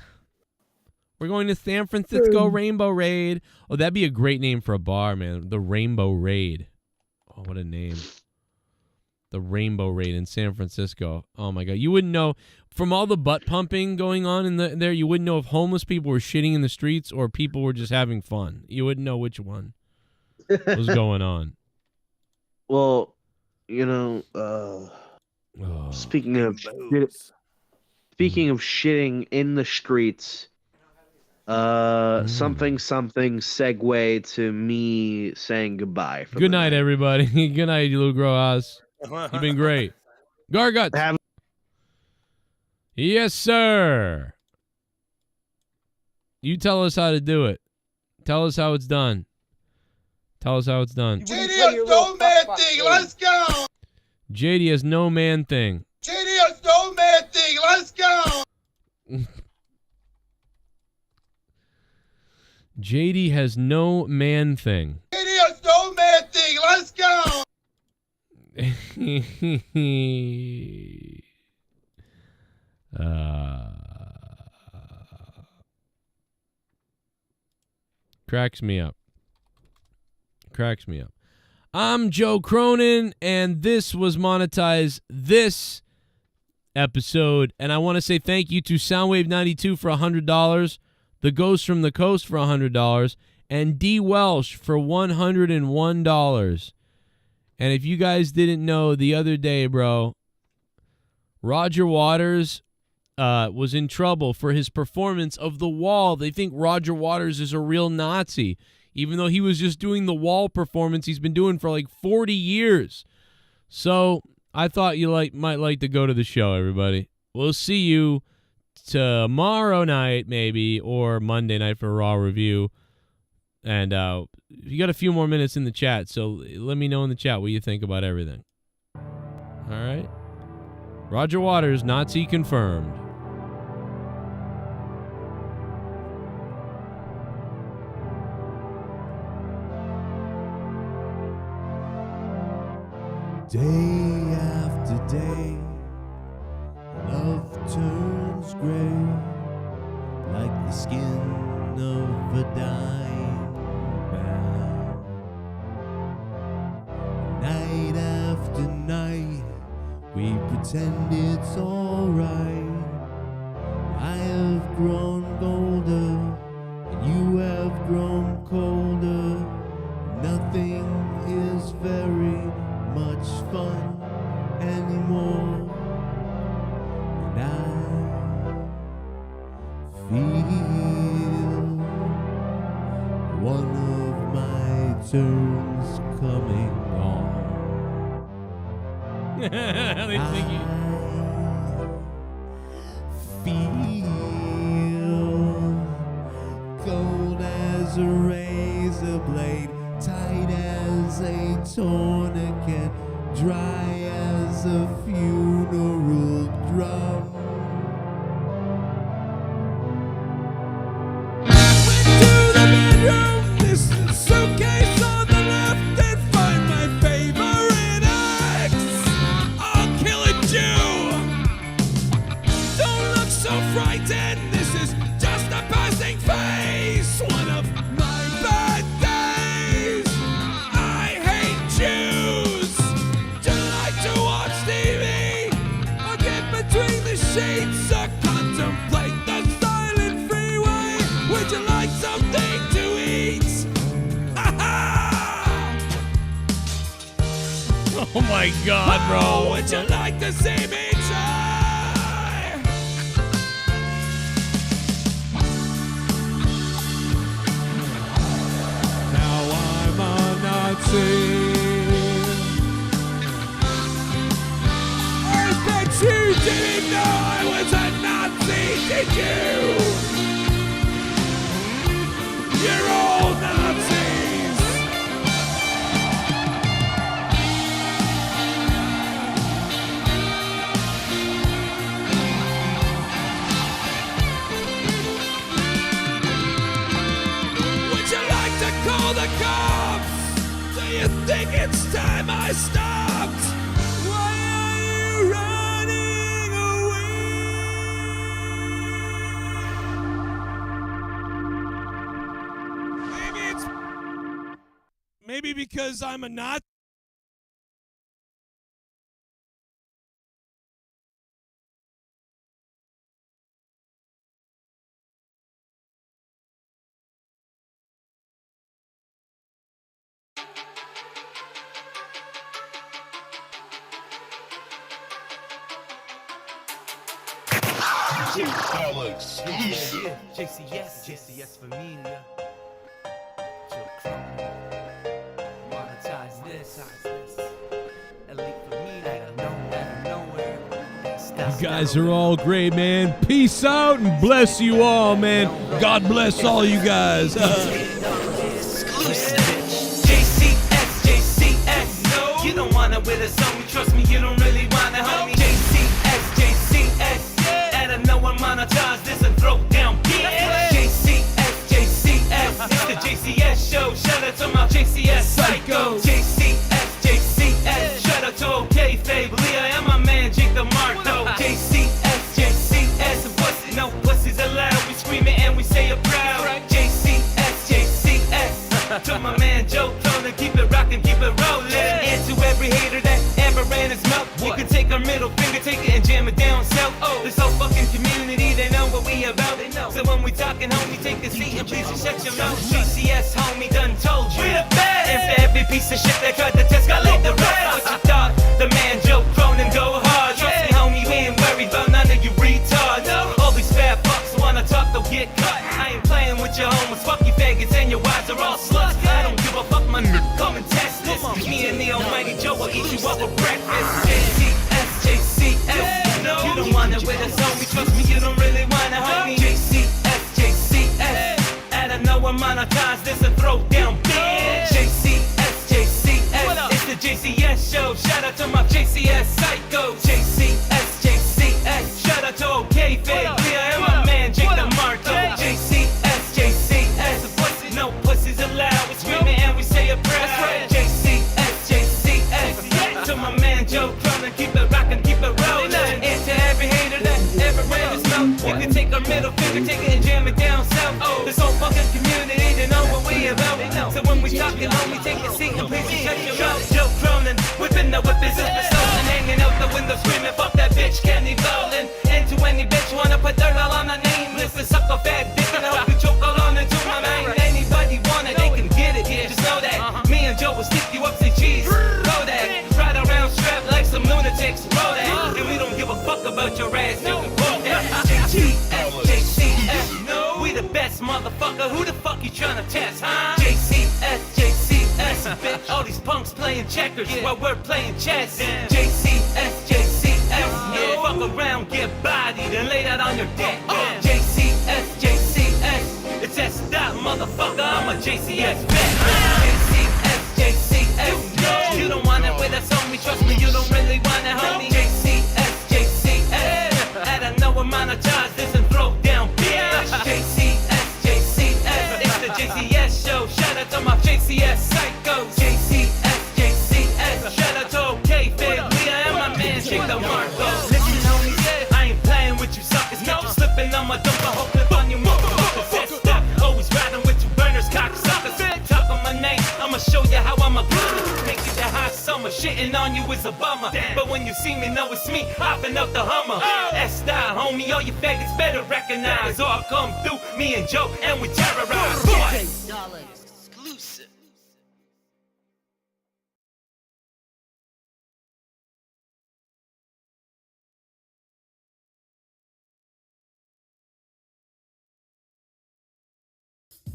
We're going to San Francisco Rainbow Raid. Oh, that'd be a great name for a bar, man. The Rainbow Raid. Oh, what a name. The Rainbow Raid in San Francisco. Oh my God. You wouldn't know, from all the butt pumping going on in there, you wouldn't know if homeless people were shitting in the streets or people were just having fun. You wouldn't know which one was going on. Well, speaking of shitting in the streets, something segue to me saying goodbye. Good night, everybody. Good night, you little gross. You've been great. Garguts. Yes, sir. You tell us how to do it. Tell us how it's done. Tell us how it's done. JD has no man thing. Let's go. JD has no man thing. JD has no man thing. Let's go. JD has no man thing. JD has no man thing. Let's go. Cracks me up. Cracks me up. I'm Joe Cronin, and this was Monetize this episode. And I want to say thank you to Soundwave92 for $100, The Ghost from the Coast for $100, and DWELSH for $101. And if you guys didn't know, the other day, bro, Roger Waters was in trouble for his performance of The Wall. They think Roger Waters is a real Nazi, even though he was just doing the Wall performance he's been doing for like 40 years. So I thought you might like to go to the show, everybody. We'll see you tomorrow night, maybe, or Monday night for a Raw review. And you got a few more minutes in the chat, so let me know in the chat what you think about everything. All right. Roger Waters, Nazi confirmed. Day after day, love turns gray, like the skin of a dying man. Night after night, we pretend it's alright. I have grown older, and you have grown colder. Nothing is very much fun anymore, and I feel one of my turns coming on. They think you. Feel cold as a razor blade, tight as a tourniquet, dry as a funeral drum. Went to the bedroom, this suitcase on the left, and find my favorite ex. I'll kill a Jew. Don't look so frightened, this is just a passing phase. One of my bad days. I hate Jews. Do you like to watch TV? Or get between the sheets? Or contemplate the silent freeway? Would you like something to eat? Oh my God, bro. Oh, would you like to see me try? Now I'm a Nazi. I bet you didn't know I was a Nazi, did you? You're all Nazis. Would you like to call the cops? Do you think it's time I stopped? Why are you running away? Maybe because I'm a Nazi. Exclusive. JCS Familia. Joe Cronin. Monetize this. Elite Familia. Out of nowhere. You guys are all great, man. Peace out and bless you all, man. God bless all you guys. JCS. No. You don't wanna with us, homie. Trust me, you don't really wanna, homie. JCS. And I know I'm monetized. This a throw down, bitch. JCS. psycho. JCS. Shout out to OK Fave, Leah, and my man Jake the Marco. JCS, pussy, no pussies allowed. We scream it and we say it proud. JCS. To my man Joe Cronin, keep it rockin', keep it rollin'. And to every hater that ever ran his mouth, you can take our middle finger, take it and jam it down south. This whole fucking community, they know what we about. So when we talkin', homie, take a seat and please just shut your mouth. GCS, homie, done told you. We the best. And for every piece of shit that tried to test, I laid the rest. What you thought? The man Joe Cronin go hard. Trust me, homie, we ain't worried about none of you retards. All these fat fucks wanna talk, they'll get cut. I ain't playing with your homies, fuck you faggots, and your wives are all sluts. I don't give a fuck, my nigga, come and test this. Me and the almighty Joe will eat you up for breakfast. JCS. You don't want it with us, homie. Trust me, you don't really want it, homie. JCS. Out of nowhere, monetize this and throw down bitch. JCS. It's the JCS show. Shout out to my JCS psycho. JCS. Shout out to OK Fave, Leah, and my man Jake the Marco. JCS. No pussies allowed. We scream it and we say it proud. JCS. To my man Joe Cronin, keep it rockin', keep it rollin'. And to every hater that ever ran his mouth, you can take our middle finger, take it and jam it down south. This whole fucking community, they know what we about. So when we talkin', homie, take a seat and please shut your mouth. Joe Cronin, whipping the whip is in the stolen, hanging out the window screaming, fuck that bitch, Kenny Bowlin'. And to any bitch wanna put dirt all on the name, listen, suck a fat dick and I hope you choke all on into my mind. Anybody want it, they can get it. Just know that me and Joe will stick you up, say cheese. Know that. Ride around strapped like some lunatics. Roll that. And we don't give a fuck about your ass. You can quote that. JCS. We the best, motherfucker. Who the fuck you tryna test, huh? JCS. Bitch. All these punks playing checkers while we're playing chess. JCS. Yeah, fuck around, get bodied and laid out on your deck. JCS. It's that stop, motherfucker. I'm a JCS vet. JCS. You don't want it with us, homie. Trust me, you don't really want it, homie. JCS. Out of nowhere, monetize this and throw down bitch. JCS. It's the JCS show. Shout out to my JCS psycho. JCS. Shout out to OK Fave, Leah, and my man Jake the Marco. Listen, homie, I ain't playing with you suckers. Catch you slipping on my dump, I hope clip on you motherfuckers. Always riding with you burners, cocksuckers. Talk on my name, I'ma show you how I'm a make it that hot summer. Shitting on you is a bummer. But when you see me, know it's me, hopping out the Hummer. S-style, homie, all you faggots better recognize. All come through, me and Joe, and we terrorize. $10 exclusive.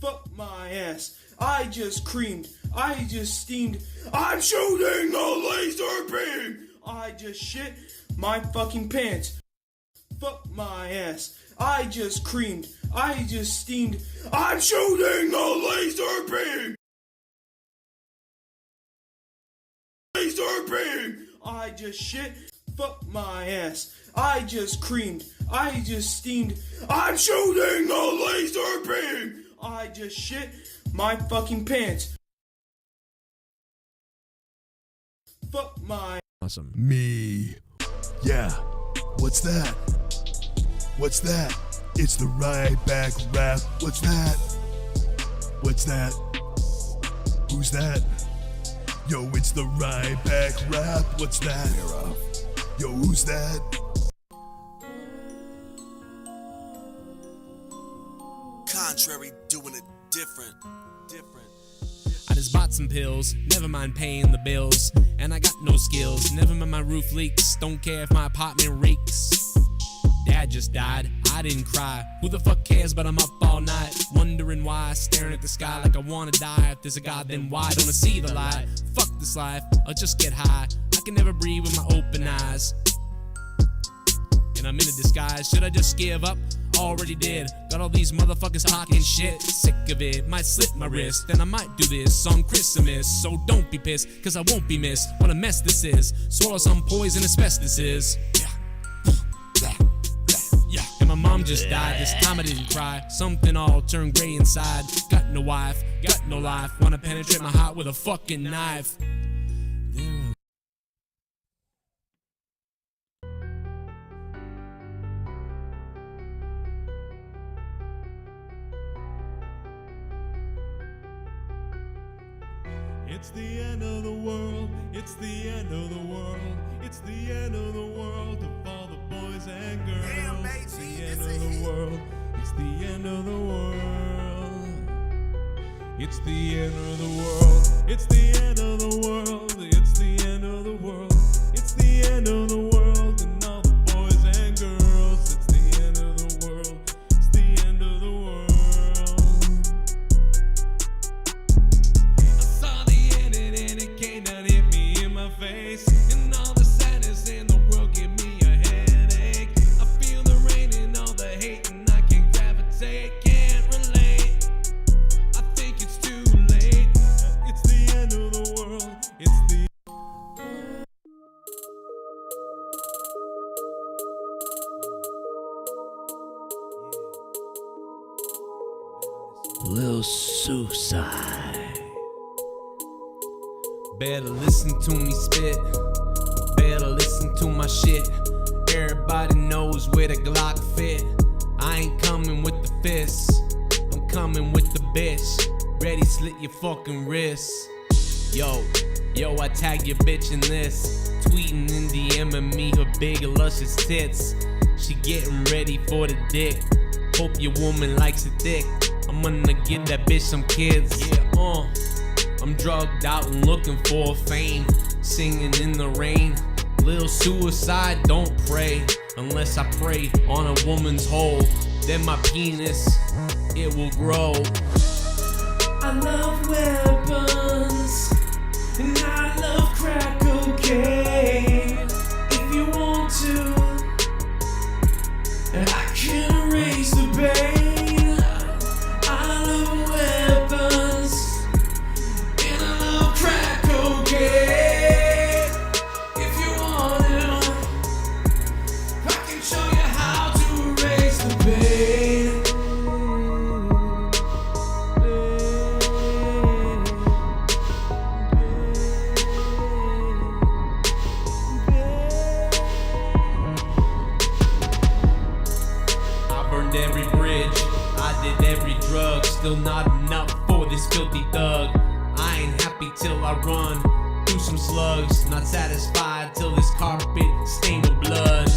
Fuck my ass. I just creamed. I just steamed. I'm shooting a laser beam. I just shit my fucking pants. Fuck my ass. I just creamed. I just steamed. I'm shooting a laser beam. Laser beam. I just shit. Fuck my ass. I just creamed. I just steamed. I'm shooting a laser beam. I just shit my fucking pants. Fuck my. Awesome. Me. Yeah. What's that? What's that? It's the right back rap. What's that? What's that? Who's that? Yo, it's the right back rap. What's that? Yo, who's that? Contrary, doing it different. I just bought some pills, never mind paying the bills. And I got no skills, never mind my roof leaks. Don't care if my apartment reeks. Dad just died, I didn't cry. Who the fuck cares, but I'm up all night wondering why, staring at the sky like I wanna die. If there's a God, then why don't I see the light? Fuck this life, I'll just get high. I can never breathe with my open eyes. And I'm in a disguise, should I just give up? Already did, got all these motherfuckers talking shit. Sick of it, might slip my wrist. Then I might do this on Christmas. So don't be pissed, cause I won't be missed. What a mess this is, swallow some poison asbestos is. Yeah, and my my mom just died. This time I didn't cry. Something all turned gray inside. Got no wife, got no life. Wanna penetrate my heart with a fucking knife. It's the end of the world, it's the end of the world, it's the end of the world of all the boys and girls. Damn, it's the end of the world, it's the end of the world. It's the end of the world, it's the end of the world, it's the end of the world, it's the end of the world and all the boys and girls. It's the end of the world, it's the end of the world. Face and all the sadness in the world give me a headache. I feel the rain and all the hate and I can't gravitate, can't relate. I think it's too late. It's the end of the world. It's the Lil Suicide. Better listen to me spit. Better listen to my shit. Everybody knows where the Glock fit. I ain't coming with the fists. I'm coming with the bitch. Ready, slit your fucking wrists. Yo, I tag your bitch in this. Tweeting in DMing me her big luscious tits. She getting ready for the dick. Hope your woman likes it thick. I'm gonna give that bitch some kids. Yeah, I'm drugged out and looking for fame, singing in the rain. Lil Suicide, don't pray unless I pray on a woman's hole. Then my penis, it will grow. I love weapons and I love crack cocaine. If you want to, I can erase the pain. I love weapons. If you want it, I can show you how to erase the pain. I burned every bridge, I did every drug. Still not enough for this filthy thug. I ain't happy till I run through some slugs. Not satisfied till this carpet stained with blood.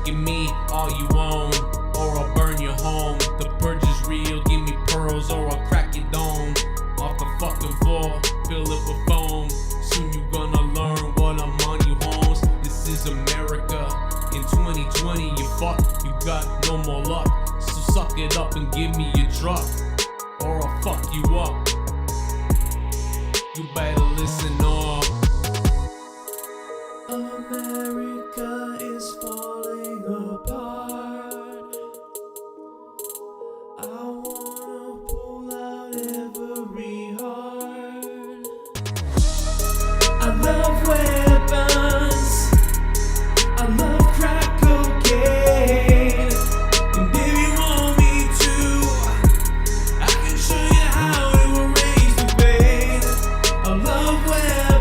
Give me all you own, or I'll burn your home. The purge is real, give me pearls or I'll crack your dome. Off the fucking floor, fill it with foam. Soon you gonna learn what I'm on you homes. This is America. In 2020 you fuck, you got no more luck. So suck it up and give me your truck, or I'll fuck you up. You better listen up. America is falling apart. I wanna pull out every heart. I love weapons. I love crack cocaine. And if you want me to, I can show you how to erase the pain. I love weapons.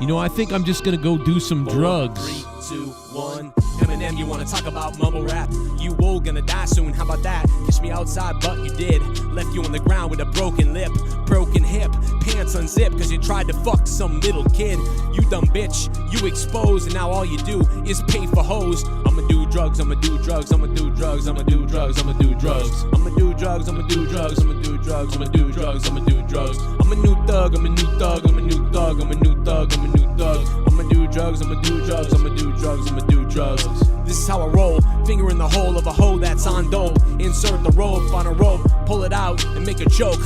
You know, I think I'm just gonna go do some drugs. 3, 2, 1. Eminem, you wanna talk about mumble rap? You all gonna die soon, how about that? Kiss me outside, but you did. Left you on the ground with a broken lip, broken hip, pants unzipped, cause you tried to fuck some little kid. You dumb bitch, you exposed, and now all you do is pay for hoes. I'ma do drugs, I'ma do drugs, I'ma do drugs, I'ma do drugs, I'ma do drugs. I'ma do drugs, I'ma do drugs, I'ma do drugs, I'ma do drugs, I'ma do drugs. I'm a new thug, I'm a new thug, I'm a new thug, I'm a new thug, I'm a new thug. I'ma do drugs, I'ma do drugs, I'ma do drugs, I'ma do drugs. This is how I roll, finger in the hole of a hoe that's on dope. Insert the rope on a rope, pull it out and make a joke.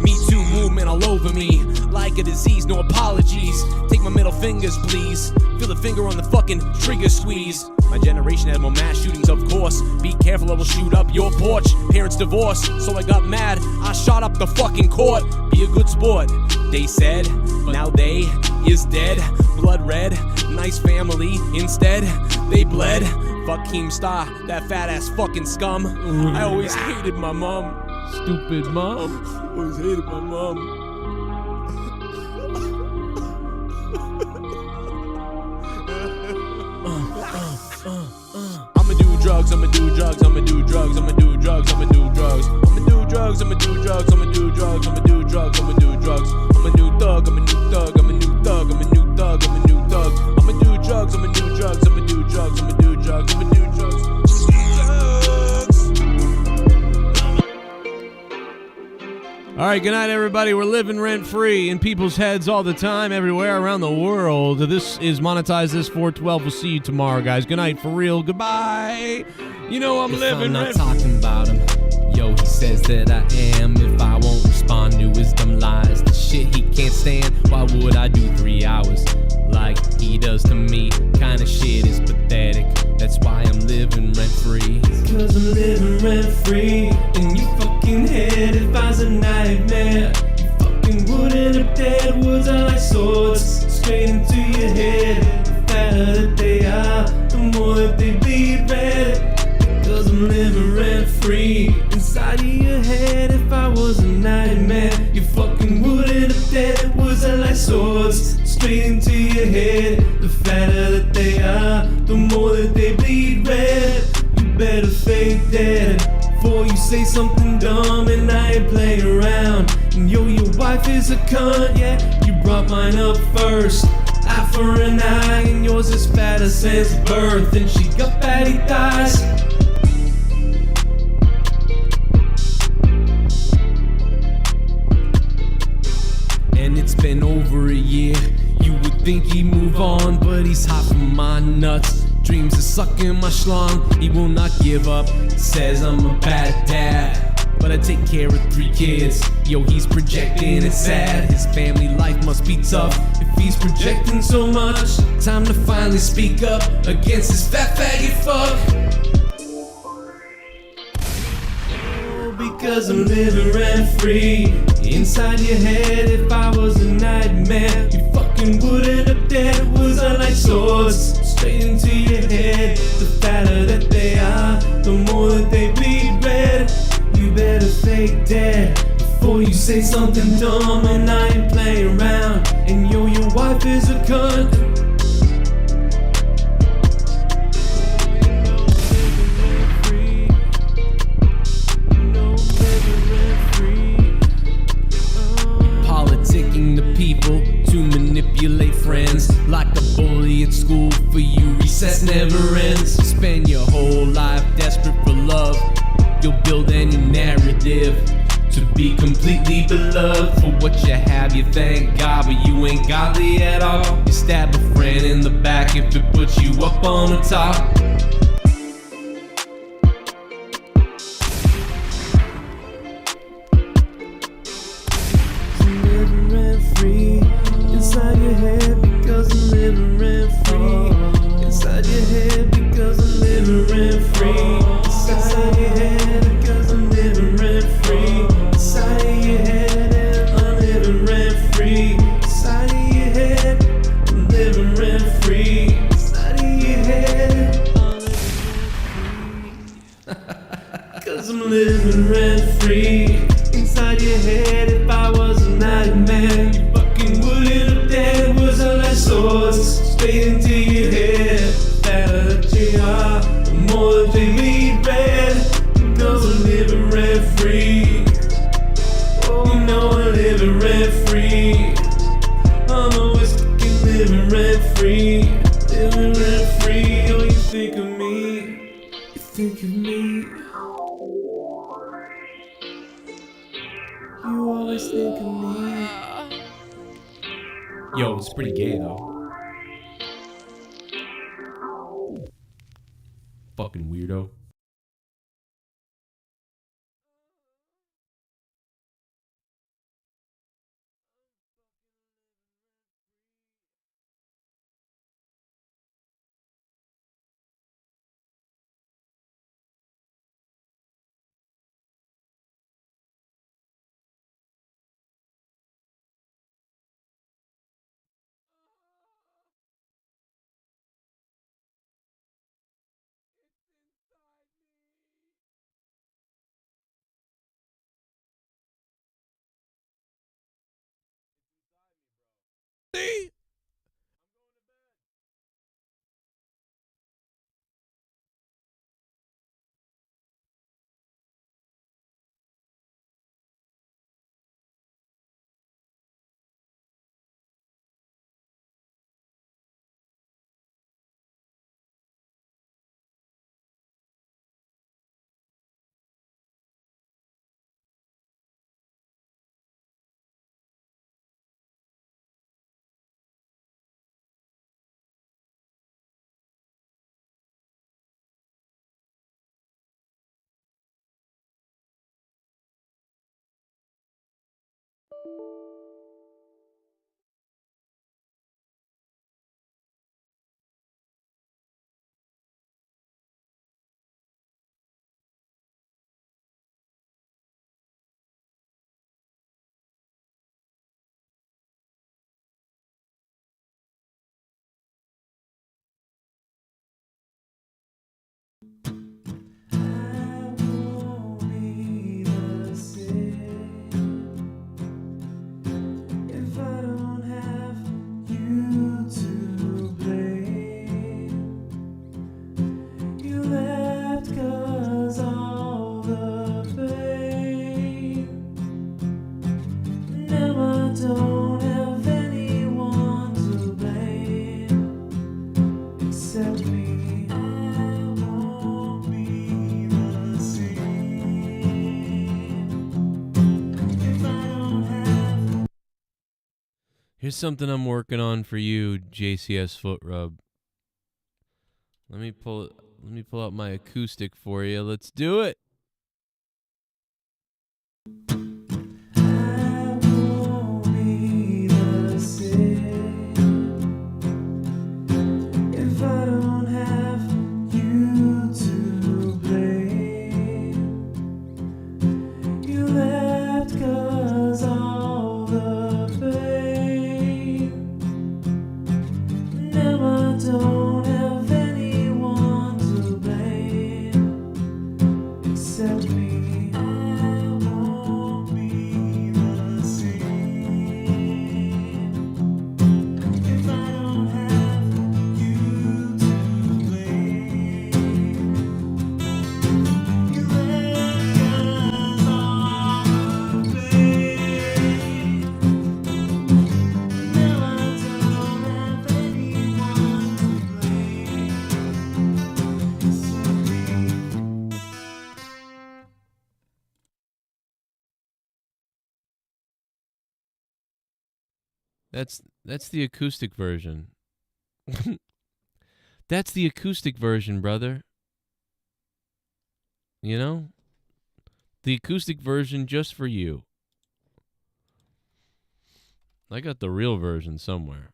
Me Too movement all over me, like a disease, no apologies. Take my middle fingers, please. Feel the finger on the fucking trigger squeeze. My generation had more mass shootings, of course. Be careful, I will shoot up your porch. Parents divorced, so I got mad. I shot up the fucking court. Be a good sport, they said. Now they is dead. Blood red, nice family. Instead, they bled. Fuck Keemstar, that fat ass fucking scum. I always hated my mom. Stupid mom. Always hated my mom. I'ma do drugs, I'ma do drugs, I'ma do drugs, I'ma do drugs, I'ma do drugs. I'ma do drugs, I'ma do drugs, I'ma do drugs, I'ma do drugs, I'ma do drugs. I'm a new thug, I'm a new thug, I'm a new thug, I'm a new thug, I'm a new thug. I'ma do drugs, I'ma do drugs, I'ma do drugs, I'ma do drugs, I'ma do drugs. All right, good night, everybody. We're living rent-free in people's heads all the time, everywhere around the world. This is Monetize This 412. We'll see you tomorrow, guys. Good night, for real. Goodbye. You know I'm living rent-free. I'm not talking about him. Yo, he says that I am. If I won't respond to his dumb lies, the shit he can't stand, why would I do 3 hours like he does to me? Kinda shit is pathetic. That's why I'm living rent-free. Cause I'm living rent-free in your fucking head. If I was a nightmare, you fucking wouldn't have dead. Words are like swords straight into your head. The fatter that they are, the more that they bleed red. Cause I'm living rent-free inside of your head. If I was a nightmare, you fucking wouldn't have dead. Words are like swords straight into your head. The fatter that they are, the more that they bleed red. You better fake dead before you say something dumb, and I ain't playing around. And yo, your wife is a cunt, yeah, you brought mine up first. Eye for an eye, and yours is fatter since birth, and she got fatty thighs. And it's been over a year. You would think he'd move on, but he's hot from my nuts. Dreams of sucking my schlong, he will not give up. Says I'm a bad dad, but I take care of 3 kids. Yo, he's projecting, it's sad. His family life must be tough if he's projecting so much. Time to finally speak up against this fat faggot fuck. Because I'm living rent-free inside your head. If I was a nightmare, you fucking wouldn't have dead. Words are like swords straight into your head. The fatter that they are, the more that they bleed red. You better fake dead before you say something dumb, and I ain't playing around. And yo, your wife is a cunt. Politicking the people to manipulate friends, like a bully at school. For you, recess never ends. Spend your whole life desperate for love. You'll build any narrative to be completely beloved. For what you have, you thank God, but you ain't godly at all. You stab a friend in the back if it puts you up on the top. Inside your head because I'm living rent-free. Inside your head because I'm living rent-free. Inside your head because I'm living rent-free. Inside of your head I'm living rent-free. Inside of your head I'm living rent-free. Inside of your head I'm living rent-free. Cause I'm living rent-free inside your head. If I was a nightmare, you fucking wouldn't know they bleed red. You know I'm living rent free. Oh, you know I'm living rent free. I'm always fucking living rent free. Living rent free. Oh, you think of me. You think of me. You always think of me. Yo, it's pretty gay though. Fucking weirdo. See? If I don't have you to blame, you left 'cause all the pain. Now I don't have anyone to blame except me. I won't be the same if I don't have. Here's something I'm working on for you, JCS Foot Rub. Let me pull out my acoustic for you. Let's do it. I won't be the same if I don't have you to blame. You left 'cause all the pain. Now I don't have anyone to blame except me. I won't be the same if I don't have you to blame. You left 'cause all the pain. Now I don't have anyone to blame except me. That's the acoustic version. That's the acoustic version, brother. You know? The acoustic version just for you. I got the real version somewhere.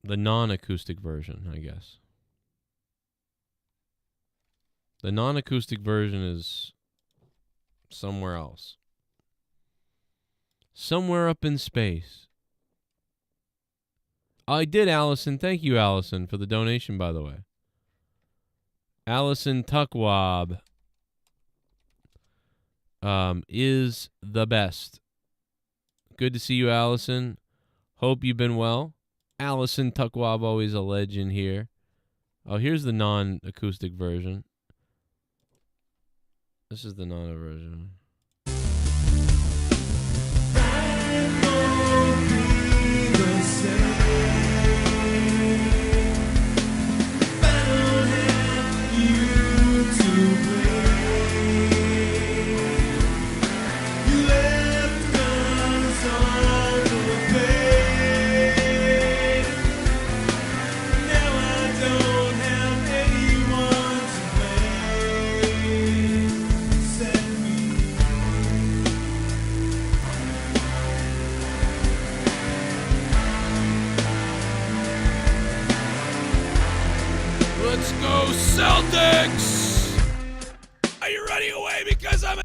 The non-acoustic version, I guess. The non-acoustic version is somewhere else. Somewhere up in space. I did, Allison. Thank you, Allison, for the donation, by the way. Allison Tuckwab is the best. Good to see you, Allison. Hope you've been well. Allison Tuckwab, always a legend here. Oh, here's the non-acoustic version. This is the non-version. Let's go Celtics! Are you running away because I'm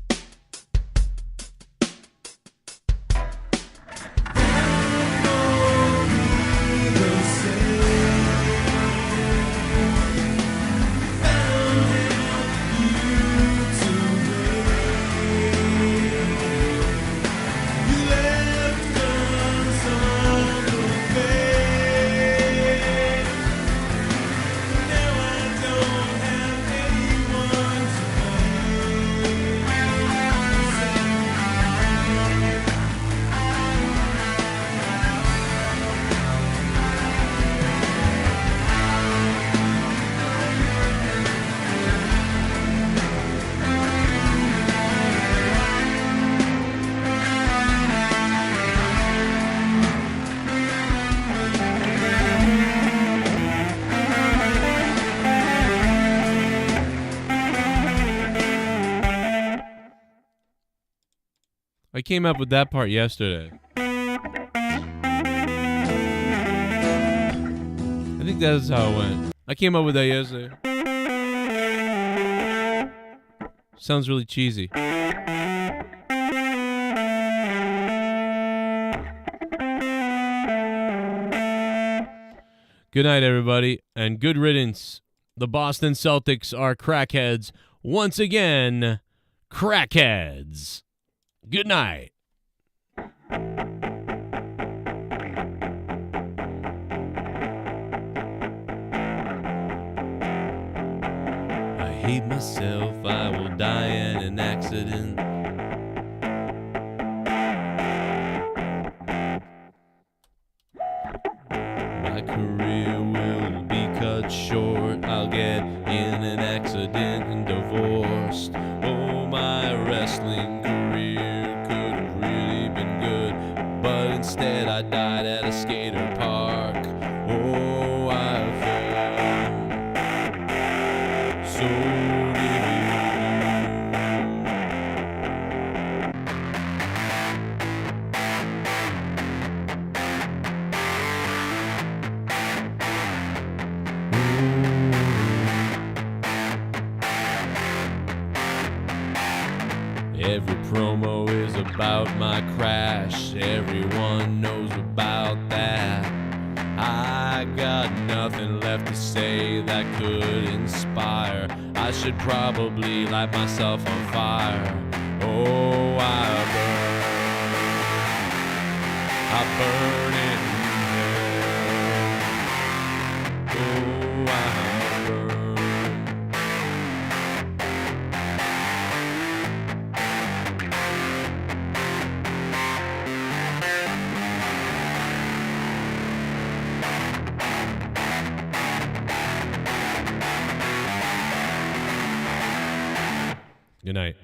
I came up with that part yesterday. I think that's how it went. I came up with that yesterday. Sounds really cheesy. Good night, everybody, and good riddance. The Boston Celtics are crackheads once again. Crackheads. Good night. I hate myself, I will die in an accident. My career will be cut short. I'll get in an accident and divorced. Oh, my wrestling career could have really been good, but instead I died at a skater park. Oh, I fell so Every promo is about my crash. Everyone knows about that. I got nothing left to say that could inspire. I should probably light myself on fire. Oh, I burn in hell. Oh, I burn. Good night.